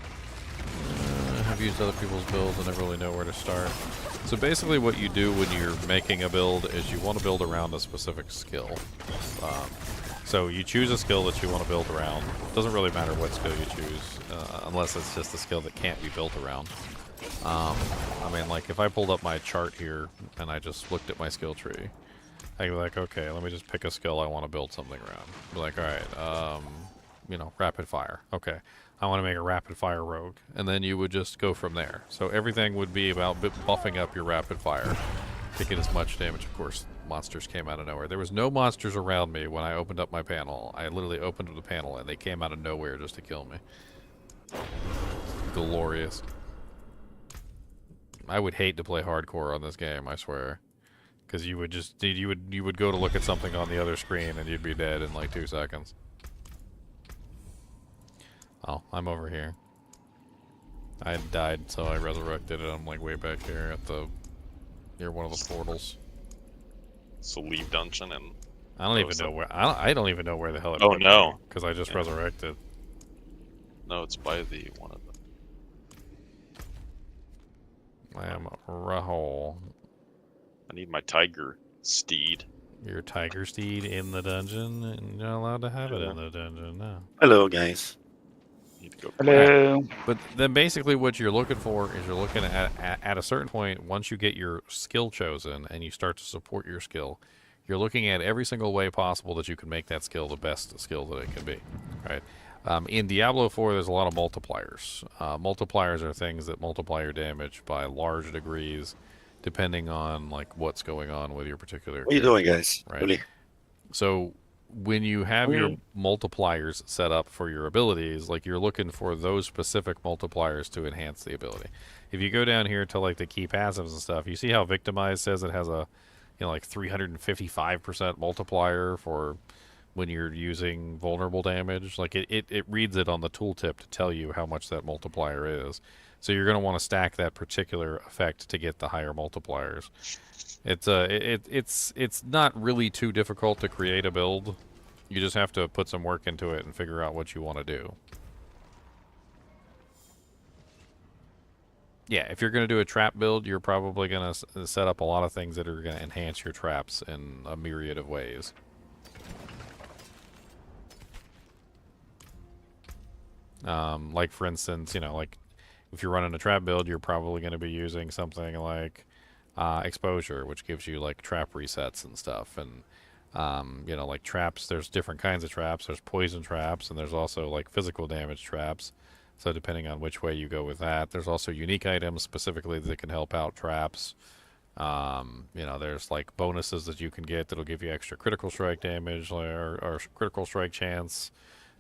I've used other people's builds and never really know where to start. So basically what you do when you're making a build is you want to build around a specific skill. So you choose a skill that you want to build around. It doesn't really matter what skill you choose, unless it's just a skill that can't be built around. I mean, like, if I pulled up my chart here and I just looked at my skill tree, I'd be like, okay, let me just pick a skill I want to build something around. Be like, alright, you know, rapid fire. Okay, I want to make a rapid fire rogue, and then you would just go from there. So everything would be about buffing up your rapid fire to get as much damage. Of course, monsters came out of nowhere. There was no monsters around me when I opened up my panel. I literally opened up the panel, and they came out of nowhere just to kill me. Glorious. I would hate to play hardcore on this game, I swear. Because you would just you would go to look at something on the other screen and you'd be dead in like 2 seconds. Oh, I'm over here. I had died, so I resurrected it. I'm like way back here at the near one of the portals. So leave dungeon and. I don't even know where. I don't even know where the hell it. Oh no! Because I just resurrected. No, it's by the one of them. I am Rahul. I need my tiger steed. Your tiger steed in the dungeon, and you're not allowed to have it in the dungeon now. Hello, guys. Hello. But then basically what you're looking for is you're looking at a certain point, once you get your skill chosen and you start to support your skill, you're looking at every single way possible that you can make that skill the best skill that it can be, right? In Diablo 4, there's a lot of multipliers. Multipliers are things that multiply your damage by large degrees, depending on like what's going on with your particular. What are you doing, guys? Right. Really? So when you have your multipliers set up for your abilities, like you're looking for those specific multipliers to enhance the ability. If you go down here to like the key passives and stuff, you see how Victimize says it has a, you know, like 355% multiplier for when you're using vulnerable damage. Like it reads it on the tooltip to tell you how much that multiplier is. So you're going to want to stack that particular effect to get the higher multipliers. It's not really too difficult to create a build. You just have to put some work into it and figure out what you want to do. Yeah, if you're going to do a trap build, you're probably going to set up a lot of things that are going to enhance your traps in a myriad of ways. Like for instance, you know, like if you're running a trap build, you're probably going to be using something like exposure, which gives you like trap resets and stuff. And you know, like traps, there's different kinds of traps. There's poison traps, and there's also like physical damage traps. So depending on which way you go with that, there's also unique items specifically that can help out traps. You know, there's like bonuses that you can get that'll give you extra critical strike damage or critical strike chance,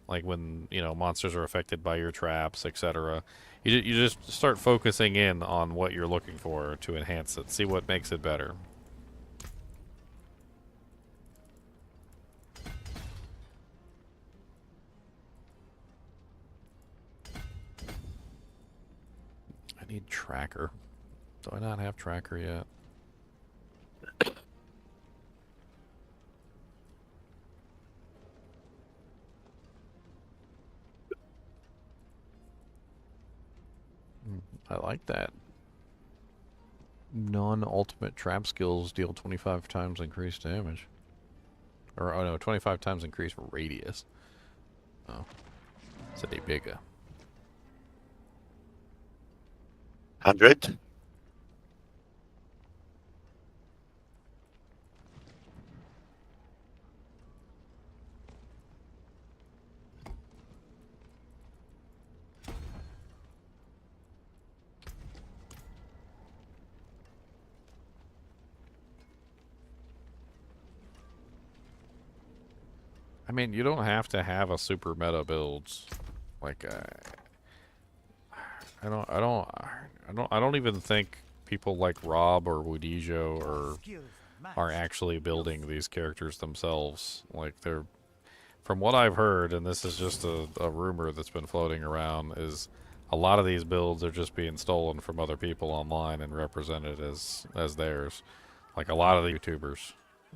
like when, you know, monsters are affected by your traps, etc. You just start focusing in on what you're looking for to enhance it. See what makes it better. I need tracker. Do I not have tracker yet? I like that. Non-ultimate trap skills deal 25 times increased damage. Or, oh no, 25 times increased radius. Oh. It's a bigger. 100? I mean, you don't have to have a super meta builds. Like, I don't even think people like Rob or Woodijo are actually building these characters themselves. Like, they're, from what I've heard, and this is just a rumor that's been floating around, is a lot of these builds are just being stolen from other people online and represented as theirs. Like a lot of the YouTubers.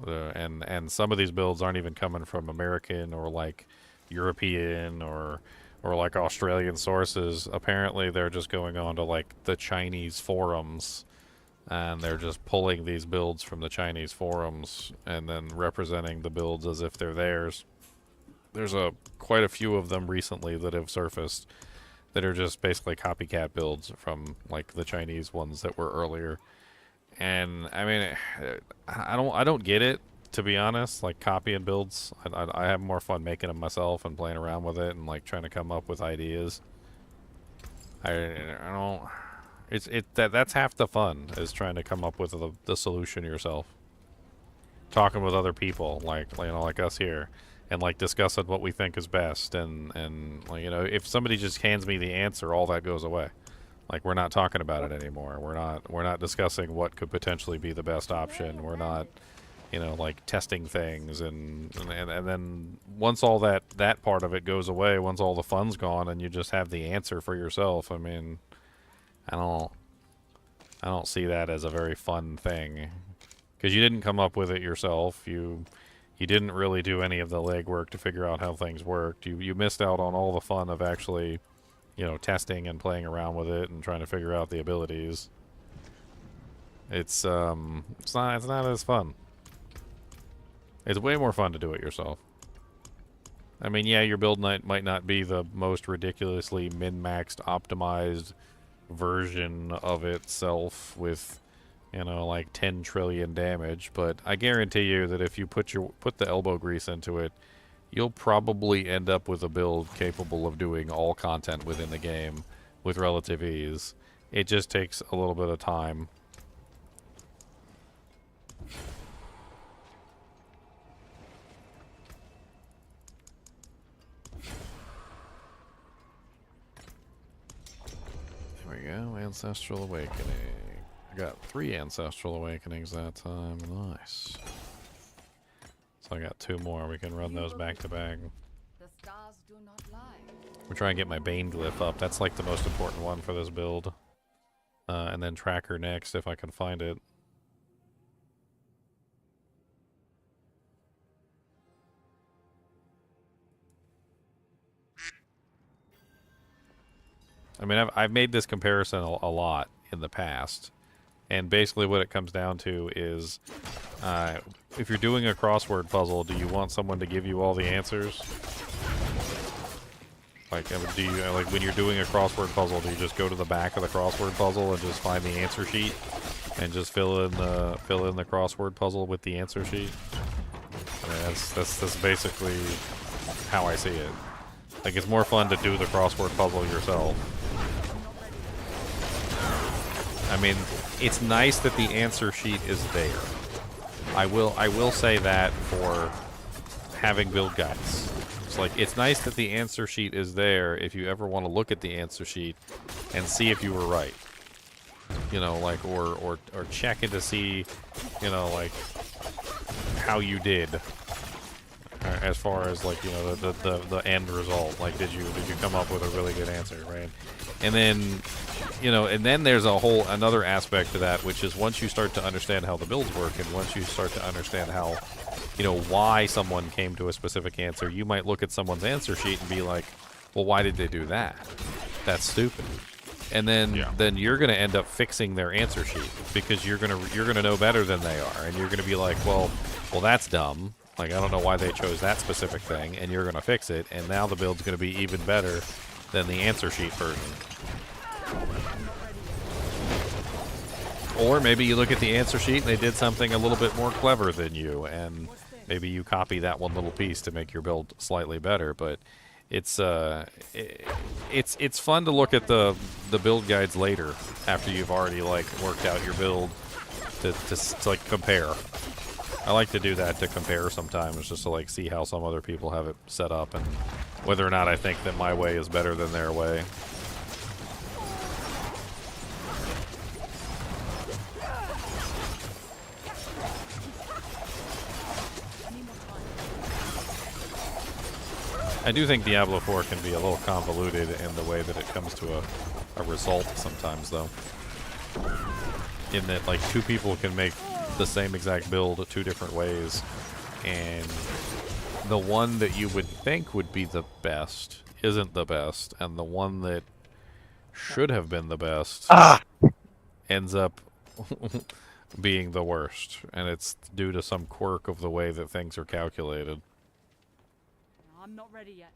And some of these builds aren't even coming from American or like European or like Australian sources. Apparently they're just going on to like the Chinese forums and they're just pulling these builds from the Chinese forums and then representing the builds as if they're theirs. There's quite a few of them recently that have surfaced that are just basically copycat builds from like the Chinese ones that were earlier. And I mean, I don't get it. to be honest, like copying builds, I have more fun making them myself and playing around with it and like trying to come up with ideas. I don't. That's half the fun, is trying to come up with the solution yourself. Talking with other people, like us here, and like discussing what we think is best, and like, you know, if somebody just hands me the answer, all that goes away. Like, we're not talking about it anymore. We're not discussing what could potentially be the best option. We're not, you know, like testing things, and then once all that part of it goes away, once all the fun's gone, and you just have the answer for yourself. I mean, I don't see that as a very fun thing, because you didn't come up with it yourself. You didn't really do any of the legwork to figure out how things worked. You missed out on all the fun of actually, you know, testing and playing around with it and trying to figure out the abilities. It's not as fun. It's way more fun to do it yourself. I mean, yeah, your build might not be the most ridiculously min-maxed, optimized version of itself with, you know, like 10 trillion damage, but I guarantee you that if you put the elbow grease into it, you'll probably end up with a build capable of doing all content within the game with relative ease. It just takes a little bit of time. There we go, Ancestral Awakening. I got 3 Ancestral Awakenings that time. Nice. So I got 2 more. We can run those back to back. The stars do not lie. We're trying to get my Bane glyph up. That's like the most important one for this build. And then Tracker next if I can find it. I mean, I've made this comparison a lot in the past, and basically what it comes down to is, if you're doing a crossword puzzle, do you want someone to give you all the answers? Like, do you, like, when you're doing a crossword puzzle, do you just go to the back of the crossword puzzle and just find the answer sheet and just fill in the crossword puzzle with the answer sheet? I mean, that's basically how I see it. Like, it's more fun to do the crossword puzzle yourself. I mean, it's nice that the answer sheet is there. I will say that for having build guides. It's like, it's nice that the answer sheet is there if you ever want to look at the answer sheet and see if you were right. You know, like, or check it to see, you know, like, how you did. As far as, like, you know, the end result. Like, did you come up with a really good answer, right? And then, you know, and then there's another aspect to that, which is once you start to understand how the builds work, and once you start to understand how, you know, why someone came to a specific answer, you might look at someone's answer sheet and be like, well, why did they do that? That's stupid. And then you're going to end up fixing their answer sheet, because you're going to know better than they are, and you're going to be like, well, that's dumb. Like, I don't know why they chose that specific thing, and you're going to fix it, and now the build's going to be even better than the answer sheet version. Or maybe you look at the answer sheet and they did something a little bit more clever than you, and maybe you copy that one little piece to make your build slightly better. But it's fun to look at the build guides later, after you've already, like, worked out your build, to like compare. I like to do that, to compare sometimes, just to, like, see how some other people have it set up and whether or not I think that my way is better than their way. I do think Diablo 4 can be a little convoluted in the way that it comes to a result sometimes, though. In that, like, 2 people can make the same exact build 2 different ways, and the one that you would think would be the best isn't the best, and the one that should have been the best ends up being the worst, and it's due to some quirk of the way that things are calculated. I'm not ready yet.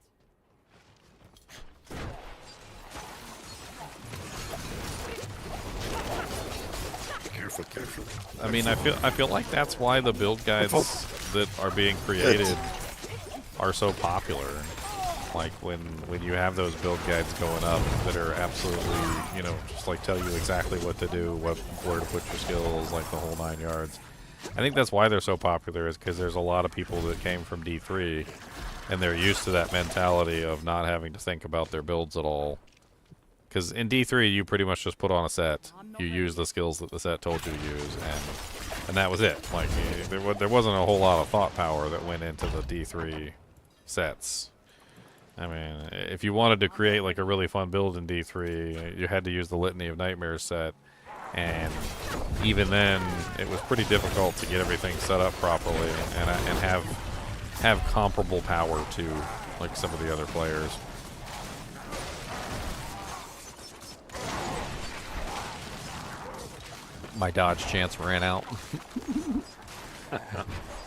Careful. I mean, I feel like that's why the build guides that are being created are so popular. Like when you have those build guides going up that are absolutely, you know, just like tell you exactly what to do, where to put your skills, like the whole 9 yards. I think that's why they're so popular, is because there's a lot of people that came from D3 and they're used to that mentality of not having to think about their builds at all. Because in D3 you pretty much just put on a set, you use the skills that the set told you to use, and that was it. Like there wasn't a whole lot of thought power that went into the D3 sets. I mean, if you wanted to create like a really fun build in D3, you had to use the Litany of Nightmares set, and even then, it was pretty difficult to get everything set up properly and have comparable power to like some of the other players. My dodge chance ran out.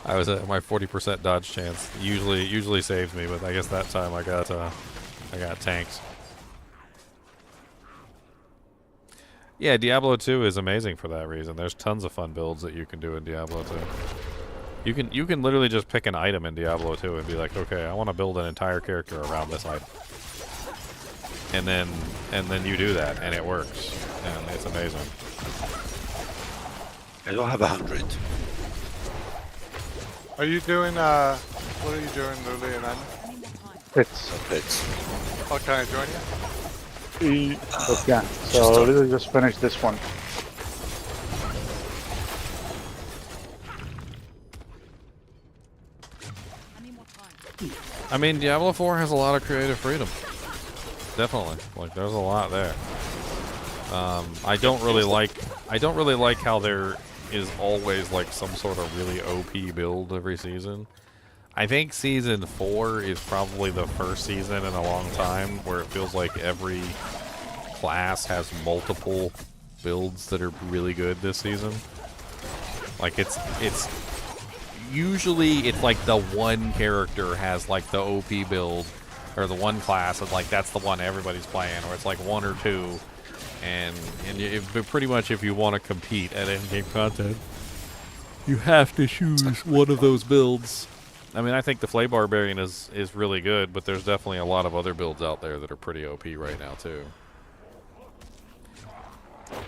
I was at my 40% dodge chance. Usually saves me, but I guess that time I got tanked. Yeah, Diablo 2 is amazing for that reason. There's tons of fun builds that you can do in Diablo 2. You can literally just pick an item in Diablo 2 and be like, okay, I want to build an entire character around this item. And then you do that and it works. And it's amazing. I don't have 100. Are you doing, what are you doing, Luli and Anna? It's. Oh, can I join you? Yeah, so let's just finish this one. I mean, Diablo 4 has a lot of creative freedom. Definitely. Like, there's a lot there. I don't really like how there is always like some sort of really OP build every season. I think season 4 is probably the first season in a long time where it feels like every class has multiple builds that are really good this season. Like it's usually it's like the one character has like the OP build, or the one class, and like that's the one everybody's playing, or it's like one or two. And pretty much if you want to compete at endgame content, you have to choose one of those builds. I mean, I think the Flay Barbarian is really good, but there's definitely a lot of other builds out there that are pretty OP right now too.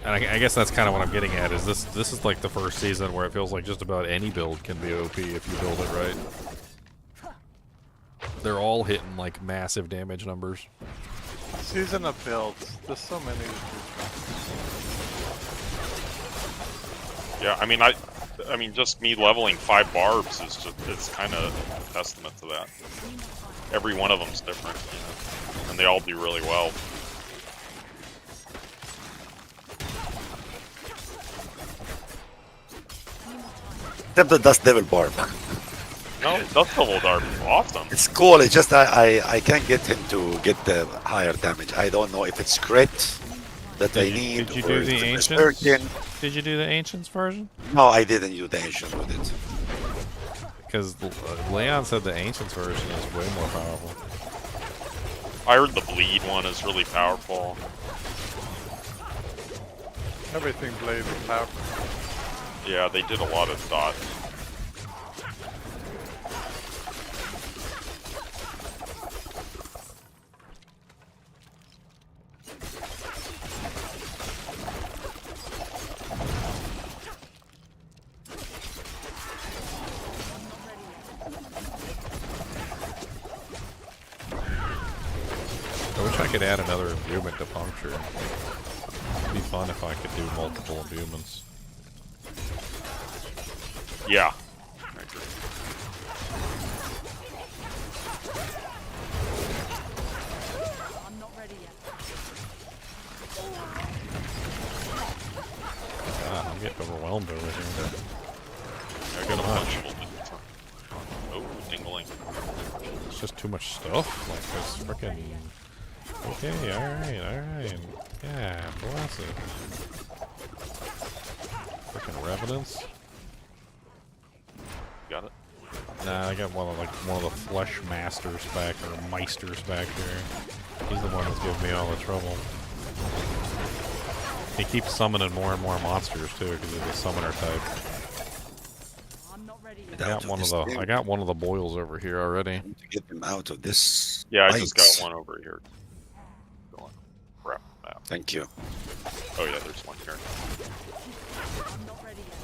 And I guess that's kind of what I'm getting at, is this is like the first season where it feels like just about any build can be OP if you build it right. They're all hitting like massive damage numbers. Season of builds. There's so many. Yeah, I mean, just me leveling 5 barbs is it's kind of a testament to that. Every one of them's different, you know, and they all do really well. Except the Dust Devil Barb. No, Dust Devil Barb is awesome. It's cool, it's just I can't get him to get the higher damage. I don't know if it's crit that I need. Did you or do the if it's Ancients? Merkin. Did you do the Ancients version? No, I didn't do the Ancient with it. Because Leon said the Ancients version is way more powerful. I heard the Bleed one is really powerful. Everything Blade is powerful. Yeah, they did a lot of dot. I wish I could add another imbuement to puncture. It'd be fun if I could do multiple imbuements. Yeah. I agree. I'm not ready yet. I'm getting overwhelmed over here. I got a bunch of them. Oh, tingling. It's just too much stuff. Like, there's freaking. Okay, alright. Yeah, bless it. Freaking Revenants. Got it. Nah, I got one of the Flesh Masters back, or Meisters back here. He's the one that's giving me all the trouble. He keeps summoning more and more monsters too, because he's a summoner type. I'm not ready yet. get I out got of one this of the thing. I got one of the boils over here already. To get them out of this. Yeah, I just bites. got one over here. Crap map. Thank you. Oh yeah, there's one here. I'm not ready yet.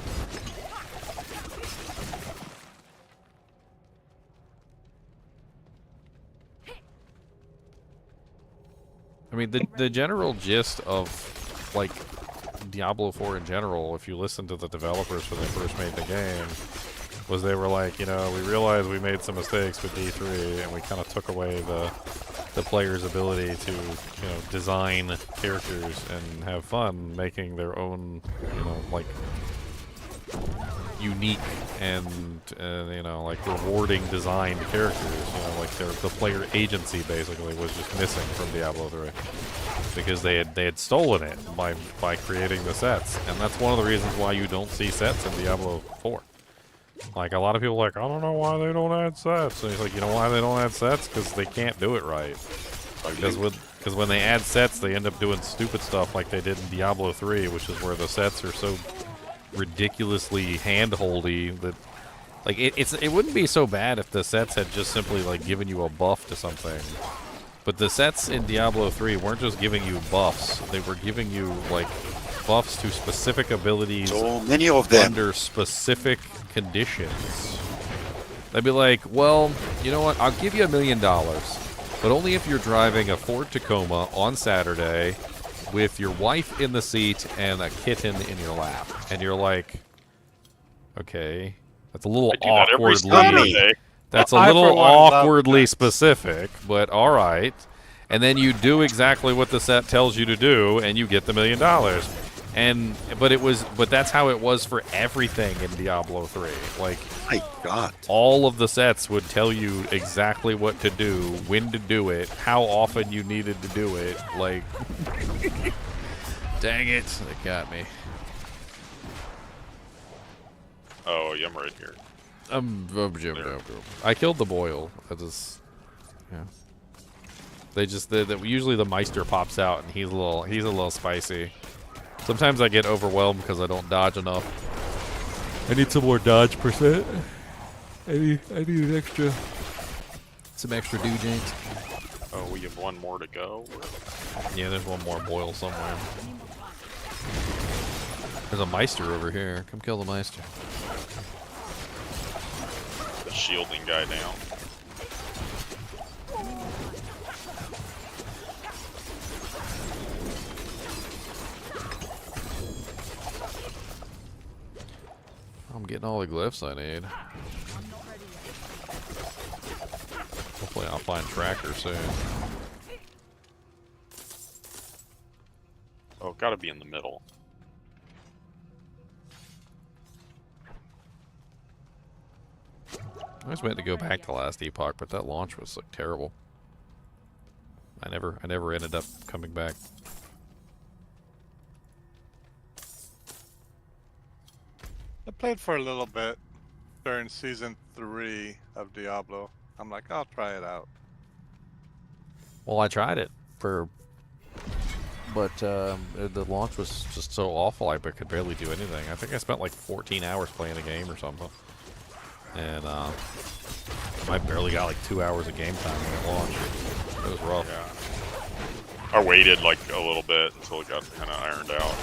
I mean, the general gist of, like, Diablo 4 in general, if you listen to the developers when they first made the game, was they were like, you know, we realized we made some mistakes with D3, and we kind of took away the player's ability to, you know, design characters and have fun making their own, you know, like, unique and you know, like, rewarding designed characters. You know, like the player agency basically was just missing from Diablo 3 because they had stolen it by creating the sets, and that's one of the reasons why you don't see sets in Diablo 4. Like, a lot of people are like, I don't know why they don't add sets. And he's like, you know why they don't add sets? Because they can't do it right. Because when they add sets, they end up doing stupid stuff like they did in Diablo 3, which is where the sets are so ridiculously hand-holdy that, like, it wouldn't be so bad if the sets had just simply, like, given you a buff to something. But the sets in Diablo 3 weren't just giving you buffs. They were giving you, like, buffs to specific abilities. So many of them. Under specific conditions. They'd be like, well, you know what? I'll give you $1 million, but only if you're driving a Ford Tacoma on Saturday with your wife in the seat and a kitten in your lap. And you're like, okay, that's a little awkwardly. That's a little awkwardly specific, but all right. And then you do exactly what the set tells you to do, and you get the $1 million. But that's how it was for everything in Diablo 3. Like, my God, all of the sets would tell you exactly what to do, when to do it, how often you needed to do it. Like, dang it, they got me. Oh, yeah, I'm right here. I killed the boil. I just, yeah. They just usually the Meister pops out and he's a little spicy. Sometimes I get overwhelmed because I don't dodge enough. I need some more dodge percent. I need an extra, some extra doojanks. Oh, we have one more to go. Yeah, there's one more boil somewhere. There's a Meister over here. Come kill the Meister. The shielding guy down. I'm getting all the glyphs I need. Hopefully I'll find Tracker soon. Oh, gotta be in the middle. I was meant to go back to last epoch, but that launch was like terrible. I never ended up coming back. I played for a little bit during season 3 of Diablo. I'm like, I'll try it out. Well, I tried it but the launch was just so awful I could barely do anything. I think I spent like 14 hours playing the game or something. And I barely got like 2 hours of game time when it launched. It was rough. Yeah. I waited like a little bit until it got kind of ironed out.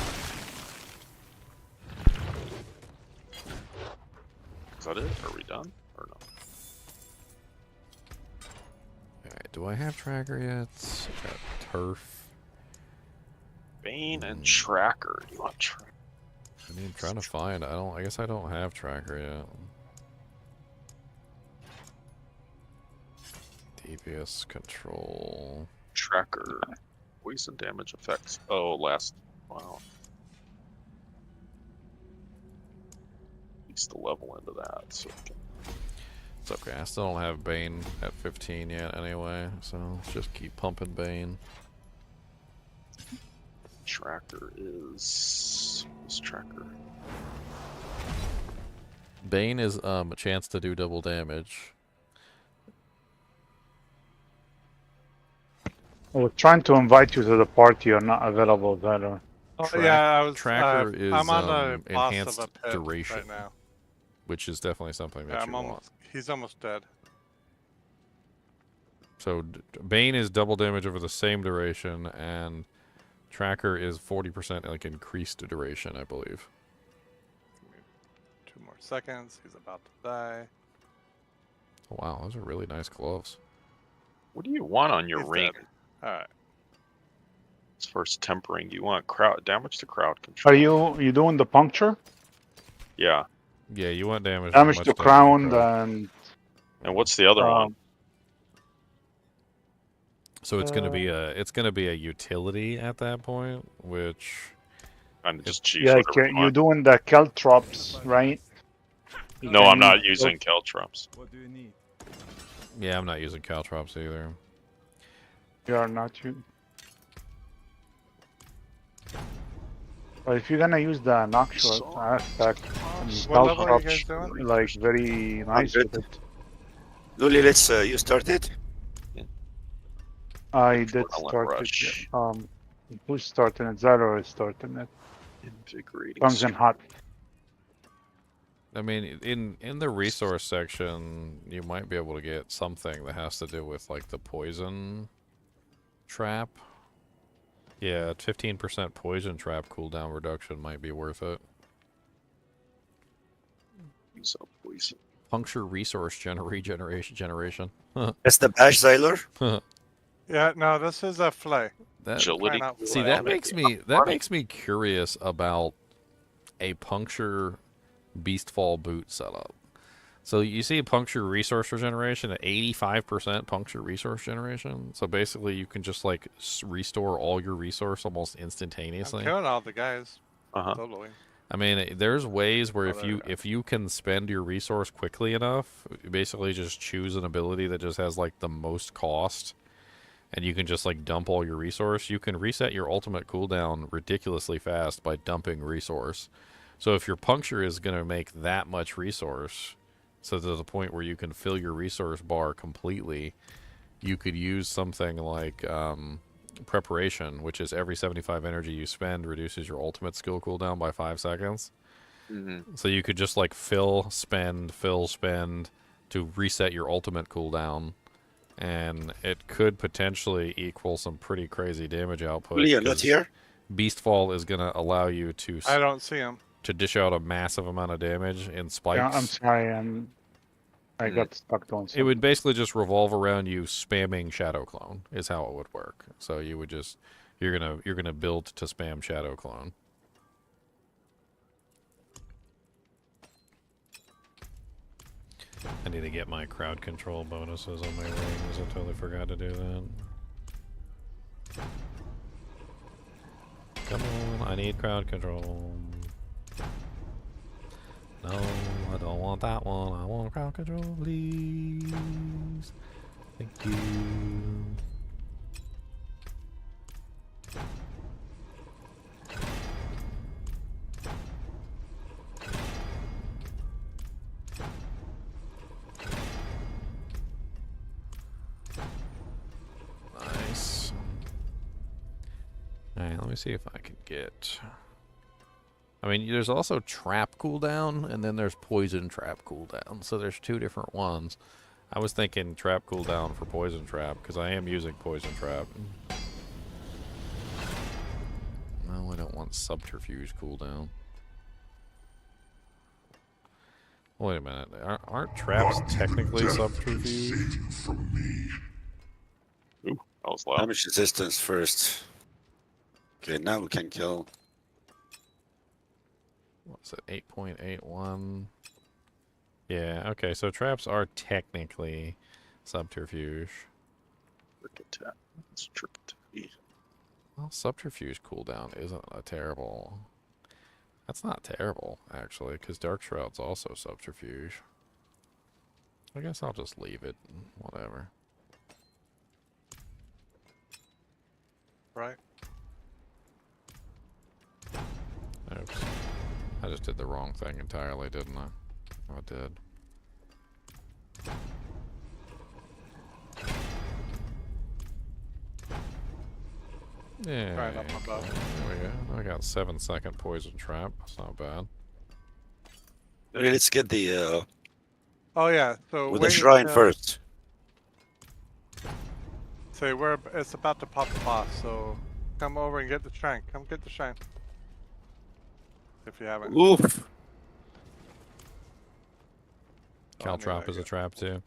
Is that it? Are we done? Or no? Alright, do I have Tracker yet? I got Turf. Bane and Tracker. You want Tracker? I mean, I'm trying to find. I guess I don't have Tracker yet. DPS control. Tracker. Poison damage effects. Oh, last. Wow. Needs to level into that. So we can... It's okay. I still don't have Bane at 15 yet anyway, so let's just keep pumping Bane. Tracker is... What's Tracker? Bane is a chance to do double damage. I was trying to invite you to the party. You're not available, Valor. Oh, yeah, I was. Tracker is I'm on the boss enhanced of a pit duration. right now. which is definitely something that Yeah, you I'm want. almost. He's almost dead. So Bane is double damage over the same duration, and Tracker is 40% like increased duration, I believe. 2 more seconds. He's about to die. Oh, wow, those are really nice gloves. What do you want on your He's ring? dead. All right. As far as tempering, do you want crowd damage to crowd control? Are you doing the puncture? Yeah. Yeah, you want damage. Damage much to damage crown crowd. And what's the other one? So it's gonna be a utility at that point, which And just choose Yeah, whatever you you're want. doing the caltrops, right? No, I'm not using caltrops. What do you need? yeah, I'm not using caltrops either. You are not you. But if you're gonna use the noxious aspect, What level are you guys caltrops doing? like very nice with it. Luli, let's you started. I did Adrenaline start rush. it. Who's starting it? Zero is starting it. Invigorating. Comes in hot. I mean, in the resource section, you might be able to get something that has to do with like the poison trap. Yeah, 15% poison trap cooldown reduction might be worth it. Use up poison. Puncture resource generation. That's the bash Xyler. Yeah, no, this is a flay. Agility. See, that makes me curious about a puncture beastfall boot setup. So you see puncture resource regeneration at 85% puncture resource generation. So basically, you can just like restore all your resource almost instantaneously. I'm killing all the guys. Uh-huh. Totally. I mean, there's ways where Oh, there we go. if you can spend your resource quickly enough, you basically just choose an ability that just has like the most cost, and you can just like dump all your resource. You can reset your ultimate cooldown ridiculously fast by dumping resource. So if your puncture is going to make that much resource, so to the point where you can fill your resource bar completely, you could use something like preparation, which is every 75 energy you spend reduces your ultimate skill cooldown by 5 seconds. Mm-hmm. So you could just like fill, spend to reset your ultimate cooldown, and it could potentially equal some pretty crazy damage output. Luli, you're not 'cause here. Beastfall is going to allow you to I don't see him. to dish out a massive amount of damage in spikes. Yeah, I'm sorry, I got stuck doing something. It would basically just revolve around you spamming Shadow Clone is how it would work. So you would just you're gonna build to spam Shadow Clone. I need to get my crowd control bonuses on my rings. I totally forgot to do that. Come on, I need crowd control. No, I don't want that one. I want crowd control, please. Thank you. Nice. Alright, let me see if I can get... I mean, there's also trap cooldown, and then there's poison trap cooldown. So there's two different ones. I was thinking trap cooldown for poison trap, because I am using poison trap. No, I don't want subterfuge cooldown. Wait a minute. Aren't traps technically subterfuge? Ooh, that was loud. Damage resistance first. Okay, now we can kill. What's it? 8.81. Yeah, okay, so traps are technically subterfuge. Well, subterfuge cooldown isn't a terrible... That's not terrible, actually, because Dark Shroud's also subterfuge. I guess I'll just leave it. Whatever. Right. Oops. I just did the wrong thing entirely, didn't I? Oh, I did. Yeah. Right up above. There we go. I got 7-second poison trap. That's not bad. Okay, let's get the Oh yeah. So with the wait shrine until first. say it's about to pop the boss. So come over and get the shrine. Come get the shrine. If you haven't. Oof. Caltrop is a trap too.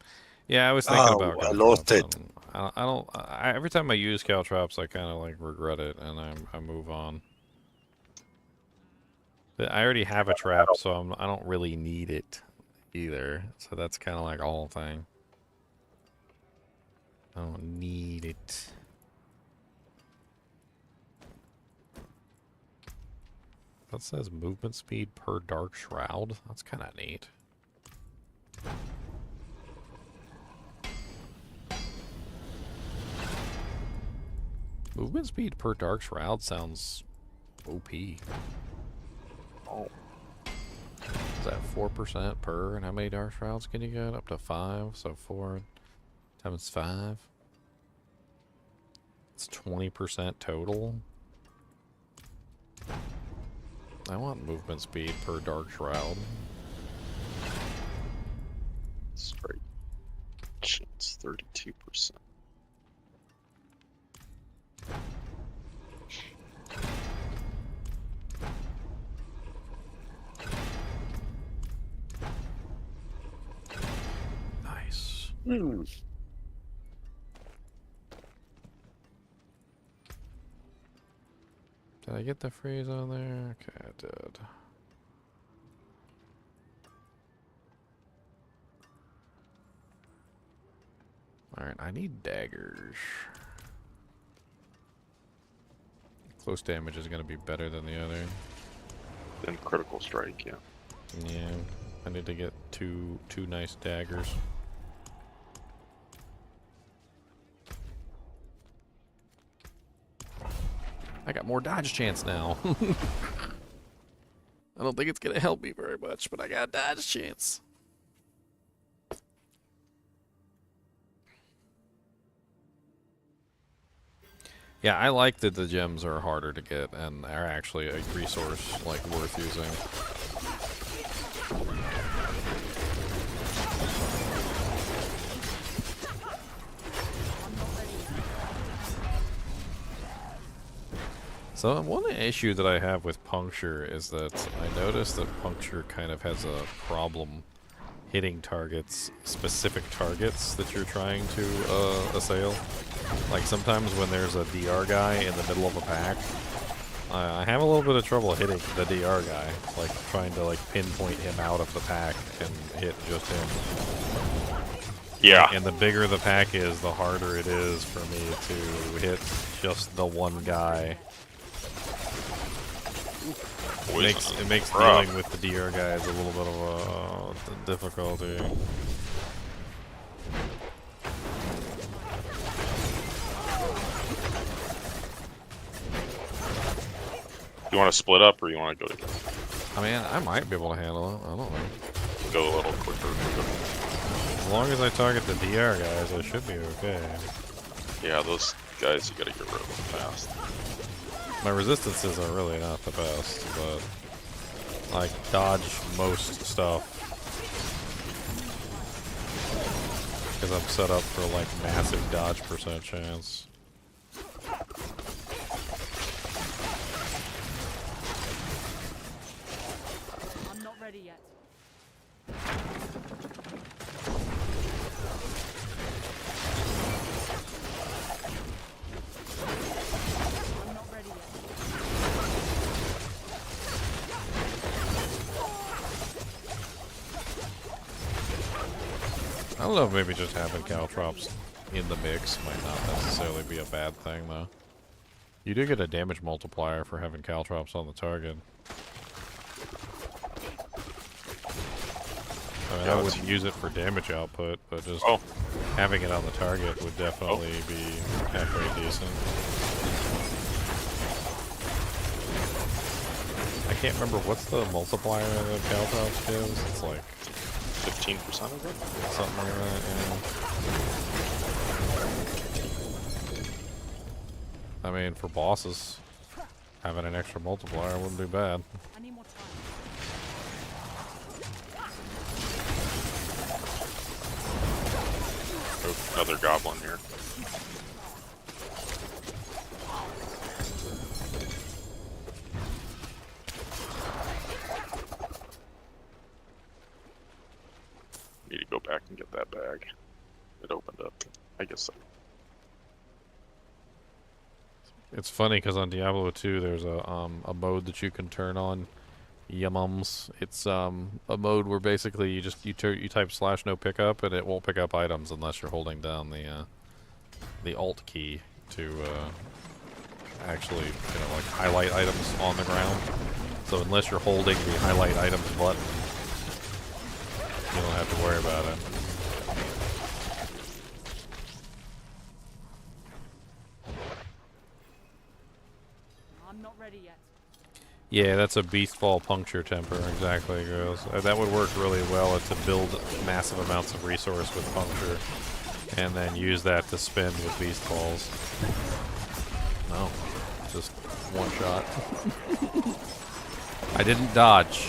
Yeah, I was thinking Oh, about I Caltrops. lost it. I don't. Every time I use Caltrops, I kind of like regret it, and I move on. But I already have a trap, so I don't really need it either. So that's kind of like a whole thing. I don't need it. That says movement speed per dark shroud. That's kind of neat. Movement speed per dark shroud sounds OP. Oh. Is that 4% per? And how many dark shrouds can you get? Up to 5. So 4 times 5. It's 20% total. I want movement speed per dark shroud. Straight chance 32%. Nice. Did I get the freeze on there? Okay, I did. Alright, I need daggers. Close damage is going to be better than the other. Then critical strike, yeah. Yeah, I need to get two nice daggers. I got more dodge chance now. I don't think it's going to help me very much, but I got a dodge chance. Yeah, I like that the gems are harder to get and are actually a resource like worth using. So one issue that I have with puncture is that I noticed that puncture kind of has a problem hitting targets, specific targets that you're trying to assail. Like sometimes when there's a DR guy in the middle of a pack, I have a little bit of trouble hitting the DR guy, like trying to like pinpoint him out of the pack and hit just him. Yeah. And the bigger the pack is, the harder it is for me to hit just the one guy. It makes dealing with the DR guys a little bit of a difficulty. You want to split up or you want to go together? I mean, I might be able to handle it. I don't know. Go a little quicker. As long as I target the DR guys, I should be okay. Yeah, those guys you gotta get rid of them fast. My resistances are really not the best, but I dodge most stuff. Because I'm set up for like massive dodge percent chance. I'm not ready yet. I'm not ready yet. I don't know if maybe just having caltrops in the mix might not necessarily be a bad thing, though. You do get a damage multiplier for having caltrops on the target. I mean, I wouldn't use it for damage output, but just having it on the target would definitely be halfway decent. I can't remember what's the multiplier that caltrops gives. It's like 15% of it? Something like that, yeah. I mean, for bosses, having an extra multiplier wouldn't be bad. I need more time. Oh, another goblin here. Need to go back and get that bag. It opened up. I guess so. It's funny because on Diablo 2 there's a mode that you can turn on. Yumums. It's a mode where basically you type /no pickup and it won't pick up items unless you're holding down the Alt key to actually like highlight items on the ground. So unless you're holding the highlight items button, you don't have to worry about it. I'm not ready yet. Yeah, that's a Beastfall puncture temper, exactly, girls. That would work really well to build massive amounts of resource with puncture, and then use that to spin with Beastfalls. No, just one shot. I didn't dodge.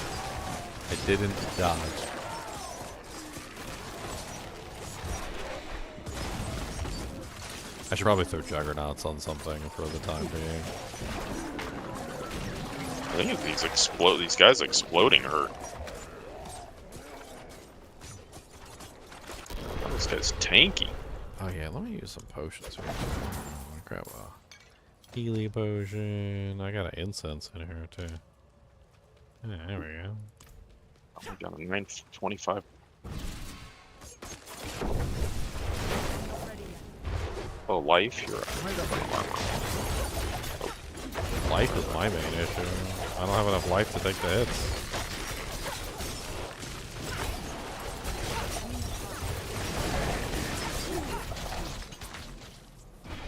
I didn't dodge. I should probably throw Juggernauts on something for the time being. I think these guys exploding hurt. Oh, this guy's tanky. Oh yeah, let me use some potions here. Grab a healing potion. I got an incense in here too. Yeah, there we go. Oh, we got a 925. Oh, life, you're Life is my main issue. I don't have enough life to take the hits.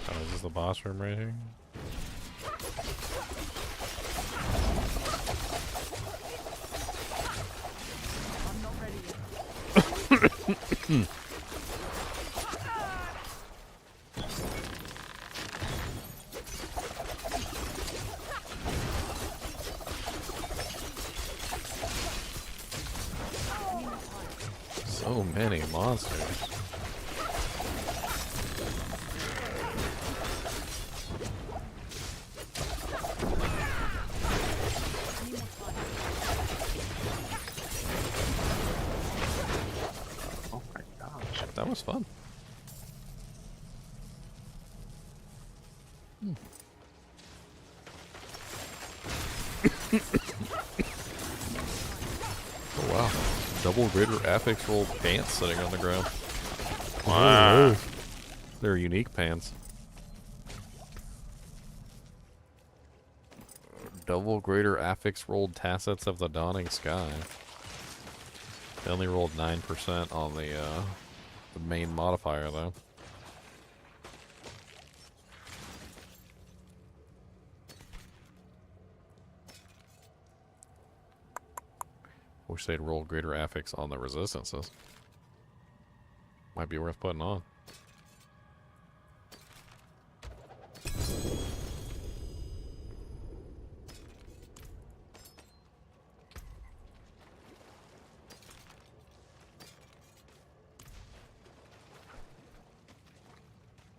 Oh, is this the boss room right here? I'm not ready yet. So many monsters. oh my gosh. That was fun. Oh wow. Double greater affix roll pants sitting on the ground. Wow. They're unique pants. Double greater affix rolled tassets of the dawning sky. They only rolled 9% on the main modifier though. Wish they'd roll greater affix on the resistances. Might be worth putting on.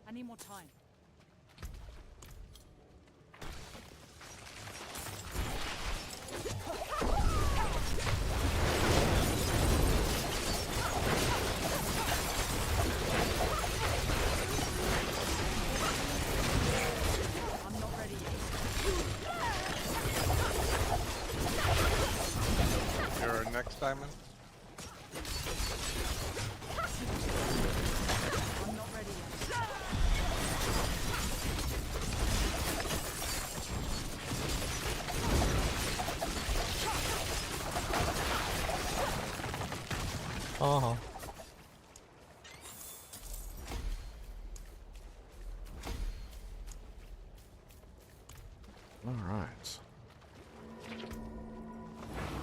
I need more time. I'm not ready yet. Your next diamond. I'm not ready yet. Uh-huh. All right.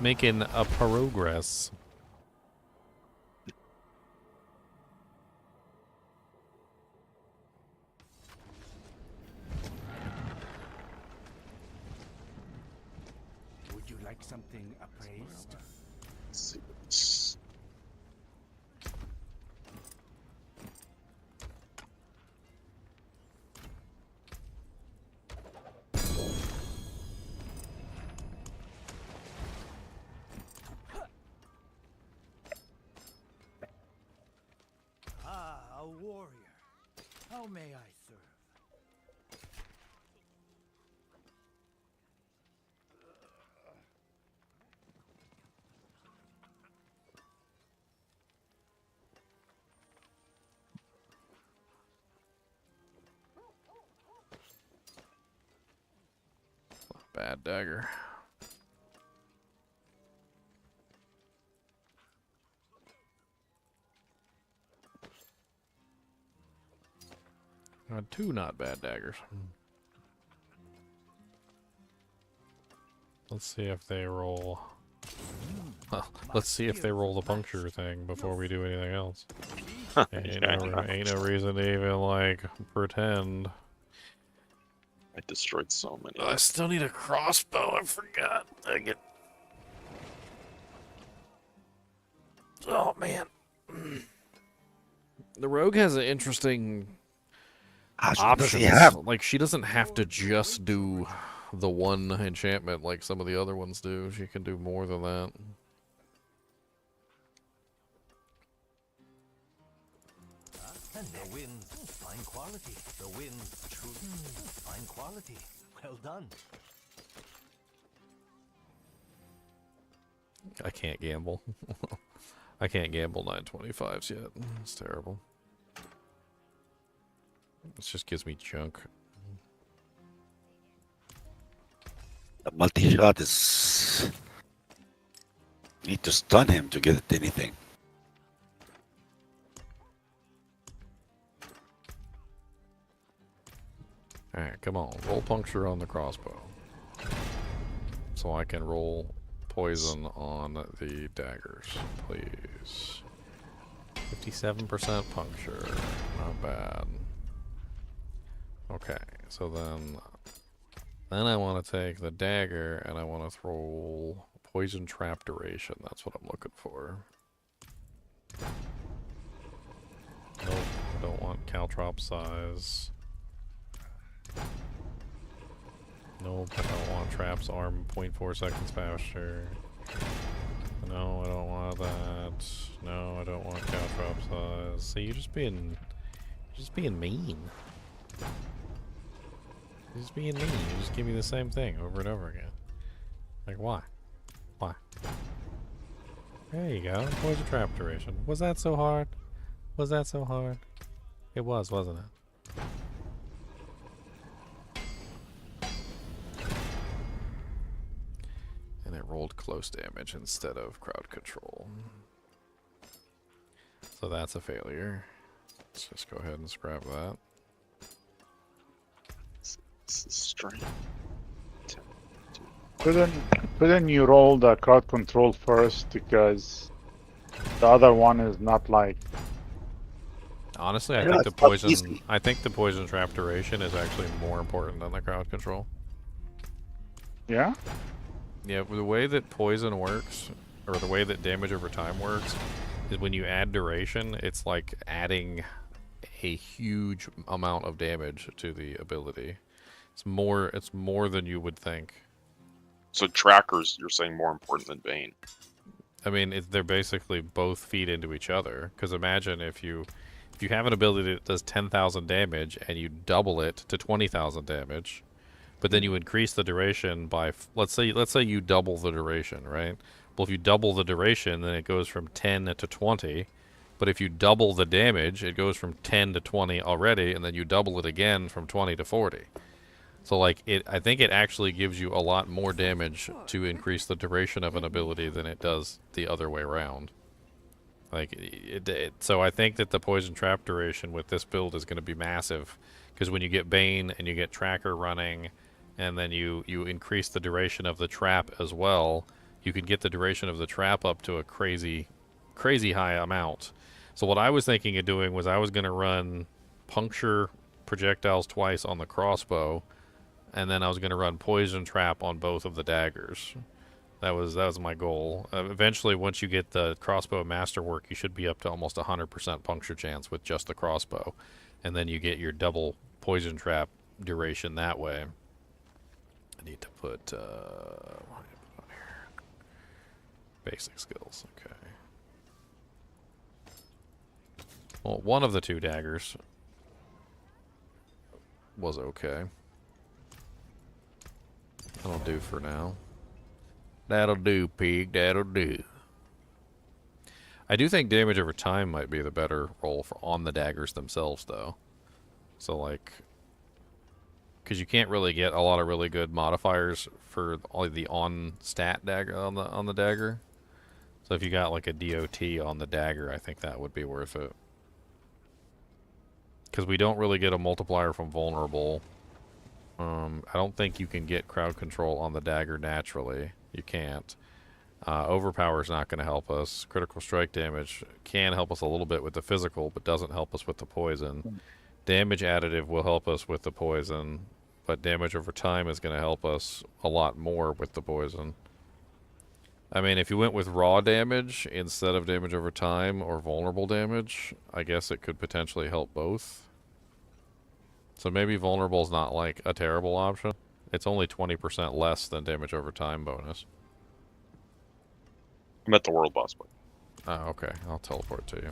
Making a progress. Would you like something appraised? Let's see. How may I serve? Bad dagger. Two not bad daggers. Let's see if they roll. Well, let's see if they roll the puncture thing before we do anything else. Ain't no reason to even like pretend. I destroyed so many. I still need a crossbow. I forgot. Dang it. Oh man. The rogue has an interesting options. Like she doesn't have to just do the one enchantment like some of the other ones do. She can do more than that. And the wind, fine quality. The wind, true, fine quality. Well done. I can't gamble. I can't gamble 925s yet. It's terrible. This just gives me junk. The multi-shot is... Need to stun him to get anything. Alright, come on. Roll puncture on the crossbow. So I can roll poison on the daggers, please. 57% puncture. Not bad. Okay, so then I want to take the dagger and I want to throw poison trap duration. That's what I'm looking for. Nope, I don't want caltrop size. Nope, I don't want traps arm 0.4 seconds faster. No, I don't want that. No, I don't want caltrop size. See, you're just being mean. You're just being mean. You just give me the same thing over and over again. Like, why? Why? There you go. Poison trap duration. Was that so hard? Was that so hard? It was, wasn't it? And it rolled close damage instead of crowd control. So that's a failure. Let's just go ahead and scrap that. This is strange. Couldn't you roll the crowd control first, because the other one is not like... Honestly, I think the poison trap duration is actually more important than the crowd control. Yeah? Yeah, the way that poison works, or the way that damage over time works, is when you add duration, it's like adding a huge amount of damage to the ability. It's more than you would think. So trackers, you're saying more important than Bane? I mean, they're basically both feed into each other. Because imagine if you have an ability that does 10,000 damage and you double it to 20,000 damage, but then you increase the duration by, let's say you double the duration, right? Well, if you double the duration, then it goes from 10 to 20. But if you double the damage, it goes from 10 to 20 already, and then you double it again from 20 to 40. So, like, I think it actually gives you a lot more damage to increase the duration of an ability than it does the other way around. Like, so I think that the poison trap duration with this build is going to be massive, because when you get Bane and you get Tracker running, and then you increase the duration of the trap as well, you can get the duration of the trap up to a crazy high amount. So what I was thinking of doing was I was going to run puncture projectiles twice on the crossbow, and then I was going to run poison trap on both of the daggers. That was my goal. Eventually, once you get the crossbow masterwork, you should be up to almost 100% puncture chance with just the crossbow, and then you get your double poison trap duration that way. I need to put what do I put on here? Basic skills. Okay. Well, one of the two daggers was okay. That'll do for now. That'll do, pig. That'll do. I do think damage over time might be the better roll for on the daggers themselves, though. So, like, because you can't really get a lot of really good modifiers for all the on stat dagger on the dagger. So if you got like a DOT on the dagger, I think that would be worth it. Because we don't really get a multiplier from vulnerable. I don't think you can get crowd control on the dagger naturally. You can't. Overpower is not going to help us. Critical strike damage can help us a little bit with the physical, but doesn't help us with the poison. Damage additive will help us with the poison, but damage over time is going to help us a lot more with the poison. I mean, if you went with raw damage instead of damage over time or vulnerable damage, I guess it could potentially help both. So maybe vulnerable is not like a terrible option. It's only 20% less than damage over time bonus. I'm at the world boss fight. Oh, okay. I'll teleport to you.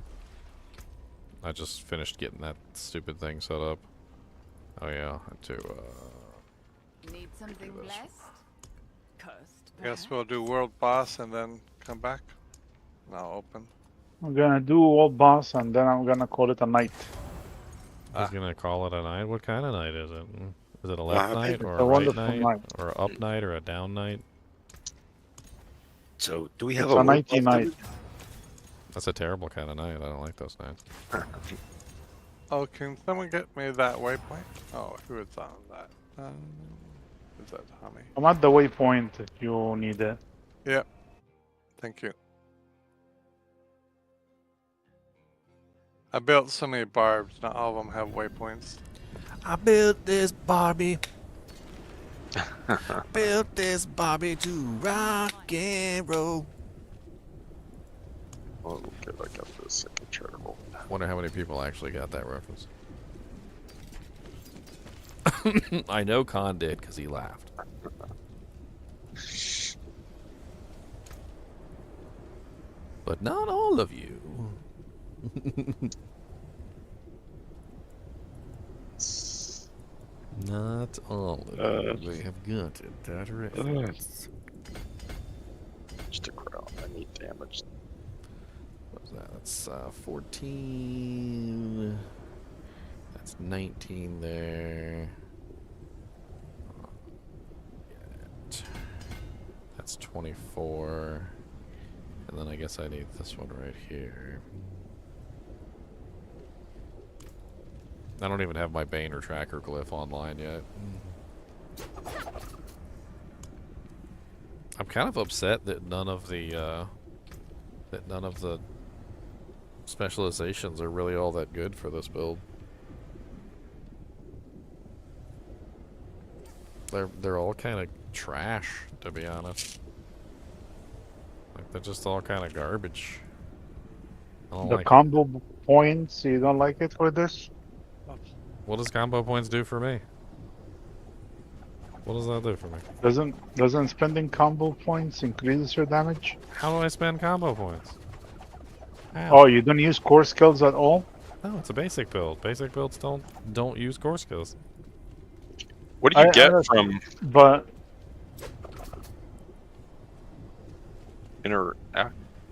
I just finished getting that stupid thing set up. Oh yeah, I had to Need something blessed? Cursed. Guess we'll do world boss and then come back. Now open. I'm gonna do world boss and then I'm gonna call it a night. I was gonna call it a night. What kind of night is it? Is it a left night or a a right wonderful night, night. or a up night or a down night? So do we have It's a a world nighty boss? night. That's a terrible kind of night. I don't like those nights. Oh, can someone get me that waypoint? Oh, who is on that? Is that Tommy? I'm at the waypoint if you need it. Yep. Thank you. I built so many barbs, not all of them have waypoints. I built this Barbie. Built this Barbie to rock and roll. Oh, okay, I got this second charcoal. Wonder how many people actually got that reference. I know Khan did because he laughed. But not all of you. Not all of you. They have got it. That reference. Just a crowd. I need damage. What's that? That's 14. That's 19 there. That's 24. And then I guess I need this one right here. I don't even have my Bane or Tracker glyph online yet. I'm kind of upset that none of the specializations are really all that good for this build. They're all kind of trash, to be honest. Like they're just all kind of garbage. I don't The like combo points, you don't like it for this? What does combo points do for me? What does that do for me? Doesn't spending combo points increases your damage? How do I spend combo points? How? Oh, you don't use core skills at all? No, it's a basic build. Basic builds don't use core skills. What do you get from But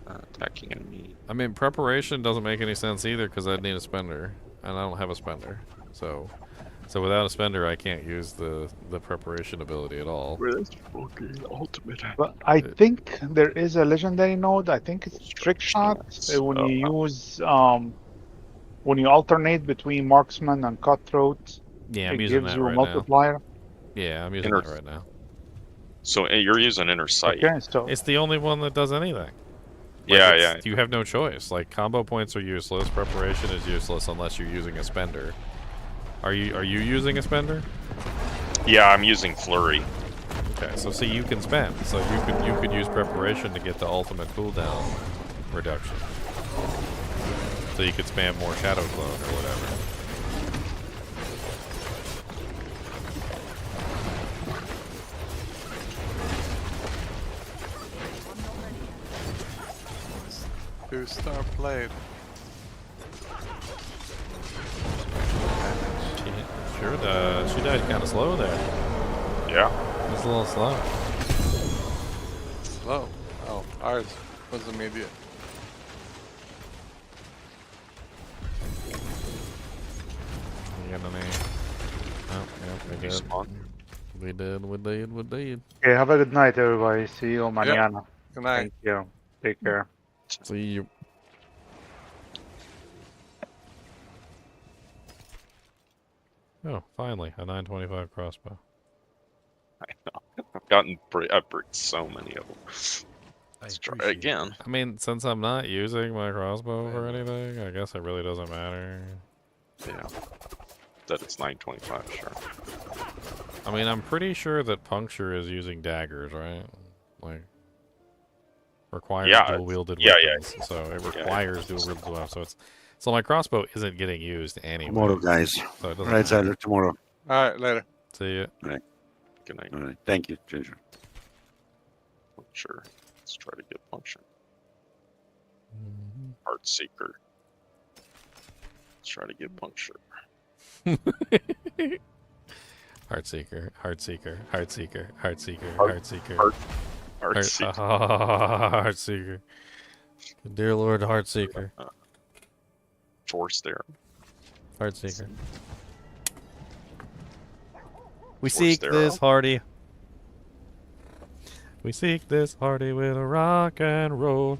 attacking enemy? I mean, preparation doesn't make any sense either because I'd need a spender, and I don't have a spender. So without a spender, I can't use the preparation ability at all. Where's fucking ultimate? But I think there is a legendary node. I think it's trick shot. When you use when you alternate between marksman and cutthroat, Yeah, I'm it using gives that you a right multiplier. now. Yeah, I'm using that right now. So you're using inner sight. Okay, so It's the only one that does anything. Yeah, it's- yeah. You have no choice. Like combo points are useless. Preparation is useless unless you're using a spender. Are you using a spender? Yeah, I'm using flurry. Okay, so see, you can spend. So you could use preparation to get the ultimate cooldown reduction. So you could spam more shadow clone or whatever. Two-star played. Sure, she died kind of slow there. Yeah. It's a little slow. Slow. Oh, ours was immediate. You got any? Oh, yeah, we did. Respawn. We did. Okay, have a good night, everybody. See you mañana. Good night. Thank you. Take care. See you. Oh, finally, a 925 crossbow. I know. I've bricked so many of them. Let's try it again. I mean, since I'm not using my crossbow for anything, I guess it really doesn't matter. Yeah. That it's 925, sure. I mean, I'm pretty sure that puncture is using daggers, right? Like, requires dual-wielded weapons. So it requires dual-wielded weapons. So my crossbow isn't getting used anyway. Tomorrow, guys. So it doesn't Right, matter. Zyler, tomorrow. All right, later. See ya. All right. Good night. All right. Thank you, Ginger. Puncture. Let's try to get puncture. Heart Seeker. Let's try to get puncture. Heart Seeker, Heart Seeker, Heart Seeker, Heart Seeker, Heart- Heart Seeker. Heart Seeker. Heart Seeker. Dear Lord, Heart Seeker. Force there. Heart Seeker. We Force seek there, this huh? hardy. We seek this hardy with a rock and roll.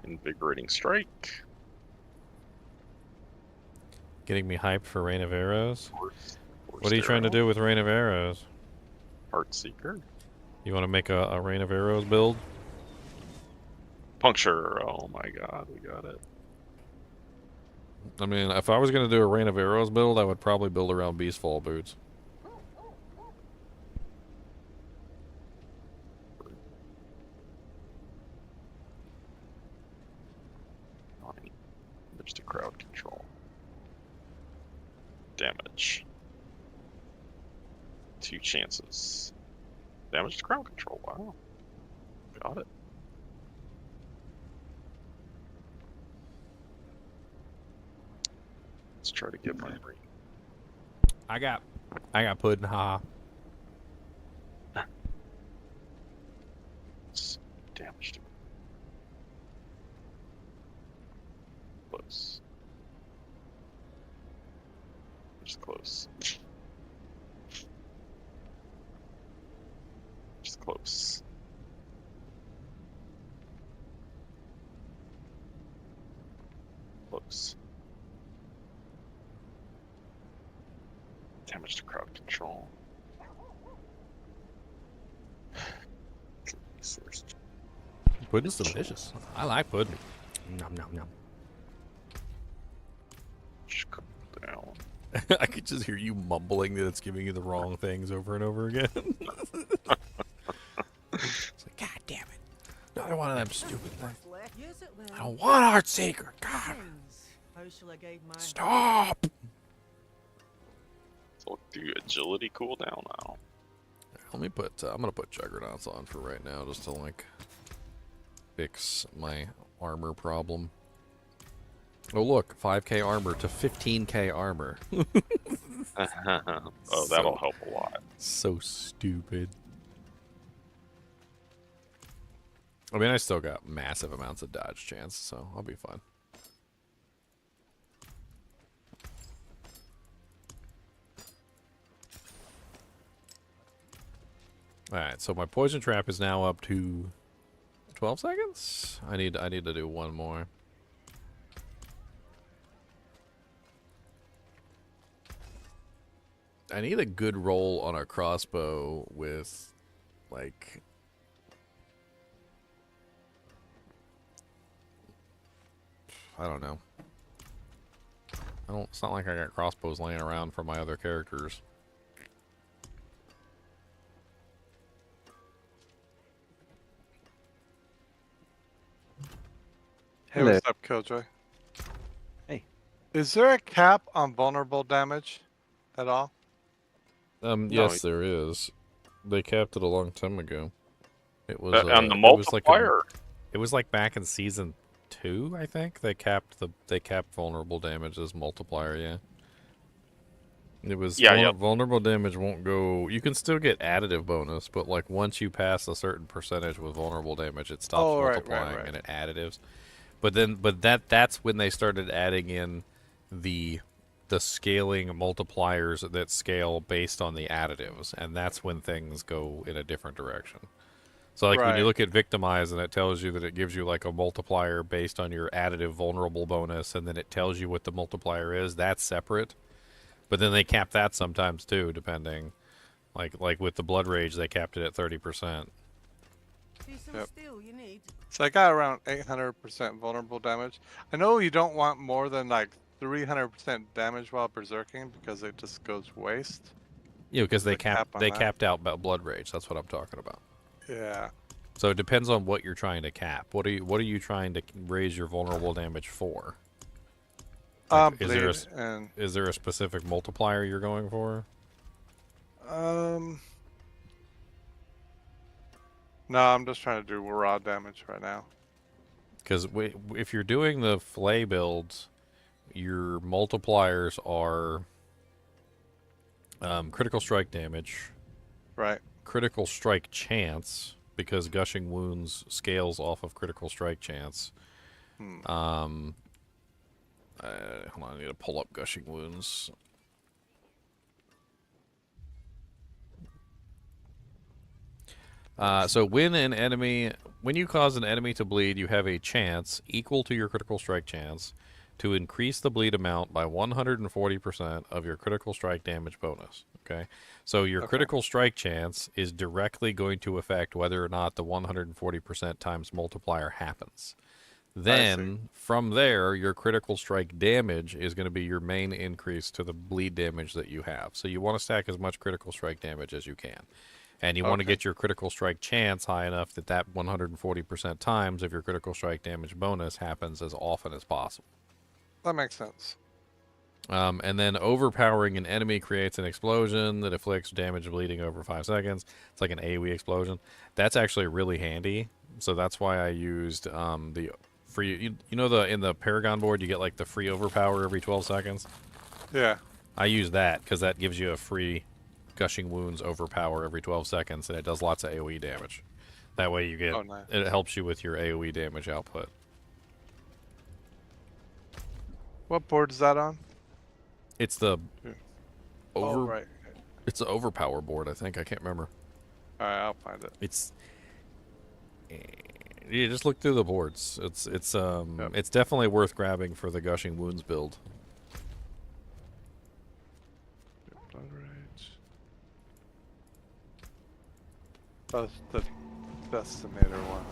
Invigorating Strike. Getting me hyped for Rain of Arrows. Force What are you trying to do with Rain of Arrows? Heart Seeker. You want to make a Rain of Arrows build? Puncture. Oh my god, we got it. I mean, if I was going to do a Rain of Arrows build, I would probably build around Beastfall boots. There's the crowd control. Damage. 2 chances. Damage to crowd control. Wow. Got it. Let's try to get my ring. I got pudding, ha. Damage to close. Just close. Just close. Close. Damage to crowd control. Pudding's delicious. I like pudding. Nom nom nom. Just cool down. I could just hear you mumbling that it's giving you the wrong things over and over again. It's like, God damn it. Another one of them stupid things. I don't want Heartseeker. God. Stop. So do agility cooldown now. Let me put, I'm going to put Juggernauts on for right now just to, like, fix my armor problem. Oh, look, 5k armor to 15k armor. Oh, that'll help a lot. So stupid. I mean, I still got massive amounts of dodge chance, so I'll be fine. Alright, so my poison trap is now up to 12 seconds? I need to do one more. I need a good roll on a crossbow with, like... I don't know. It's not like I got crossbows laying around for my other characters. Hey, what's up, Killjoy? Hey. Is there a cap on vulnerable damage at all? Yes, there is. They capped it a long time ago. It was on the multiplier. It was like back in season 2, I think. They capped vulnerable damage as multiplier. Yeah. It was Yeah, vulnerable damage won't go. You can still get additive bonus, but like once you pass a certain percentage with vulnerable damage, it stops Oh, right, multiplying right. and it additives. But that's when they started adding in the scaling multipliers that scale based on the additives, and that's when things go in a different direction. So like when you Right. look at victimize and it tells you that it gives you like a multiplier based on your additive vulnerable bonus, and then it tells you what the multiplier is, that's separate. But then they cap that sometimes too, depending. Like with the blood rage, they capped it at 30%. Yep. So I got around 800% vulnerable damage. I know you don't want more than like 300% damage while berserking because it just goes waste. Yeah, because they cap on that. capped out about blood rage. That's what I'm talking about. Yeah. So it depends on what you're trying to cap. What are you trying to raise your vulnerable damage for? Like, is there a specific multiplier you're going for? No, I'm just trying to do raw damage right now. Because if you're doing the fillet builds, your multipliers are critical strike damage, right? Critical strike chance, because gushing wounds scales off of critical strike chance. Hold on, I need to pull up gushing wounds. So when you cause an enemy to bleed, you have a chance equal to your critical strike chance to increase the bleed amount by 140% of your critical strike damage bonus. Okay, so your critical strike chance is directly going to affect whether or not the 140% times multiplier happens. Then, from there, your critical strike damage is going to be your main increase to the bleed damage that you have. So you want to stack as much critical strike damage as you can. And you want to get your critical strike chance high enough that that 140% times of your critical strike damage bonus happens as often as possible. That makes sense. And then overpowering an enemy creates an explosion that inflicts damage bleeding over 5 seconds. It's like an AoE explosion. That's actually really handy. So that's why I used the free. You know in the Paragon board you get like the free overpower every 12 seconds. Yeah. I use that because that gives you a free gushing wounds overpower every 12 seconds, and it does lots of AoE damage. That way you get it helps you with your AoE damage output. What board is that on? It's the right. It's the overpower board, I think. I can't remember. All right, I'll find it. It's you just look through the boards. It's definitely worth grabbing for the gushing wounds build. Blood rage. That's the Destinator one.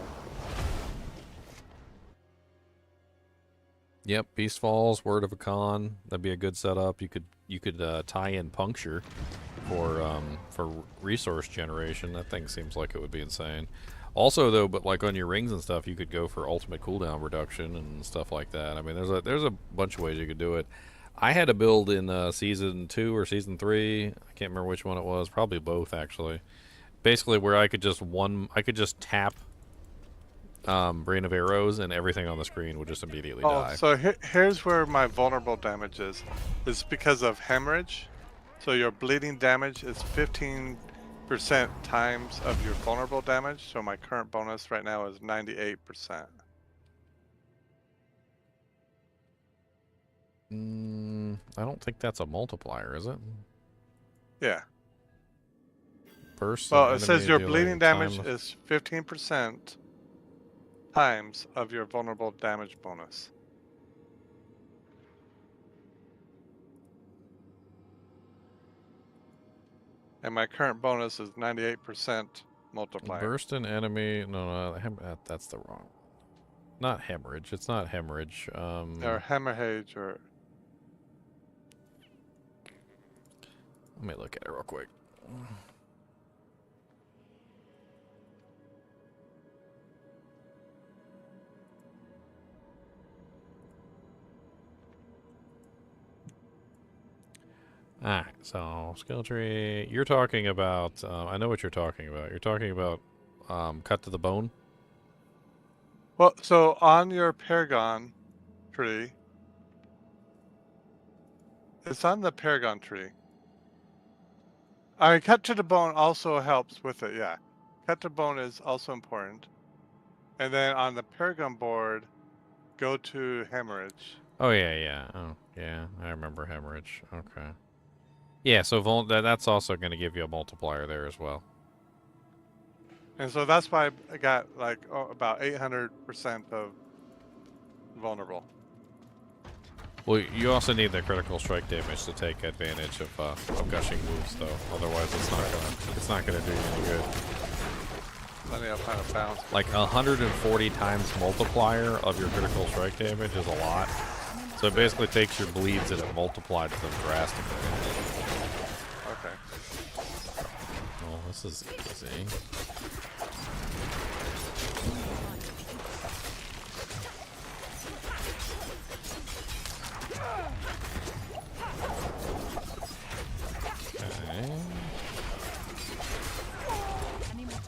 Yep, Beast Falls, Word of a Con. That'd be a good setup. You could tie in puncture for resource generation. That thing seems like it would be insane. Also, though, but like on your rings and stuff, you could go for ultimate cooldown reduction and stuff like that. I mean, there's a bunch of ways you could do it. I had a build in season 2 or season 3. I can't remember which one it was. Probably both, actually. Basically, where I could just tap Brain of Arrows and everything on the screen would just immediately die. So here's where my vulnerable damage is. It's because of hemorrhage. So your bleeding damage is 15% times of your vulnerable damage. So my current bonus right now is 98%. I don't think that's a multiplier, is it? Yeah. Well, it says your bleeding damage is 15% times of your vulnerable damage bonus. And my current bonus is 98% multiplier. Burst an enemy. No, that's the wrong. Not hemorrhage. It's not hemorrhage. Or hemorrhage or. Let me look at it real quick. Alright, so skill tree. You're talking about. I know what you're talking about. You're talking about cut to the bone. Well, so on your Paragon tree, it's on the Paragon tree. I mean, cut to the bone also helps with it. Yeah, cut to bone is also important. And then on the Paragon board, go to hemorrhage. Oh yeah, yeah. Oh yeah, I remember hemorrhage. Okay. Yeah, so that's also going to give you a multiplier there as well. And so that's why I got like about 800% of vulnerable. Well, you also need the critical strike damage to take advantage of gushing wounds, though. Otherwise, it's not gonna do you any good. Then I'll find a balance. Like 140 times multiplier of your critical strike damage is a lot. So it basically takes your bleeds and it multiplies them drastically. Okay. Oh, this is easy.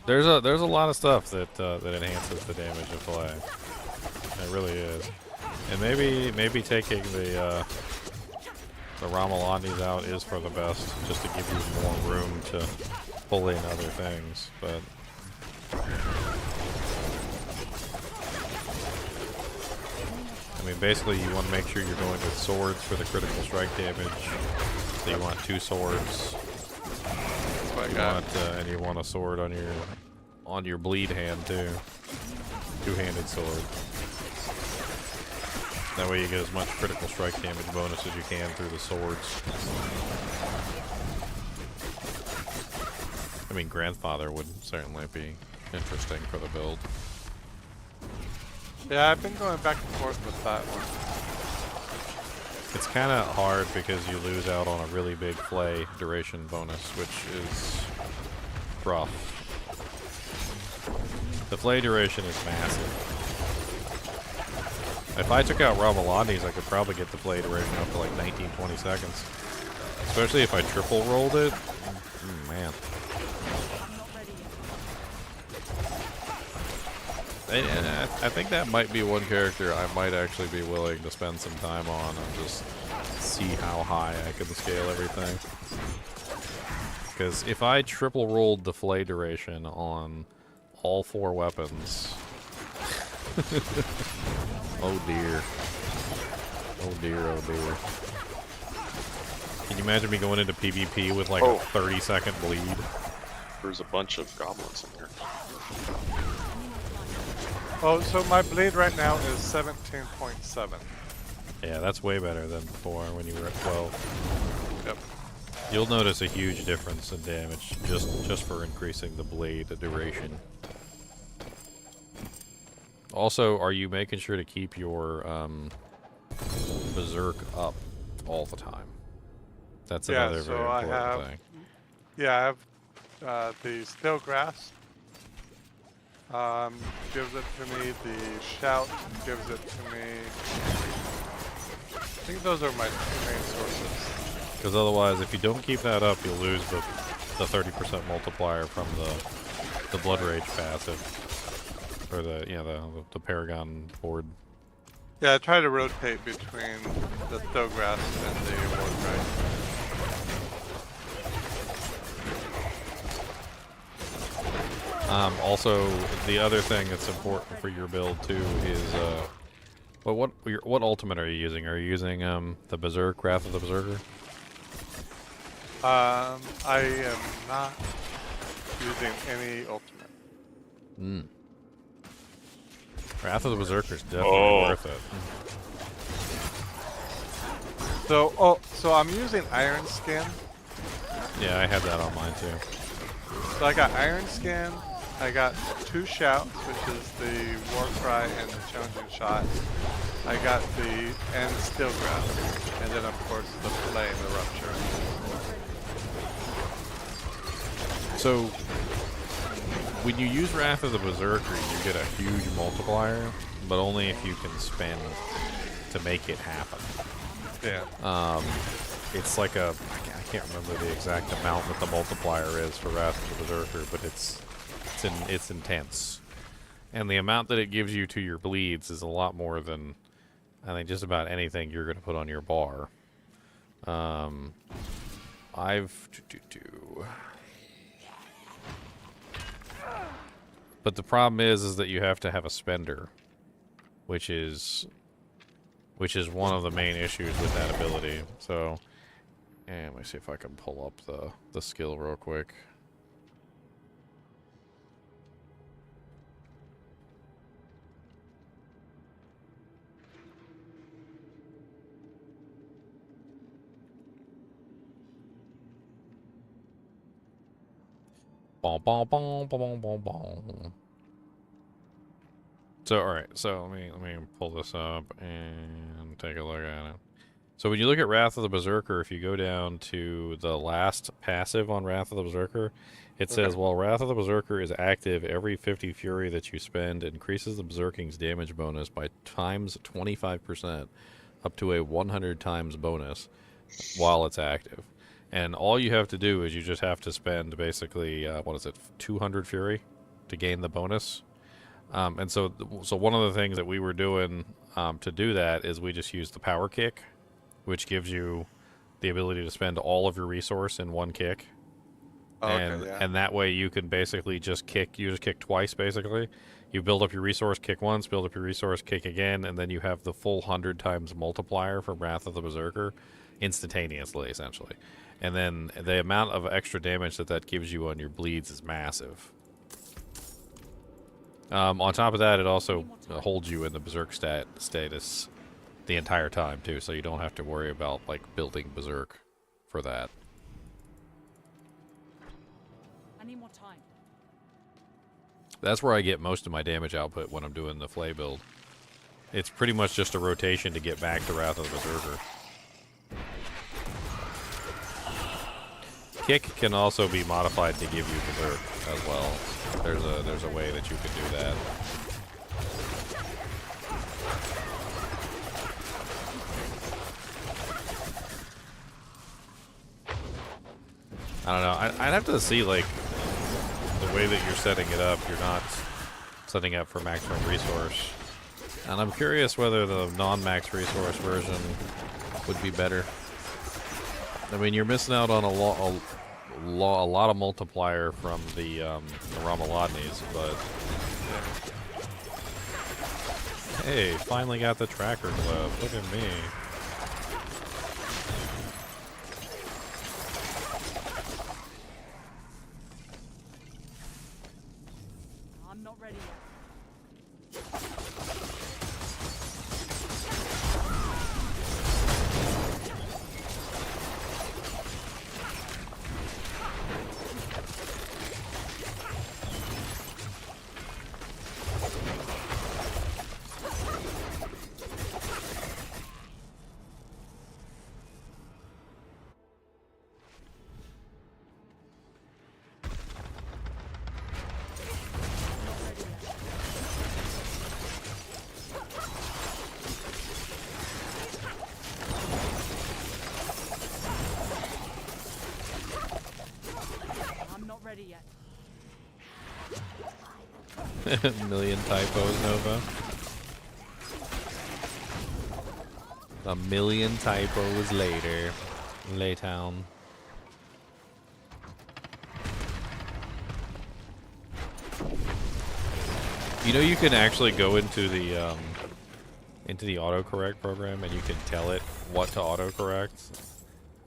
There's a lot of stuff that that enhances the damage of play. It really is, and maybe taking the Ramalani's out is for the best, just to give you more room to pull in other things. But I mean, basically, you want to make sure you're going with swords for the critical strike damage. So you want 2 swords. And you want a sword on your bleed hand too. 2-handed sword. That way you get as much critical strike damage bonus as you can through the swords. I mean, Grandfather would certainly be interesting for the build. Yeah, I've been going back and forth with that one. It's kind of hard because you lose out on a really big flay duration bonus, which is rough. The flay duration is massive. If I took out Ramalani's, I could probably get the flay duration up to like 19-20 seconds. Especially if I triple rolled it. Man. I think that might be one character I might actually be willing to spend some time on and just see how high I can scale everything. Because if I triple rolled the flay duration on all 4 weapons... oh dear. Oh dear, oh dear. Can you imagine me going into PvP with like a 30-second bleed? There's a bunch of goblins in here. Oh, so my bleed right now is 17.7. Yeah, that's way better than before when you were at 12. Yep. You'll notice a huge difference in damage just for increasing the blade duration. Also, are you making sure to keep your berserk up all the time? That's another very important thing. Yeah, I have the still grass. Gives it to me. The shout gives it to me. I think those are my 2 main sources. Because otherwise, if you don't keep that up, you'll lose the 30% multiplier from the Blood Rage passive, or the Paragon board. Yeah, I try to rotate between the still grass and the Warcry. Also, the other thing that's important for your build too is, what ultimate are you using? Are you using the Berserk, Wrath of the Berserker? I am not using any ultimate. Wrath of the Berserker is definitely worth it. So I'm using Iron Skin. Yeah, I have that on mine too. So I got Iron Skin. I got 2 shouts, which is the War Cry and the Challenging Shot. I got the and Still Grass, and then of course the Flay and the Rupture. So when you use Wrath of the Berserker, you get a huge multiplier, but only if you can spend to make it happen. Yeah. It's like I can't remember the exact amount that the multiplier is for Wrath of the Berserker, but it's intense. And the amount that it gives you to your bleeds is a lot more than, I think, just about anything you're going to put on your bar. But the problem is that you have to have a spender, which is one of the main issues with that ability. So, and let me see if I can pull up the skill real quick. Bom, bom, bom, bom, bom, bom. So, alright, so let me pull this up and take a look at it. So when you look at Wrath of the Berserker, if you go down to the last passive on Wrath of the Berserker, it says, while Wrath of the Berserker is active, every 50 fury that you spend increases the Berserking's damage bonus by times 25%, up to a 100 times bonus while it's active. And all you have to do is you just have to spend basically, 200 fury to gain the bonus. And so one of the things that we were doing to do that is we just used the power kick, which gives you the ability to spend all of your resource in one kick. And that way you can basically just kick twice, basically. You build up your resource, kick once, build up your resource, kick again, and then you have the full 100 times multiplier from Wrath of the Berserker instantaneously, essentially. And then the amount of extra damage that gives you on your bleeds is massive. On top of that, it also holds you in the Berserk status the entire time, too, so you don't have to worry about, like, building Berserk for that. I need more time. That's where I get most of my damage output when I'm doing the Flay build. It's pretty much just a rotation to get back to Wrath of the Berserker. Kick can also be modified to give you Berserk as well. There's a way that you can do that. I don't know. I'd have to see, like, the way that you're setting it up. You're not setting up for maximum resource. And I'm curious whether the non-max resource version would be better. I mean, you're missing out on a lot of multiplier from the Ramaladnis, but... Hey, finally got the tracker glove. Look at me. I'm not ready yet. Ready yet. Million typos, Nova. A million typos later. Laytown. You know, you can actually go into the autocorrect program and you can tell it what to autocorrect,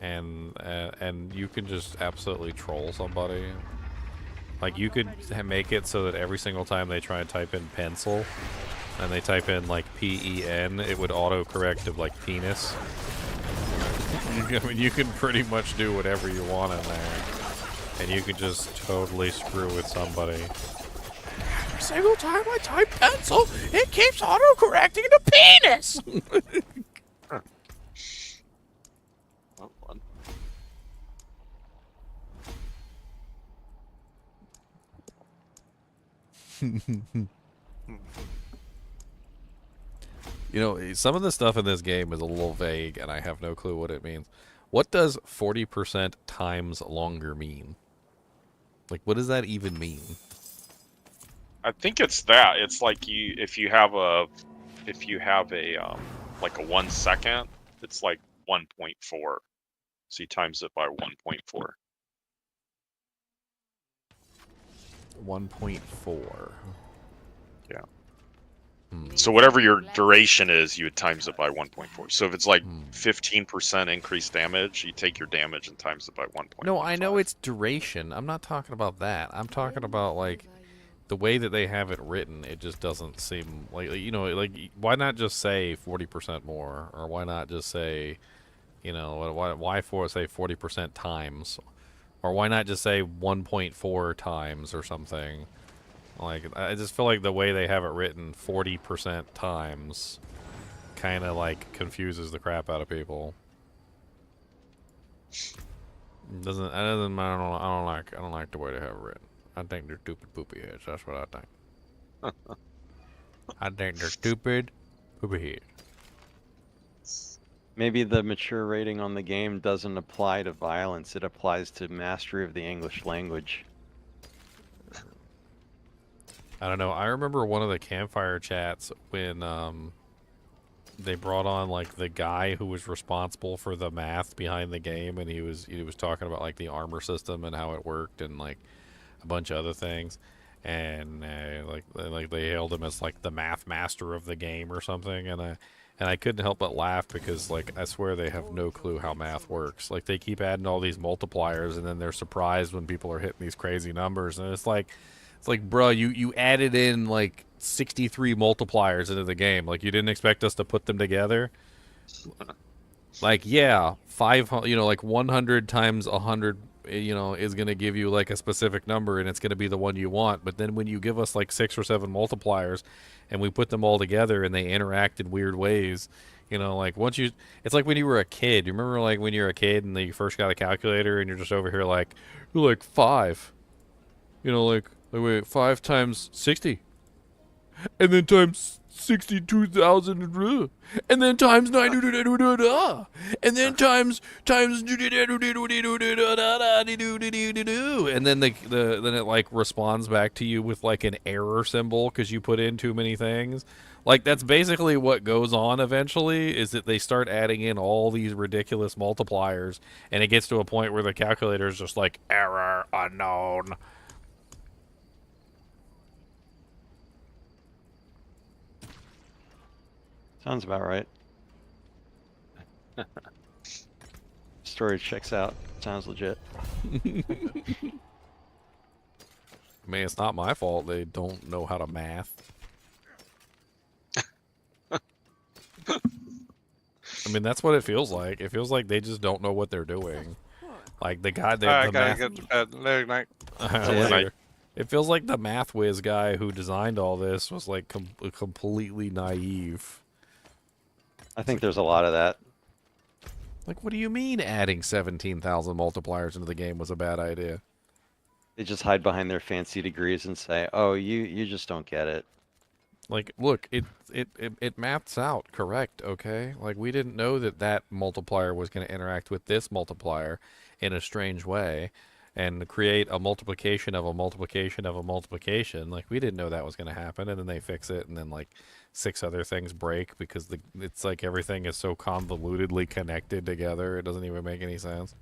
and you can just absolutely troll somebody. Like, you could make it so that every single time they try and type in pencil and they type in like PEN, it would autocorrect to like penis. I mean, you can pretty much do whatever you want in there, and you can just totally screw with somebody. Every single time I type pencil, it keeps autocorrecting to penis! Well, fun. You know, some of the stuff in this game is a little vague, and I have no clue what it means. What does 40% times longer mean? Like, what does that even mean? I think it's that. It's like if you have a like a 1 second, it's like 1.4. So he times it by 1.4. 1.4. Yeah. So whatever your duration is, you would times it by 1.4. So if it's like 15% increased damage, you take your damage and times it by 1.4. No, I know it's duration. I'm not talking about that. I'm talking about like the way that they have it written. It just doesn't seem like, you know, like why not just say 40% more, or why not just say, you know, why say 40% times, or why not just say 1.4 times or something. Like, I just feel like the way they have it written, 40% times, kind of like confuses the crap out of people. I don't like the way they have it written. I think they're stupid poopy heads. That's what I think. I think they're stupid poopy heads. Maybe the mature rating on the game doesn't apply to violence. It applies to mastery of the English language. I don't know. I remember one of the campfire chats when they brought on like the guy who was responsible for the math behind the game, and he was talking about like the armor system and how it worked and like a bunch of other things, and like they hailed him as like the math master of the game or something, and I couldn't help but laugh because like I swear they have no clue how math works. Like they keep adding all these multipliers, and then they're surprised when people are hitting these crazy numbers, and it's like, bro, you added in like 63 multipliers into the game. Like, you didn't expect us to put them together? Like, yeah, 500, you know, like 100 times 100, you know, is going to give you like a specific number, and it's going to be the one you want. But then when you give us like 6 or 7 multipliers and we put them all together and they interact in weird ways, you know, like it's like when you were a kid. You remember like when you were a kid and you first got a calculator and you're just over here like, you're like 5, you know, like wait, 5 times 60, and then times 62,000, and then times 9, and then times, and then then it like responds back to you with like an error symbol because you put in too many things. Like, that's basically what goes on eventually, is that they start adding in all these ridiculous multipliers, and it gets to a point where the calculator is just like, error unknown. Sounds about right. Story checks out. Sounds legit. I mean, it's not my fault they don't know how to math. I mean, that's what it feels like. It feels like they just don't know what they're doing. Like, the guy... I gotta get to bed. Later night. Later. It feels like the math whiz guy who designed all this was, like, completely naive. I think there's a lot of that. Like, what do you mean adding 17,000 multipliers into the game was a bad idea? They just hide behind their fancy degrees and say, "Oh, you just don't get it." Like, look, it maths out correct, okay? Like, we didn't know that multiplier was going to interact with this multiplier in a strange way and create a multiplication of a multiplication of a multiplication. Like, we didn't know that was going to happen, and then they fix it, and then, like, 6 other things break because it's like everything is so convolutedly connected together, it doesn't even make any sense.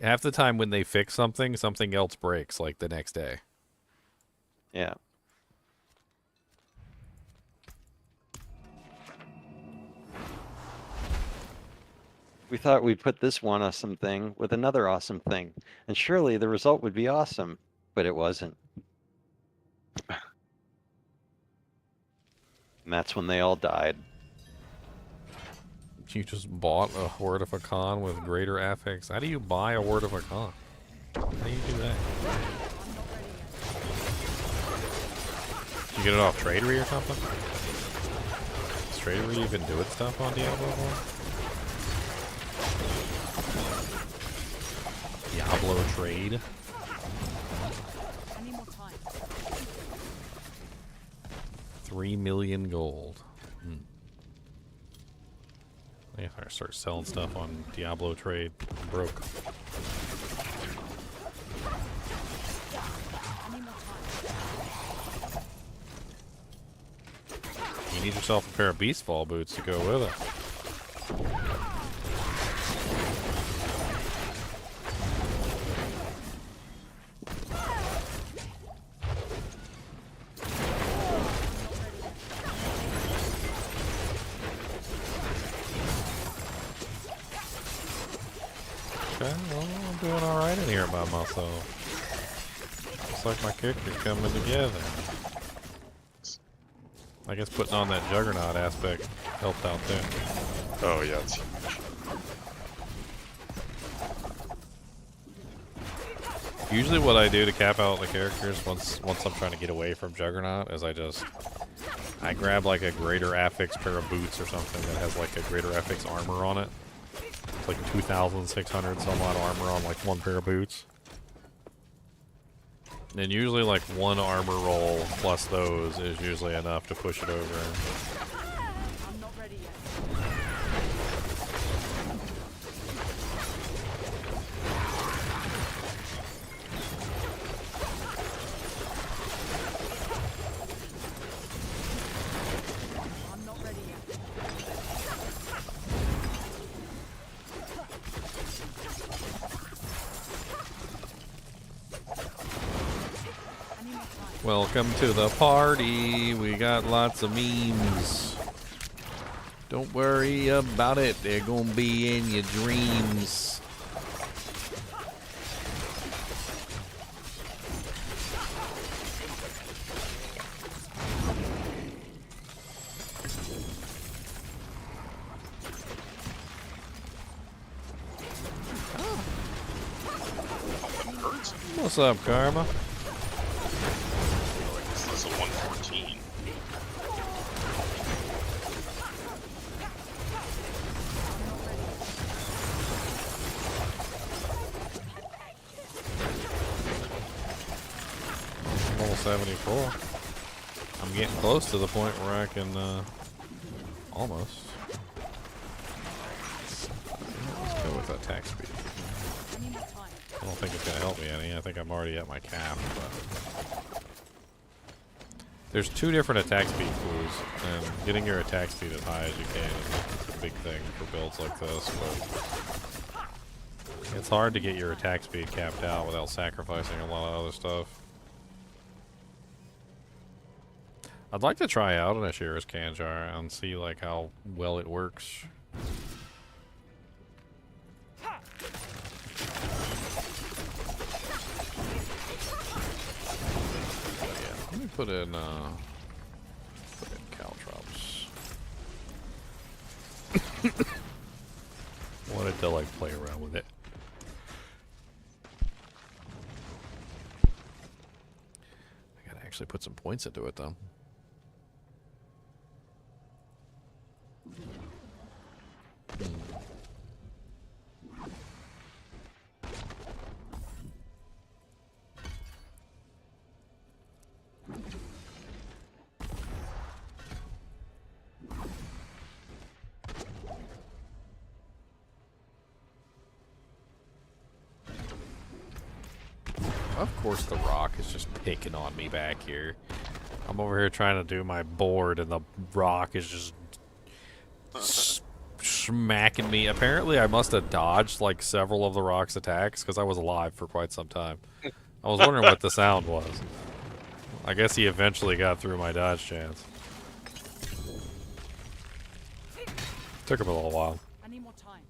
Half the time when they fix something, something else breaks, like, the next day. Yeah. We thought we'd put this one awesome thing with another awesome thing, and surely the result would be awesome, but it wasn't. And that's when they all died. You just bought a Word of a Con with greater affix. How do you buy a Word of a Con? How do you do that? Did you get it off Tradery or something? Is Tradery even doing stuff on Diablo 4? Diablo Trade? I need more time. 3 million gold. If I start selling stuff on Diablo Trade, I'm broke. You need yourself a pair of Beastfall boots to go with it. Okay, well, I'm doing alright in here by myself. Looks like my character's coming together. I guess putting on that juggernaut aspect helped out too. Oh yeah, it's huge. Usually what I do to cap out the characters once I'm trying to get away from Juggernaut is I grab like a greater affix pair of boots or something that has like a greater affix armor on it. It's like 2,600 some odd armor on like one pair of boots. And usually like one armor roll plus those is usually enough to push it over. I'm not ready yet. I'm not ready yet. Welcome to the party. We got lots of memes. Don't worry about it. They're gonna be in your dreams. What's up, Karma? This is a 114. Level 74. I'm getting close to the point where I can, almost. Let's go with attack speed. I don't think it's going to help me any. I think I'm already at my cap. But there's two different attack speed pools, and getting your attack speed as high as you can is a big thing for builds like this. But it's hard to get your attack speed capped out without sacrificing a lot of other stuff. I'd like to try out an Ashira's Kanjar and see like how well it works. Let me put in caltrops. Wanted to like play around with it. I gotta actually put some points into it though. Of course the rock is just picking on me back here. I'm over here trying to do my board and the rock is just smacking me. Apparently I must have dodged like several of the rock's attacks because I was alive for quite some time. I was wondering what the sound was. I guess he eventually got through my dodge chance. Took him a little while. I need more time.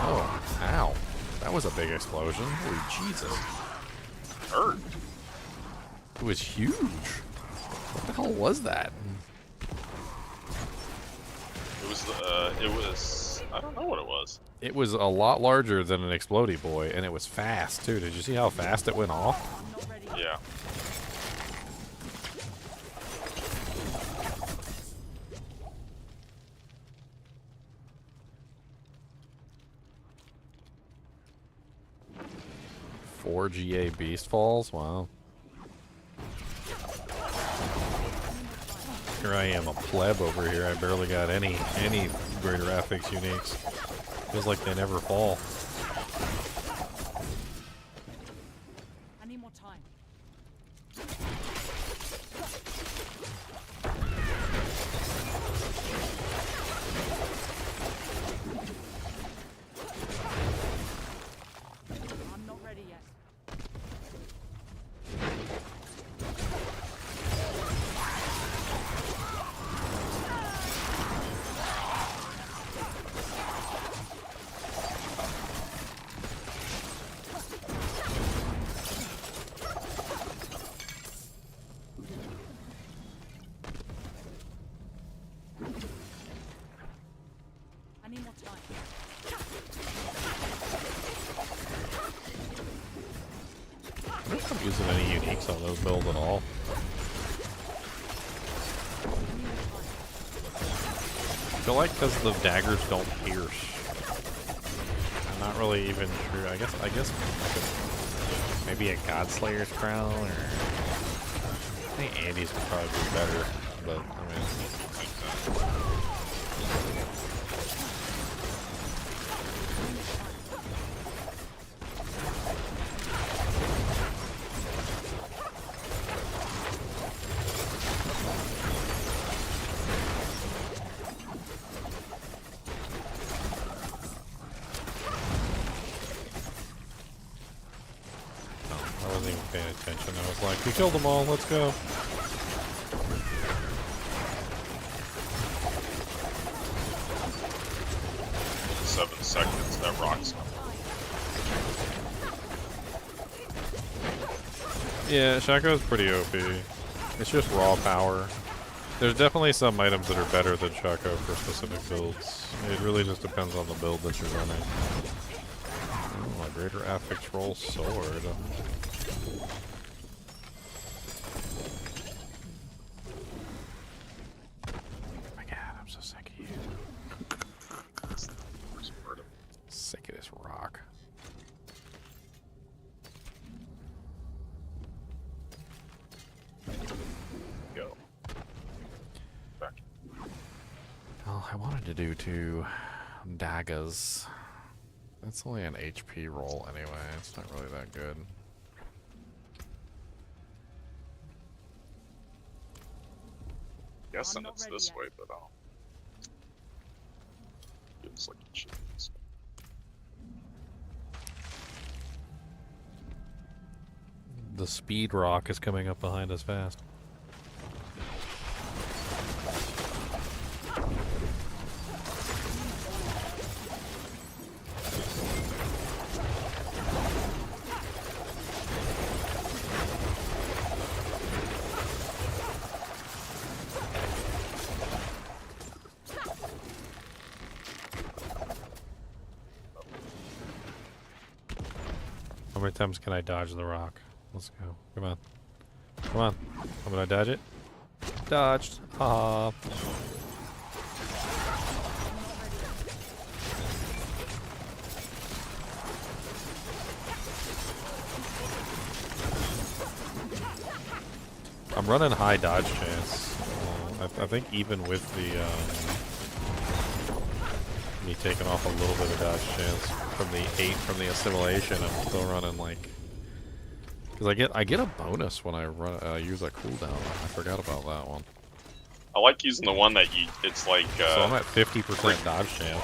Oh, ow. That was a big explosion. Holy Jesus. Hurt. It was huge. What the hell was that? It was, I don't know what it was. It was a lot larger than an explodey boy, and it was fast too. Did you see how fast it went off? Yeah. Four GA beast falls. Wow. Here I am, a pleb over here. I barely got any greater affix uniques. Feels like they never fall. I need more time. think I'm using any uniques on those builds at all. I feel like because the daggers don't pierce. I'm not really even sure. I guess maybe a Godslayer's crown, or I think Andy's would probably be better. But I mean. Attention. I was like, we killed them all, let's go. In 7 seconds, that rock's up. Yeah, Shaco's pretty OP. It's just raw power. There's definitely some items that are better than Shaco for specific builds. It really just depends on the build that you're running. Oh, a greater affix roll sword. Sick of this rock. Go. Back. Well, I wanted to do 2 daggers. That's only an HP roll anyway. It's not really that good. Guessing it's this way, but I'll. Feels like it should be this way. The speed rock is coming up behind us fast. How many times can I dodge the rock? Let's go. Come on. Come on. I'm gonna dodge it. Dodged. Ha. I'm running high dodge chance. I think even with the me taking off a little bit of dodge chance from the 8 from the assimilation, I'm still running like. Because I get a bonus when I run use a cooldown. I forgot about that one. I like using the one that it's like. So I'm at 50% dodge chance.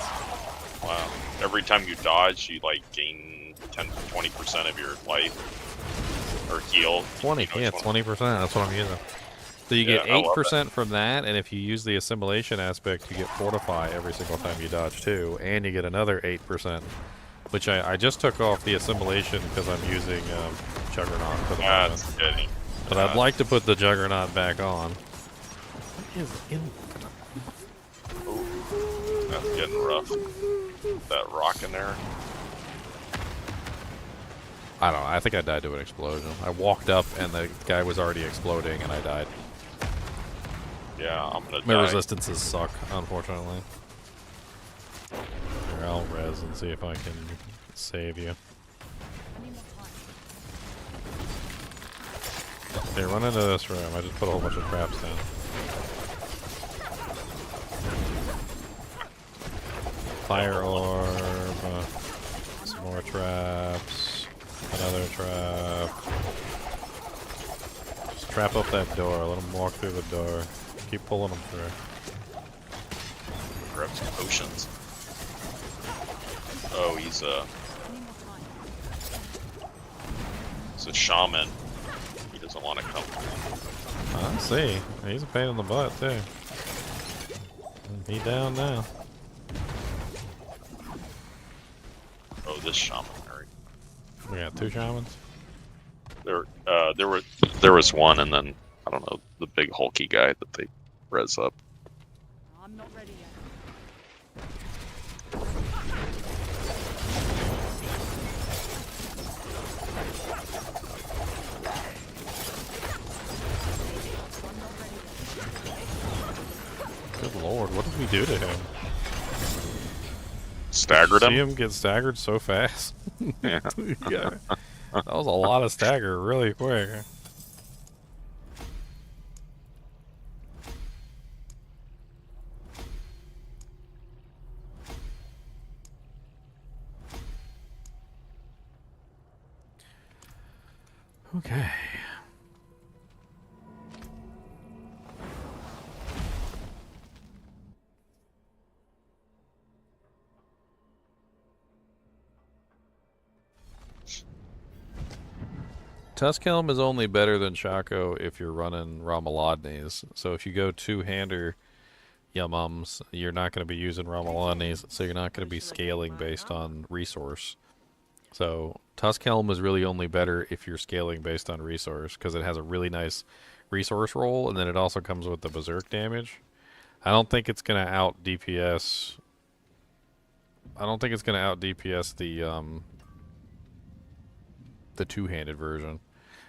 Wow! Every time you dodge, you like gain 10-20% of your life or heal. 20, yeah, 20%. That's what I'm using. So you get 8% from that, and if you use the assimilation aspect, you get fortify every single time you dodge too, and you get another 8%. Which I just took off the assimilation because I'm using Juggernaut for the moment. Kidding. But I'd like to put the Juggernaut back on. What is Ooh, that's getting rough. That rock in there. I don't know. I think I died to an explosion. I walked up and the guy was already exploding and I died. Yeah, I'm gonna die. My resistances suck, unfortunately. Here, I'll res and see if I can save you. Okay, run into this room. I just put a whole bunch of traps down. Fire orb. Some more traps. Another trap. Just trap up that door. Let them walk through the door. Keep pulling them through. Grab some potions. Oh, he's a shaman. He doesn't want to come. I see. He's a pain in the butt too. He down now. Oh, this shaman. Right. We got 2 shamans. There was one, and then I don't know, the big hulky guy that they res up. I'm not ready yet. did we do to him? Staggered See him? him get staggered so fast? Yeah. Yeah. That was a lot of stagger really quick. Okay. Tuskhelm is only better than Shaco if you're running Ramaladnis. So if you go two-hander Yumums, you're not going to be using Ramaladnis, so you're not going to be scaling based on resource. So Tuskhelm is really only better if you're scaling based on resource, because it has a really nice resource roll, and then it also comes with the berserk damage. I don't think it's going to out DPS. I don't think it's going to out DPS the two-handed version.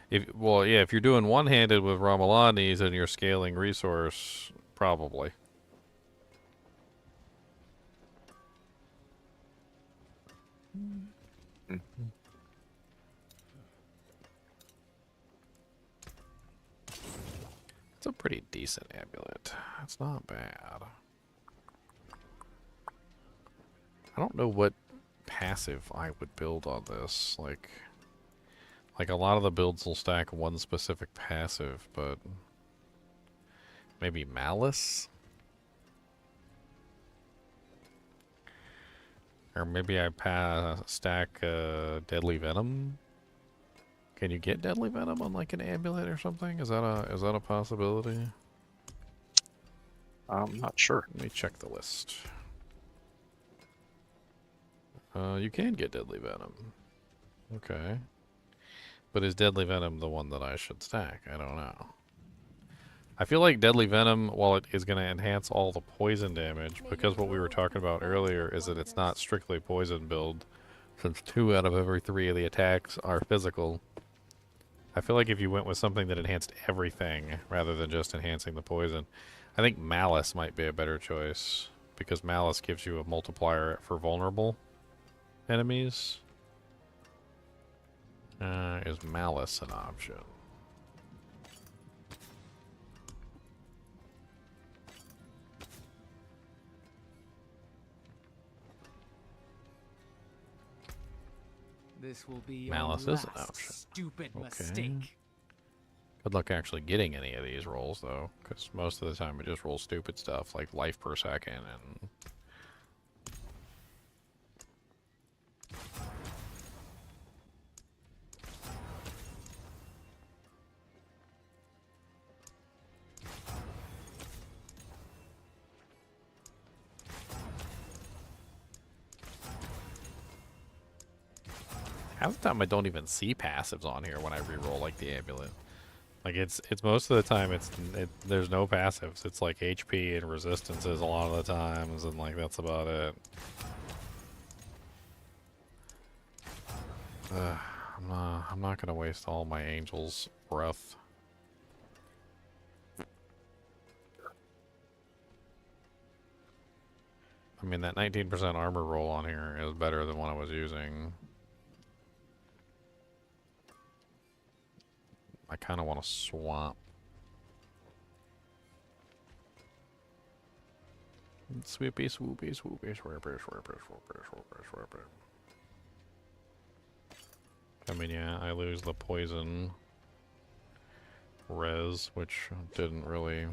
If you're doing one-handed with Ramalani's and you're scaling resource, probably. It's a pretty decent amulet. It's not bad. I don't know what passive I would build on this. Like a lot of the builds will stack one specific passive, but maybe Malice? Or maybe I stack Deadly Venom? Can you get Deadly Venom on like an amulet or something? Is that a possibility? I'm not sure. Let me check the list. You can get Deadly Venom. Okay. But is Deadly Venom the one that I should stack? I don't know. I feel like Deadly Venom, while it is going to enhance all the poison damage, because what we were talking about earlier is that it's not strictly poison build, since 2 out of every 3 of the attacks are physical. I feel like if you went with something that enhanced everything, rather than just enhancing the poison, I think Malice might be a better choice, because Malice gives you a multiplier for vulnerable enemies. Is Malice an option? This will be Malice your is an last option. stupid Okay. mistake. Good luck actually getting any of these rolls, though, because most of the time it just rolls stupid stuff like life per second and... Half the time I don't even see passives on here when I reroll like the amulet. Like it's most of the time there's no passives. It's like HP and resistances a lot of the times, and like that's about it. I'm not gonna waste all my angel's breath. I mean, that 19% armor roll on here is better than what I was using. I kind of want to swap. Swoopy, swoopy, swoopy, swoopy, swoopy, swoopy, swoopy, swoopy. I mean, yeah, I lose the poison res, which didn't really...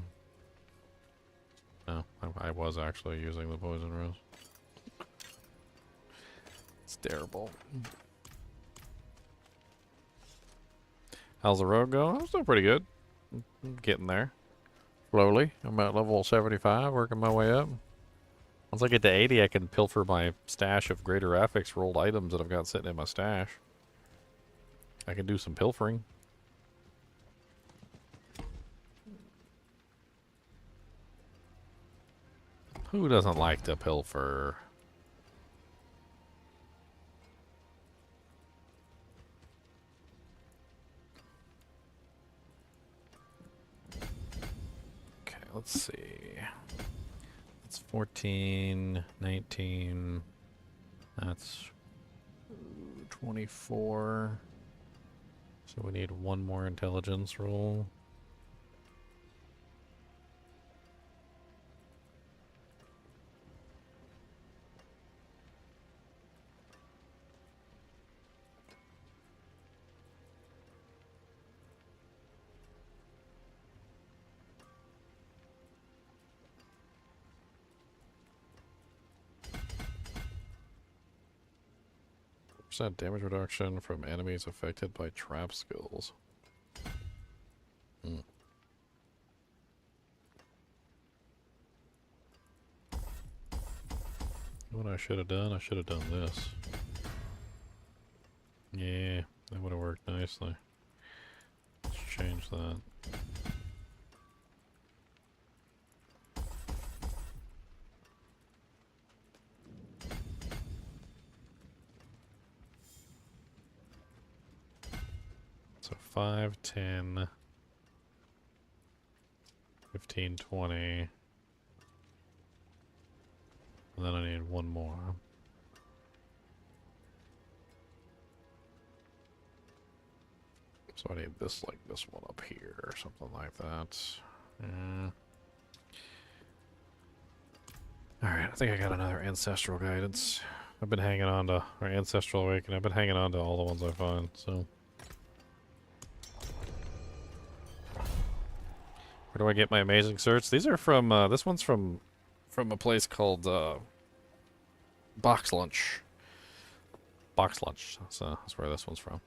No, I was actually using the poison res. It's terrible. How's the road going? I'm still pretty good. I'm getting there. Slowly. I'm at level 75, working my way up. Once I get to 80, I can pilfer my stash of greater affix rolled items that I've got sitting in my stash. I can do some pilfering. Who doesn't like to pilfer? Let's see. That's 14, 19. That's 24. So we need one more intelligence roll. Percent damage reduction from enemies affected by trap skills. What I should have done? I should have done this. Yeah, that would have worked nicely. Let's change that. So 5, 10, 15, 20. And then I need one more. So I need this, like this one up here, or something like that. Yeah. Alright, I think I got another ancestral guidance. I've been hanging on to, or ancestral awakening, I've been hanging on to all the ones I find, so. Where do I get my amazing certs? These are from, this one's from a place called, Box Lunch. Box Lunch, so that's where this one's from.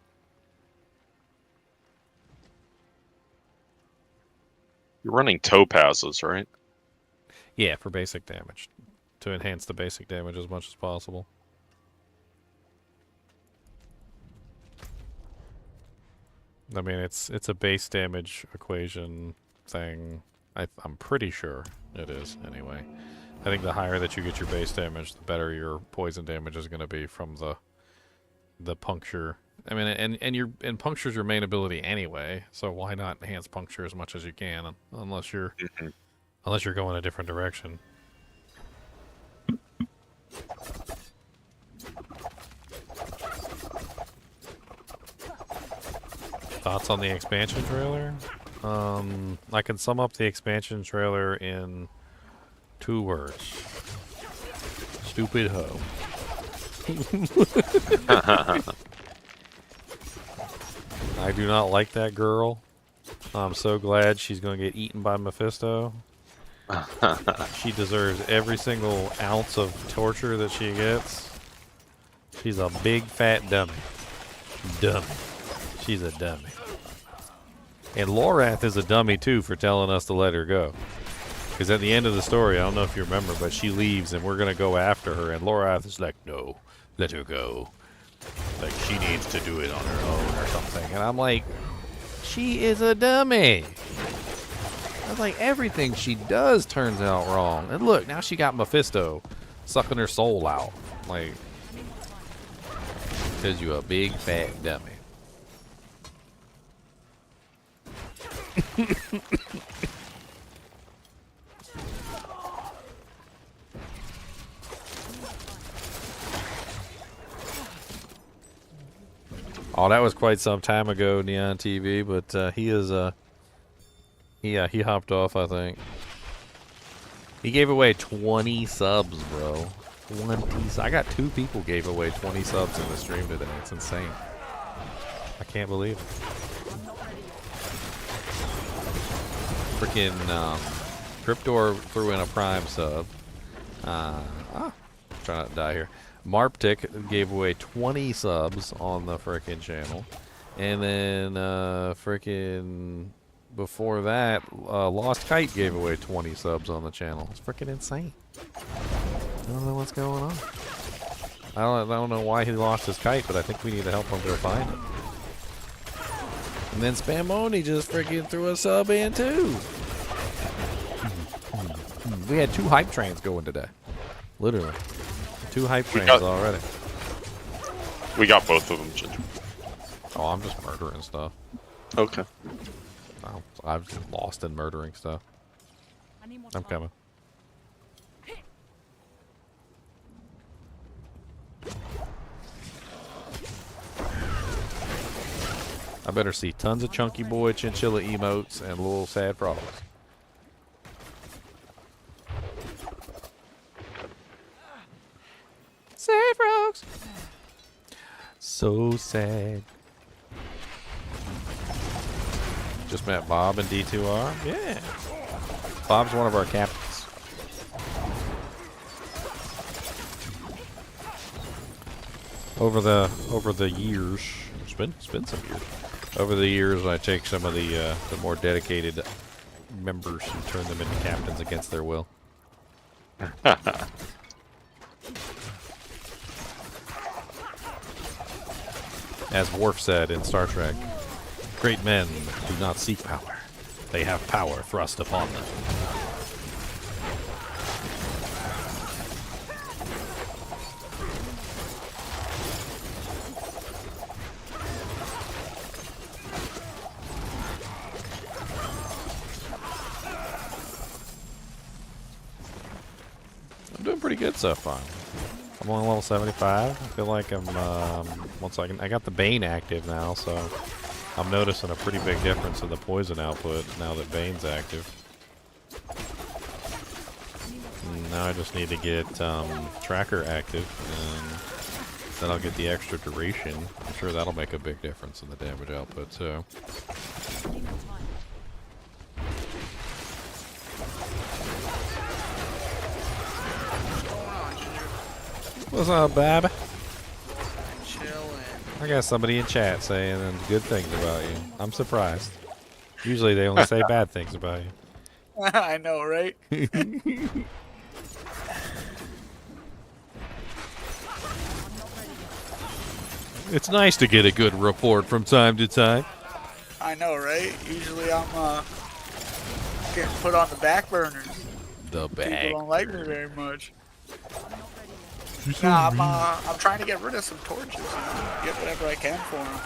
You're running topazes, right? Yeah, for basic damage. To enhance the basic damage as much as possible. I mean, it's a base damage equation thing. I'm pretty sure it is, anyway. I think the higher that you get your base damage, the better your poison damage is going to be from the puncture. I mean, and puncture's your main ability anyway, so why not enhance puncture as much as you can, unless you're going a different direction. Thoughts on the expansion trailer? I can sum up the expansion trailer in 2 words. Stupid hoe. I do not like that girl. I'm so glad she's going to get eaten by Mephisto. She deserves every single ounce of torture that she gets. She's a big fat dummy. Dummy. She's a dummy. And Lorath is a dummy too for telling us to let her go. Because at the end of the story, I don't know if you remember, but she leaves and we're going to go after her. And Lorath is like, no, let her go. Like, she needs to do it on her own or something. And I'm like, she is a dummy. I was like, everything she does turns out wrong. And look, now she got Mephisto sucking her soul out. Like, because you a big fat dummy. Oh, that was quite some time ago, Neon TV, but he is, he hopped off, I think. He gave away 20 subs, bro. 20. I got 2 people gave away 20 subs in the stream today. It's insane. I can't believe it. Freaking, Cryptor threw in a Prime sub. Trying not to die here. Marptic gave away 20 subs on the frickin' channel. And then, frickin' before that, Lost Kite gave away 20 subs on the channel. It's frickin' insane. I don't know what's going on. I don't know why he lost his kite, but I think we need to help him go find it. And then Spamoni just frickin' threw a sub in too. We had 2 hype trains going today. Literally. 2 hype trains already. We got both of them, Ginger. Oh, I'm just murdering stuff. Okay. Oh, I've just lost in murdering stuff. I'm coming. I better see tons of chunky boy chinchilla emotes and little sad frogs. Sad frogs. So sad. Just met Bob and D2R. Yeah. Bob's one of our captains. Over the years, it's been some years. Over the years, I take some of the more dedicated members and turn them into captains against their will. As Worf said in Star Trek, great men do not seek power. They have power thrust upon them. I'm doing pretty good so far. I'm on level 75. I feel like I'm I got the Bane active now, so I'm noticing a pretty big difference in the poison output now that Bane's active. And now I just need to get Tracker active, and then I'll get the extra duration. I'm sure that'll make a big difference in the damage output too. What's up, Bab? I got somebody in chat saying good things about you. I'm surprised. Usually they only say bad things about you. I know, right? It's nice to get a good report from time to time. I know, right? Usually I'm getting put on the back burner. The back. People don't like me very much. Nah, I'm trying to get rid of some torches. You know? Get whatever I can for him.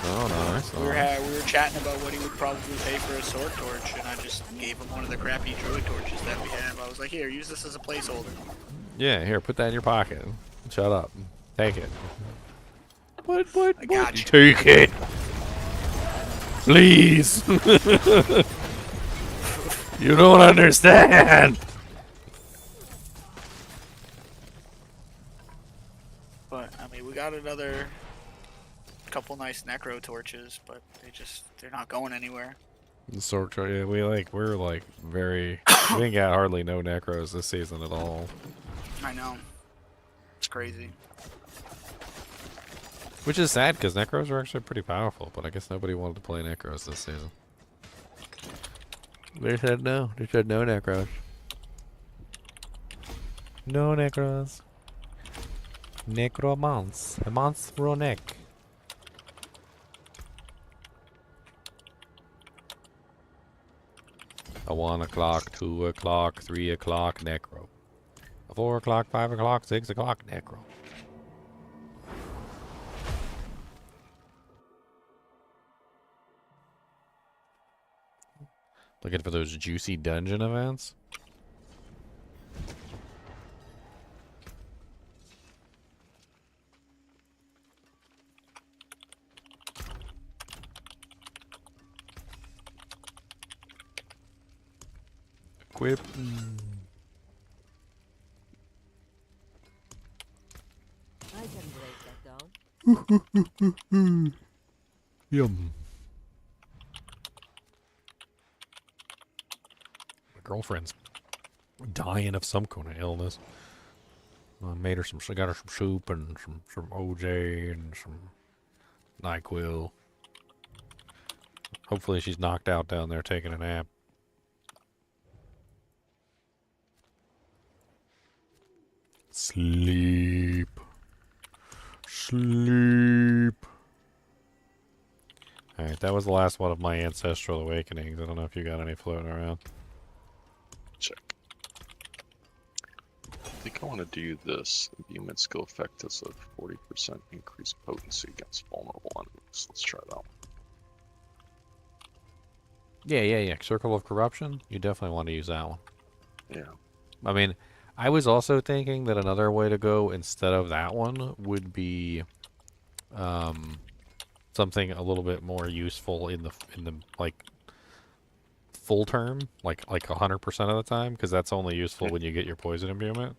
Oh, nice. We were chatting about what he would probably pay for a sword torch, and I just gave him one of the crappy druid torches that we have. I was like, here, use this as a placeholder. Yeah, here, put that in your pocket. Shut up. Take it. What? I got you. Take it. Please. You don't understand. But, I mean, we got another couple nice necro torches, but they're not going anywhere. The sword torch, yeah, we're like very, we ain't got hardly no necros this season at all. I know. It's crazy. Which is sad, because necros are actually pretty powerful, but I guess nobody wanted to play necros this season. They said no. They said no necros. No necros. Necromance. A monstro neck. A 1 o'clock, 2 o'clock, 3 o'clock, necro. A 4 o'clock, 5 o'clock, 6 o'clock, necro. Looking for those juicy dungeon events? Equip. I can break that down. Yum. My girlfriend's dying of some kind of illness. I made her got her some soup and some OJ and some NyQuil. Hopefully she's knocked out down there taking a nap. Sleep. Sleep. Alright, that was the last one of my ancestral awakenings. I don't know if you got any floating around. Check. I think I want to do this. Imbuement skill effect is a 40% increased potency against vulnerable enemies. Let's try that one. Yeah. Circle of Corruption. You definitely want to use that one. Yeah. I mean, I was also thinking that another way to go instead of that one would be something a little bit more useful in the like full term, like 100% of the time, because that's only useful when you get your poison imbuement.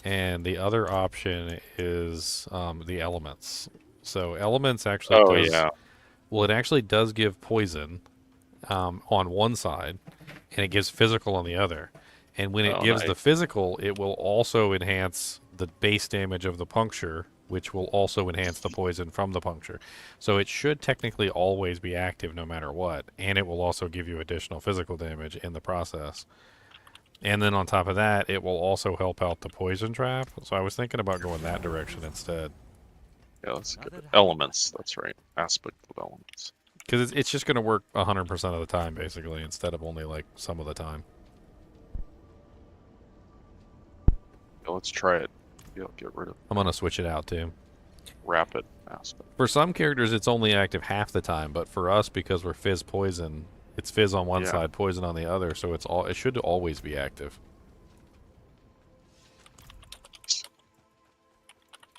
And the other option is the elements. So elements actually well, it actually does give poison on one side, and it gives physical on the other. And when it gives the physical, it will also enhance the base damage of the puncture, which will also enhance the poison from the puncture. So it should technically always be active no matter what, and it will also give you additional physical damage in the process. And then on top of that, it will also help out the poison trap. So I was thinking about going that direction instead. Yeah, that's good. Elements, that's right. Aspect of elements. Because it's just going to work 100% of the time, basically, instead of only, like, some of the time. Yeah, let's try it. Yeah, get rid of I'm going to switch it out, too. rapid aspect. For some characters, it's only active half the time, but for us, because we're fizz poison, it's fizz on one side, poison on the other, so it should always be active.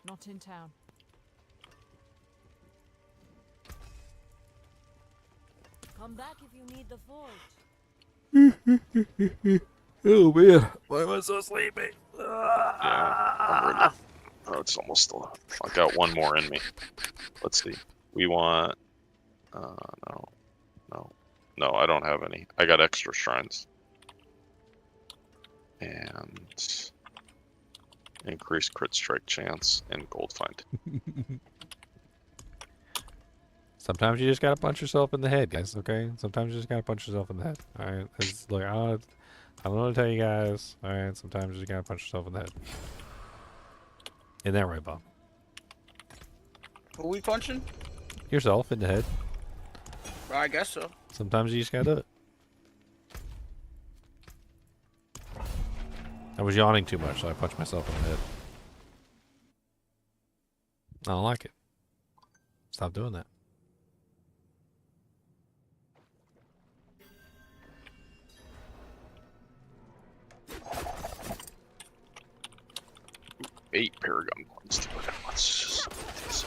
Not in town. Come back if you need the forge. Oh man, why am I so sleepy? Yeah, I'm ready. Oh, it's almost still. I got one more in me. Let's see. We want. No, I don't have any. I got extra shrines. And increased crit strike chance and gold find. Sometimes you just gotta punch yourself in the head, guys. Okay. Sometimes you just gotta punch yourself in the head. All right. It's like I don't know what to tell you guys. All right. Sometimes you just gotta punch yourself in the head. Isn't that right, Bob? Who we punching? Yourself in the head. Well, I guess so. Sometimes you just gotta do it. I was yawning too much, so I punched myself in the head. I don't like it. Stop doing that. Eight paragon points. Let's just do this.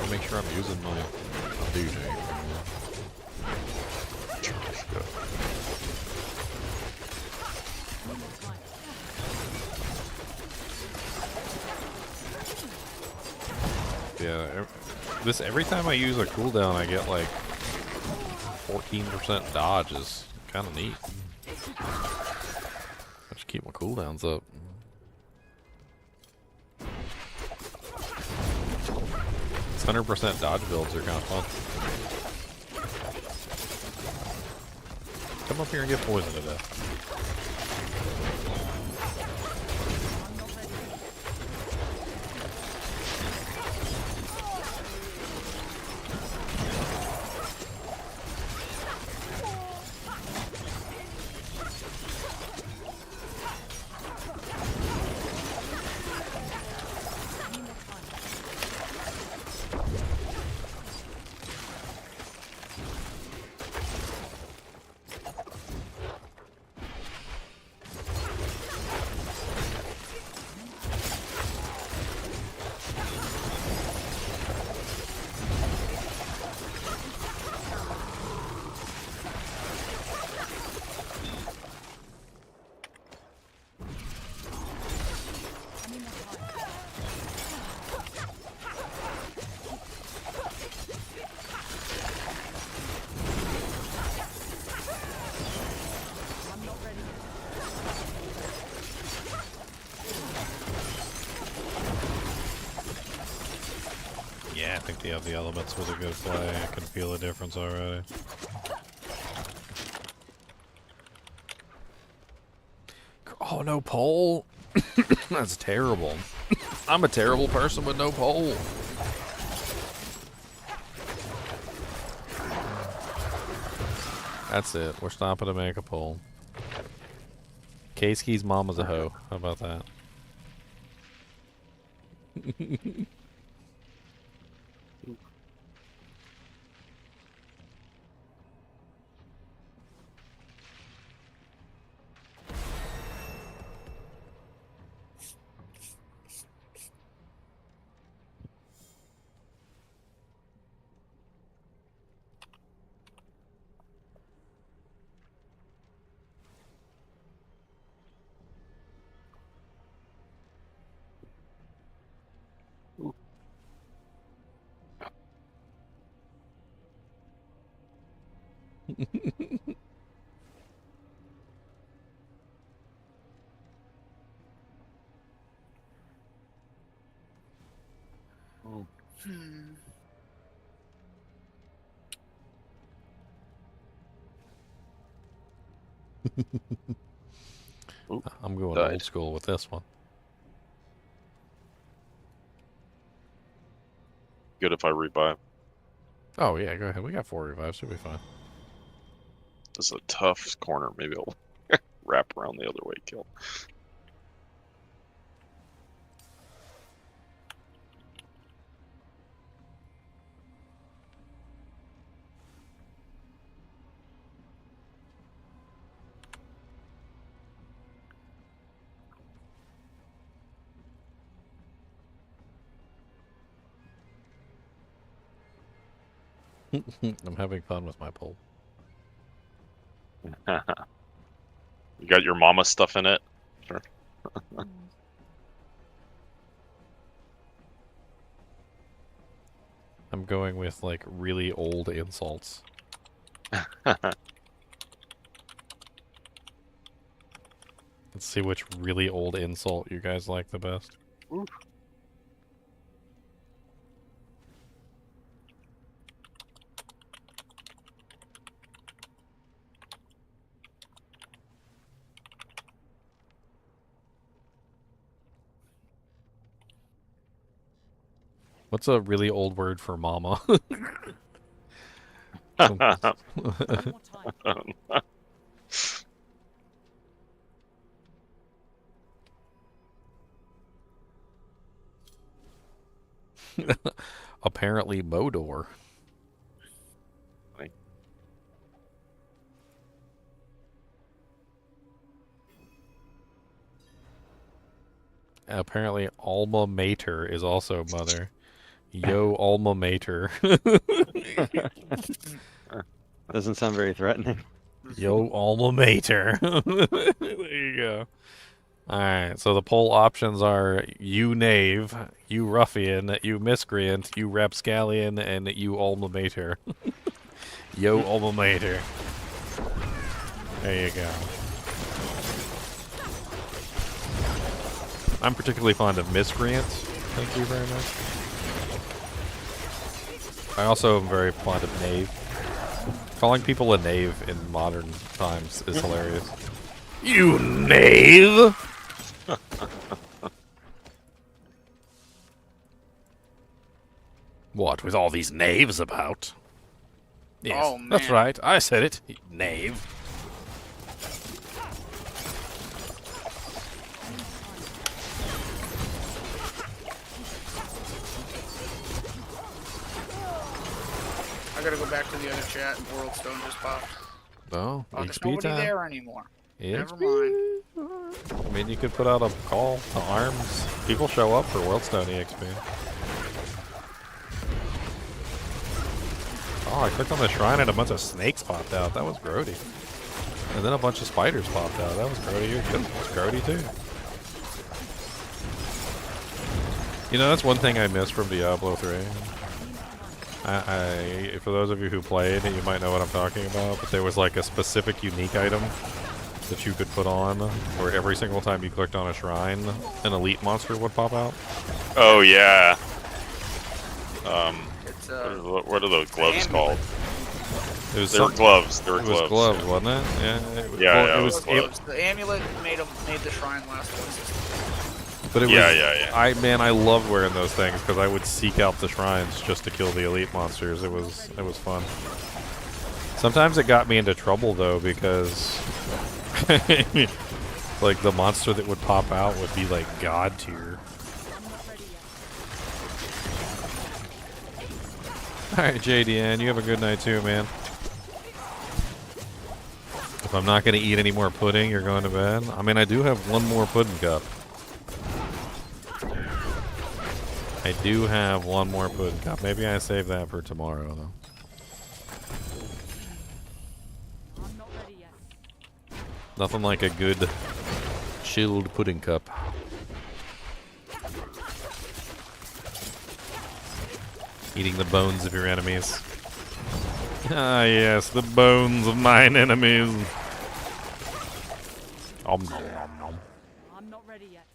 Make sure I'm using my DJ. Yeah, every time I use a cooldown, I get like 14% dodge. Is kind of neat. I just keep my cooldowns up. These 100% dodge builds are kind of fun. Come up here and get poisoned to death. Yeah, I think the elements was a good play. I can feel the difference already. Oh, no pole. That's terrible. I'm a terrible person with no pole. That's it. We're stopping to make a pole. K-Ski's mama's a hoe. How about that? Hmm. I'm going died. old school with this one. Good if I revive. Oh yeah, go ahead. We got 4 revives. Should be fine. This is a tough corner. Maybe I'll wrap around the other way, kill. I'm having fun with my pole. You got your mama stuff in it? Sure. I'm going with like really old insults. Let's see which really old insult you guys like the best. Ooh. What's a really old word for mama? Apparently Modor. Apparently alma mater is also mother. Yo, alma mater. Doesn't sound very threatening. Yo, alma mater. There you go. Alright, so the poll options are you knave, you ruffian, you miscreant, you rapscallion, and you alma mater. Yo, alma mater. There you go. I'm particularly fond of miscreant. Thank you very much. I also am very fond of knave. Calling people a knave in modern times is hilarious. You knave! What, with all these knaves about? Yes, Oh, that's man. right. I said it. Knave. I gotta go back to the other chat and World Stone just popped. Oh, Oh, there's XP nobody time. there anymore. Yeah. Never mind. I mean, you could put out a call to arms. People show up for Worldstone EXP. Oh, I clicked on the shrine and a bunch of snakes popped out. That was grody. And then a bunch of spiders popped out. That was grody. That was grody too. You know, that's one thing I missed from Diablo 3. For those of you who played, you might know what I'm talking about, but there was like a specific unique item that you could put on, where every single time you clicked on a shrine, an elite monster would pop out. Oh yeah. It's, what are those gloves called? It was They were gloves. They were it gloves. was gloves, wasn't it? Yeah. Yeah, It was gloves. The amulet made the shrine last consistent. But it was, yeah. I loved wearing those things because I would seek out the shrines just to kill the elite monsters. It was fun. Sometimes it got me into trouble though because like the monster that would pop out would be like god tier. Alright, JDN, you have a good night too, man. If I'm not going to eat any more pudding, you're going to bed? I mean, I do have one more pudding cup. I do have one more pudding cup. Maybe I save that for tomorrow, though. I'm not ready yet. Nothing like a good chilled pudding cup. Eating the bones of your enemies. Ah, yes, the bones of mine enemies. Om nom nom nom. I'm not ready yet.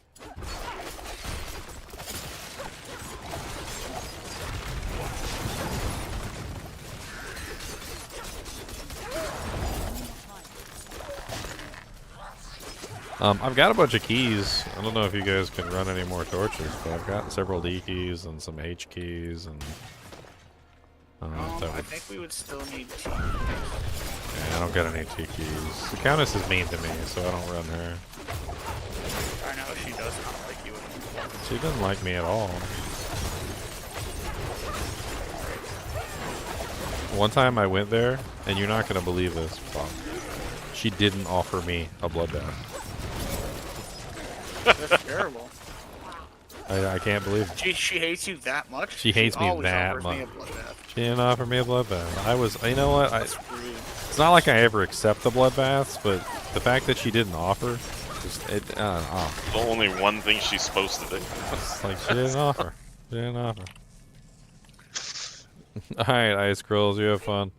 I've got a bunch of keys. I don't know if you guys can run any more torches, but I've got several D keys and some H keys and. I think we would still need T. Yeah, I don't get any T keys. The Countess is mean to me, so I don't run her. I know she does not like you. She doesn't like me at all. One time I went there, and you're not gonna believe this, Bob. She didn't offer me a bloodbath. That's terrible. I can't believe it. She hates you that much? She hates me always that offers much. me a bloodbath. She didn't offer me a bloodbath. I was, you know what? That's rude. It's not like I ever accept the bloodbaths, but the fact that she didn't offer, just The only one thing she's supposed to do. It's like she didn't offer. She didn't offer. Alright, Ice Girls, you have fun.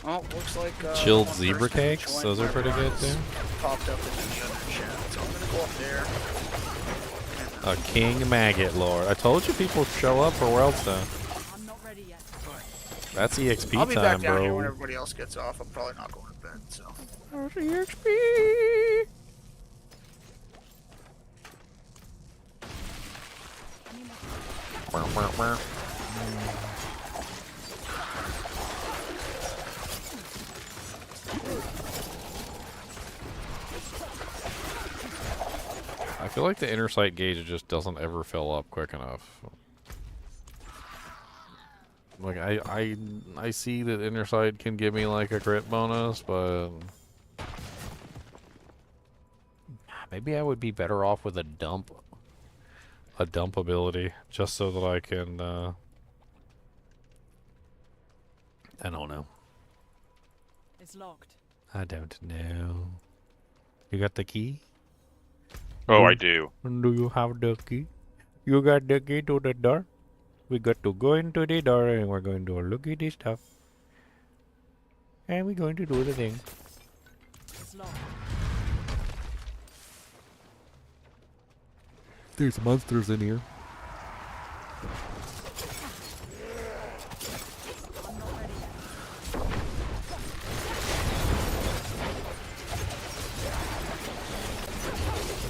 Oh, looks like Chilled one zebra person who cakes? joined Those are my pretty good runs too. Popped up into the other chat, so I'm gonna go up there. A King Maggot Lord. I told you people show up for Worldstone. I'm not ready yet. That's EXP I'll be back time, down here when bro. everybody else gets off. I'm probably not going to bed, so. That's EXP. I feel like the inner sight gauge just doesn't ever fill up quick enough. Like I see that inner sight can give me like a crit bonus, but maybe I would be better off with a dump ability, just so that I can I don't know. It's locked. I don't know. You got the key? Oh, I do. Do you have the key? You got the key to the door? We got to go into the door and we're going to look at this stuff. And we're going to do the thing. It's locked. There's monsters in here. I'm not ready yet.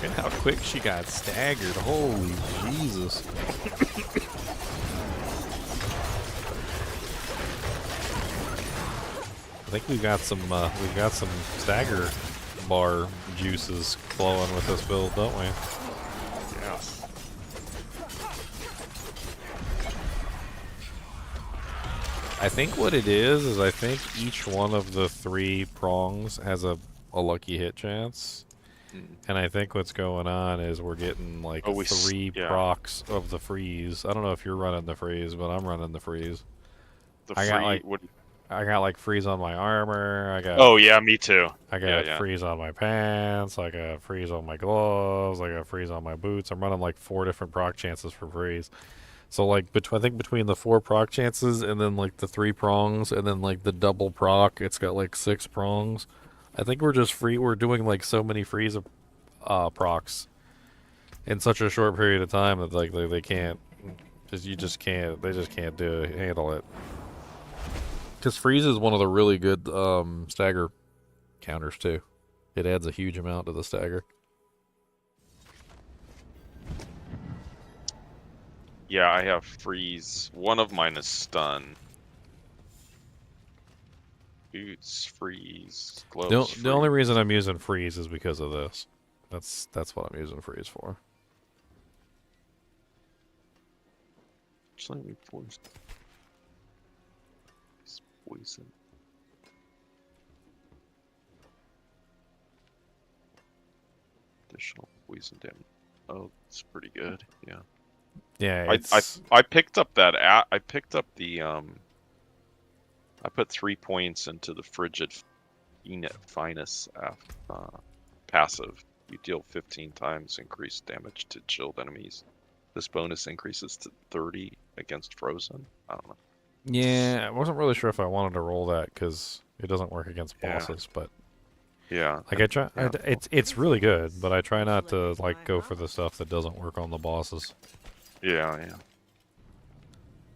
Look at how quick she got staggered. Holy Jesus. I think we've got some stagger bar juices flowing with this build, don't we? Yes. I think what it is I think each one of the 3 prongs has a lucky hit chance. And I think what's going on is we're getting like 3 procs of the freeze. I don't know if you're running the freeze, but I'm running the freeze. I got like freeze on my armor. I got. Oh yeah, me too. I got freeze on my pants. I got freeze on my gloves. I got freeze on my boots. I'm running like 4 different proc chances for freeze. So like I think between the 4 proc chances and then like the 3 prongs and then like the double proc, it's got like 6 prongs. I think we're doing like so many freeze procs in such a short period of time that like they can't they just can't handle it. Because freeze is one of the really good stagger counters too. It adds a huge amount to the stagger. Yeah, I have freeze. One of mine is stun. Boots, freeze, gloves. The only reason I'm using freeze is because of this. That's what I'm using freeze for. Slightly forced. Poison. Additional poison damage. Oh, it's pretty good. Yeah. Yeah. I picked up that. I picked up the. I put 3 points into the frigid finest passive. You deal 15 times increased damage to chilled enemies. This bonus increases to 30 against frozen. I don't know. Yeah, I wasn't really sure if I wanted to roll that because it doesn't work against Yeah. bosses, but Yeah. like I try, Yeah. it's really good, but I try not to like go for the stuff that doesn't work on the bosses. Yeah, yeah.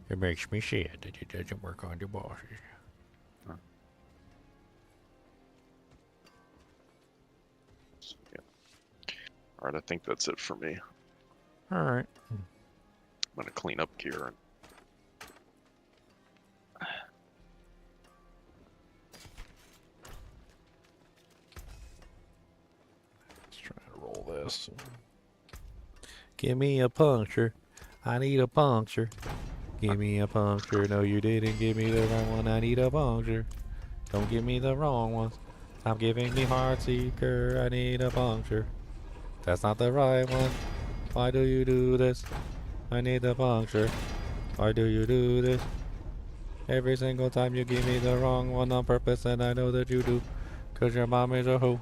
It makes me sad that it doesn't work on the bosses. All right, I think that's it for me. All right. I'm gonna clean up gear. Let's try to roll this. Give me a puncture. I need a puncture. Give me a puncture. No, you didn't give me the right one. I need a puncture. Don't give me the wrong one. Stop giving me heart seeker. I need a puncture. That's not the right one. Why do you do this? I need a puncture. Why do you do this? Every single time you give me the wrong one on purpose, and I know that you do. Cause your mom is a hoe.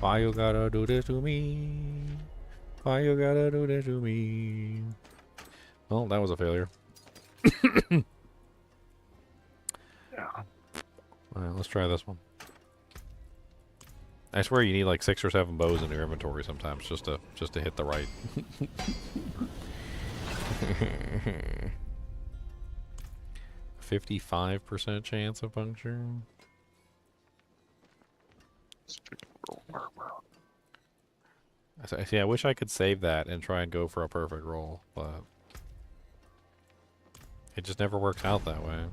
Why you gotta do this to me? Why you gotta do this to me? Well, that was a failure. Yeah. Alright, let's try this one. I swear you need like 6 or 7 bows in your inventory sometimes just to hit the right. 55% chance of puncture. See, I wish I could save that and try and go for a perfect roll, but it just never works out that way.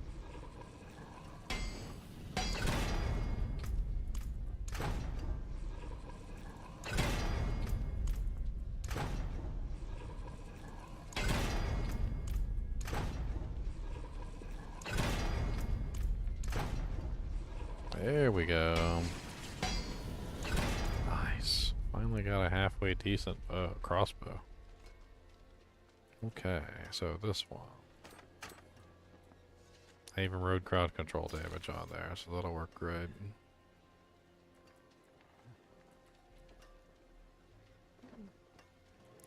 There we go. Nice. Finally got a halfway decent crossbow. Okay, so this one. I even rode crowd control damage on there, so that'll work great.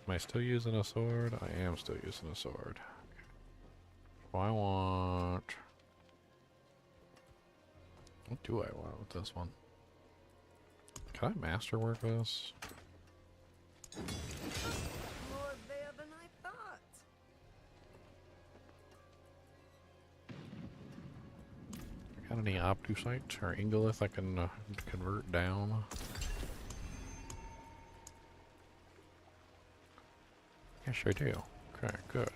Am I still using a sword? I am still using a sword. So I want... What do I want with this one? Can I masterwork this? More there than I thought. Got any obtusite or ingolith I can convert down? Yes, I do. Okay, good.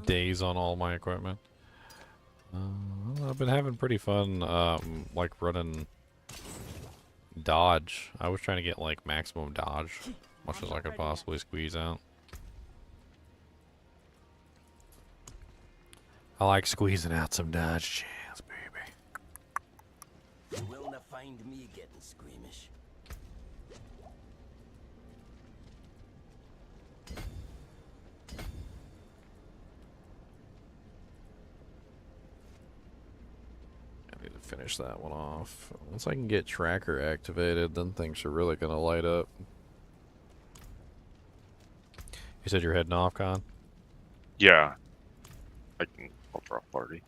Days on all my equipment. I've been having pretty fun, like running dodge. I was trying to get like maximum dodge, much as I could possibly squeeze out. I like squeezing out some dodge chance, baby. You will not find me getting squeamish. I need to finish that one off. Once I can get tracker activated, then things are really gonna light up. You said you're heading off, Con? Yeah. I'll drop party.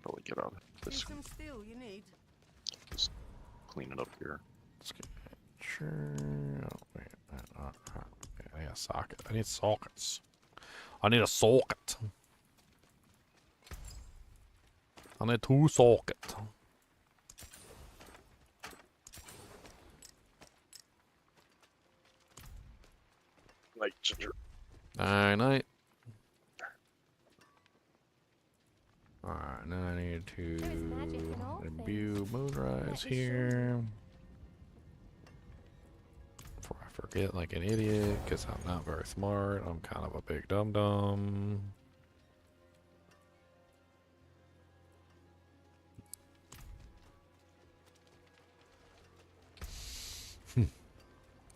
Probably get out of this. Some steel you need. Just clean it up here. Sure. Oh, wait. I need a socket. I need sockets. I need a socket. I need 2 sockets. Night, Ginger. Night. Alright, now I need to imbue Moonrise here. Before I forget like an idiot, because I'm not very smart. I'm kind of a big dum-dum.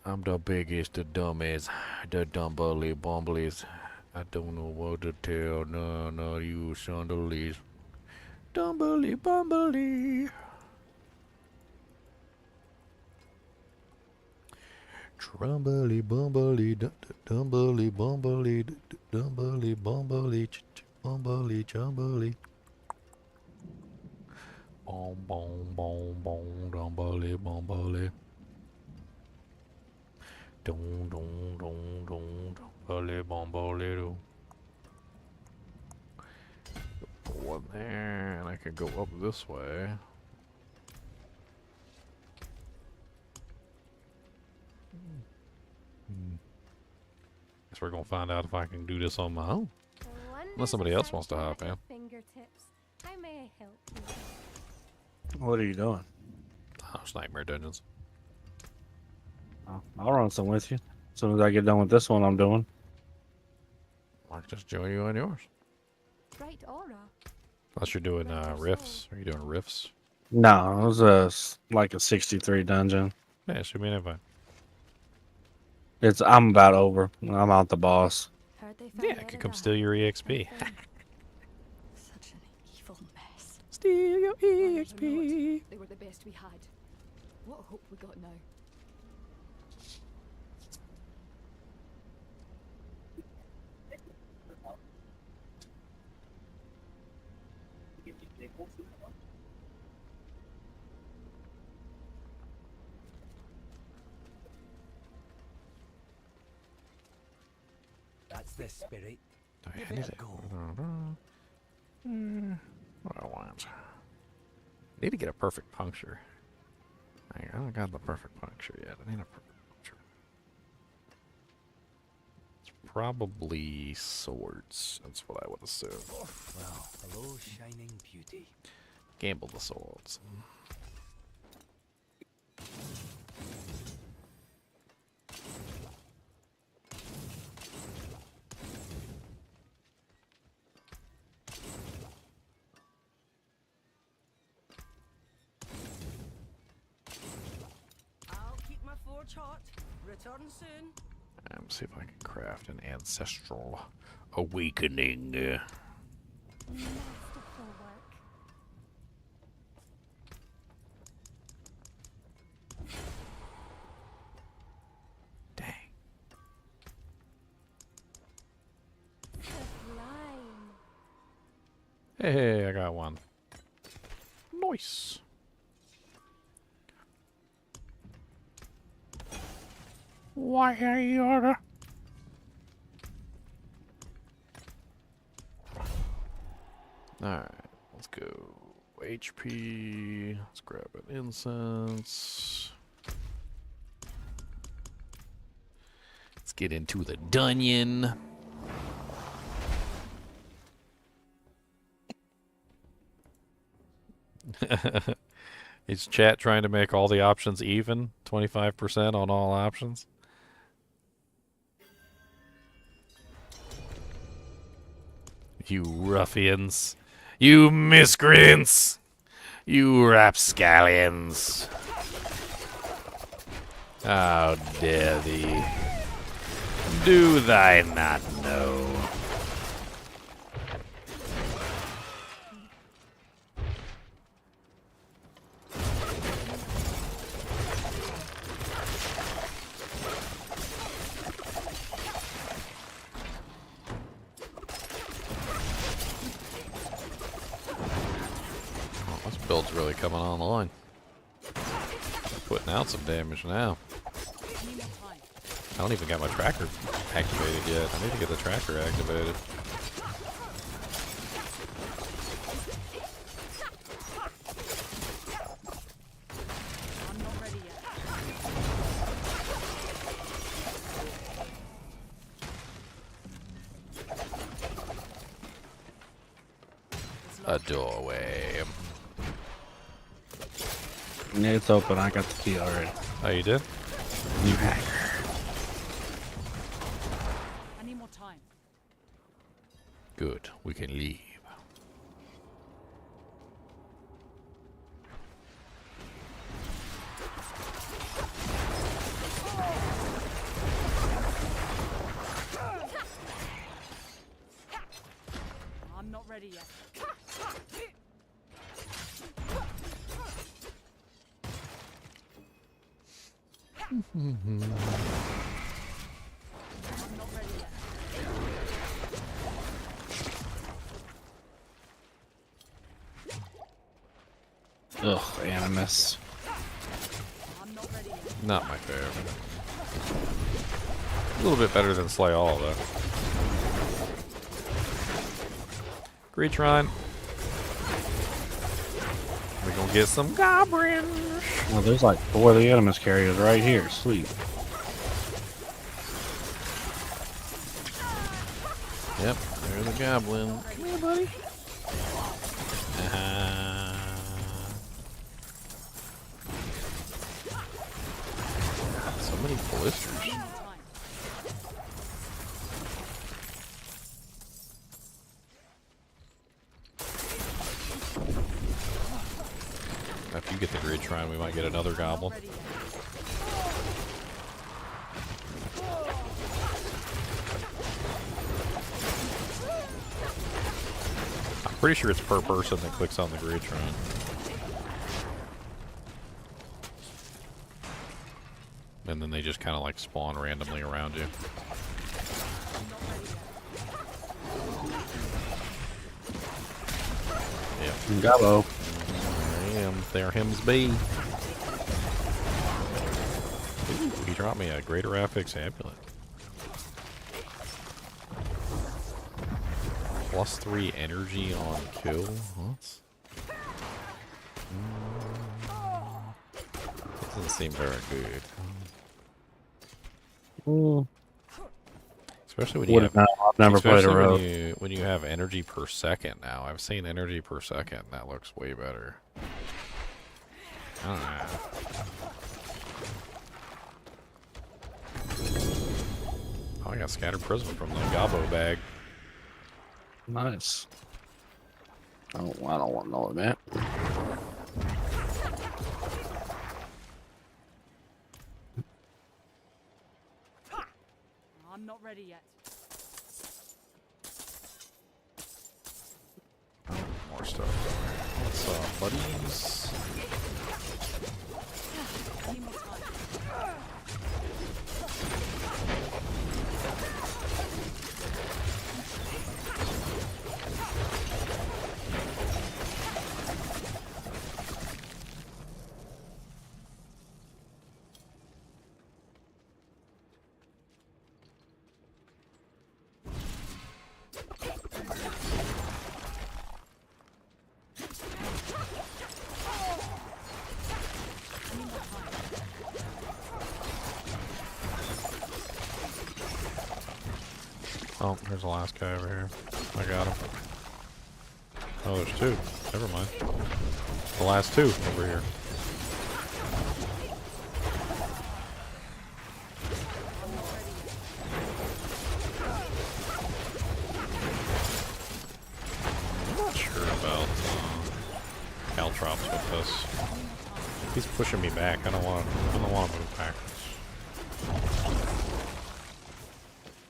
I'm the biggest, the dumbest, the dumbly bumblies. I don't know what to tell none of you shandalies. Dumbly bumbly. Trumbly bumbly, dumbly bumbly, dumbly bumbly, bumbly chumbly. Boom, boom, boom, boom, dumbly bumbly. Dum, dum, dum, dum, dumbly bumbly, dum. Go in there, and I can go up this way. Guess we're gonna find out if I can do this on my own. Unless somebody else wants to hop in. Fingertips. How may I help you? What are you doing? Oh, it's Nightmare Dungeons. Oh, I'll run some with you. As soon as I get done with this one, I'm doing. I can just join you on yours. Bright aura. Unless you're doing riffs. Are you doing riffs? No, it was like a 63 dungeon. Yeah, shoot me an invite. I'm about over. I'm out the boss. Yeah, I could come steal your EXP. Such an evil mess. Steal your EXP. They were the best we had. What hope we got now? That's the spirit. I Give it a go. What I want. Need to get a perfect puncture. I don't got the perfect puncture yet. I need a perfect puncture. It's probably swords. That's what I would assume. Well, hello, shining beauty. Gamble the swords. I'll keep my forge hot. Return soon. See if I can craft an ancestral awakening. Masterful work. Dang. Sublime. Hey, I got one. Nice. Why are you? Alright, let's go. HP. Let's grab an incense. Let's get into the dungeon. Is chat trying to make all the options even? 25% on all options? You ruffians. You miscreants. You rapscallions. How dare thee. Do thy not know? Build's really coming online. Putting out some damage now. I don't even got my tracker activated yet. I need to get the tracker activated. I'm not ready yet. A doorway. Yeah, it's open. I got the key already. Oh, you did? You hacker. I need more time. Good. We can leave. ready yet. I'm not ready yet. Ugh, animus. I'm not ready yet. Not my favorite. A little bit better than Slay All, though. Greetron. We're gonna get some goblins. Well, there's like 4 of the animus carriers right here. Sweet. Yep, there's a goblin. Come here, buddy. So many blisters. If you get the grid shrine, we might get another goblin. I'm pretty sure it's per person that clicks on the grid shrine. And then they just kind of like spawn randomly around you. Yeah. Gabo. There hims be. Ooh, he dropped me a greater affix amulet. +3 energy on kill. What? Doesn't seem very good. Especially when you have, I've never played a rogue. when you have energy per second now. I've seen energy per second. That looks way better. I don't know. Oh, I got scattered prism from the Gobbo bag. Nice. Oh, I don't want none of that. I'm not ready yet. More stuff. What's up, buddies? Need more time. Oh, there's the last guy over here. I got him. Oh, there's 2. Never mind. The last 2 over here. I'm not sure about Caltrops with this. He's pushing me back. I don't want to move backwards.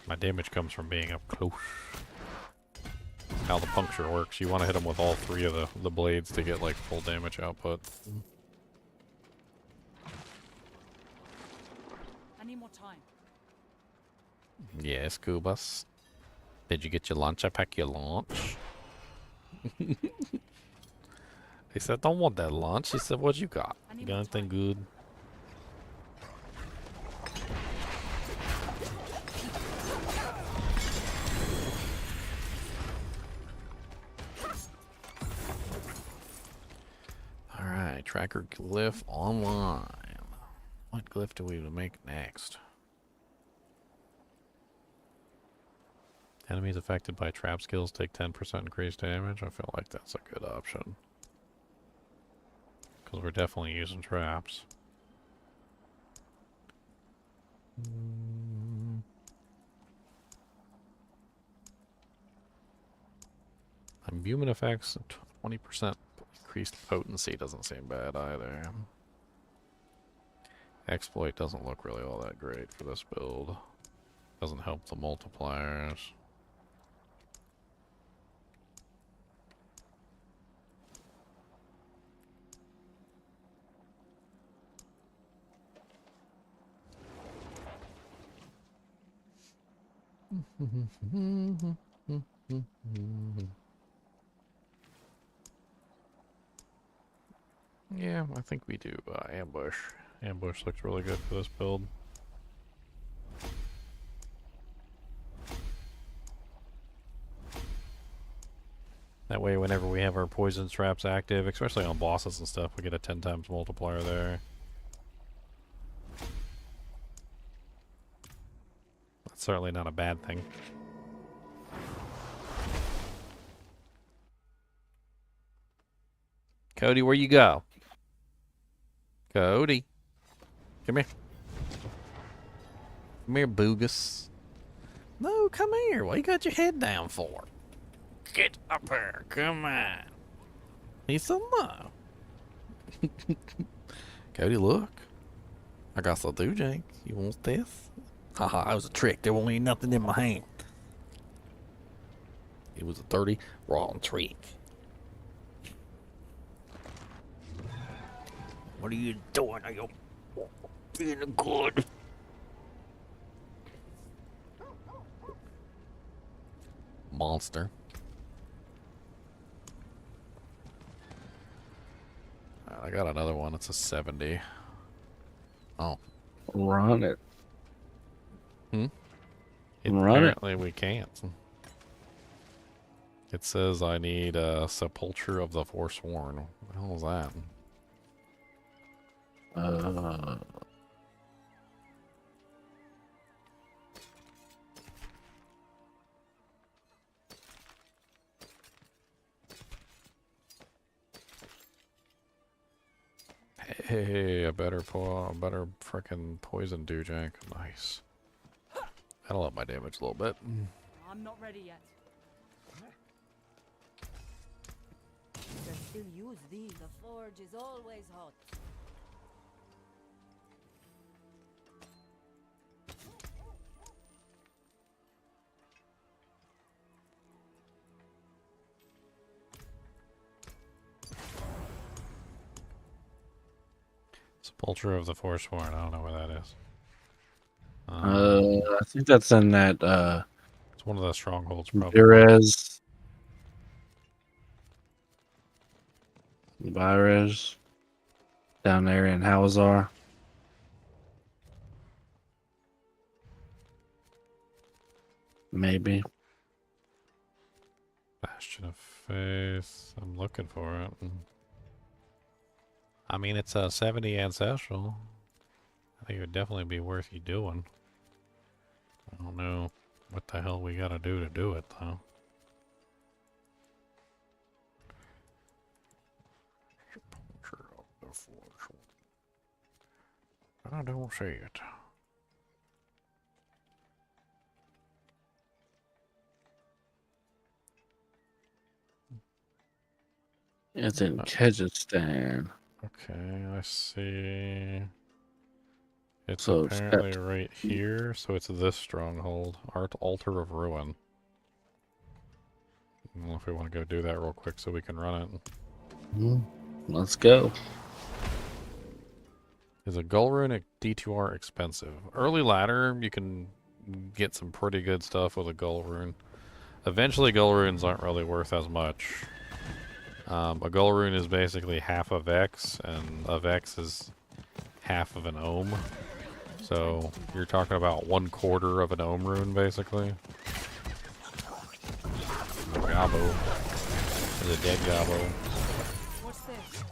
My damage comes from being up close. How the puncture works. You want to hit him with all 3 of the blades to get like full damage output. I need more time. Yes, Kubas. Did you get your lunch? I pack your lunch. He said, don't want that lunch. He said, what you got? You got anything good? Alright, tracker glyph online. What glyph do we make next? Enemies affected by trap skills take 10% increased damage. I feel like that's a good option. Because we're definitely using traps. Imbuement effects, 20% increased potency doesn't seem bad either. Exploit doesn't look really all that great for this build. Doesn't help the multipliers. Yeah, I think we do ambush. Ambush looks really good for this build. That way, whenever we have our poison traps active, especially on bosses and stuff, we get a 10 times multiplier there. That's certainly not a bad thing. Cody, where you go? Cody. Come here. Come here, Boogus. No, come here. What you got your head down for? Get up here. Come on. He said no. Cody, look. I got some doojank. You want this? Haha, it was a trick. There won't be nothing in my hand. It was a dirty, wrong trick. What are you doing? Are you feeling good? Monster. I got another one. It's a 70. Oh. Run it. Hmm? Run it. Apparently we can't. It says I need a sepulture of the Forsworn. What the hell is that? Hey, a better frickin' poison doojank. Nice. That'll up my damage a little bit. I'm not ready yet. You can still use these. The forge is always hot. Sepulture of the Forsworn. I don't know where that is. I think that's in that It's one of the strongholds, probably. Virez. Virez. Down there in Hawazar. Maybe. Bastion of Faith. I'm looking for it. I mean, it's a 70 ancestral. I think it would definitely be worth you doing. I don't know what the hell we gotta do to do it, though. I don't see it. It's in Kyrgyzstan. Okay, I see. It's So apparently right here, so it's this stronghold. Altar of Ruin. I don't know if we want to go do that real quick so we can run it. Let's go. Is a Gull Rune D2R expensive? Early ladder, you can get some pretty good stuff with a Gull Rune. Eventually, Gull Runes aren't really worth as much. A Gull Rune is basically half of X, and of X is half of an Ohm. So you're talking about 1/4 of an Ohm rune, basically. Gobbo. There's a dead Gobbo. What's this?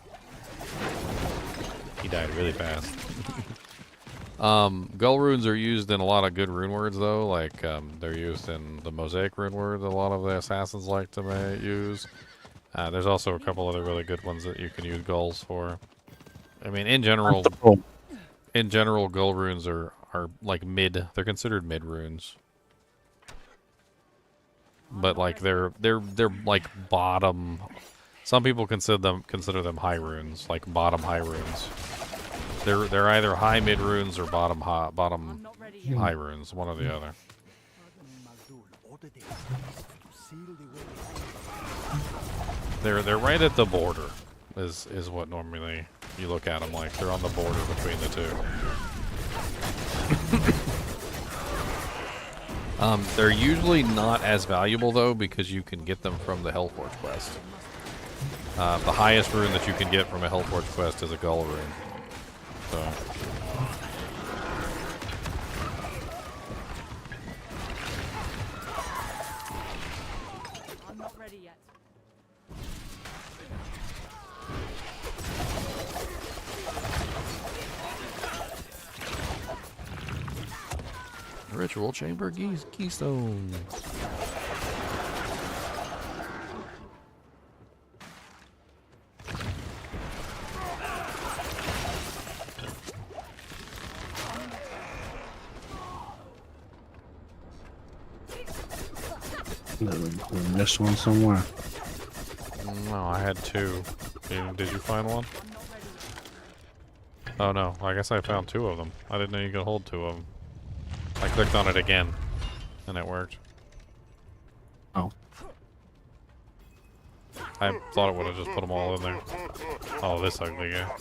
He died really fast. Gull runes are used in a lot of good rune words, though. Like, they're used in the Mosaic rune word a lot of the assassins like to use. There's also a couple other really good ones that you can use gulls for. I mean, in general, gull runes are like mid. They're considered mid runes. But like they're like bottom. Some people consider them high runes, like bottom high runes. They're either high mid runes or bottom high runes, one or the other. They're right at the border, is what normally you look at them like. They're on the border between the two. They're usually not as valuable though because you can get them from the Hellforge quest. The highest rune that you can get from a Hellforge quest is a Gull rune. So. I'm not ready yet. Ritual chamber keystone. Missed one somewhere. No, I had two. Did you find one? Oh no, I guess I found two of them. I didn't know you could hold two of them. I clicked on it again, and it worked. Oh. I thought it would have just put them all in there. Oh, this ugly guy.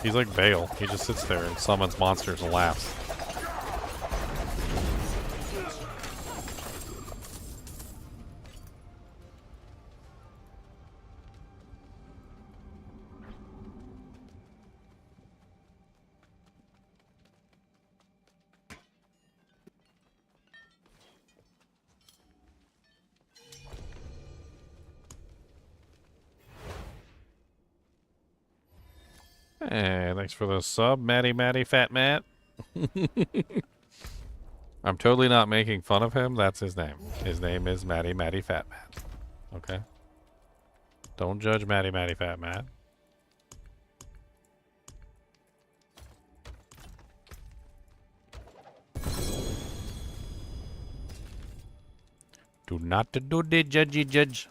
He's like Bale. He just sits there and summons monsters and laughs. Hey, thanks for the sub, Matty Fat Matt. I'm totally not making fun of him. That's his name. His name is Matty Fat Matt. Okay? Don't judge Matty Fat Matt. Do not do the judge.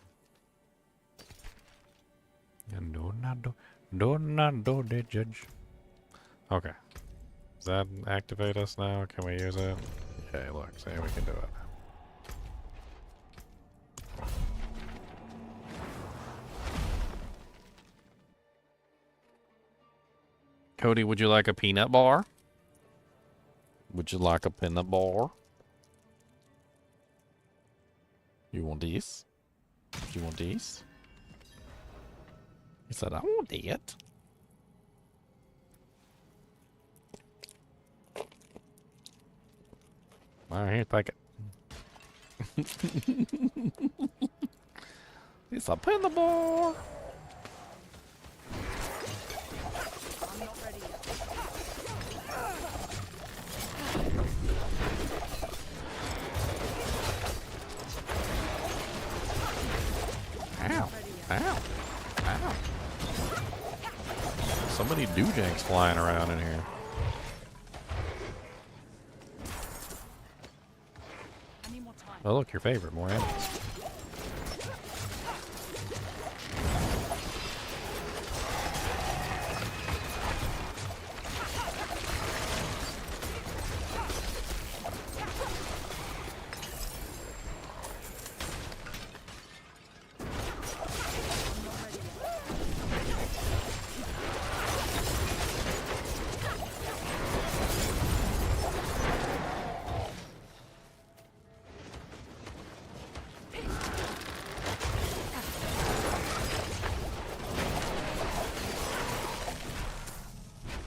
And do not do the judge. Okay. Does that activate us now? Can we use it? Okay, look, see, we can do it. Cody, would you like a peanut bar? Would you like a peanut bar? You want this? You want this? He said, I want it. Alright, here, take it. It's a peanut bar. I'm not ready yet. Ow. Ow. Ow. So many doojanks flying around in here. I need more time. Oh, look, your favorite, more enemies.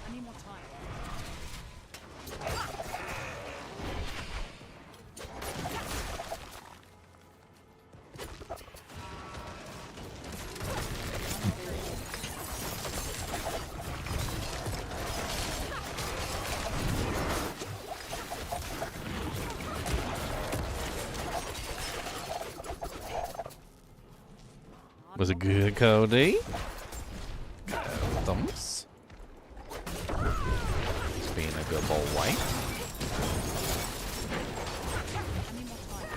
I need more time. Was it good, Cody? Thumbs. Just being a good boy. I need more time.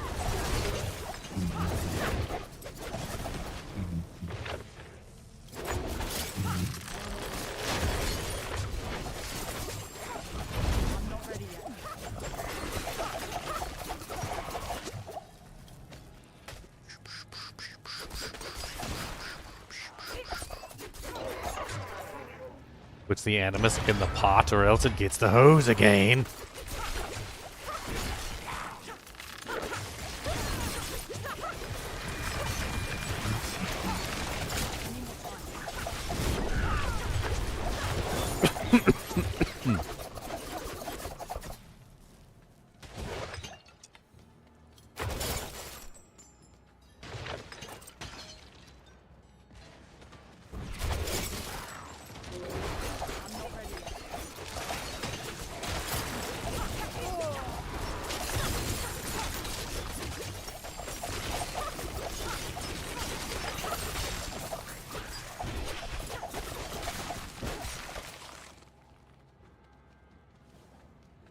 I'm not ready yet. Puts the animus in the pot or else it gets the hose again.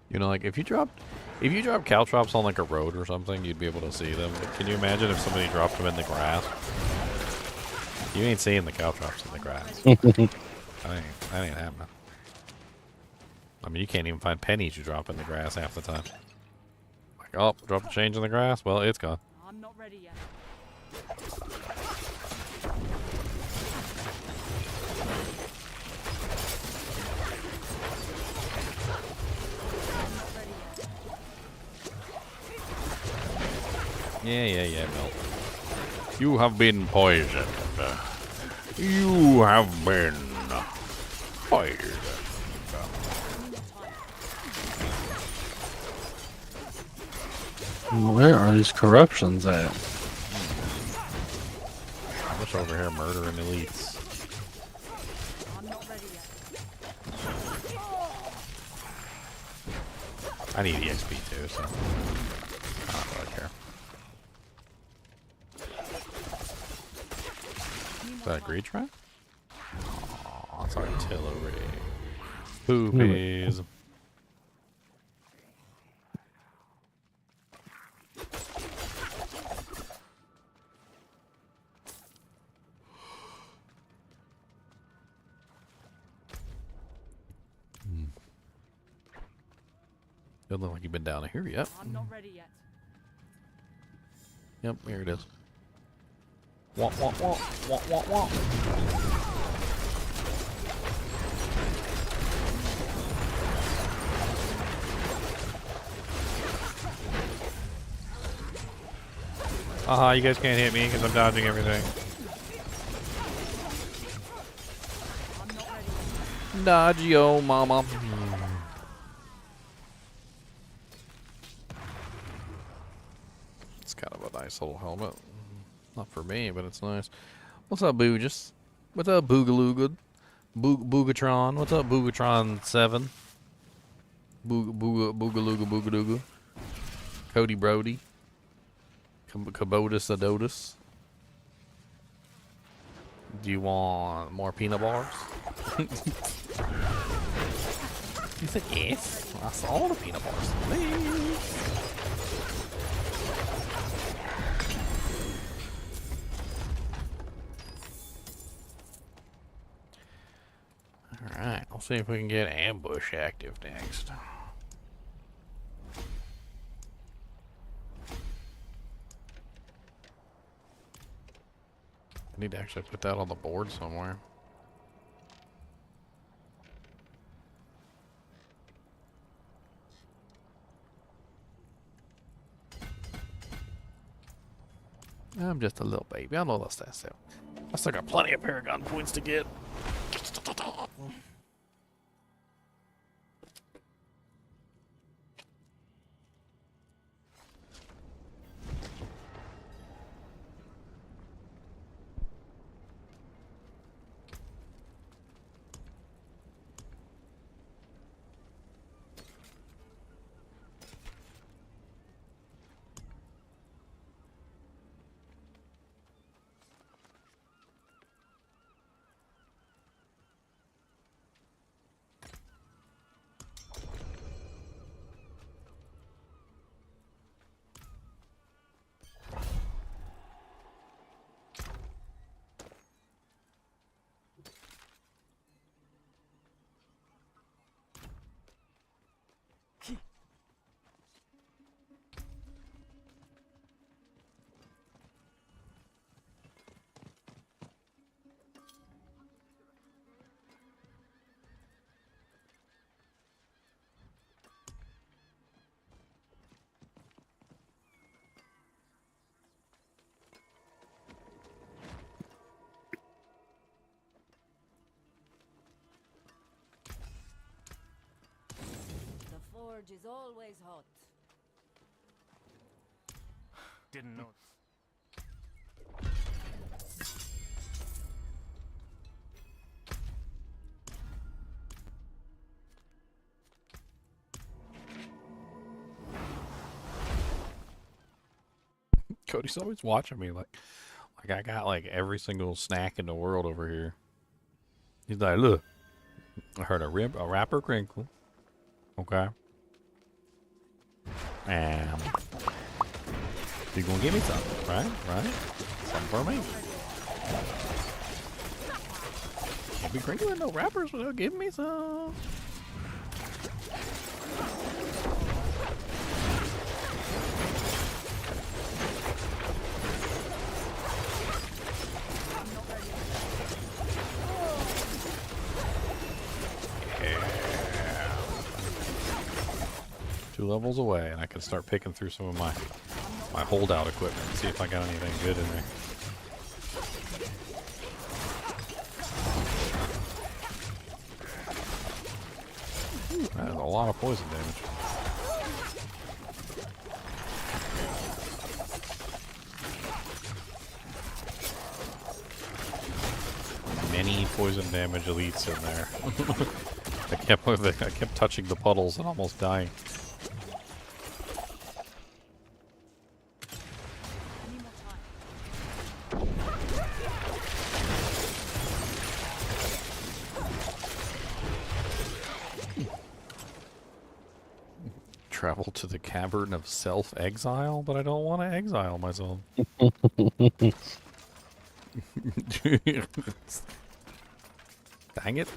You know, like if you drop caltrops on like a road or something, you'd be able to see them. Can you imagine if somebody dropped them in the grass? You ain't seeing the caltrops in the grass. that ain't happening. I mean, you can't even find pennies you drop in the grass half the time. Like, oh, drop a change in the grass? Well, it's gone. I'm not ready yet. Yeah, Melt. You have been poisoned. You have been poisoned. Where are these corruptions at? I'm just over here murdering elites. I need EXP too, so I don't really care. Is that a greed trap? Oh, it's artillery. Poopies. Doesn't look like you've been down here yet. I'm not ready yet. Yep, here it is. Wah, wah, wah, wah, wah, wah. Aha, you guys can't hit me because I'm dodging everything. Dodge, yo, mama. It's kind of a nice little helmet. Not for me, but it's nice. What's up, Boogus? What's up, Boogaloo? Boogatron? What's up, Boogatron 7? Boogalooga Boogadooga. Cody Brody. Cabotus Adotus. Do you want more peanut bars? You said yes. I saw the peanut bars. Please. Alright, I'll see if we can get ambush active next. I need to actually put that on the board somewhere. I'm just a little baby. I know that's that stuff. I still got plenty of Paragon points to get. forge is always hot. Didn't know. Cody's always watching me like I got like every single snack in the world over here. He's like, look, I heard a wrapper crinkle. Okay. And you gonna give me something, right? Right? Something for me. Can't be crinkling no wrappers without giving me some. Two levels away, and I can start picking through some of my holdout equipment and see if I got anything good in there. That is a lot of poison damage. Many poison damage elites in there. I kept touching the puddles and almost dying. Travel to the cavern of self-exile, but I don't want to exile myself. Dang it.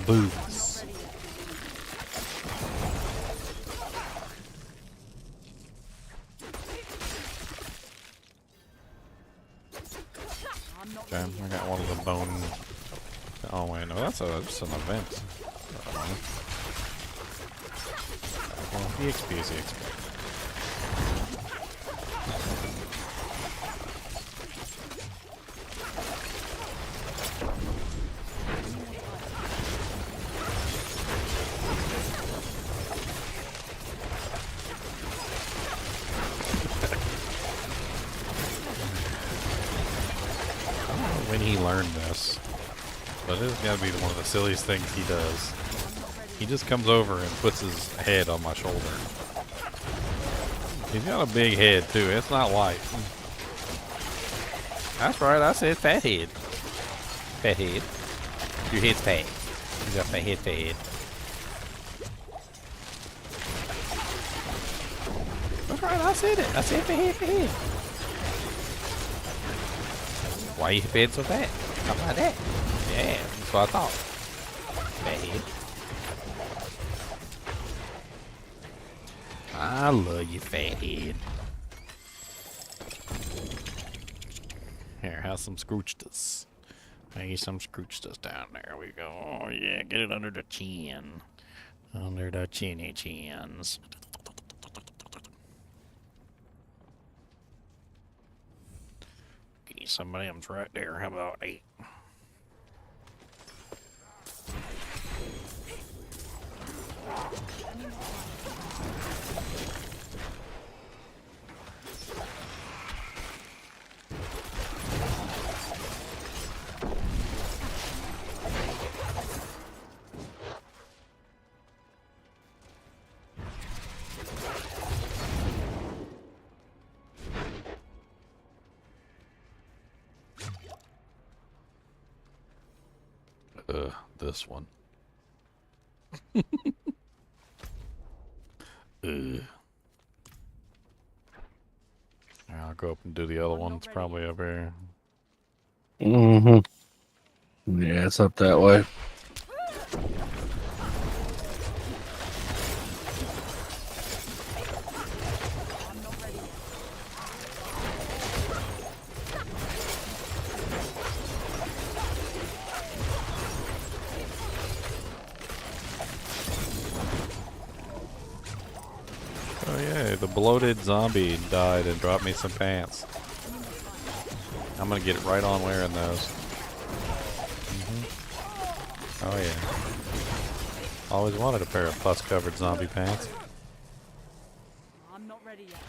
Boots. Okay, I got one of the bone. Oh wait, no, that's just an event. Well, EXP is EXP. When he learned this, but this has got to be one of the silliest things he does. He just comes over and puts his head on my shoulder. He's got a big head too. It's not light. That's right. I said fat head. Fat head. Your head's fat. You got fat head. Fat head. That's right. I said it. I said fat head. Fat head. Why you fed so fat? How about that? Yeah, that's what I thought. Fat head. I love you, fat head. Here, have some scrooched-us. Hey, some scrooched-us down there. We go. Oh yeah, get it under the chin. Under the chinny chins. Some of them's right there. How about 8? This one. Ugh. I'll go up and do the other one. It's probably up here. Mm-hmm. Yeah, it's up that way. Oh yeah, the bloated zombie died and dropped me some pants. I'm gonna get right on wearing those. Oh yeah. Always wanted a pair of pus-covered zombie pants. I'm not ready yet.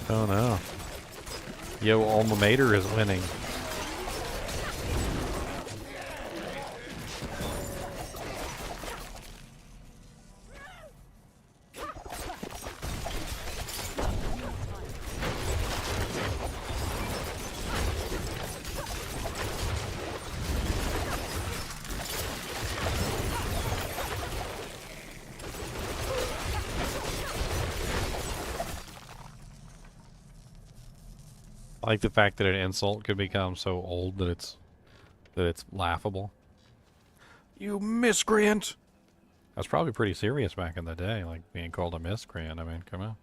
Oh no. Yo, alma mater is winning. I like the fact that an insult could become so old that it's laughable. You miscreant! That's probably pretty serious back in the day, like being called a miscreant. I mean, come on.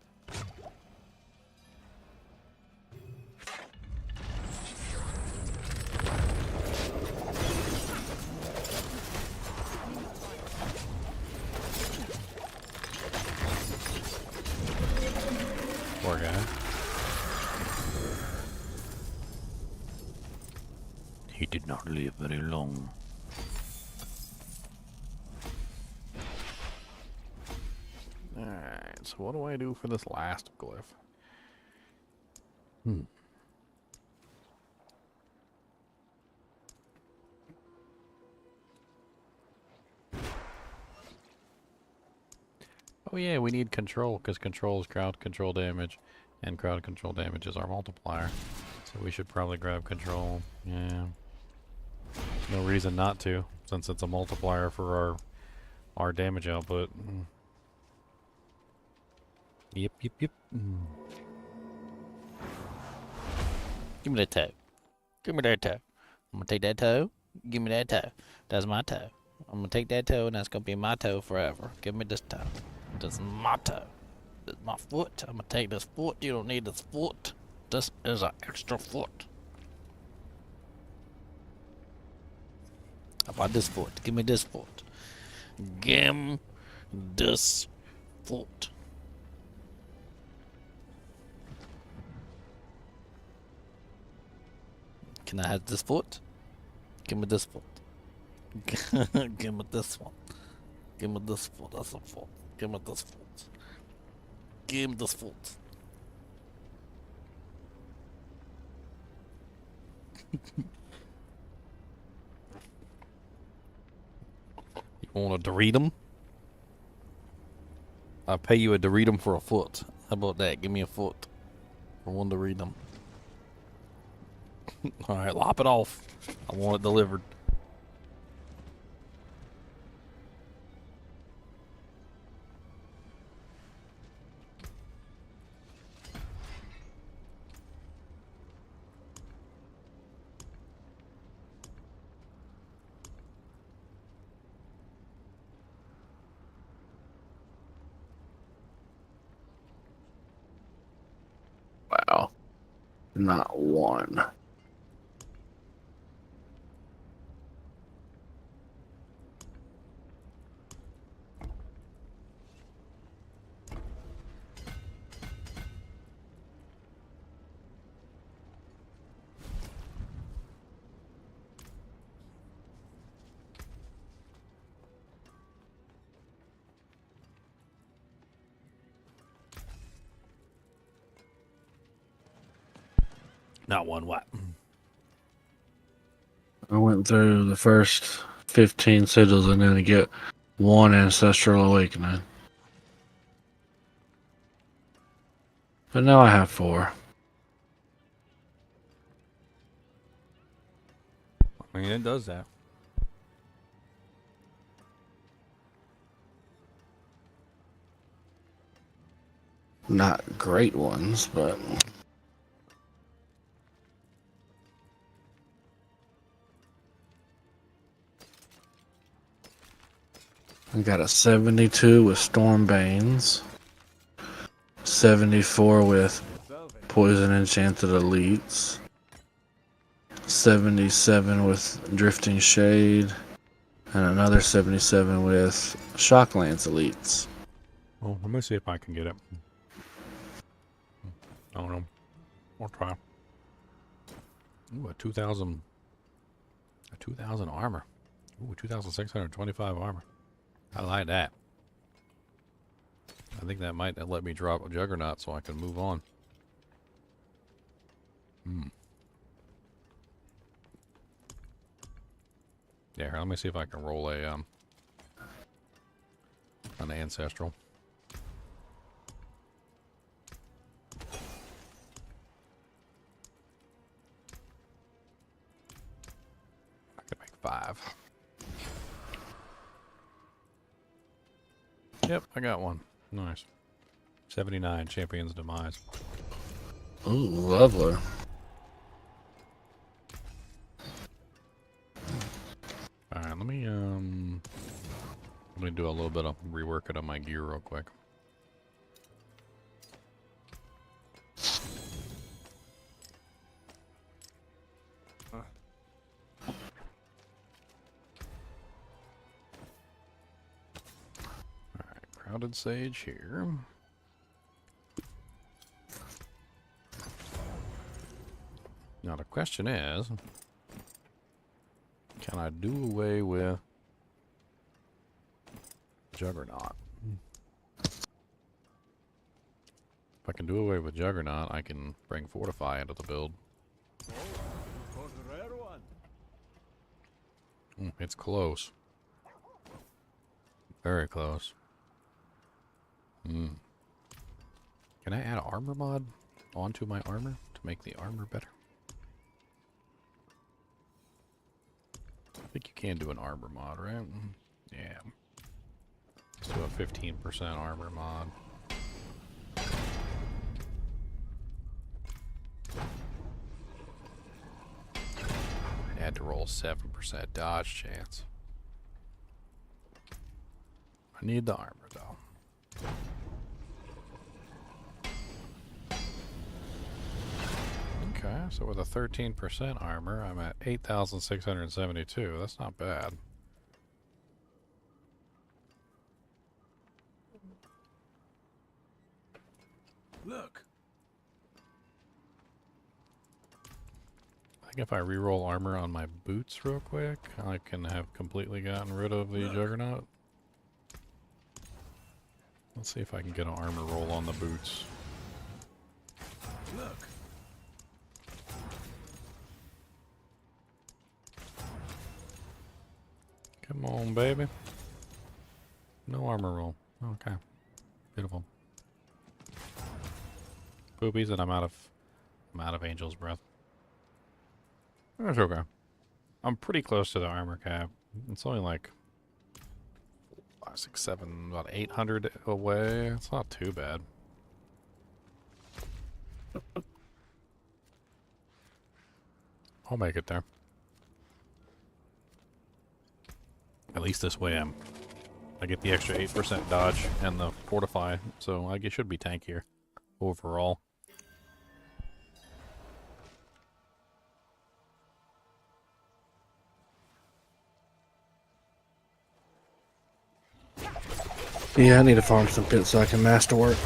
Poor guy. He did not live very long. Alright, so what do I do for this last glyph? Oh yeah, we need control, because control is crowd control damage, and crowd control damage is our multiplier. So we should probably grab control. Yeah. No reason not to, since it's a multiplier for our damage output. Yep. Give me that toe. Give me that toe. I'm gonna take that toe. Give me that toe. That's my toe. I'm gonna take that toe and that's gonna be my toe forever. Give me this toe. This is my toe. This is my foot. I'm gonna take this foot. You don't need this foot. This is an extra foot. How about this foot? Give me this foot. Give me this foot. Can I have this foot? Give me this foot. Give me this one. Give me this foot. That's a foot. Give me this foot. Give me this foot. You want a Doritum? I'll pay you a Doritum for a foot. How about that? Give me a foot for one Doritum. Alright, lop it off. I want it delivered. Wow. Not one. Not one what? I went through the first 15 sigils and then to get one ancestral awakening. But now I have 4. I mean, it does that. Not great ones, but I got a 72 with Stormbanes, 74 with Poison Enchanted Elites, 77 with Drifting Shade, and another 77 with Shocklands Elites. Well, let me see if I can get it. I don't know. We'll try. Ooh, a 2,000 armor. Ooh, 2,625 armor. I like that. I think that might let me drop a Juggernaut so I can move on. Yeah, here, let me see if I can roll a an ancestral. I could make 5. Yep, I got one. Nice. 79 Champion's Demise. Ooh, lovely. Alright, let me do a little bit of reworking on my gear real quick. Crowded Sage here. Now the question is, can I do away with Juggernaut? If I can do away with Juggernaut, I can bring Fortify into the build. It's close. Very close. Can I add an armor mod onto my armor to make the armor better? I think you can do an armor mod, right? Yeah. Let's do a 15% armor mod. I had to roll 7% dodge chance. I need the armor though. Okay, so with a 13% armor, I'm at 8,672. That's not bad. Look. I think if I reroll armor on my boots real quick, I can have completely gotten rid of the Juggernaut. Let's see if I can get an armor roll on the boots. Look. Come on, baby. No armor roll. Okay. Beautiful. Poopies, and I'm out of Angel's Breath. That's okay. I'm pretty close to the armor cap. It's only like 5, 6, 7, about 800 away. It's not too bad. I'll make it there. At least this way I get the extra 8% dodge and the fortify, so I should be tankier overall. yeah, I need to farm some pits so I can masterwork.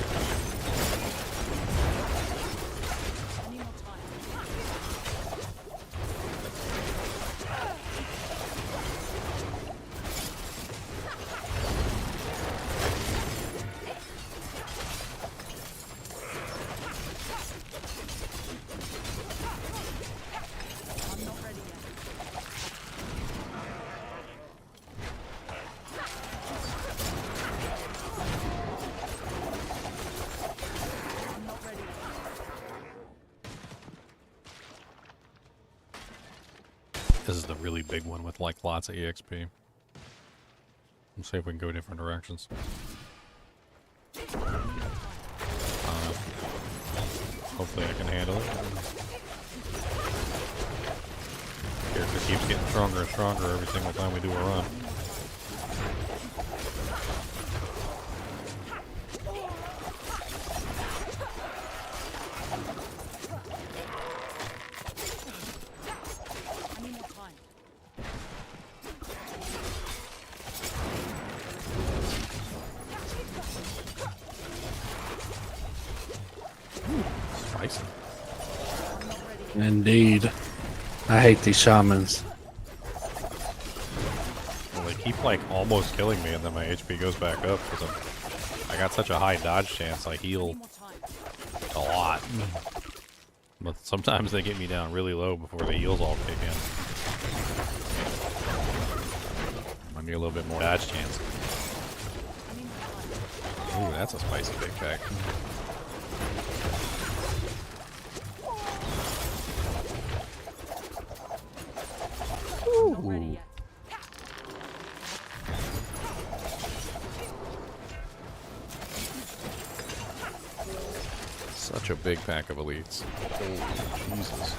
really big one with like lots of EXP. Let's see if we can go different directions. Hopefully I can handle it. Character keeps getting stronger and stronger every single time we do a run. Spicy. Indeed. I hate these shamans. Well, they keep like almost killing me and then my HP goes back up because I got such a high dodge chance. I heal a lot. But sometimes they get me down really low before the heals all kick in. I need a little bit more dodge chance. Ooh, that's a spicy big pack. Ooh. Such a big pack of elites. Holy Jesus.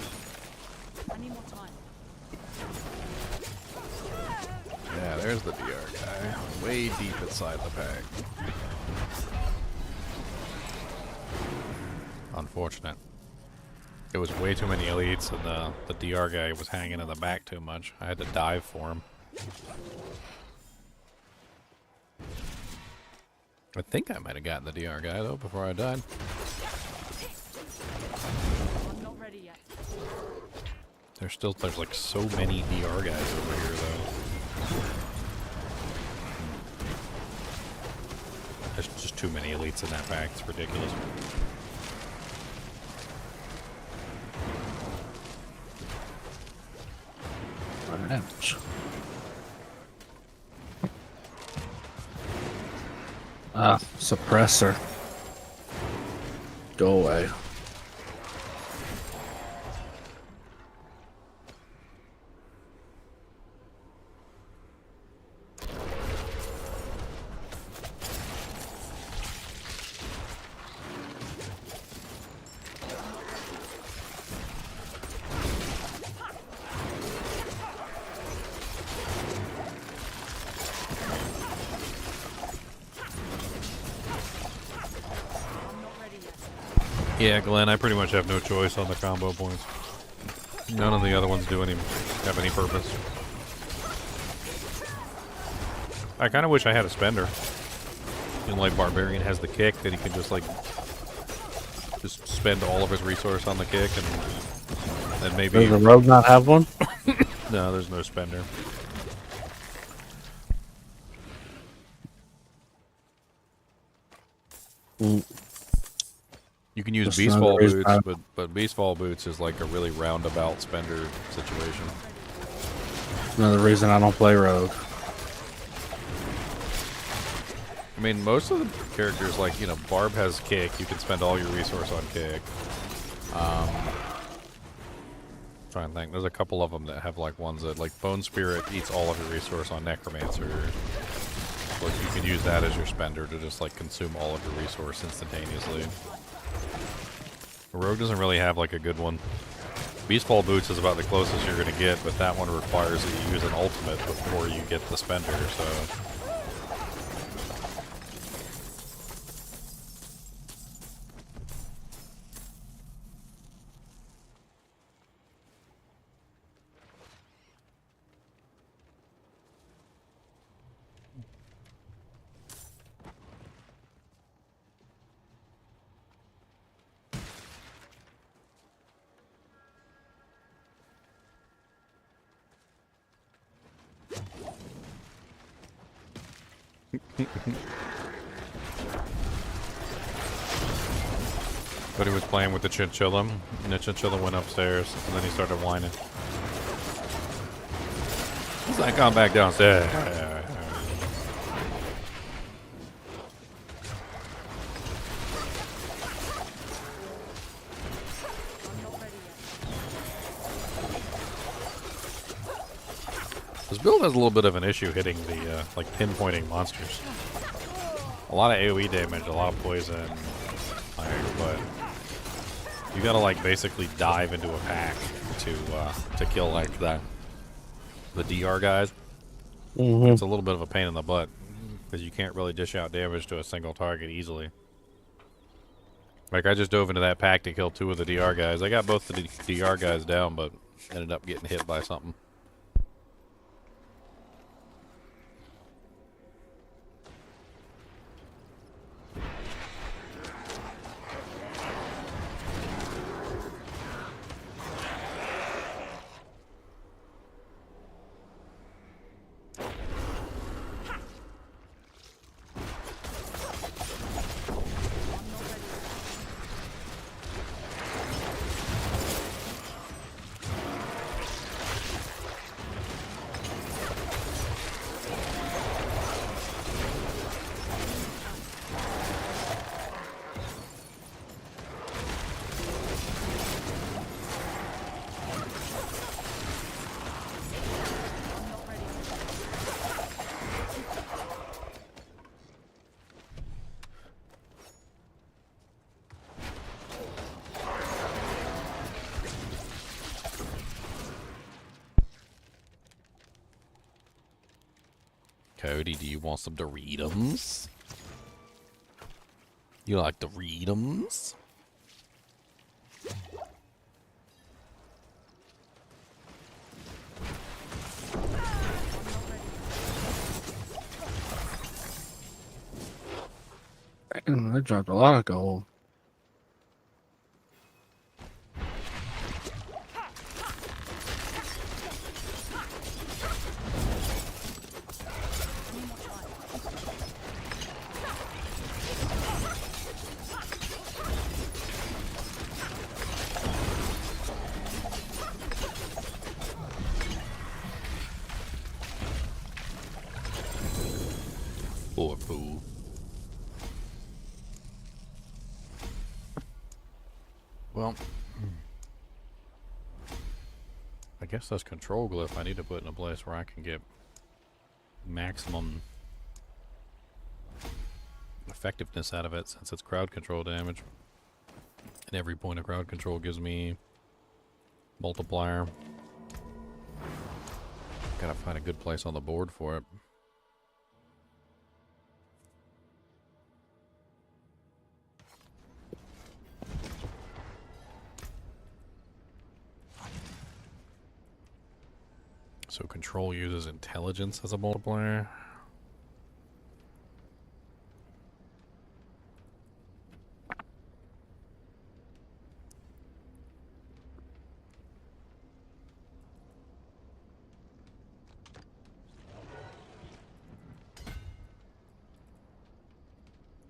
Yeah, there's the DR guy. Way deep inside the pack. Unfortunate. It was way too many elites and the DR guy was hanging in the back too much. I had to dive for him. I think I might have gotten the DR guy though before I died. I'm not ready yet. There's like so many DR guys over here though. There's just too many elites in that pack, it's ridiculous. Ouch. Ah, suppressor. Go away. Yeah, Glenn, I pretty much have no choice on the combo points. None of the other ones have any purpose. I kind of wish I had a spender. You know, like Barbarian has the kick that he can just spend all of his resource on the kick and then maybe... Does the rogue not have one? No, there's no spender. You can use That's Beastfall another Boots, reason but Beastfall Boots is like a really roundabout spender situation. Another reason I don't play rogue. I mean, most of the characters, like, you know, Barb has kick. You can spend all your resource on kick. Trying to think. There's a couple of them that have, like, ones that, like, Bone Spirit eats all of your resource on Necromancer. Like, you can use that as your spender to just, like, consume all of your resource instantaneously. Rogue doesn't really have, like, a good one. Beastfall Boots is about the closest you're going to get, but that one requires that you use an ultimate before you get the spender, so... But he was playing with the Chinchilla, and the Chinchilla went upstairs, and then he started whining. He's like, I'm back downstairs. build has a little bit of an issue hitting the, like, pinpointing monsters. A lot of AoE damage, a lot of poison, like, but you gotta, like, basically dive into a pack to kill, like, the DR guys. It's a little bit of a pain in the butt, because you can't really dish out damage to a single target easily. Like, I just dove into that pack to kill 2 of the DR guys. I got both the DR guys down, but ended up getting hit by something. Cody, do you want some Doritos? You like Doritos? Damn, I dropped a lot of gold. Poor fool. Well, I guess that's control glyph I need to put in a place where I can get maximum effectiveness out of it, since it's crowd control damage. And every point of crowd control gives me multiplier. Gotta find a good place on the board for it. So control uses intelligence as a multiplier.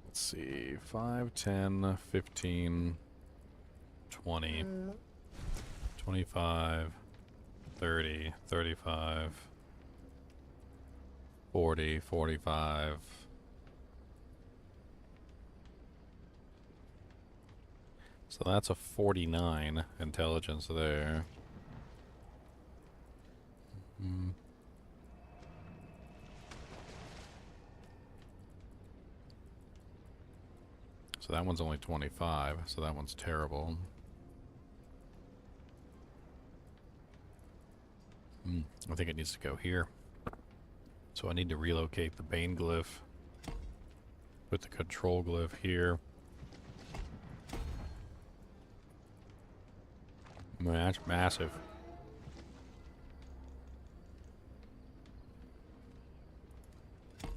Let's see, 5, 10, 15, 20, 25, 30, 35, 40, 45. So that's a 49 intelligence there. So that one's only 25, so that one's terrible. I think it needs to go here. So I need to relocate the Bane glyph. Put the control glyph here. Man, that's massive.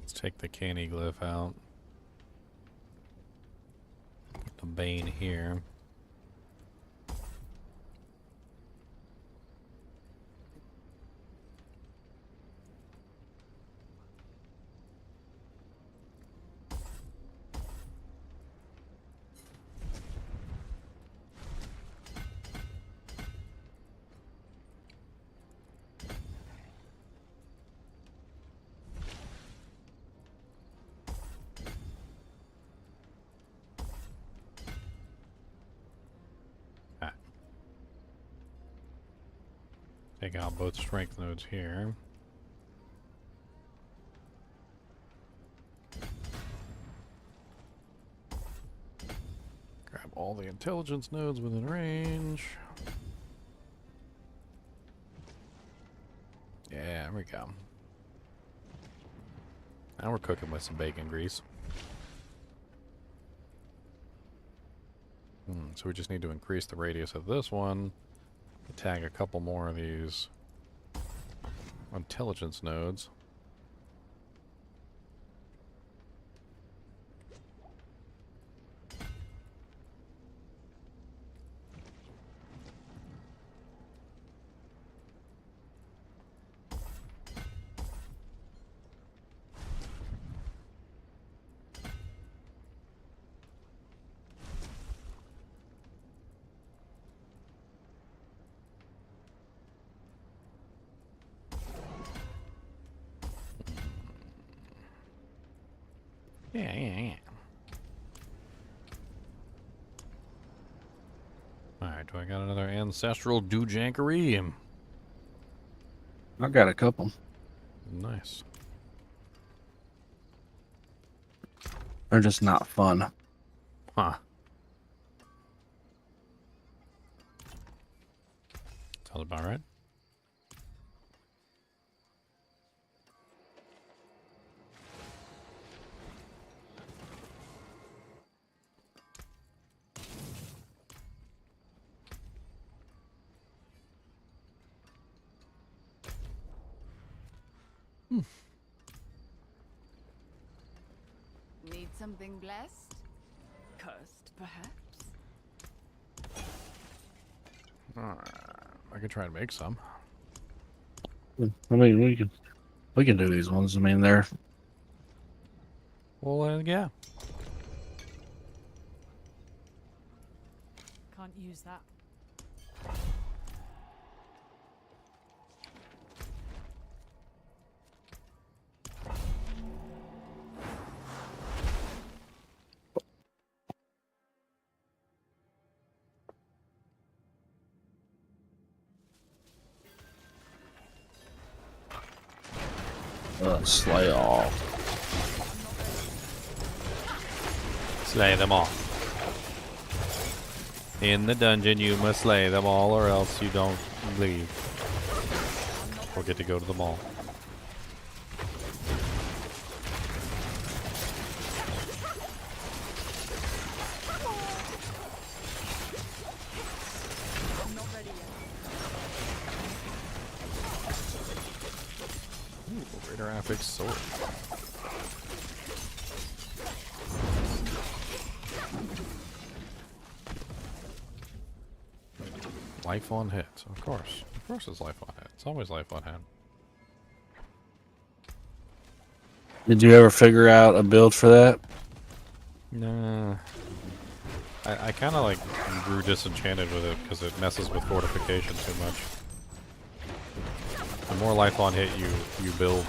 Let's take the canny glyph out. Put the Bane here. Take out both strength nodes here. all the intelligence nodes within range. Yeah, there we go. Now we're cooking with some bacon grease. So we just need to increase the radius of this one. Tag a couple more of these intelligence nodes. Yeah. Alright, do I got another ancestral doojankery? I got a couple. Nice. They're just not fun. Huh. Sounds about right. Need something blessed? Cursed, perhaps? I could try and make some. I mean, we can do these ones. I mean, they're Well, yeah. Can't use that. slay all. Slay them all. In the dungeon, you must slay them all, or else you don't leave. Or get to go to the mall. Ooh, Radiographic sword. Life on hit. Of course. Of course it's life on hit. It's always life on hit. Did you ever figure out a build for that? Nah. I kind of like grew disenchanted with it because it messes with fortification too much. The more life on hit you build,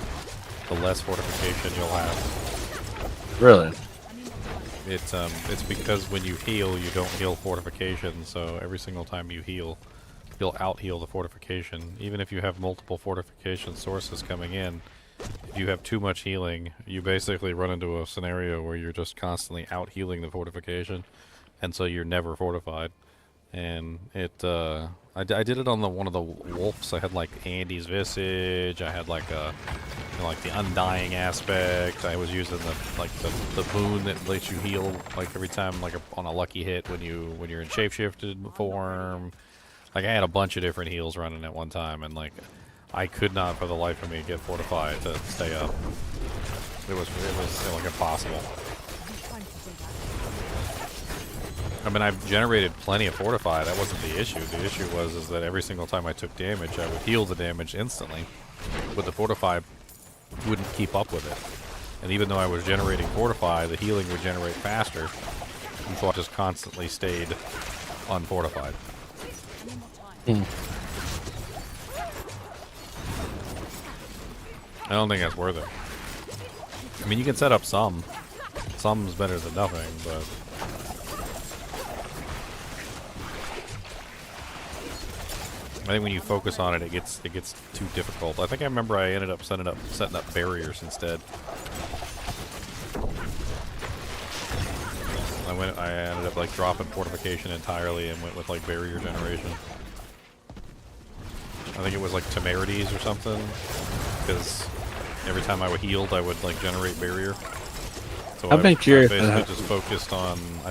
the less fortification you'll have. Really? It's because when you heal, you don't heal fortification, so every single time you heal, you'll out-heal the fortification. Even if you have multiple fortification sources coming in, if you have too much healing, you basically run into a scenario where you're just constantly out-healing the fortification, and so you're never fortified. And I did it on one of the wolves. I had like Andy's Visage. I had like the Undying aspect. I was using the boon that lets you heal like every time on a lucky hit when you're in shapeshifted form. Like I had a bunch of different heals running at one time, and like I could not for the life of me get fortified to stay up. It was like impossible. I mean, I've generated plenty of fortify. That wasn't the issue. The issue was that every single time I took damage, I would heal the damage instantly, but the fortify wouldn't keep up with it. And even though I was generating fortify, the healing would generate faster, and so I just constantly stayed unfortified. I don't think that's worth it. I mean, you can set up some. Some's better than nothing, but I think when you focus on it, it gets too difficult. I think I remember I ended up setting up barriers instead. I I ended up like dropping fortification entirely and went with like barrier generation. I think it was like temerities or something, because every time I would healed, I would like generate barrier. So I've been curious. I basically just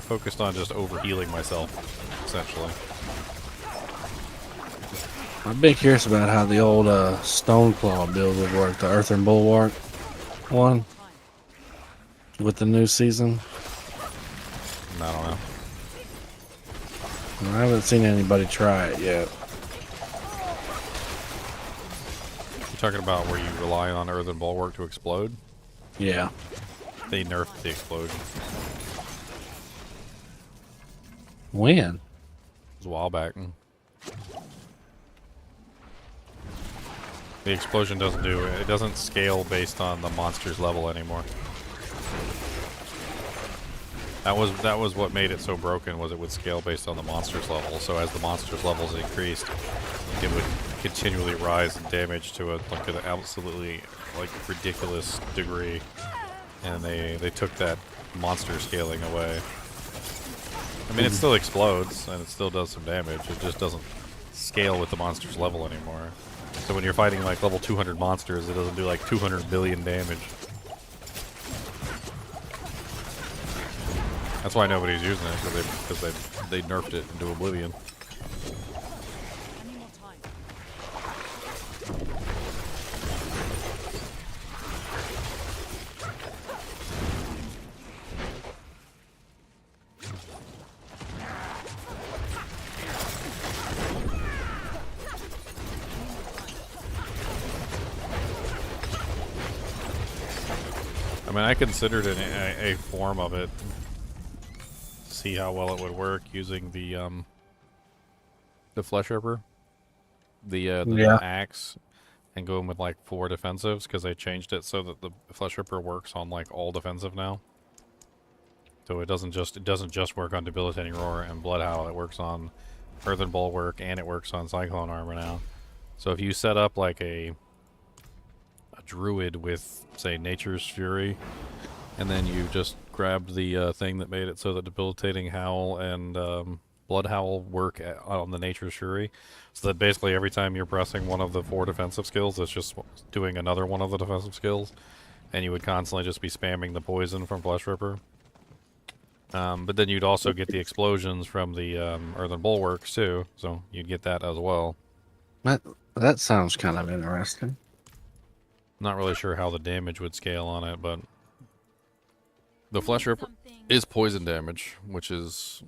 focused on just over healing myself, essentially. I've been curious about how the old Stoneclaw build would work, the Earthen Bulwark one, with the new season. I don't know. I haven't seen anybody try it yet. You're talking about where you rely on Earthen Bulwark to explode? Yeah. They nerfed the explosion. When? It was a while back. The explosion it doesn't scale based on the monster's level anymore. That was what made it so broken, was it would scale based on the monster's level. So as the monster's levels increased, it would continually rise in damage to an absolutely like ridiculous degree. And they took that monster scaling away. I mean, it still explodes and it still does some damage. It just doesn't scale with the monster's level anymore. So when you're fighting like level 200 monsters, it doesn't do like 200 billion damage. That's why nobody's using it, because they nerfed it into oblivion. I mean, I considered a form of it to see how well it would work using the flesh ripper, the axe, and going with like 4 defensives, because they changed it so that the flesh ripper works on like all defensive now. So it doesn't just work on debilitating roar and blood howl. It works on earthen bulwark and it works on cyclone armor now. So if you set up like a druid with, say, Nature's Fury, and then you just grabbed the thing that made it so that debilitating howl and blood howl work on the Nature's Fury, so that basically every time you're pressing one of the 4 defensive skills, it's just doing another one of the defensive skills, and you would constantly just be spamming the poison from Flesh Ripper. But then you'd also get the explosions from the earthen bulwarks too, so you'd get that as well. That sounds kind of interesting. Not really sure how the damage would scale on it, but the Flesh Ripper is poison damage, which is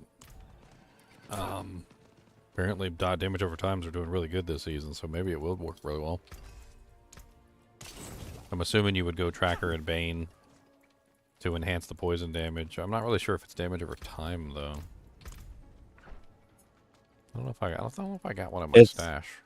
apparently damage over times are doing really good this season, so maybe it will work really well. I'm assuming you would go Tracker and Bane to enhance the poison damage. I'm not really sure if it's damage over time though. I don't know if I got one in my stash.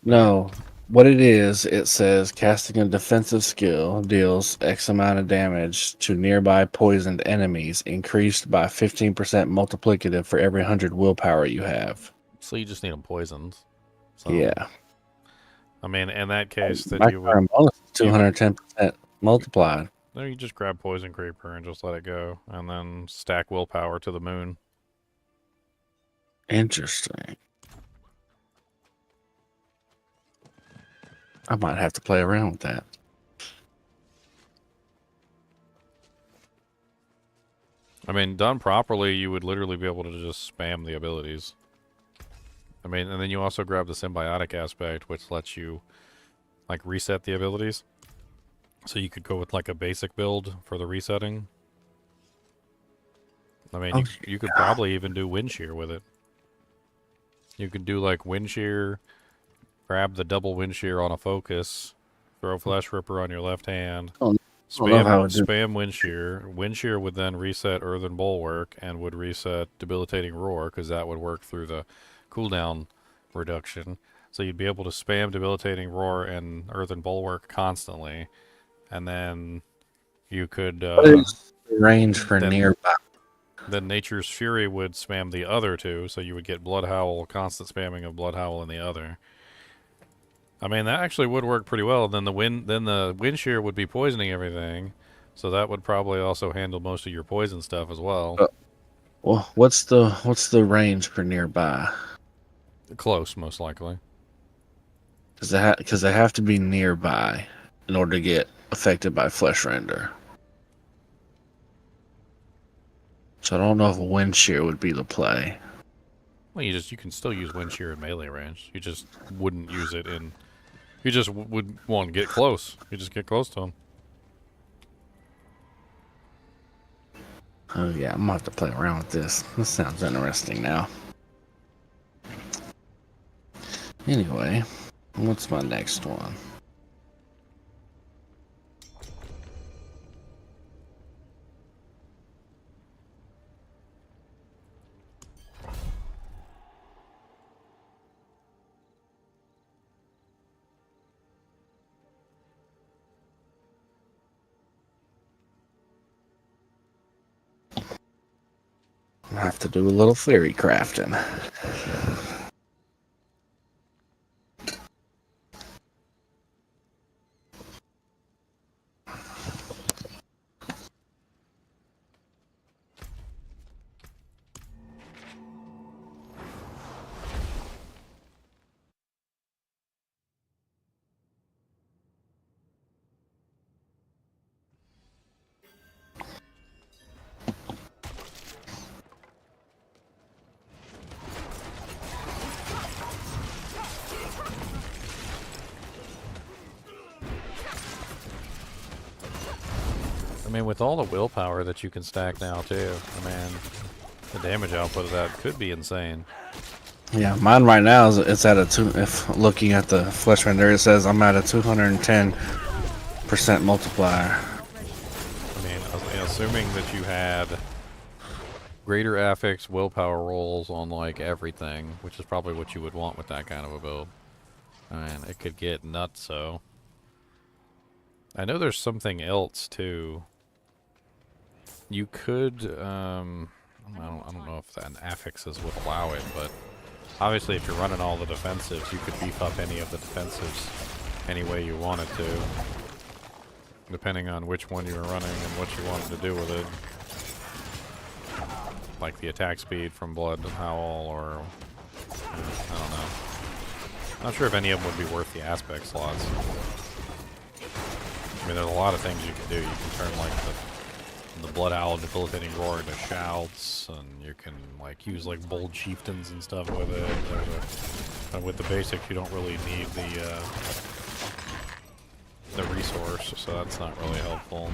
No. What it is, it says casting a defensive skill deals X amount of damage to nearby poisoned enemies, increased by 15% multiplicative for every 100 willpower you have. So you just need them poisoned. So, yeah. I mean, in that case, then My you would... current bonus is 210% multiplied. No, you just grab Poison Creeper and just let it go, and then stack willpower to the moon. Interesting. I might have to play around with that. I mean, done properly, you would literally be able to just spam the abilities. I mean, and then you also grab the symbiotic aspect, which lets you, like, reset the abilities. So you could go with, like, a basic build for the resetting. I mean, you could probably even do Wind Shear with it. You could do, like, Wind Shear... Grab the double Wind Shear on a focus, throw Flesh Ripper on your left hand, spam Wind Shear. Wind Shear would then reset Earthen Bulwark and would reset Debilitating Roar, because that would work through the cooldown reduction. So you'd be able to spam Debilitating Roar and Earthen Bulwark constantly, and then you could... what is the range for nearby? Then Nature's Fury would spam the other 2, so you would get Blood Howl, constant spamming of Blood Howl in the other. I mean, that actually would work pretty well. Then the Wind Shear would be poisoning everything, so that would probably also handle most of your poison stuff as well. Well, what's the range for nearby? Close, most likely. Because they have to be nearby in order to get affected by flesh render. So I don't know if wind shear would be the play. Well, you can still use wind shear in melee range. You just wouldn't use it in. You just would want to get close. You just get close to them. Oh yeah, I'm gonna have to play around with this. This sounds interesting now. Anyway, what's my next one? I have to do a little theory crafting. I mean, with all the willpower that you can stack now, too, I mean, the damage output of that could be insane. Yeah, mine right now is it's at a 2. If looking at the flesh render, it says I'm at a 210% multiplier. I mean, assuming that you had greater affix willpower rolls on like everything, which is probably what you would want with that kind of a build. I mean, it could get nuts. So I know there's something else too. You could, I don't know if an affixes would allow it, but obviously if you're running all the defensives, you could beef up any of the defensives any way you wanted to, depending on which one you were running and what you wanted to do with it. Like the attack speed from Blood and Howl, or I don't know. Not sure if any of them would be worth the aspect slots. I mean, there's a lot of things you can do. You can turn like the Blood Owl debilitating roar into shouts, and you can like use like bold chieftains and stuff with it. With the basics, you don't really need the resource, so that's not really helpful.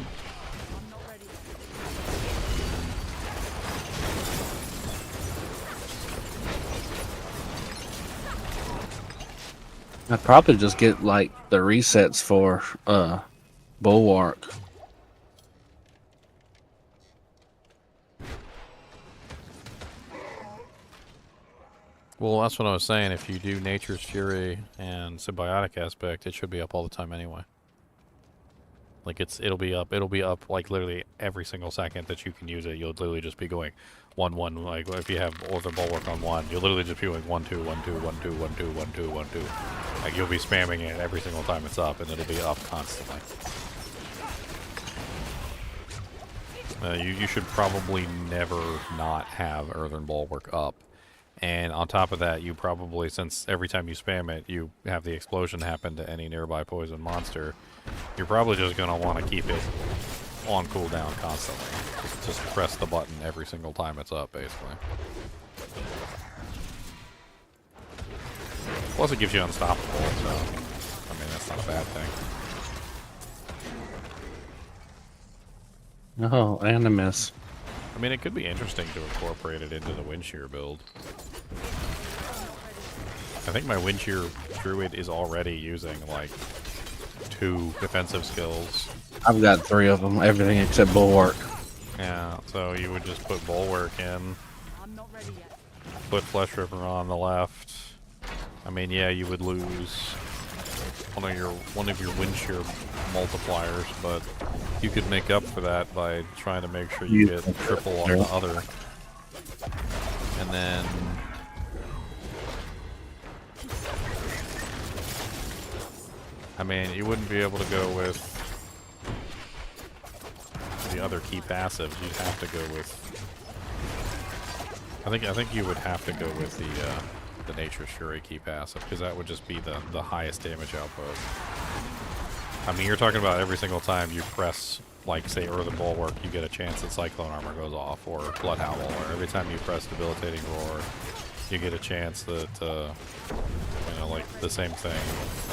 I'd probably just get like the resets for Bulwark. Well, that's what I was saying. If you do Nature's Fury and Symbiotic Aspect, it should be up all the time anyway. Like it'll be up like literally every single second that you can use it. You'll literally just be going 1-1. Like if you have Orphan Bulwark on 1, you'll literally just be going 1-2, 1-2, 1-2, 1-2, 1-2, 1-2. Like you'll be spamming it every single time it's up, and it'll be up constantly. You should probably never not have Earthen Bulwark up. And on top of that, you probably, since every time you spam it, you have the explosion happen to any nearby poison monster, you're probably just going to want to keep it on cooldown constantly. Just press the button every single time it's up, basically. Plus it gives you unstoppable, so, I mean, that's not a bad thing. Oh, Animus. I mean, it could be interesting to incorporate it into the Wind Shear build. I think my Wind Shear Druid is already using, like, 2 defensive skills. I've got 3 of them, everything except Bulwark. Yeah, so you would just put Bulwark in, put Flesh Ripper on the left. I mean, yeah, you would lose one of your Wind Shear multipliers, but you could make up for that by trying to make sure you get triple on the other. And then I mean, you wouldn't be able to go with the other key passives. You'd have to go with I think you would have to go with the Nature's Fury key passive, because that would just be the highest damage output. I mean, you're talking about every single time you press, like, say, Earthen Bulwark, you get a chance that Cyclone Armor goes off, or Blood Howl, or every time you press Debilitating Roar, you get a chance that, you know, like, the same thing.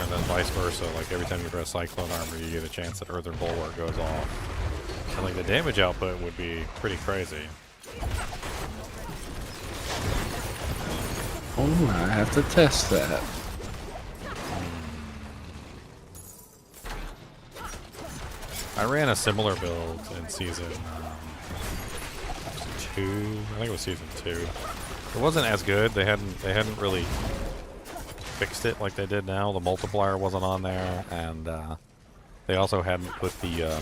And then vice versa, like, every time you press Cyclone Armor, you get a chance that Earthen Bulwark goes off. And, like, the damage output would be pretty crazy. Oh, I have to test that. I ran a similar build in season 2. I think it was season 2. It wasn't as good. They hadn't really fixed it like they did now. The multiplier wasn't on there, and they also hadn't put the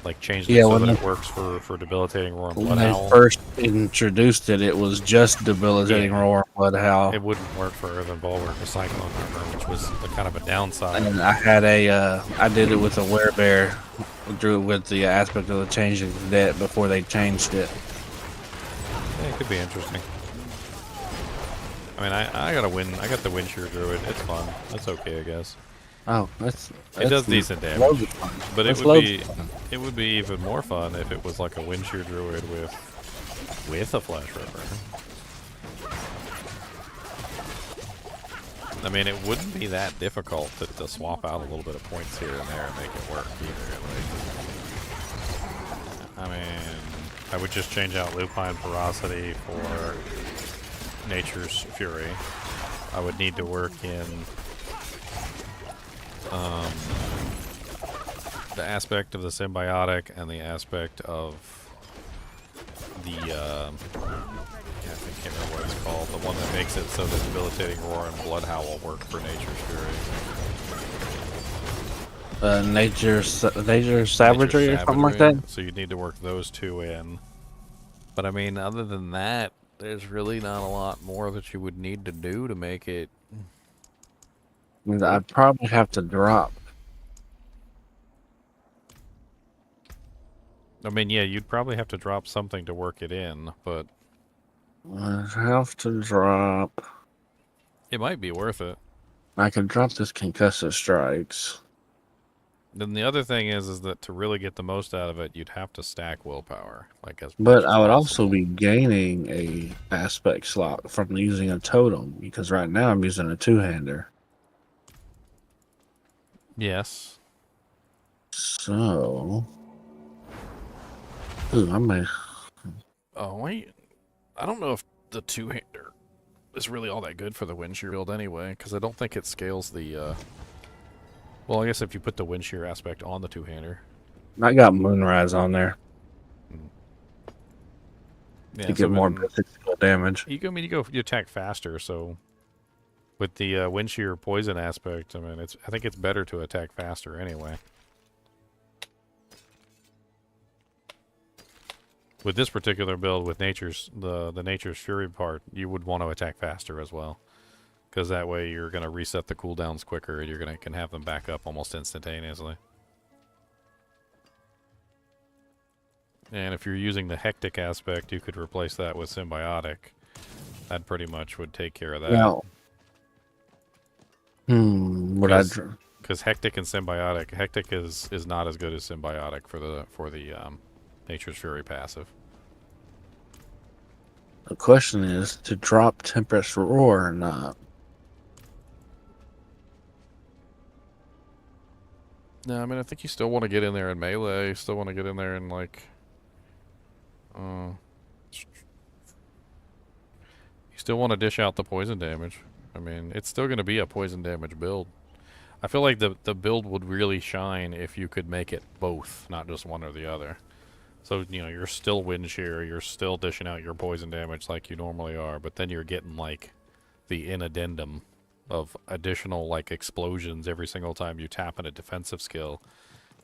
like changed it so that it works for debilitating roar and blood When they howl. first introduced it, it was just debilitating roar and blood howl. It wouldn't work for Earthen Bulwark or Cyclone Armor, which was the kind of a downside. And I had I did it with a werebear, drew it with the aspect of the changing the debt before they changed it. Yeah, it could be interesting. I mean, I got a win. I got the Windshear Druid. It's fun. That's okay, I guess. Oh, it does decent damage, but it would be even more fun if it was like a Windshear Druid with a Flash Ripper. I mean, it wouldn't be that difficult to swap out a little bit of points here and there and make it work either. Like, I mean, I would just change out Lupine Ferocity for Nature's Fury. I would need to work in the aspect of the symbiotic and the aspect of the I can't remember what it's called, the one that makes it so that debilitating roar and blood howl will work for Nature's Fury. Nature's Savagery or something like that. So you'd need to work those two in. But I mean, other than that, there's really not a lot more that you would need to do to make it. I'd probably have to drop. I mean, yeah, you'd probably have to drop something to work it in, but I'd have to drop. It might be worth it. I could drop this concussive strikes. Then the other thing is that to really get the most out of it, you'd have to stack willpower, like as. But I would also be gaining a aspect slot from using a totem, because right now I'm using a two-hander. Yes. So, ooh, I may. Oh wait, I don't know if the two-hander is really all that good for the Windshear build anyway, because I don't think it scales the. Well, I guess if you put the Windshear aspect on the two-hander. I got Moonrise on there. Yeah, to get more physical damage. You attack faster, so with the Windshear poison aspect, I mean, I think it's better to attack faster anyway. With this particular build, with the Nature's Fury part, you would want to attack faster as well, because that way you're going to reset the cooldowns quicker, and you're can have them back up almost instantaneously. And if you're using the hectic aspect, you could replace that with symbiotic. That pretty much would take care of that. Now, because hectic and symbiotic, hectic is not as good as symbiotic for the Nature's Fury passive. The question is to drop Tempest Roar or not. No, I mean, I think you still want to get in there in melee. You still want to get in there in, like... you still want to dish out the poison damage. I mean, it's still going to be a poison damage build. I feel like the build would really shine if you could make it both, not just one or the other. So, you know, you're still Windshear, you're still dishing out your poison damage like you normally are, but then you're getting, like, the addendum of additional, like, explosions every single time you tap in a defensive skill.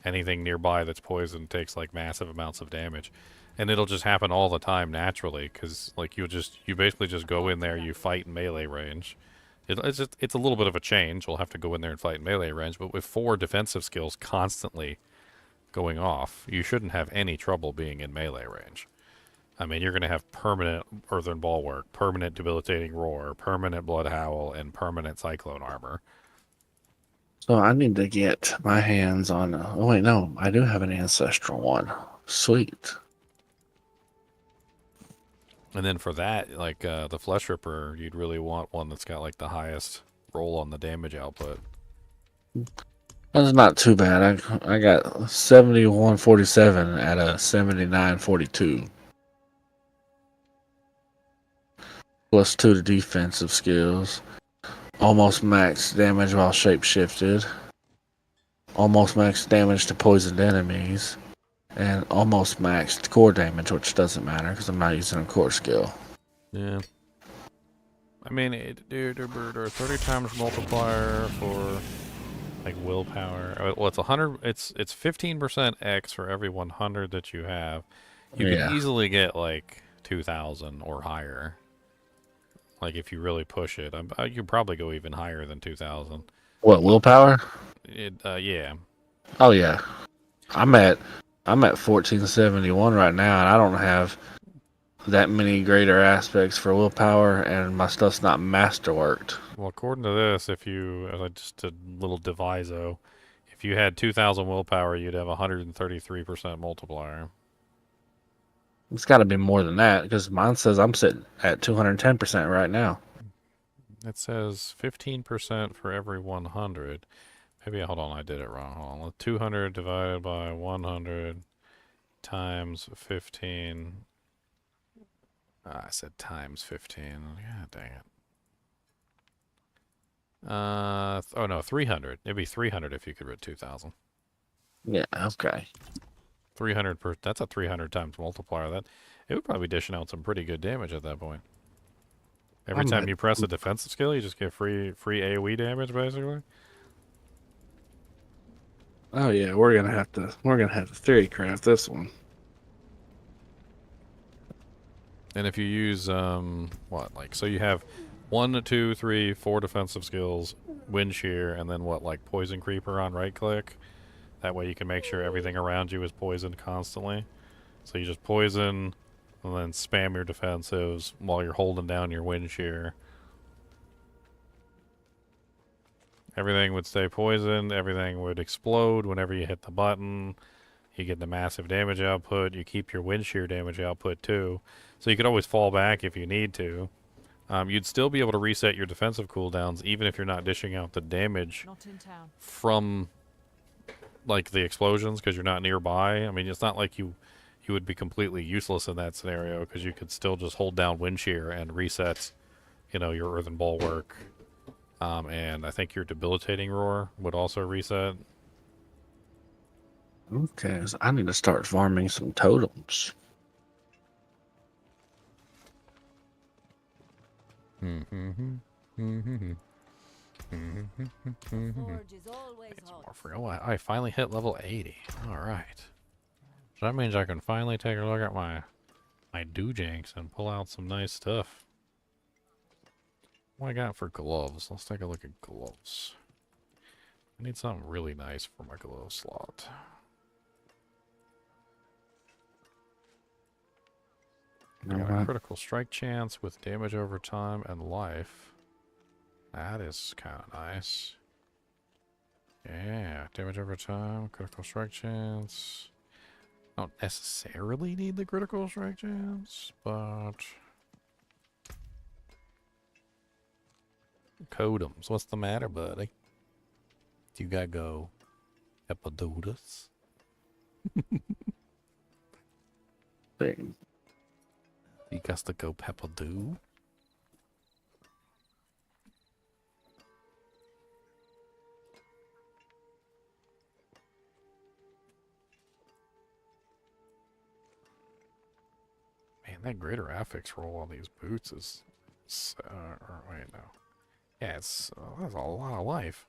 Anything nearby that's poisoned takes, like, massive amounts of damage. And it'll just happen all the time naturally, because, like, you basically just go in there, you fight in melee range. It's a little bit of a change. We'll have to go in there and fight in melee range, but with 4 defensive skills constantly going off, you shouldn't have any trouble being in melee range. I mean, you're going to have permanent earthen bulwark, permanent debilitating roar, permanent blood howl, and permanent cyclone armor. So I need to get my hands on. Oh wait, no, I do have an ancestral one. Sweet. And then for that, like the Flesh Ripper, you'd really want one that's got like the highest roll on the damage output. That's not too bad. I got 7147 at a 7942. Plus 2 to defensive skills. Almost max damage while shapeshifted. Almost max damage to poisoned enemies. And almost maxed core damage, which doesn't matter because I'm not using a core skill. Yeah. I mean, there are 30 times multiplier for like willpower. Well, it's 100. It's 15% X for every 100 that you have. You Yeah. can easily get like 2,000 or higher. Like if you really push it, you could probably go even higher than 2,000. What, willpower? Yeah. Oh yeah. I'm at 1471 right now, and I don't have that many greater aspects for willpower, and my stuff's not masterworked. Well, according to this, if you, as I just did a little diviso, if you had 2,000 willpower, you'd have 133% multiplier. It's got to be more than that, because mine says I'm sitting at 210% right now. It says 15% for every 100. Maybe, hold on, I did it wrong. Hold on. 200 divided by 100 times 15. I said times 15. God dang it. Oh no, 300. It'd be 300 if you could rid 2,000. Yeah, okay. 300 per, that's a 300 times multiplier. That, it would probably be dishing out some pretty good damage at that point. Every time you press a defensive skill, you just get free AoE damage, basically. Oh yeah, we're gonna have to theory craft this one. And if you use what, like, so you have 1, 2, 3, 4 defensive skills, wind shear, and then what, like poison creeper on right click. That way you can make sure everything around you is poisoned constantly. So you just poison and then spam your defensives while you're holding down your wind shear. Everything would stay poisoned, everything would explode whenever you hit the button. You get the massive damage output, you keep your wind shear damage output too. So you could always fall back if you need to. You'd still be able to reset your defensive cooldowns even if you're not dishing out the damage from like the explosions because you're not nearby. I mean, it's not like you would be completely useless in that scenario because you could still just hold down wind shear and reset, you know, your earthen bulwark. And I think your debilitating roar would also reset. Okay, so I need to start farming some totems. I finally hit level 80. Alright. So that means I can finally take a look at my doojanks and pull out some nice stuff. What I got for gloves? Let's take a look at gloves. I need something really nice for my glove slot. I got a critical strike chance with damage over time and life. That is kind of nice. Yeah, damage over time, critical strike chance. Don't necessarily need the critical strike chance, but... Codems, what's the matter, buddy? You gotta go Epidotus. Thing. You got to go Peppadoo. Man, that greater affix roll on these boots is... wait, no. Yeah, it's that's a lot of life.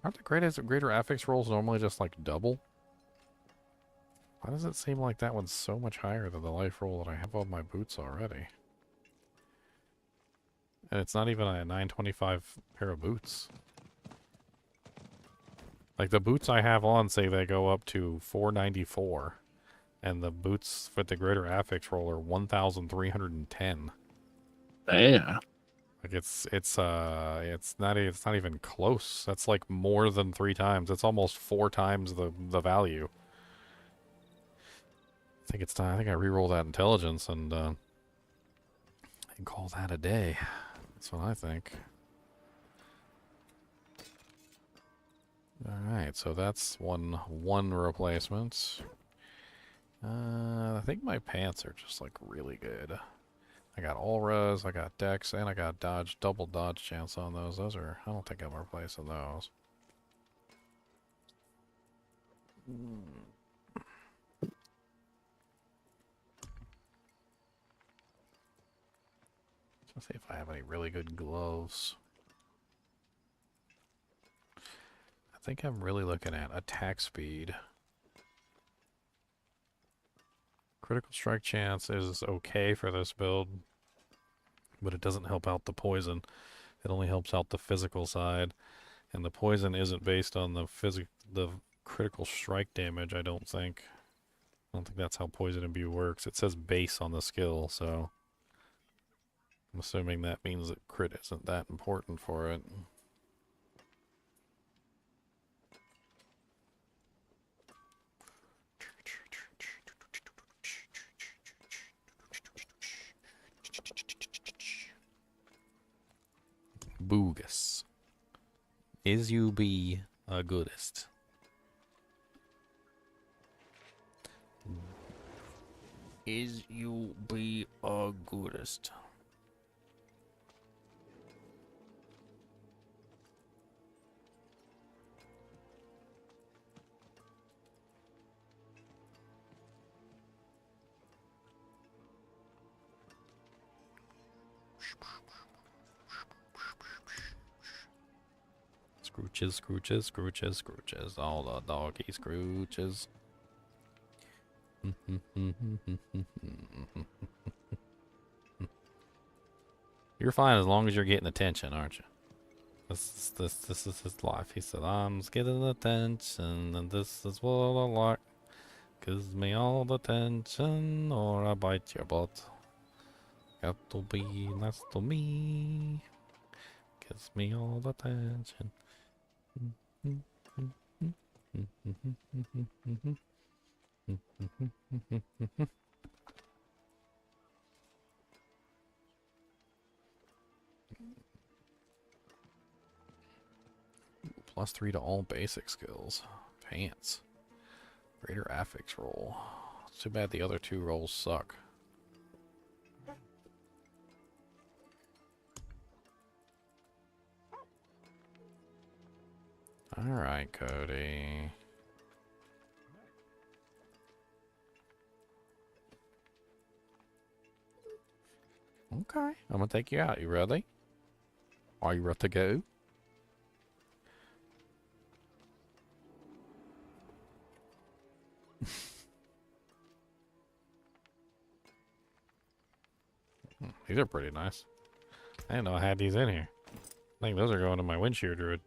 Aren't the greater affix rolls normally just like double? Why does it seem like that one's so much higher than the life roll that I have on my boots already? And it's not even a 925 pair of boots. Like the boots I have on say they go up to 494. And the boots with the greater affix roll are 1,310. Yeah. Like it's not even close. That's like more than 3 times. It's almost 4 times the value. I think it's time. I think I re-roll that intelligence and call that a day. That's what I think. All right, so that's one replacement. I think my pants are just like really good. I got auras, I got dex, and I got dodge, double dodge chance on those. Those are, I don't think I'm replacing those. Let's see if I have any really good gloves. I think I'm really looking at attack speed. Critical strike chance is okay for this build, but it doesn't help out the poison. It only helps out the physical side, and the poison isn't based on the critical strike damage, I don't think. I don't think that's how poison imbue works. It says base on the skill, so I'm assuming that means that crit isn't that important for it. Boogus. Is you be a goodest? Is you be a goodest? Scrooches, scrooches, scrooches, scrooches. All the doggy scrooches. You're fine as long as you're getting attention, aren't you? This is his life. He said, I'm just getting attention, and this is what I like. Gives me all the attention, or I bite your butt. Got to be nice to me. Gives me all the attention. +3 to all basic skills. Pants. Greater affix roll. It's too bad the other 2 rolls suck. Alright, Cody. Okay, I'm gonna take you out. You ready? Are you ready to go? These are pretty nice. I didn't know I had these in here. I think those are going to my wind shear druid.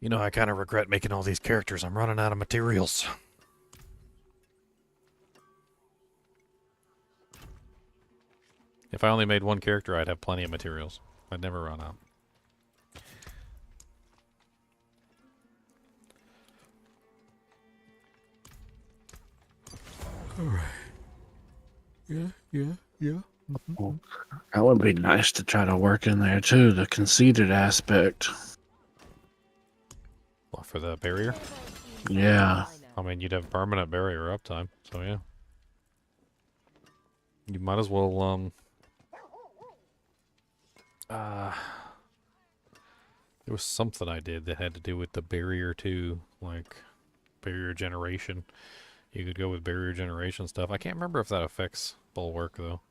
You know, I kind of regret making all these characters. I'm running out of materials. If I only made one character, I'd have plenty of materials. I'd never run out. Alright. Yeah. Well, that would be nice to try to work in there too, the conceited aspect. Well, for the barrier? Yeah. I mean, you'd have permanent barrier uptime, so yeah. You might as well, there was something I did that had to do with the barrier too, like barrier generation. You could go with barrier generation stuff. I can't remember if that affects bulwark though.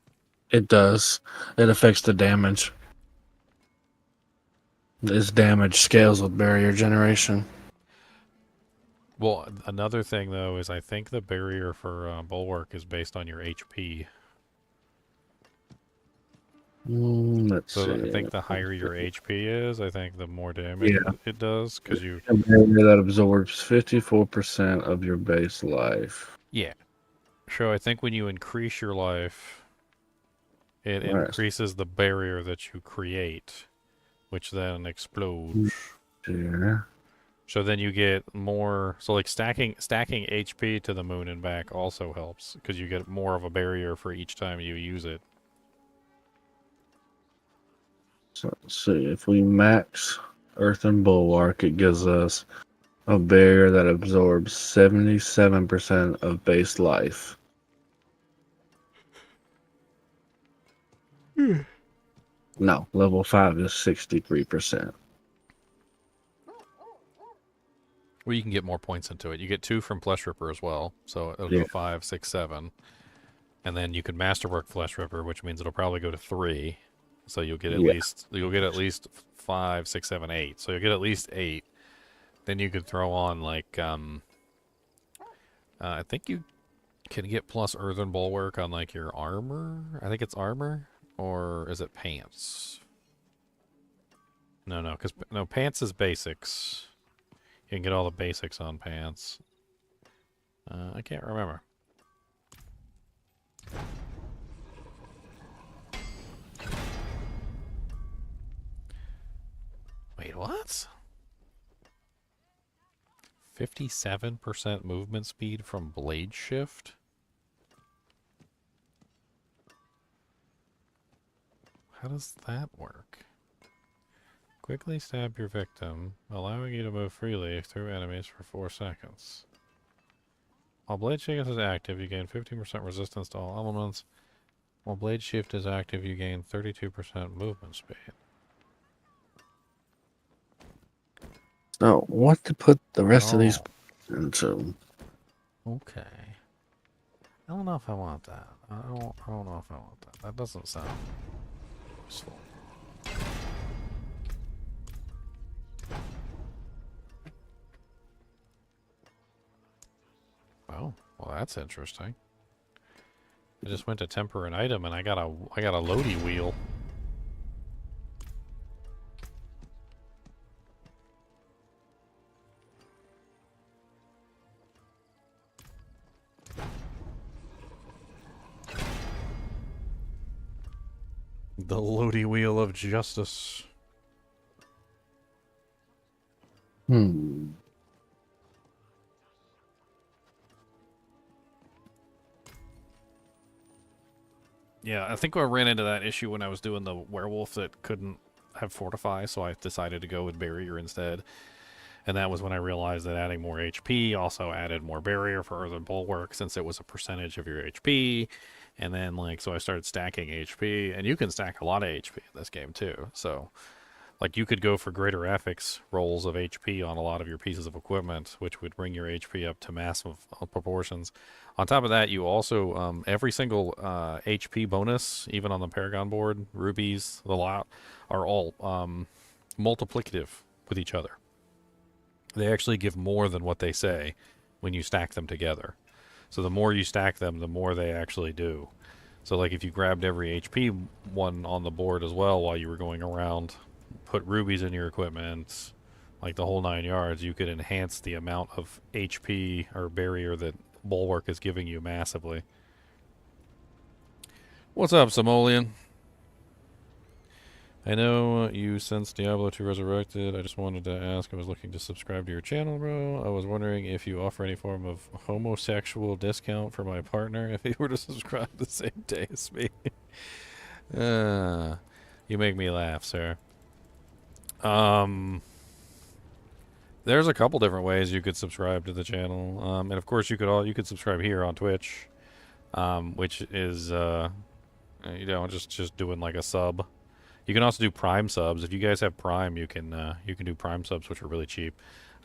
It does. It affects the damage. Its damage scales with barrier generation. Well, another thing though is I think the barrier for bulwark is based on your HP. Let's So see. I think the higher your HP is, I think the more damage it does, because you... A barrier that absorbs 54% of your base life. Yeah. So I think when you increase your life, it increases the barrier that you create, which then explodes. Yeah. So then you get more... So like stacking HP to the moon and back also helps, because you get more of a barrier for each time you use it. So let's see, if we max Earthen Bulwark, it gives us a barrier that absorbs 77% of base life. No, level 5 is 63%. Well, you can get more points into it. You get 2 from Flesh Ripper as well, so it'll Yeah. go 5, 6, 7. And then you can Masterwork Flesh Ripper, which means it'll probably go to 3. So you'll get at least 5, 6, 7, 8. So you'll get at least 8. Then you could throw on like I think you can get plus Earthen Bulwark on like your armor. I think it's armor, or is it pants? No, pants is basics. You can get all the basics on pants. I can't remember. Wait, what? 57% movement speed from blade shift? How does that work? Quickly stab your victim, allowing you to move freely through enemies for 4 seconds. While blade shift is active, you gain 15% resistance to all elements. While blade shift is active, you gain 32% movement speed. So, what to put the rest of these into? Okay. I don't know if I want that. I don't know if I want that. That doesn't sound useful. Oh, well that's interesting. I just went to temper an item and I got a loady wheel. The loady wheel of justice. Yeah, I think I ran into that issue when I was doing the werewolf that couldn't have fortify, so I decided to go with barrier instead. And that was when I realized that adding more HP also added more barrier for Earthen Bulwark, since it was a percentage of your HP. And then, like, so I started stacking HP, and you can stack a lot of HP in this game, too. So, like, you could go for greater affix rolls of HP on a lot of your pieces of equipment, which would bring your HP up to massive proportions. On top of that, you also, every single HP bonus, even on the Paragon board, rubies, the lot, are all multiplicative with each other. They actually give more than what they say when you stack them together. So the more you stack them, the more they actually do. So like if you grabbed every HP one on the board as well while you were going around, put rubies in your equipment, like the whole 9 yards, you could enhance the amount of HP or barrier that Bulwark is giving you massively. What's up, Simoleon? I know you since Diablo 2 Resurrected. I just wanted to ask. I was looking to subscribe to your channel, bro. I was wondering if you offer any form of homosexual discount for my partner if he were to subscribe the same day as me. You make me laugh, sir. There's a couple different ways you could subscribe to the channel, and of course you could subscribe here on Twitch, which is you know, just doing like a sub. You can also do Prime subs. If you guys have Prime, you can do Prime subs, which are really cheap.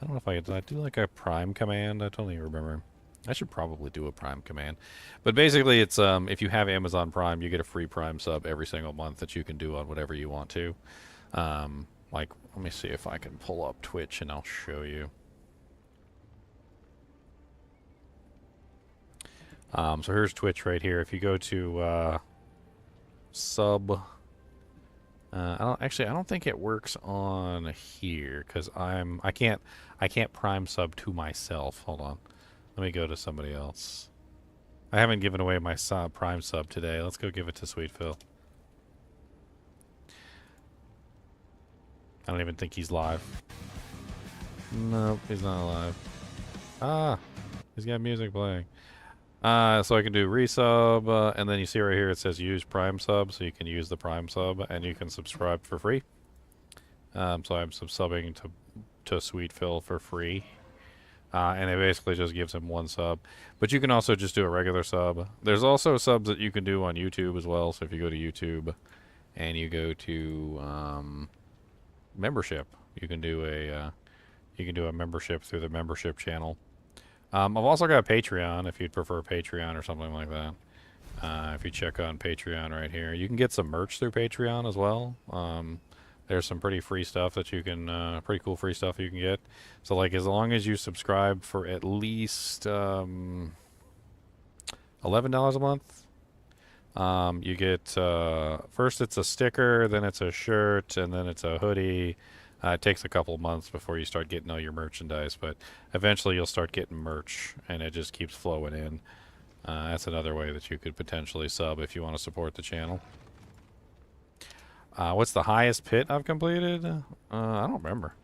I don't know if I do like a Prime command. I don't even remember. I should probably do a Prime command. But basically, it's if you have Amazon Prime, you get a free Prime sub every single month that you can do on whatever you want to. Like, let me see if I can pull up Twitch and I'll show you. So here's Twitch right here. If you go to sub. I don't think it works on here because I can't Prime sub to myself. Hold on, let me go to somebody else. I haven't given away my Prime sub today. Let's go give it to Sweet Phil. I don't even think he's live. Nope, he's not live. Ah, he's got music playing. So I can do resub, and then you see right here it says use Prime sub, so you can use the Prime sub, and you can subscribe for free. So I'm subbing to Sweet Phil for free, and it basically just gives him one sub. But you can also just do a regular sub. There's also subs that you can do on YouTube as well. So if you go to YouTube and you go to membership, you can do a membership through the membership channel. I've also got Patreon if you'd prefer Patreon or something like that. If you check on Patreon right here, you can get some merch through Patreon as well. There's some pretty free stuff that you can, pretty cool free stuff you can get. So like as long as you subscribe for at least $11 a month, you get first it's a sticker, then it's a shirt, and then it's a hoodie. It takes a couple months before you start getting all your merchandise, but eventually you'll start getting merch, and it just keeps flowing in. That's another way that you could potentially sub if you want to support the channel. What's the highest pit I've completed? I don't remember.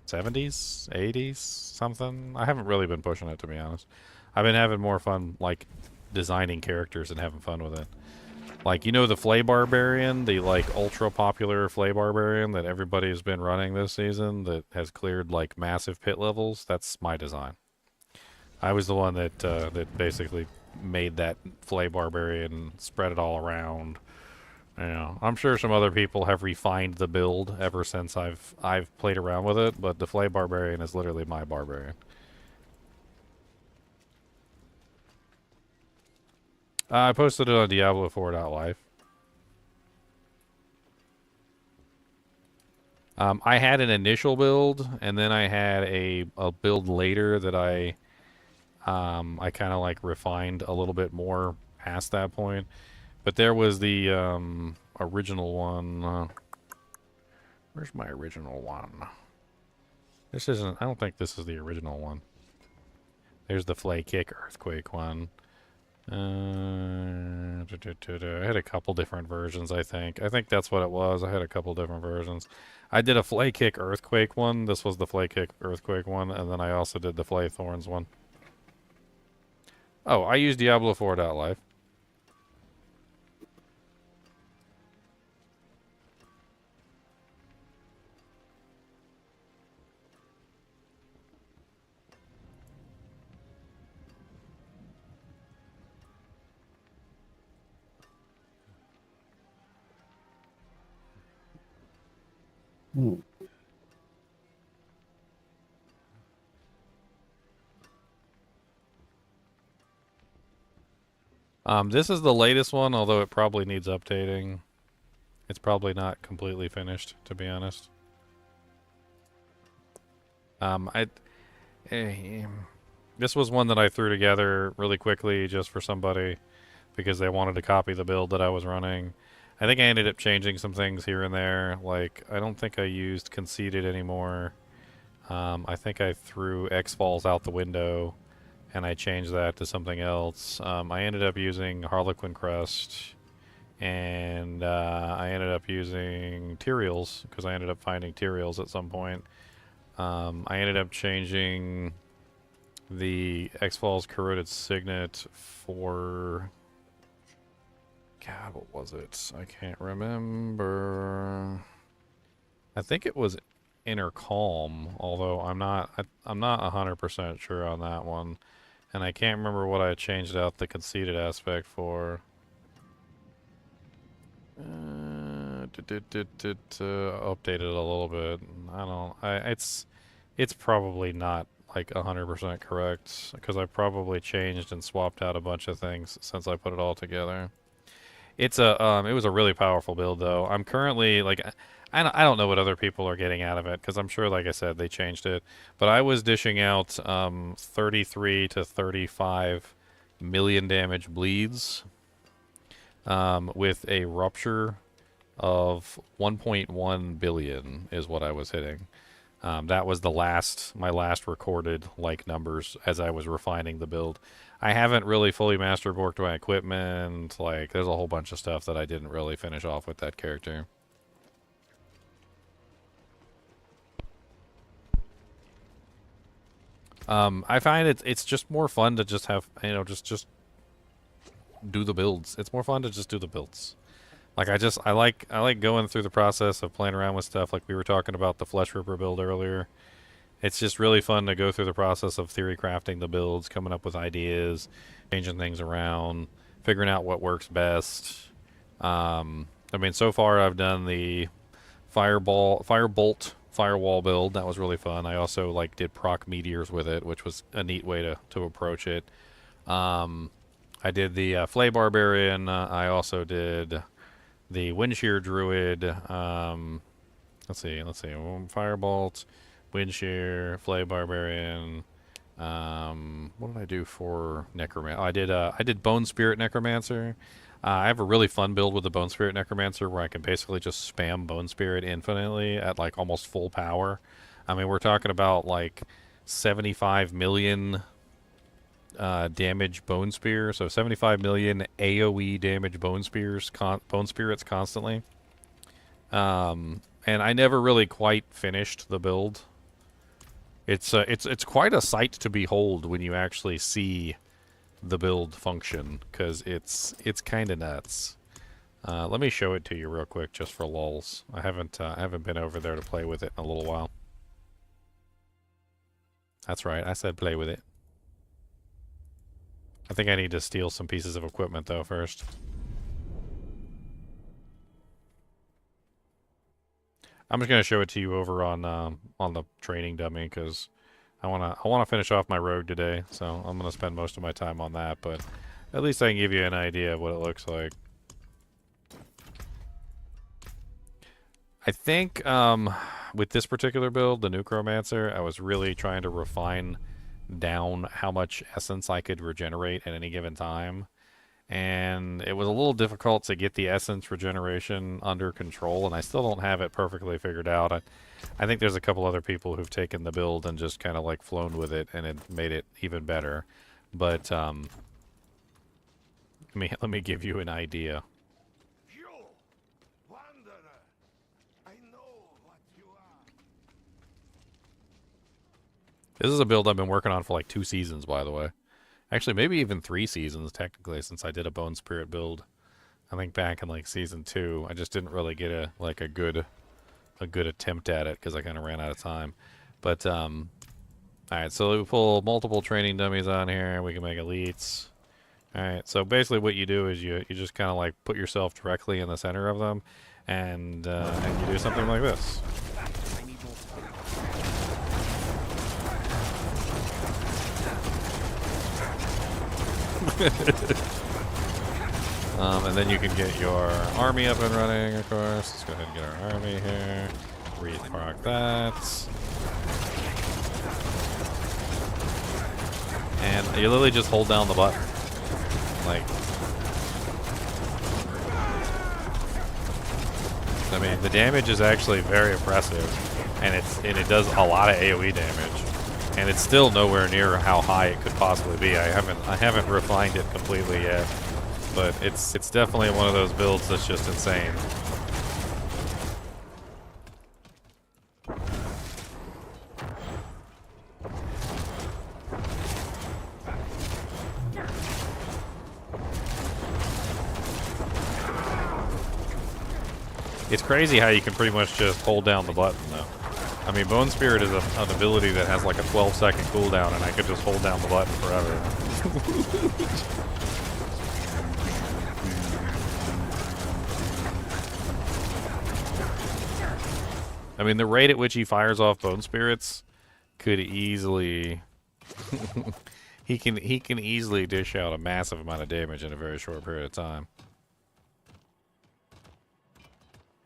70s? 80s? Something? I haven't really been pushing it, to be honest. I've been having more fun, like, designing characters and having fun with it. Like, you know the Flay Barbarian, the, like, ultra-popular Flay Barbarian that everybody's been running this season that has cleared, like, massive pit levels? That's my design. I was the one that that basically made that Flay Barbarian, spread it all around. You know, I'm sure some other people have refined the build ever since I've played around with it, but the Flay Barbarian is literally my barbarian. I posted it on Diablo 4.live. I had an initial build, and then I had a build later that I kind of like refined a little bit more past that point. But there was the original one. Where's my original one? This isn't. I don't think this is the original one. There's the Flay Kick Earthquake one. I had a couple different versions, I think. I think that's what it was. I had a couple different versions. I did a Flay Kick Earthquake one. This was the Flay Kick Earthquake one. And then I also did the Flay Thorns one. Oh, I used Diablo 4.live. This is the latest one, although it probably needs updating. It's probably not completely finished, to be honest. This was one that I threw together really quickly just for somebody because they wanted to copy the build that I was running. I think I ended up changing some things here and there. Like, I don't think I used Conceited anymore. I think I threw X Falls out the window, and I changed that to something else. I ended up using Harlequin Crest, and I ended up using Tyraels, because I ended up finding Tyraels at some point. I ended up changing the X Falls Corroded Signet for... God, what was it? I can't remember. I think it was Inner Calm, although I'm not 100% sure on that one, and I can't remember what I changed out the conceited aspect for. Updated a little bit. It's probably not like 100% correct, because I probably changed and swapped out a bunch of things since I put it all together. It was a really powerful build, though. I'm currently, like, I don't know what other people are getting out of it, because I'm sure, like I said, they changed it. But I was dishing out 33 to 35 million damage bleeds with a rupture of 1.1 billion is what I was hitting. That was my last recorded, like, numbers as I was refining the build. I haven't really fully masterworked my equipment. Like, there's a whole bunch of stuff that I didn't really finish off with that character. I find it's just more fun to just have, just do the builds. It's more fun to just do the builds. Like, I like going through the process of playing around with stuff. Like we were talking about the Flesh Ripper build earlier. It's just really fun to go through the process of theory crafting the builds, coming up with ideas, changing things around, figuring out what works best. I mean, so far I've done the Firebolt Firewall build. That was really fun. I also did proc meteors with it, which was a neat way to approach it. I did the Flay Barbarian. I also did the Windshear Druid. Let's see. Firebolt, Windshear, Flay Barbarian. What did I do for Necromancer? Oh, I did Bone Spirit Necromancer. I have a really fun build with the Bone Spirit Necromancer where I can basically just spam Bone Spirit infinitely at almost full power. I mean, we're talking about 75 million damage Bone Spear, so 75 million AoE damage Bone Spirits constantly. And I never really quite finished the build. It's quite a sight to behold when you actually see the build function, because it's kind of nuts. Let me show it to you real quick just for lulz. I haven't been over there to play with it in a little while. That's right, I said play with it. I think I need to steal some pieces of equipment though first. I'm just gonna show it to you over on the training dummy, because I wanna finish off my rogue today, so I'm gonna spend most of my time on that. But at least I can give you an idea of what it looks like. I think with this particular build, the Necromancer, I was really trying to refine down how much essence I could regenerate at any given time. And it was a little difficult to get the essence regeneration under control, and I still don't have it perfectly figured out. I think there's a couple other people who've taken the build and just kind of flown with it, and it made it even better. But let me give you an idea. This is a build I've been working on for 2 seasons, by the way. Actually, maybe even 3 seasons, technically, since I did a Bone Spirit build. I think back in season 2. I just didn't really get a good attempt at it, because I kind of ran out of time. But alright, so we pull multiple training dummies on here. We can make elites. Alright, so basically what you do is you just kind of put yourself directly in the center of them, and you do something like this. And then you can get your army up and running, of course. Let's go ahead and get our army here. Reproc that. And you literally just hold down the button. I mean, the damage is actually very impressive, and it does a lot of AoE damage, and it's still nowhere near how high it could possibly be. I haven't refined it completely yet, but it's definitely one of those builds that's just insane. It's crazy how you can pretty much just hold down the button, though. I mean, Bone Spirit is an ability that has like a 12-second cooldown, and I could just hold down the button forever. I mean, the rate at which he fires off Bone Spirits could easily... he can easily dish out a massive amount of damage in a very short period of time.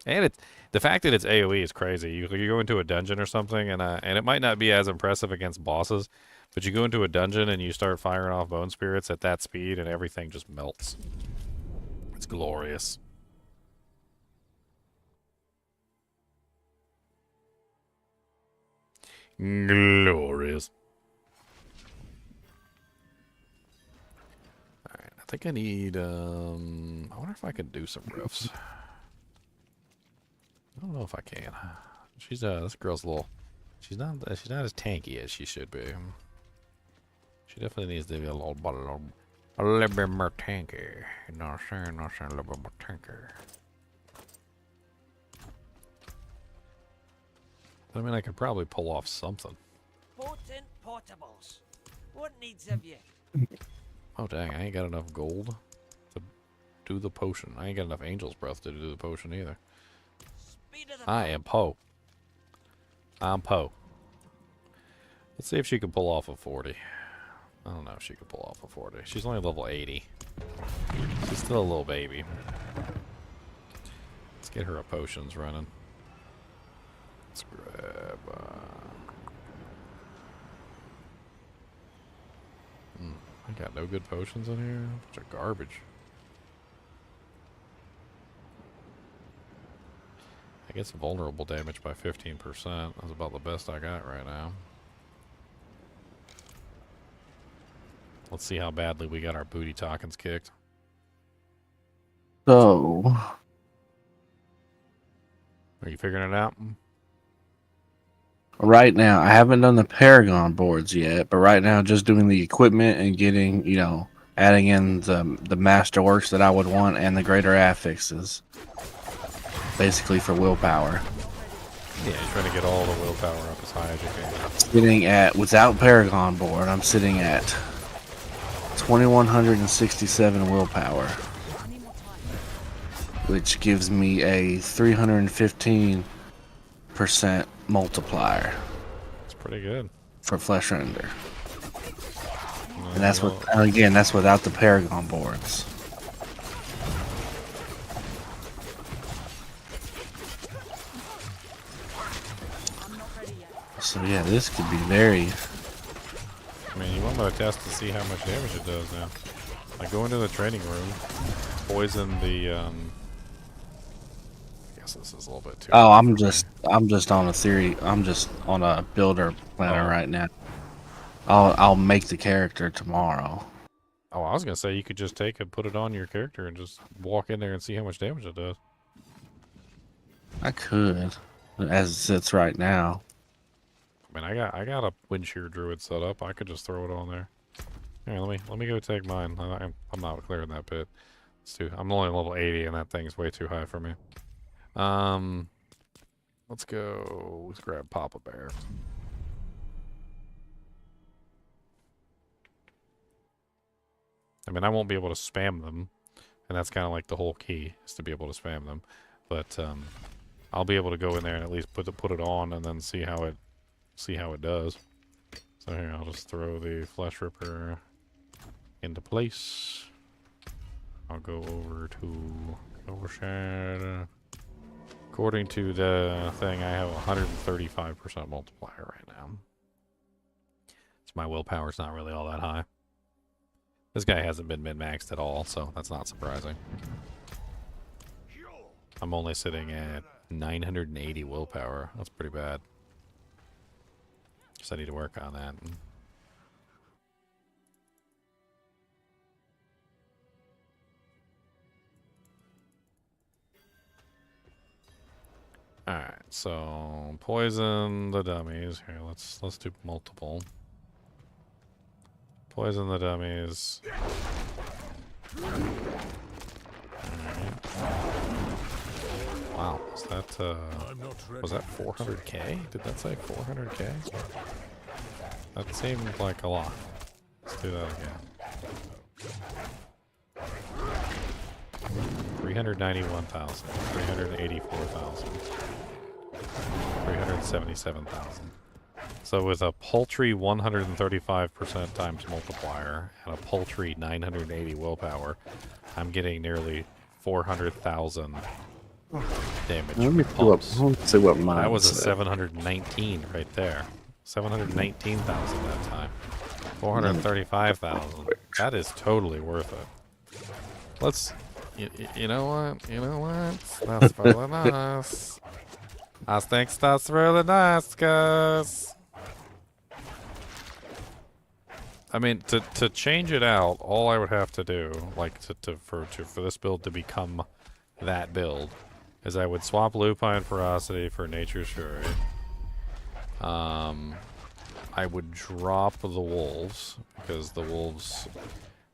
And the fact that it's AoE is crazy. You go into a dungeon or something, and it might not be as impressive against bosses, but you go into a dungeon and you start firing off Bone Spirits at that speed, and everything just melts. It's glorious. Glorious. Alright, I think I need, I wonder if I could do some roofs. I don't know if I can. She's this girl's a little. She's not as tanky as she should be. She definitely needs to be a little bit more tanky. You know what I'm saying? A little bit more tanky. I mean, I could probably pull off something. Potent portables. What needs of you? Oh dang! I ain't got enough gold to do the potion. I ain't got enough Angel's Breath to do the potion either. I am Poe. I'm Poe. Let's see if she can pull off a 40. I don't know if she can pull off a 40. She's only level 80. She's still a little baby. Let's get her a potions running. Let's grab... I got no good potions in here. Bunch of garbage. I get some vulnerable damage by 15%. That's about the best I got right now. Let's see how badly we got our booty talkings kicked. So, are you figuring it out? Right now, I haven't done the Paragon boards yet, but right now, just doing the equipment and getting, adding in the masterworks that I would want and the greater affixes. Basically for willpower. Yeah, you're trying to get all the willpower up as high as you can. Sitting at, without Paragon board, I'm sitting at 2,167 willpower, which gives me a 315% multiplier. It's pretty good. For flesh render. And that's that's without the Paragon boards. So yeah, this could be very... I mean, you want to test to see how much damage it does now. Like, go into the training room, poison the, I guess this is a little bit too... Oh, I'm just on a theory. I'm just on a builder planner right now. I'll make the character tomorrow. Oh, I was gonna say you could just take and put it on your character and just walk in there and see how much damage it does. I could, as it sits right now. I mean, I got a wind shear druid set up. I could just throw it on there. Here, let me go take mine. I'm not clearing that bit. I'm only level 80, and that thing's way too high for me. Let's go. Let's grab Papa Bear. I mean, I won't be able to spam them, and that's kind of like the whole key, is to be able to spam them. But I'll be able to go in there and at least put it on, and then see how it does. So here, I'll just throw the Flesh Ripper into place. I'll go over to Overshadow. According to the thing, I have 135% multiplier right now. So my willpower's not really all that high. This guy hasn't been min-maxed at all, so that's not surprising. I'm only sitting at 980 willpower. That's pretty bad. Guess I need to work on that. Alright, so poison the dummies. Here, let's do multiple. Poison the dummies. Wow, was that 400k? Did that say 400k? That seemed like a lot. Let's do that again. 391,000, 384,000, 377,000. So with a paltry 135% times multiplier and a paltry 980 willpower, I'm getting nearly 400,000 damage. Let's see what mine That was a said. 719 right there. 719,000 that time. 435,000. That is totally worth it. Let's... You know what? You know what? That's really nice. I think that's really nice, guys. I mean, to change it out, all I would have to do, like for this build to become that build, is I would swap Lupine Ferocity for Nature's Fury. I would drop the wolves because the wolves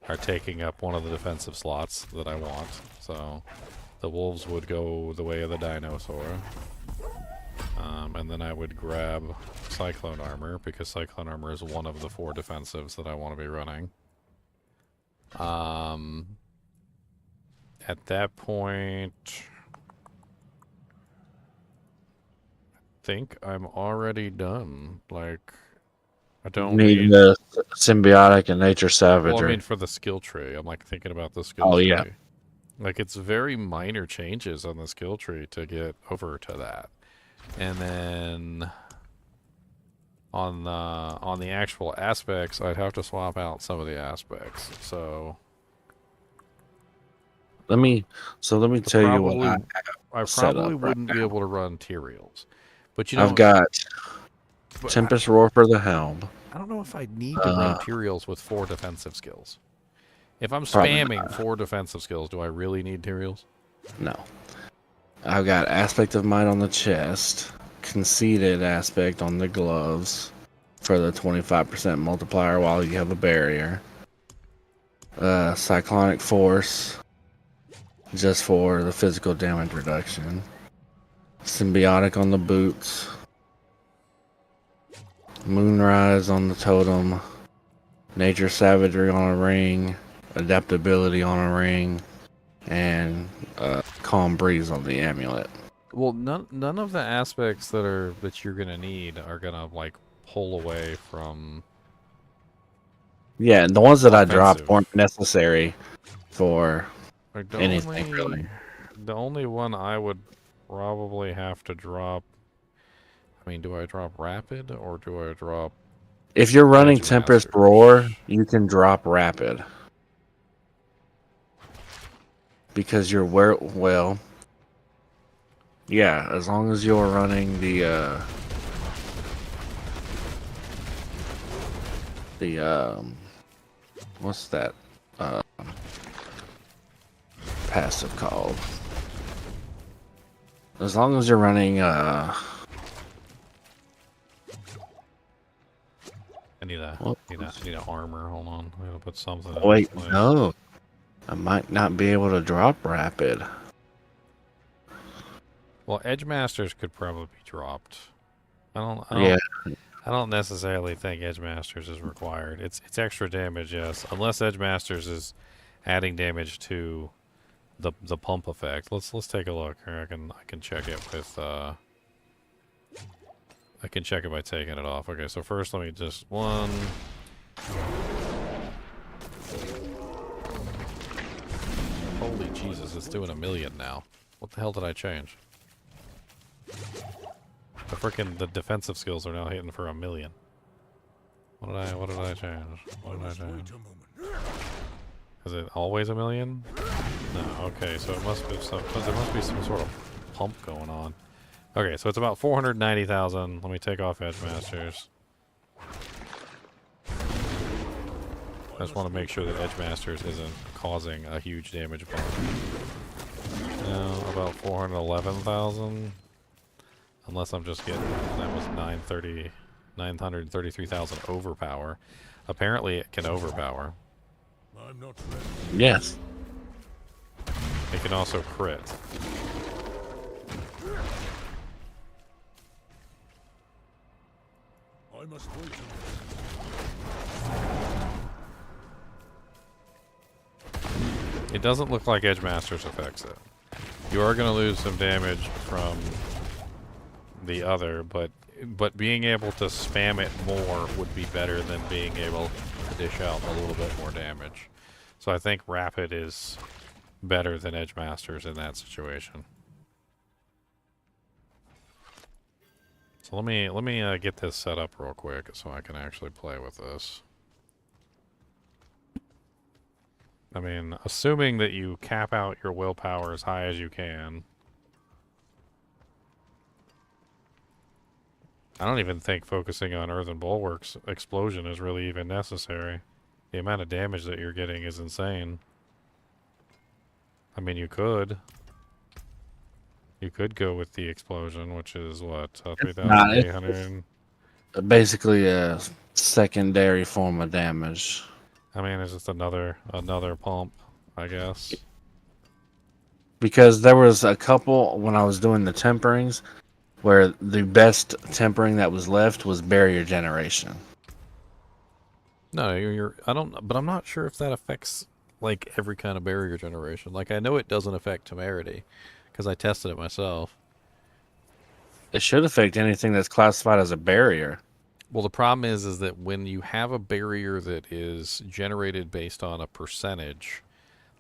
are taking up one of the defensive slots that I want. So the wolves would go the way of the dinosaur. And then I would grab Cyclone Armor because Cyclone Armor is one of the 4 defensives that I want to be running. At that point, I think I'm already done. Like, I don't need the symbiotic and nature savagery. Well, I mean, for the skill tree, I'm like thinking about the skill tree. Yeah. Like, it's very minor changes on the skill tree to get over to that. And then on the actual aspects, I'd have to swap out some of the aspects. So let me tell you what I probably wouldn't be able to run Tyraels. But you know, I've got Tempest Roar for the helm. I don't know if I need to run Tyraels with 4 defensive skills. If I'm Probably spamming not. 4 defensive skills, do I really need Tyraels? No. I've got Aspect of Might on the chest, Conceited Aspect on the gloves for the 25% multiplier while you have a barrier. Cyclonic Force just for the physical damage reduction. Symbiotic on the boots. Moonrise on the totem. Nature Savagery on a ring. Adaptability on a ring. And Calm Breeze on the amulet. Well, none of the aspects that you're gonna need are gonna like pull away from. Yeah, the ones that offensive. I dropped weren't necessary for Like, anything really. The only one I would probably have to drop. I mean, do I drop Rapid or do I drop? If you're running Edge Tempest Masters? Roar, you can drop Rapid. Because you're yeah, as long as you're running the what's that passive called? As long as you're running I need a armor. Hold on, I gotta put something. in wait, place. no. I might not be able to drop Rapid. Well, Edge Masters could probably be dropped. I don't necessarily think Edge Masters is required. It's extra damage, yes. Unless Edge Masters is adding damage to the pump effect. Let's take a look here. I can check it with I can check it by taking it off. Okay, so first let me just one. Holy Jesus, it's doing 1,000,000 now. What the hell did I change? The defensive skills are now hitting for 1,000,000. What did I change? What did I change? Is it always 1,000,000? No, okay, so it must be some, because there must be some sort of pump going on. Okay, so it's about 490,000. Let me take off Edge Masters. I just want to make sure that Edge Masters isn't causing a huge damage bump. Now, about 411,000. Unless I'm just getting, that was 933,000 overpower. Apparently it can overpower. I'm not ready. Yes. It can also crit. I must wait. It doesn't look like Edge Masters affects it. You are going to lose some damage from the other, but being able to spam it more would be better than being able to dish out a little bit more damage. So I think Rapid is better than Edge Masters in that situation. So let me get this set up real quick so I can actually play with this. I mean, assuming that you cap out your willpower as high as you can. I don't even think focusing on Earthen Bulwark's explosion is really even necessary. The amount of damage that you're getting is insane. I mean, you could. You could go with the explosion, which is what, 3,800? Basically a secondary form of damage. I mean, it's just another pump, I guess. Because there was a couple when I was doing the temperings where the best tempering that was left was barrier generation. No, but I'm not sure if that affects like every kind of barrier generation. Like I know it doesn't affect temerity because I tested it myself. It should affect anything that's classified as a barrier. Well, the problem is that when you have a barrier that is generated based on a percentage,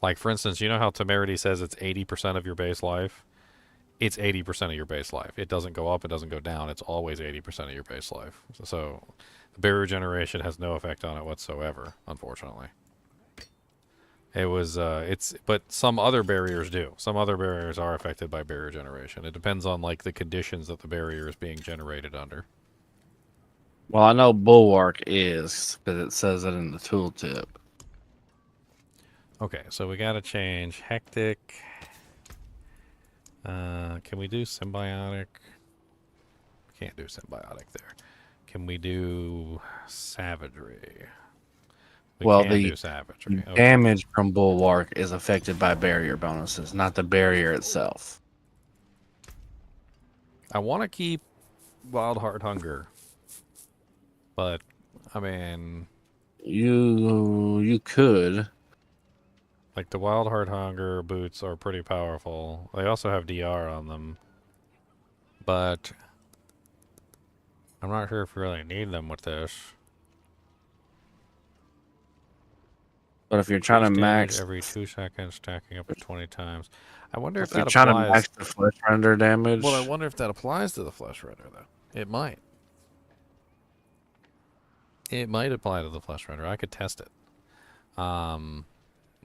like for instance, you know how temerity says it's 80% of your base life? It's 80% of your base life. It doesn't go up, it doesn't go down. It's always 80% of your base life. So the barrier generation has no effect on it whatsoever, unfortunately. It was, but some other barriers do. Some other barriers are affected by barrier generation. It depends on like the conditions that the barrier is being generated under. Well, I know Bulwark is, because it says it in the tooltip. Okay, so we gotta change Hectic. Can we do Symbiotic? Can't do Symbiotic there. Can we do Savagery? We Well, can do Savagery. Okay. Damage from Bulwark is affected by barrier bonuses, not the barrier itself. I want to keep Wild Heart Hunger, but I mean, you could. Like the Wild Heart Hunger boots are pretty powerful. They also have DR on them, but I'm not sure if you really need them with this. But if you're trying to max every 2 seconds, stacking up to 20 times. I wonder if you're that trying applies. to max the flesh render damage. Well, I wonder if that applies to the flesh render, though. It might. It might apply to the flesh render. I could test it.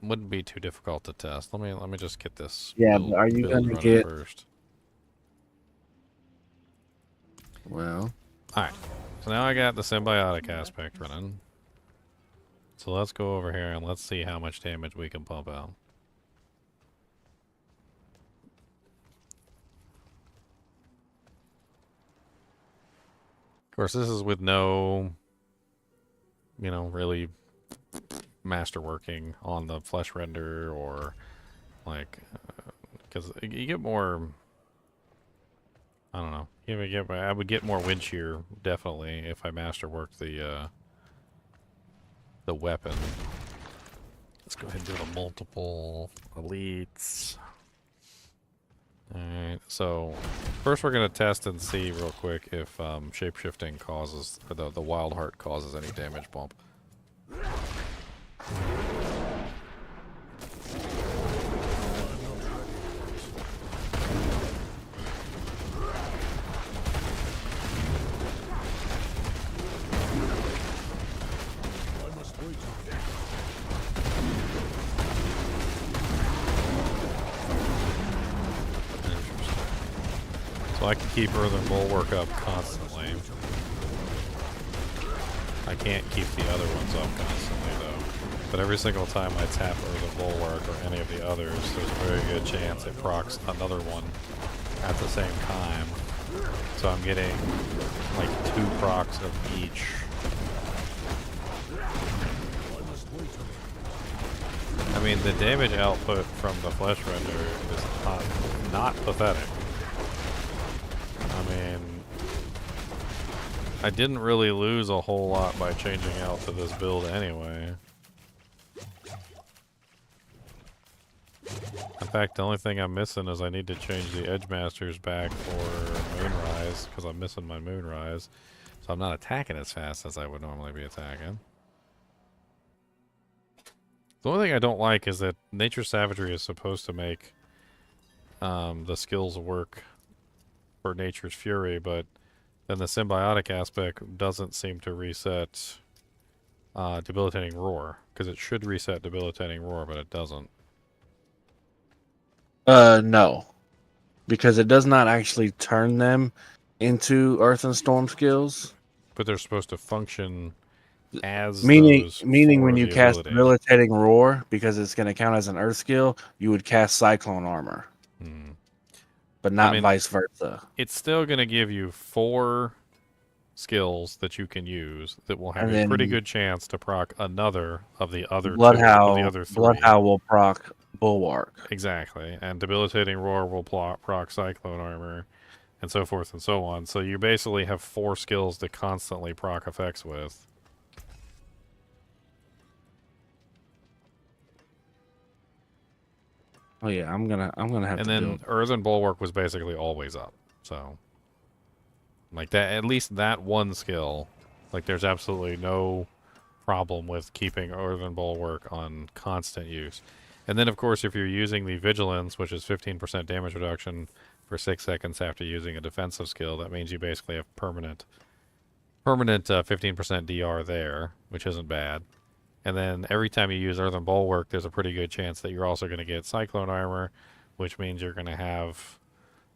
Wouldn't be too difficult to test. Let me just get this. Yeah, but are you gonna get first? Well, all right. So now I got the symbiotic aspect running. So let's go over here and let's see how much damage we can pump out. Of course, this is with no, really masterworking on the flesh render or like, because you get more, I don't know. I would get more wind shear definitely if I masterwork the weapon. Let's go ahead and do the multiple elites. Alright, so first we're going to test and see real quick if shapeshifting causes, or the Wild Heart causes any damage bump. So So I can keep Earthen Bulwark up constantly. I can't keep the other ones up constantly though. But every single time I tap Earthen Bulwark or any of the others, there's a very good chance it procs another one at the same time. So I'm getting like 2 procs of each. I mean, the damage output from the flesh render is not pathetic. I mean, I didn't really lose a whole lot by changing out to this build anyway. In fact, the only thing I'm missing is I need to change the Edge Masters back for Moonrise, because I'm missing my Moonrise. So I'm not attacking as fast as I would normally be attacking. The only thing I don't like is that Nature's Savagery is supposed to make the skills work for Nature's Fury, but then the symbiotic aspect doesn't seem to reset Debilitating Roar, because it should reset Debilitating Roar, but it doesn't. No. Because it does not actually turn them into Earth and Storm skills. But they're supposed to function as Meaning those when for you the cast ability. Debilitating Roar, because it's going to count as an Earth skill, you would cast Cyclone Armor. But not I mean, vice versa. It's still going to give you 4 skills that you can use that will have And a pretty then good chance to proc another of the other Bloodhowl, of the other 3. Bloodhowl will proc Bulwark. Exactly, and Debilitating Roar will proc Cyclone Armor, and so forth and so on. So you basically have 4 skills to constantly proc effects with. Oh yeah, I'm gonna have And to then build. Earthen Bulwark was basically always up. So like that, at least that one skill, like there's absolutely no problem with keeping Earthen Bulwark on constant use. And then of course if you're using the Vigilance, which is 15% damage reduction for 6 seconds after using a defensive skill, that means you basically have permanent 15% DR there, which isn't bad. And then every time you use Earthen Bulwark, there's a pretty good chance that you're also going to get Cyclone Armor, which means you're going to have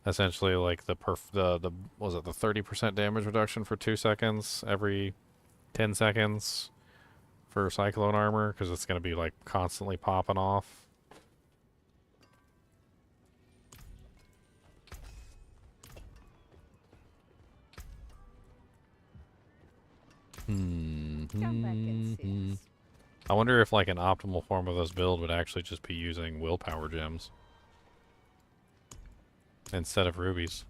essentially like the 30% damage reduction for 2 seconds every 10 seconds for Cyclone Armor, because it's going to be like constantly popping off. I wonder if like an optimal form of this build would actually just be using willpower gems instead of rubies.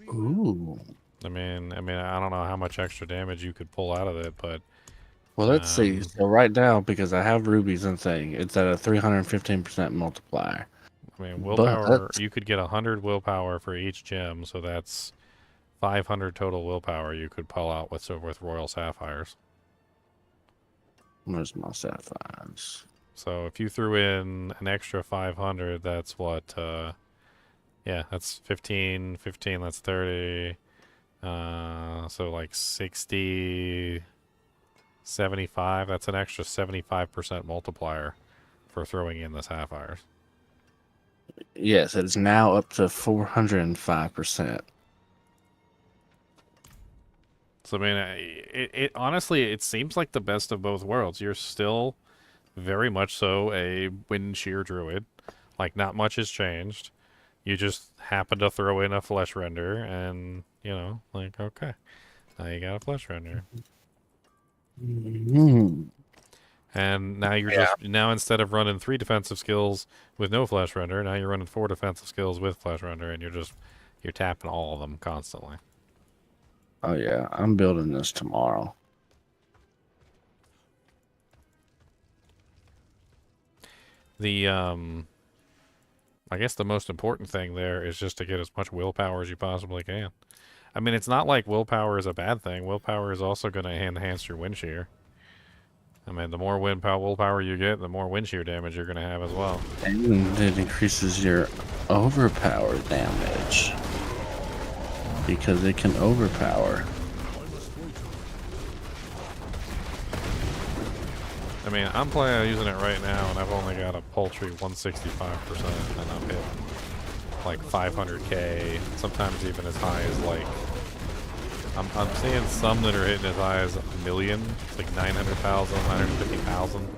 Ooh. I mean, I don't know how much extra damage you could pull out of it, but Well, let's see. So right now, because I have rubies and thing, it's at a 315% multiplier. I mean, willpower, you could get 100 willpower for each gem, so that's 500 total willpower you could pull out with Royal Sapphires. Where's my sapphires? So if you threw in an extra 500, that's what, yeah, that's 15, that's 30, so like 60, 75, that's an extra 75% multiplier for throwing in the sapphires. Yes, it's now up to 405%. So I mean, it honestly, it seems like the best of both worlds. You're still very much so a wind shear druid. Like, not much has changed. You just happen to throw in a flesh render, and you know, like, okay, now you got a flesh render. And now you're just now, instead of running 3 defensive skills with no flesh render, now you're running 4 defensive skills with flesh render, and you're tapping all of them constantly. Oh yeah, I'm building this tomorrow. The I guess the most important thing there is just to get as much willpower as you possibly can. I mean, it's not like willpower is a bad thing. Willpower is also going to enhance your wind shear. I mean, the more willpower you get, the more wind shear damage you're going to have as well. And it increases your overpower damage. Because it can overpower. I mean, I'm planning on using it right now, and I've only got a paltry 165%, and I'm hit. like 500k, sometimes even as high as like, I'm seeing some that are hitting as high as 1 million. It's like 900,000, 950,000.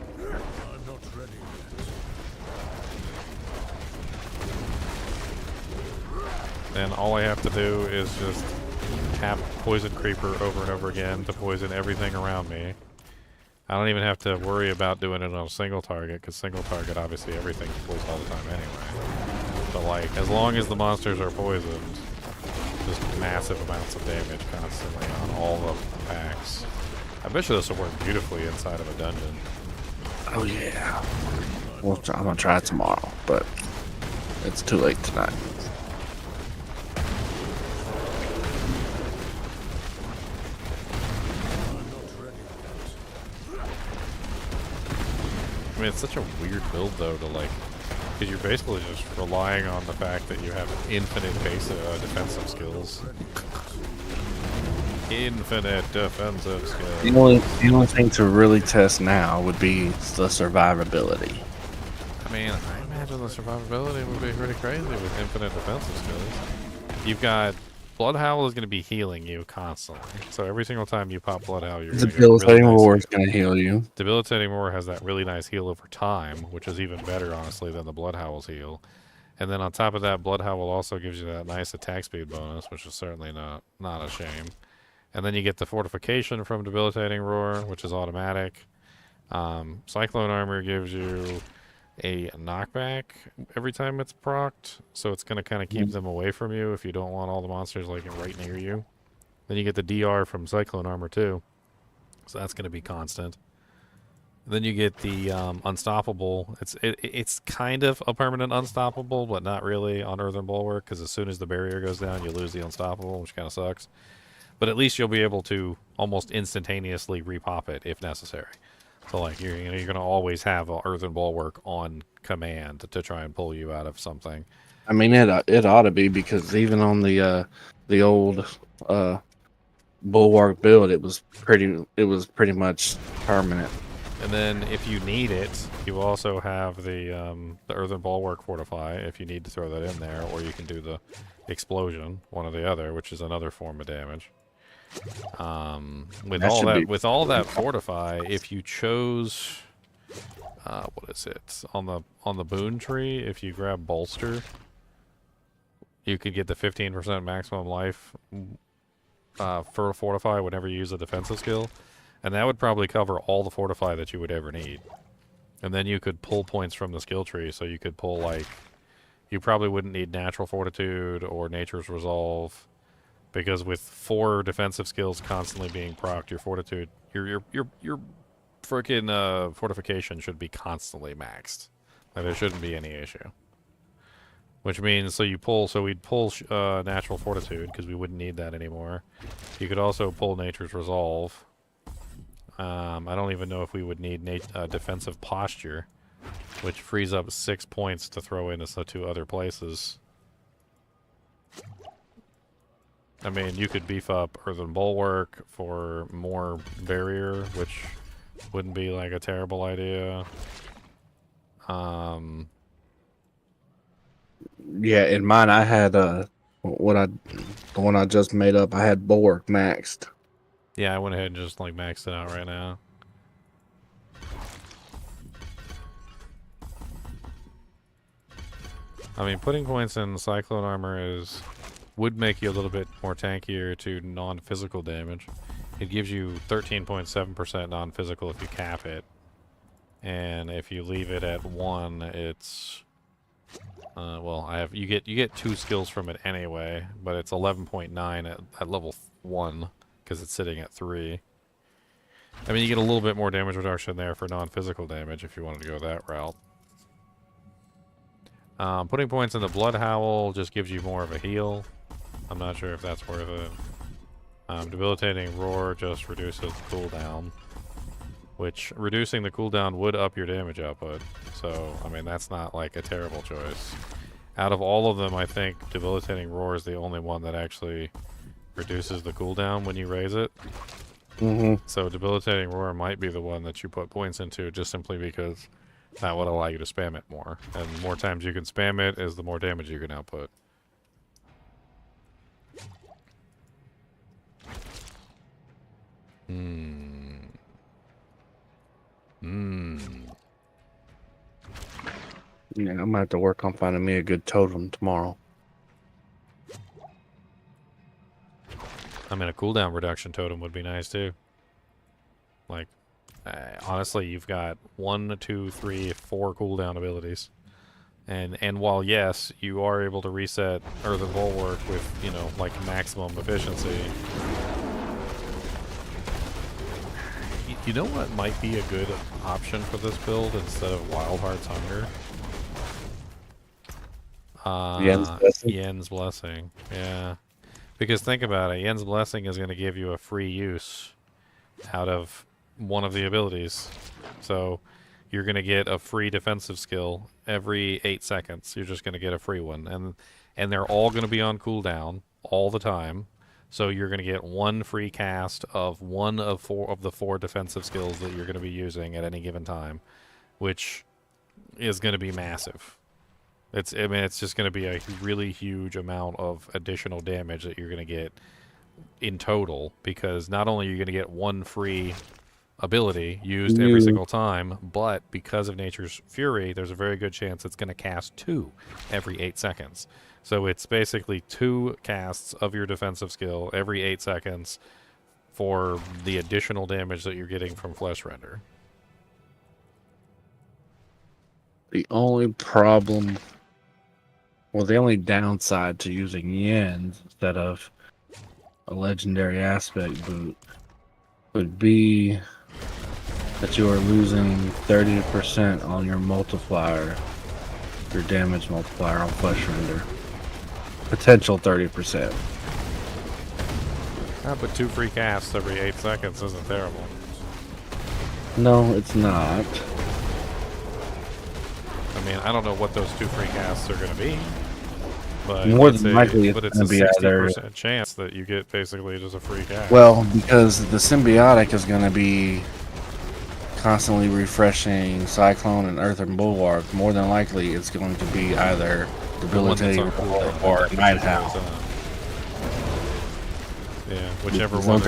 Then all I have to do is just tap Poison Creeper over and over again to poison everything around me. I don't even have to worry about doing it on a single target, because single target, obviously, everything kills all the time anyway. But like, as long as the monsters are poisoned, just massive amounts of damage constantly on all the packs. I bet you this will work beautifully inside of a dungeon. Oh yeah. Well, I'm gonna try it tomorrow, but it's too late tonight. I mean, it's such a weird build, though, to like, because you're basically just relying on the fact that you have infinite base defensive skills. Infinite defensive skills. The only thing to really test now would be the survivability. I mean, I imagine the survivability would be pretty crazy with infinite defensive skills. You've got Blood Howl is going to be healing you constantly. So every single time you pop Blood Howl, you're going to get Debilitating really nice Roar is going to heal you. Debilitating Roar has that really nice heal over time, which is even better, honestly, than the Blood Howl's heal. And then on top of that, Blood Howl also gives you that nice attack speed bonus, which is certainly not a shame. And then you get the fortification from Debilitating Roar, which is automatic. Cyclone Armor gives you a knockback every time it's procced, so it's going to kind of keep them away from you if you don't want all the monsters like right near you. Then you get the DR from Cyclone Armor too, so that's going to be constant. Then you get the Unstoppable. It's kind of a permanent Unstoppable, but not really on Earthen Bulwark, because as soon as the barrier goes down, you lose the Unstoppable, which kind of sucks. But at least you'll be able to almost instantaneously repop it if necessary. So like you're going to always have an Earthen Bulwark on command to try and pull you out of something. I mean, it ought to be, because even on the old Bulwark build, it was pretty much permanent. And then if you need it, you also have the Earthen Bulwark Fortify if you need to throw that in there, or you can do the Explosion, one or the other, which is another form of damage. With all that Fortify, if you chose what is it on the boon tree, if you grab Bolster, you could get the 15% maximum life for Fortify whenever you use a defensive skill, and that would probably cover all the Fortify that you would ever need. And then you could pull points from the skill tree, so you could pull, like, you probably wouldn't need Natural Fortitude or Nature's Resolve, because with 4 defensive skills constantly being procced, your Fortitude, your freaking Fortification should be constantly maxed. Like, there shouldn't be any issue. Which means, so we'd pull Natural Fortitude, because we wouldn't need that anymore. You could also pull Nature's Resolve. I don't even know if we would need Defensive Posture, which frees up 6 points to throw into the 2 other places. I mean, you could beef up Earthen Bulwark for more barrier, which wouldn't be like a terrible idea. Yeah, in mine I had the one I just made up. I had Bulwark maxed. Yeah, I went ahead and just like maxed it out right now. I mean, putting points in Cyclone Armor would make you a little bit more tankier to non-physical damage. It gives you 13.7% non-physical if you cap it, and if you leave it at 1, it's well, you get 2 skills from it anyway, but it's 11.9 at level 1 because it's sitting at 3. I mean, you get a little bit more damage reduction there for non-physical damage if you wanted to go that route. Putting points in the Blood Howl just gives you more of a heal. I'm not sure if that's worth it. Debilitating Roar just reduces the cooldown, which reducing the cooldown would up your damage output. So, I mean, that's not like a terrible choice. Out of all of them, I think Debilitating Roar is the only one that actually reduces the cooldown when you raise it. Mm-hmm. So Debilitating Roar might be the one that you put points into, just simply because that would allow you to spam it more. And the more times you can spam it is the more damage you can output. Yeah, I'm gonna have to work on finding me a good totem tomorrow. I mean, a cooldown reduction totem would be nice too. Like, honestly, you've got 1, 2, 3, 4 cooldown abilities, and while yes, you are able to reset Earthen Bulwark with, you know, like maximum efficiency. You know what might be a good option for this build instead of Wild Heart's Hunger? Yen's Blessing. Yeah. Because think about it, Yen's Blessing is going to give you a free use out of one of the abilities. So you're going to get a free defensive skill every 8 seconds. You're just going to get a free one. And they're all going to be on cooldown all the time. So you're going to get one free cast of one of the 4 defensive skills that you're going to be using at any given time, which is going to be massive. I mean, it's just going to be a really huge amount of additional damage that you're going to get in total, because not only are you going to get one free ability used every single time, but because of Nature's Fury, there's a very good chance it's going to cast 2 every 8 seconds. So it's basically 2 casts of your defensive skill every 8 seconds for the additional damage that you're getting from Flesh Render. The only problem, well, the only downside to using Yen instead of a legendary aspect boot would be that you are losing 30% on your multiplier, your damage multiplier on Flesh Render. Potential 30%. Yeah, but 2 free casts every 8 seconds isn't terrible. No, it's not. I mean, I don't know what those 2 free casts are going to be, but More than likely, it's going a to be 60% chance that you get basically just a free cast. Well, because the symbiotic is going to be constantly refreshing Cyclone and Earthen Bulwark, more than likely it's going to be either Debilitating or Night Howl. Yeah, whichever one.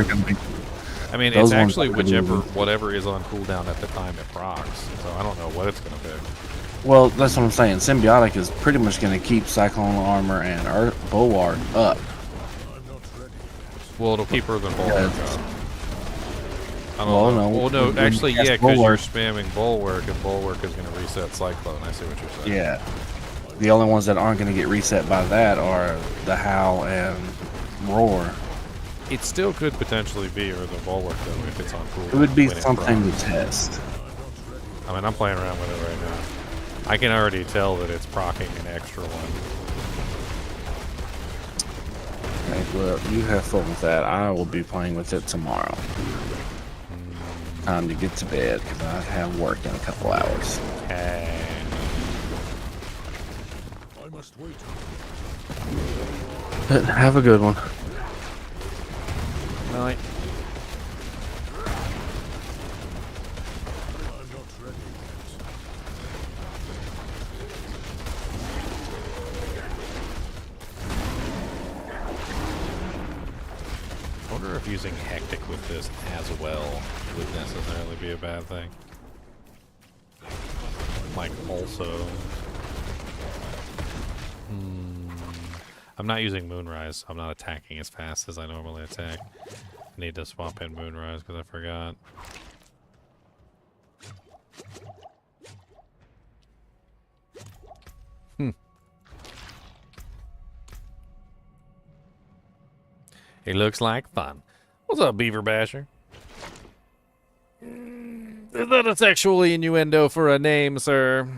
I mean, it's actually whatever is on cooldown at the time it procs, so I don't know what it's going to pick. Well, that's what I'm saying. Symbiotic is pretty much going to keep Cyclone Armor and Bulwark up. Well, it'll keep Earthen Bulwark up. I don't Well, know. no. Well, no, actually, yeah, because you're spamming Bulwark, and Bulwark is going to reset Cyclone. I see what you're saying. Yeah. The only ones that aren't going to get reset by that are the Howl and Roar. It still could potentially be Earthen Bulwark, though, if it's on cooldown. It would be something to test. I mean, I'm playing around with it right now. I can already tell that it's proccing an extra one. Okay, well, you have fun with that. I will be playing with it tomorrow. Time to get to bed because I have work in a couple hours. Hey. I must wait. But have a good one. Night. I wonder if using Hectic with this as well would necessarily be a bad thing. Like, also... I'm not using Moonrise. I'm not attacking as fast as I normally attack. I need to swap in Moonrise because I forgot. It looks like fun. What's up, Beaver Basher? Is that a sexual innuendo for a name, sir?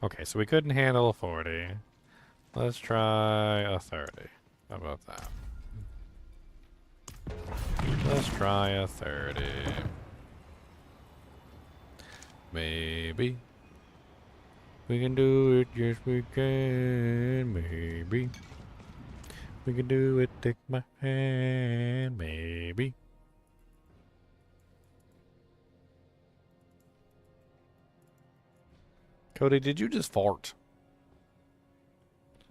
Okay, so we couldn't handle a 40. Let's try a 30. How about that? Let's try a 30. Maybe. We can do it, yes we can, maybe. We can do it, take my hand, maybe. Cody, did you just fart?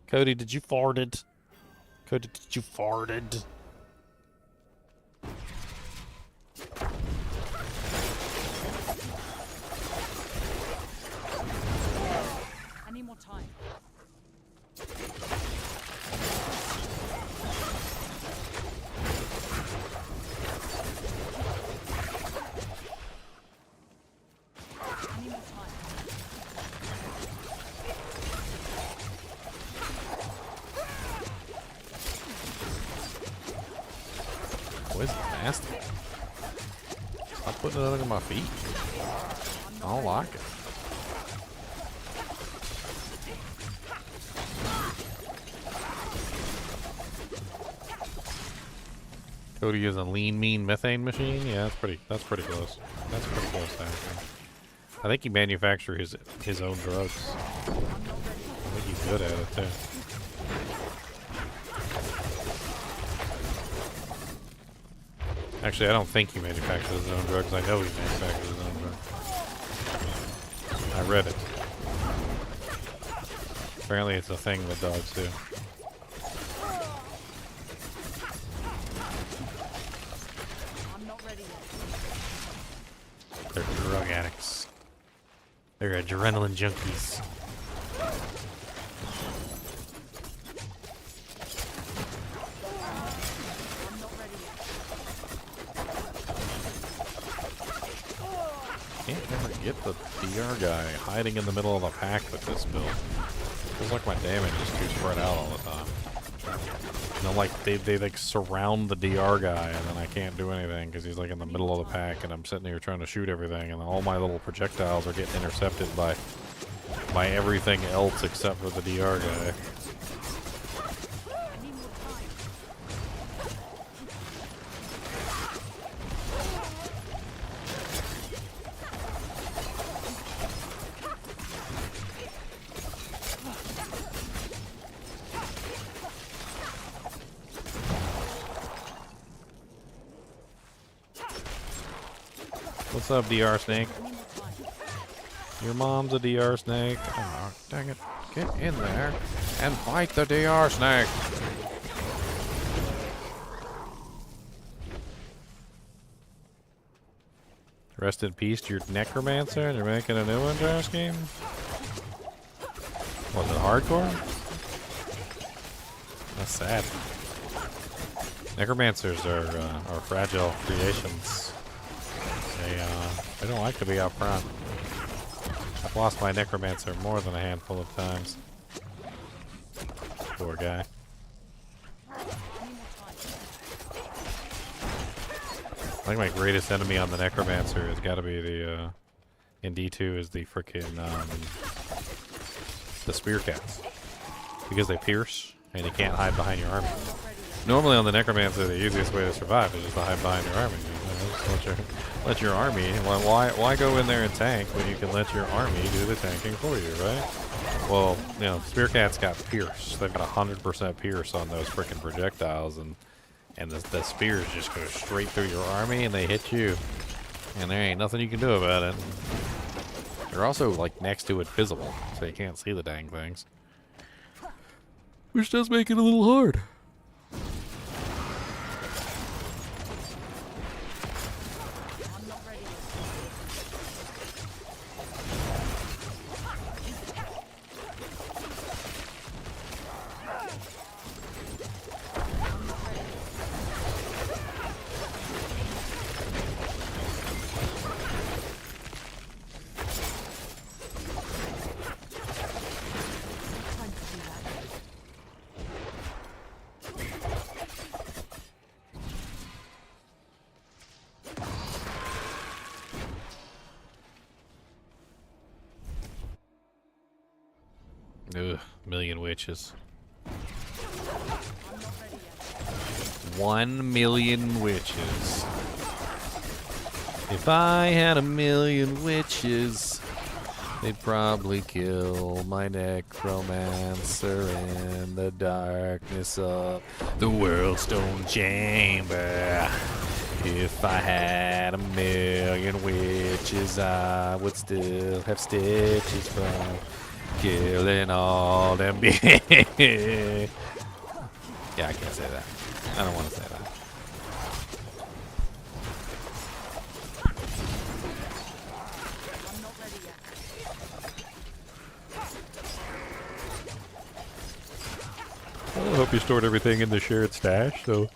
Cody, did you farted? Cody, did you farted? I need more time. I need more time. Boy, it's nasty. Stop putting it under my feet. I don't like it. Cody is a lean, mean methane machine. Yeah, that's pretty close. That's pretty close to actually. I think he manufactures his own drugs. I think he's good at it too. Actually, I don't think he manufactures his own drugs. I know he manufactures his own drugs. I read it. Apparently, it's a thing that dogs do. They're drug addicts. They're adrenaline junkies. Can't ever get the DR guy hiding in the middle of the pack with this build. Feels like my damage is too spread out all the time. You know, like they like surround the DR guy and then I can't do anything because he's like in the middle of the pack and I'm sitting here trying to shoot everything and all my little projectiles are getting intercepted by everything else except for the DR guy. What's up, DR Snake? Your mom's a DR Snake. Oh, dang it. Get in there and fight the DR Snake. Rest in peace to your necromancer. You're making a new one, Jarski? Was it hardcore? That's sad. Necromancers are fragile creations. They don't like to be out front. I've lost my necromancer more than a handful of times. Poor guy. I think my greatest enemy on the necromancer has got to be the in D2 is the frickin' the spear cats, because they pierce and you can't hide behind your army. Normally on the necromancer, the easiest way to survive is just to hide behind your army. You know, just let your army. Why go in there and tank when you can let your army do the tanking for you, right? Well, you know, spear cats got pierce. They've got 100% pierce on those frickin' projectiles, and the spears just go straight through your army and they hit you, and there ain't nothing you can do about it. They're also like next to invisible, so you can't see the dang things, which does make it a little hard. Ugh, million witches. 1 million witches. If I had a million witches, they'd probably kill my necromancer in the darkness of the world stone chamber. If I had a million witches, I would still have stitches from killing all them. Yeah, I can't say that. I don't want to say that. Well, I hope you stored everything in the shared stash, so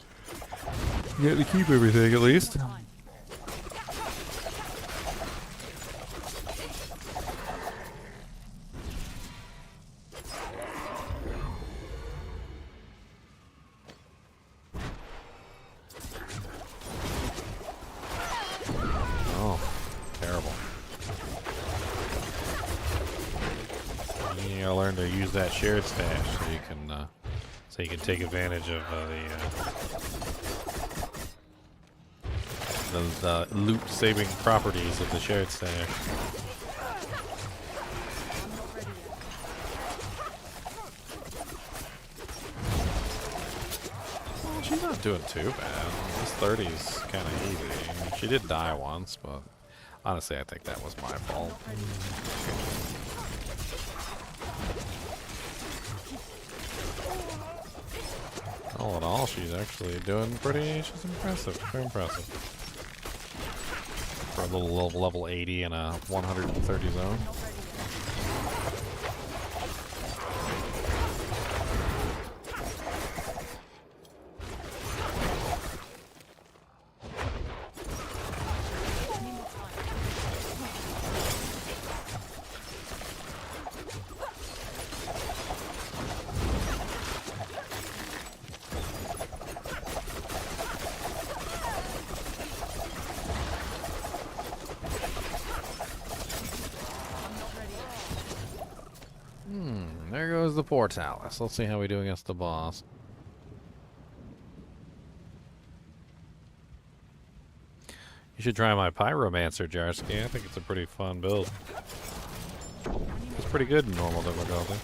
you get to keep everything at least. Oh, terrible. You gotta learn to use that shared stash so you can take advantage of those loot-saving properties of the shared stash. Well, she's not doing too bad. This 30's kind of easy. She did die once, but honestly, I think that was my fault. All in all, she's actually doing she's impressive, very impressive. For a little level 80 in a 130 zone. There goes the Portalis. Let's see how we do against the boss. You should try my Pyromancer, Jarsky. I think it's a pretty fun build. It's pretty good in normal difficulty.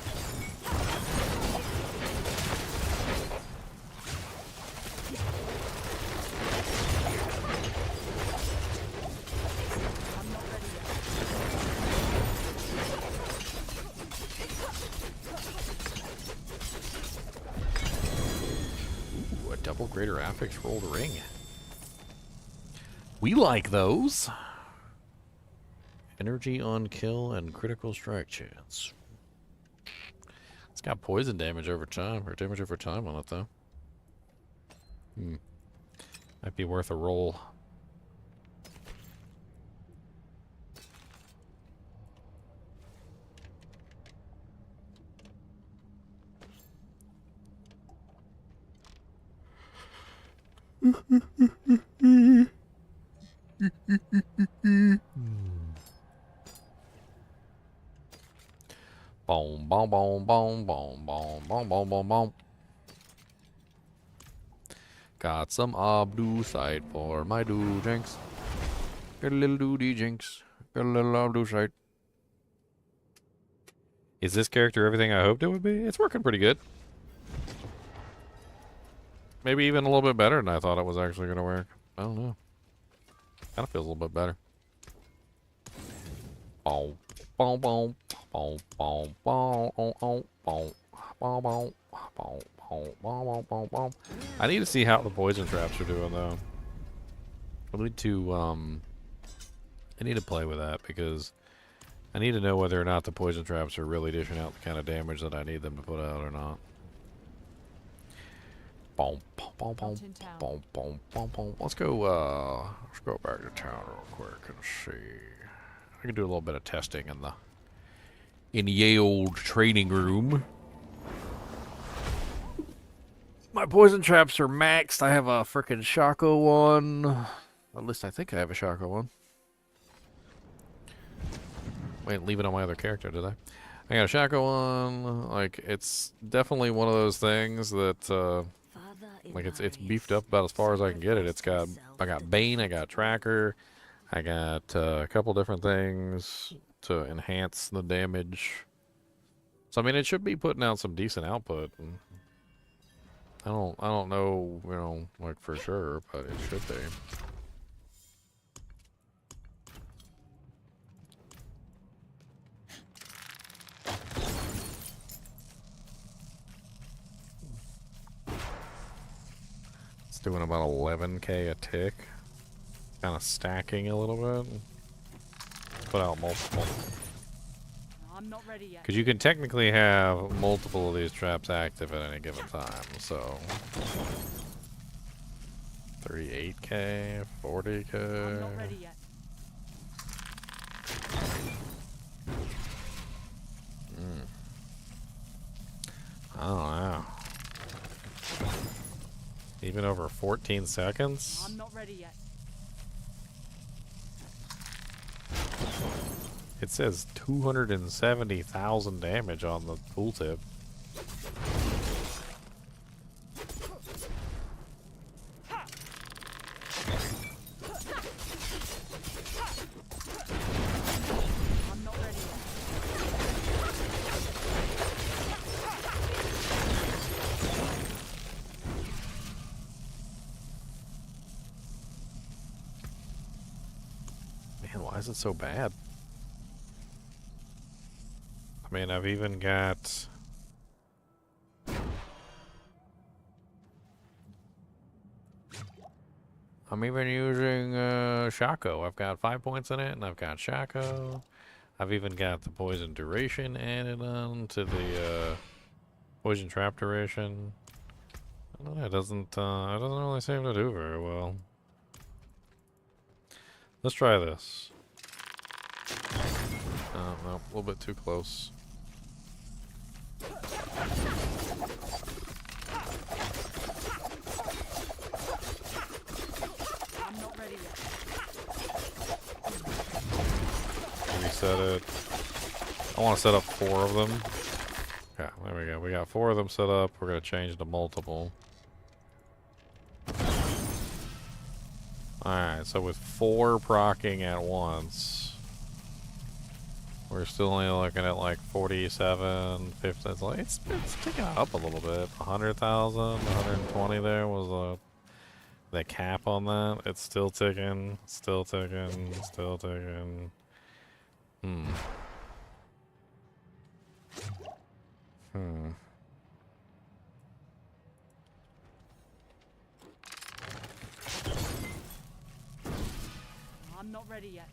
Greater affix rolled ring. We like those. Energy on kill and critical strike chance. It's got poison damage over time, or damage over time on it though. Might be worth a roll. Boom, boom, boom, boom, boom, boom, boom, boom, boom, boom. Got some Abdusite for my jinx. Got a little doody jinx. Got a little Abdusite. Is this character everything I hoped it would be? It's working pretty good. Maybe even a little bit better than I thought it was actually going to work. I don't know. Kind of feels a little bit better. Boom, boom, boom, boom, boom, boom, boom, boom, boom, boom, boom, boom, boom. I need to see how the poison traps are doing though. I need to play with that because I need to know whether or not the poison traps are really dishing out the kind of damage that I need them to put out or not. Boom, boom, boom, boom, boom, boom, boom, boom. Let's go back to town real quick and see. I can do a little bit of testing in the old training room. My poison traps are maxed. I have a frickin' Shaco one. At least I think I have a Shaco one. Wait, leave it on my other character, did I? I got a Shaco on. Like, it's definitely one of those things that, like, it's beefed up about as far as I can get it. I got Bane, I got Tracker, I got a couple different things to enhance the damage. So I mean, it should be putting out some decent output. And I don't know, you know, like for sure, but it should be. It's doing about 11k a tick. Kind of stacking a little bit. Put out multiple. I'm not ready yet. Because you can technically have multiple of these traps active at any given time, so 38k, 40k. I'm not ready yet. I don't know. Even over 14 seconds? I'm not ready yet. It says 270,000 damage on the tooltip. I'm not ready yet. Man, why is it so bad? I mean, I've even got... I'm even using Shaco. I've got 5 points in it, and I've got Shaco. I've even got the poison duration added on to the poison trap duration. I don't know, it doesn't really seem to do very well. Let's try this. Oh, no, a little bit too close. I'm not ready yet. Reset it. I want to set up 4 of them. Yeah, there we go. We got 4 of them set up. We're going to change to multiple. Alright, so with 4 proccing at once, we're still only looking at like 47, 50. It's ticking up a little bit. 100,000, 120 there was the cap on that. It's still ticking, still ticking, still ticking. Hmm. I'm not ready yet.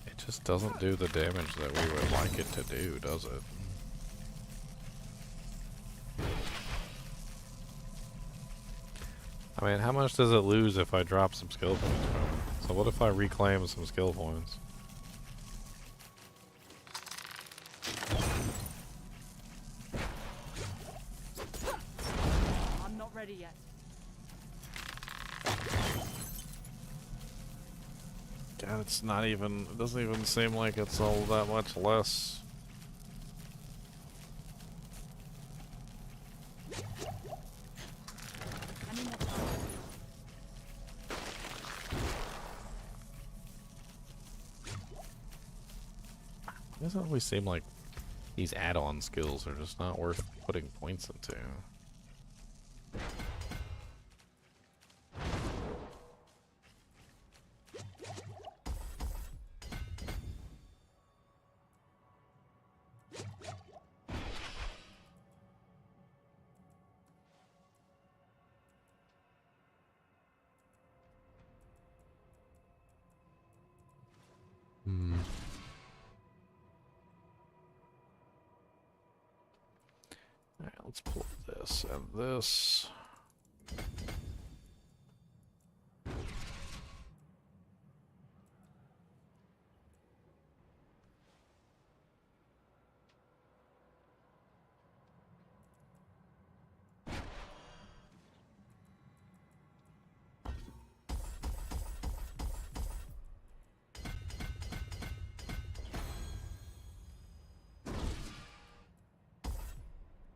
It just doesn't do the damage that we would like it to do, does it? I mean, how much does it lose if I drop some skill points from it? So what if I reclaim some skill points? I'm not ready yet. God, it's not even, it doesn't even seem like it's all that much less. It doesn't always seem like these add-on skills are just not worth putting points into. Alright, let's pull this and this.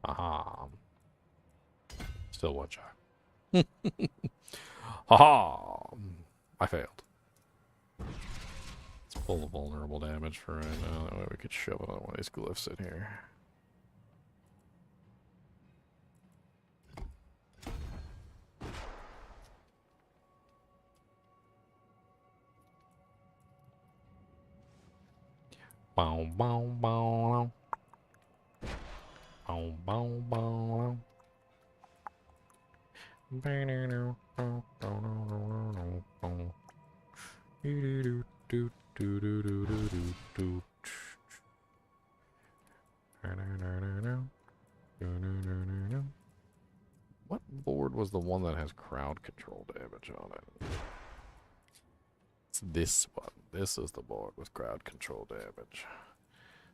Aha. Still one shot. Haha. I failed. Let's pull the vulnerable damage for right now. That way we could shove another one of these glyphs in here. Bow, bow, bow. Bow, bow, bow. What board was the one that has crowd control damage on it? It's this one. This is the board with crowd control damage.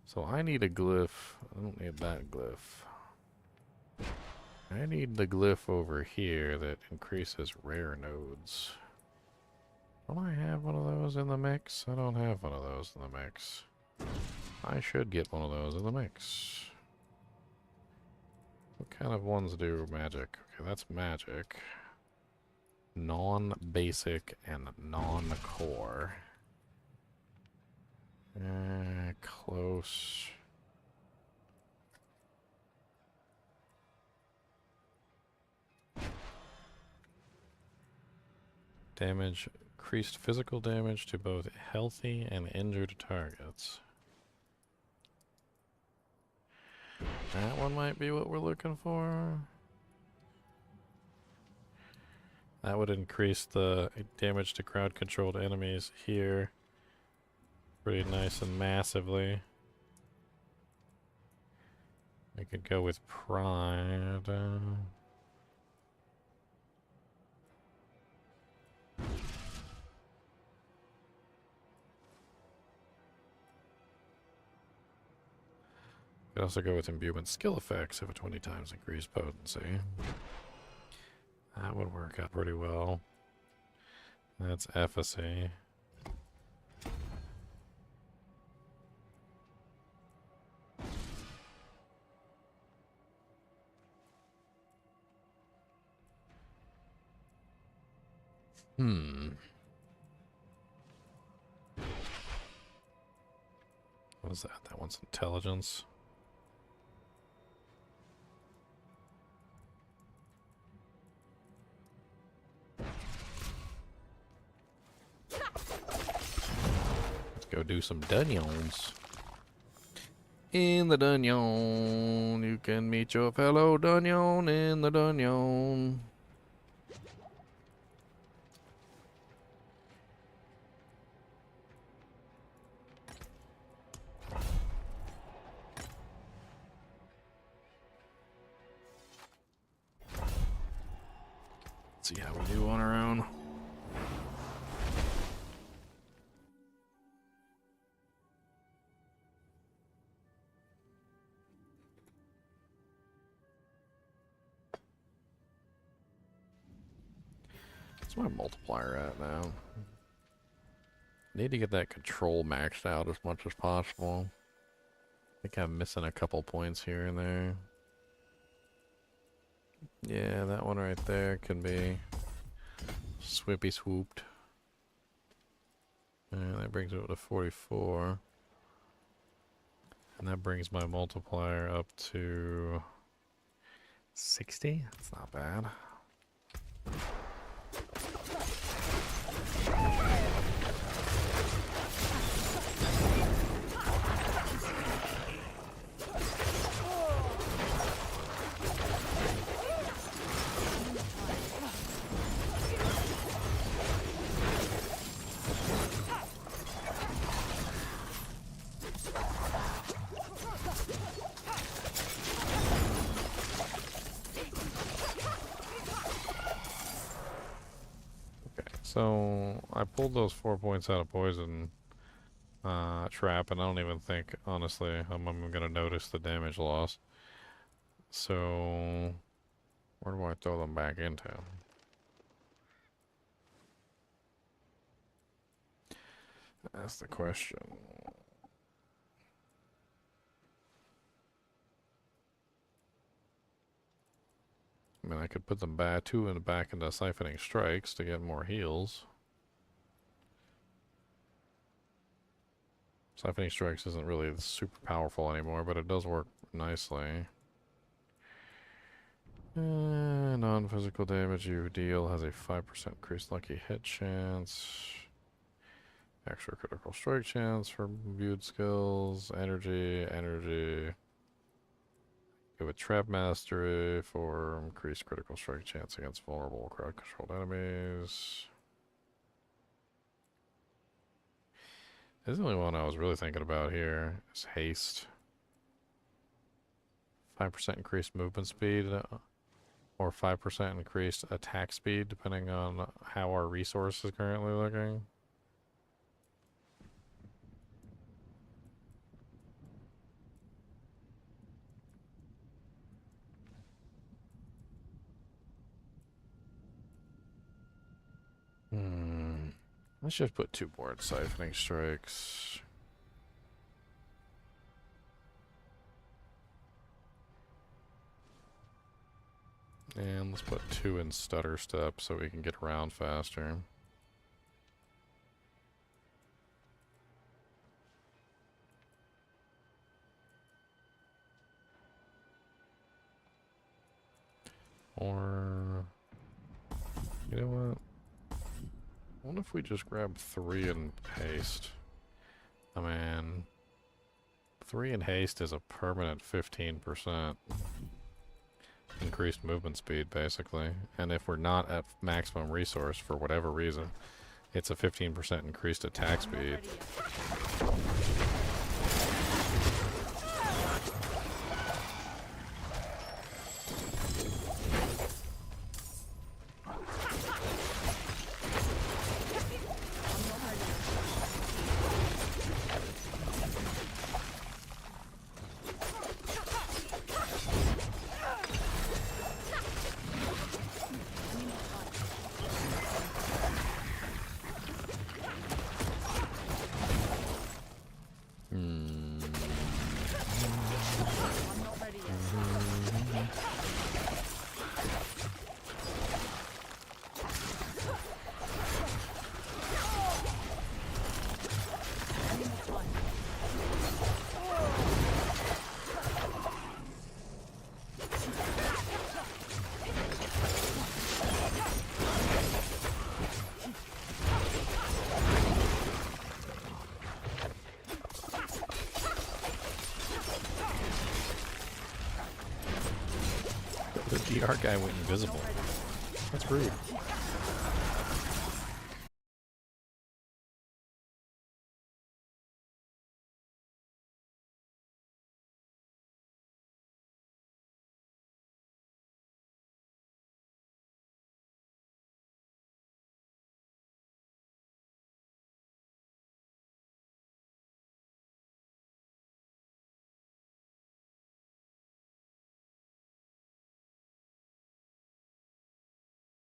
So I need a glyph. I don't need that glyph. I need the glyph over here that increases rare nodes. Don't I have one of those in the mix? I don't have one of those in the mix. I should get one of those in the mix. What kind of ones do magic? Okay, that's magic. Non-basic and non-core. Close. Damage, increased physical damage to both healthy and injured targets. That one might be what we're looking for. That would increase the damage to crowd-controlled enemies here pretty nice and massively. I could go with Pride. Could also go with imbuement skill effects of a 20 times increased potency. That would work out pretty well. That's efficacy. What is that? That one's intelligence. Let's go do some dungeons. In the dungeon, you can meet your fellow dungeon in the dungeon. See how we do on our own. What's my multiplier at now? Need to get that control maxed out as much as possible. I think I'm missing a couple points here and there. Yeah, that one right there can be swippy swooped. And that brings it up to 44. And that brings my multiplier up to 60. That's not bad. So I pulled those 4 points out of poison trap, and I don't even think, honestly, I'm gonna notice the damage loss. So where do I throw them back into? That's the question. I mean, I could put them back, 2 in the back into siphoning strikes to get more heals. Siphoning strikes isn't really super powerful anymore, but it does work nicely. Non-physical damage you deal has a 5% increased lucky hit chance. Extra critical strike chance for viewed skills. Energy. Give it trap mastery for increased critical strike chance against vulnerable crowd-controlled enemies. This is the only one I was really thinking about here. Is haste. 5% increased movement speed, or 5% increased attack speed, depending on how our resource is currently looking. Let's just put 2 board siphoning strikes. And let's put 2 in stutter step so we can get around faster. Or, you know what? What if we just grab 3 in haste? I mean, 3 in haste is a permanent 15% increased movement speed, basically. And if we're not at maximum resource for whatever reason, it's a 15% increased attack speed. The DR guy went invisible. That's rude.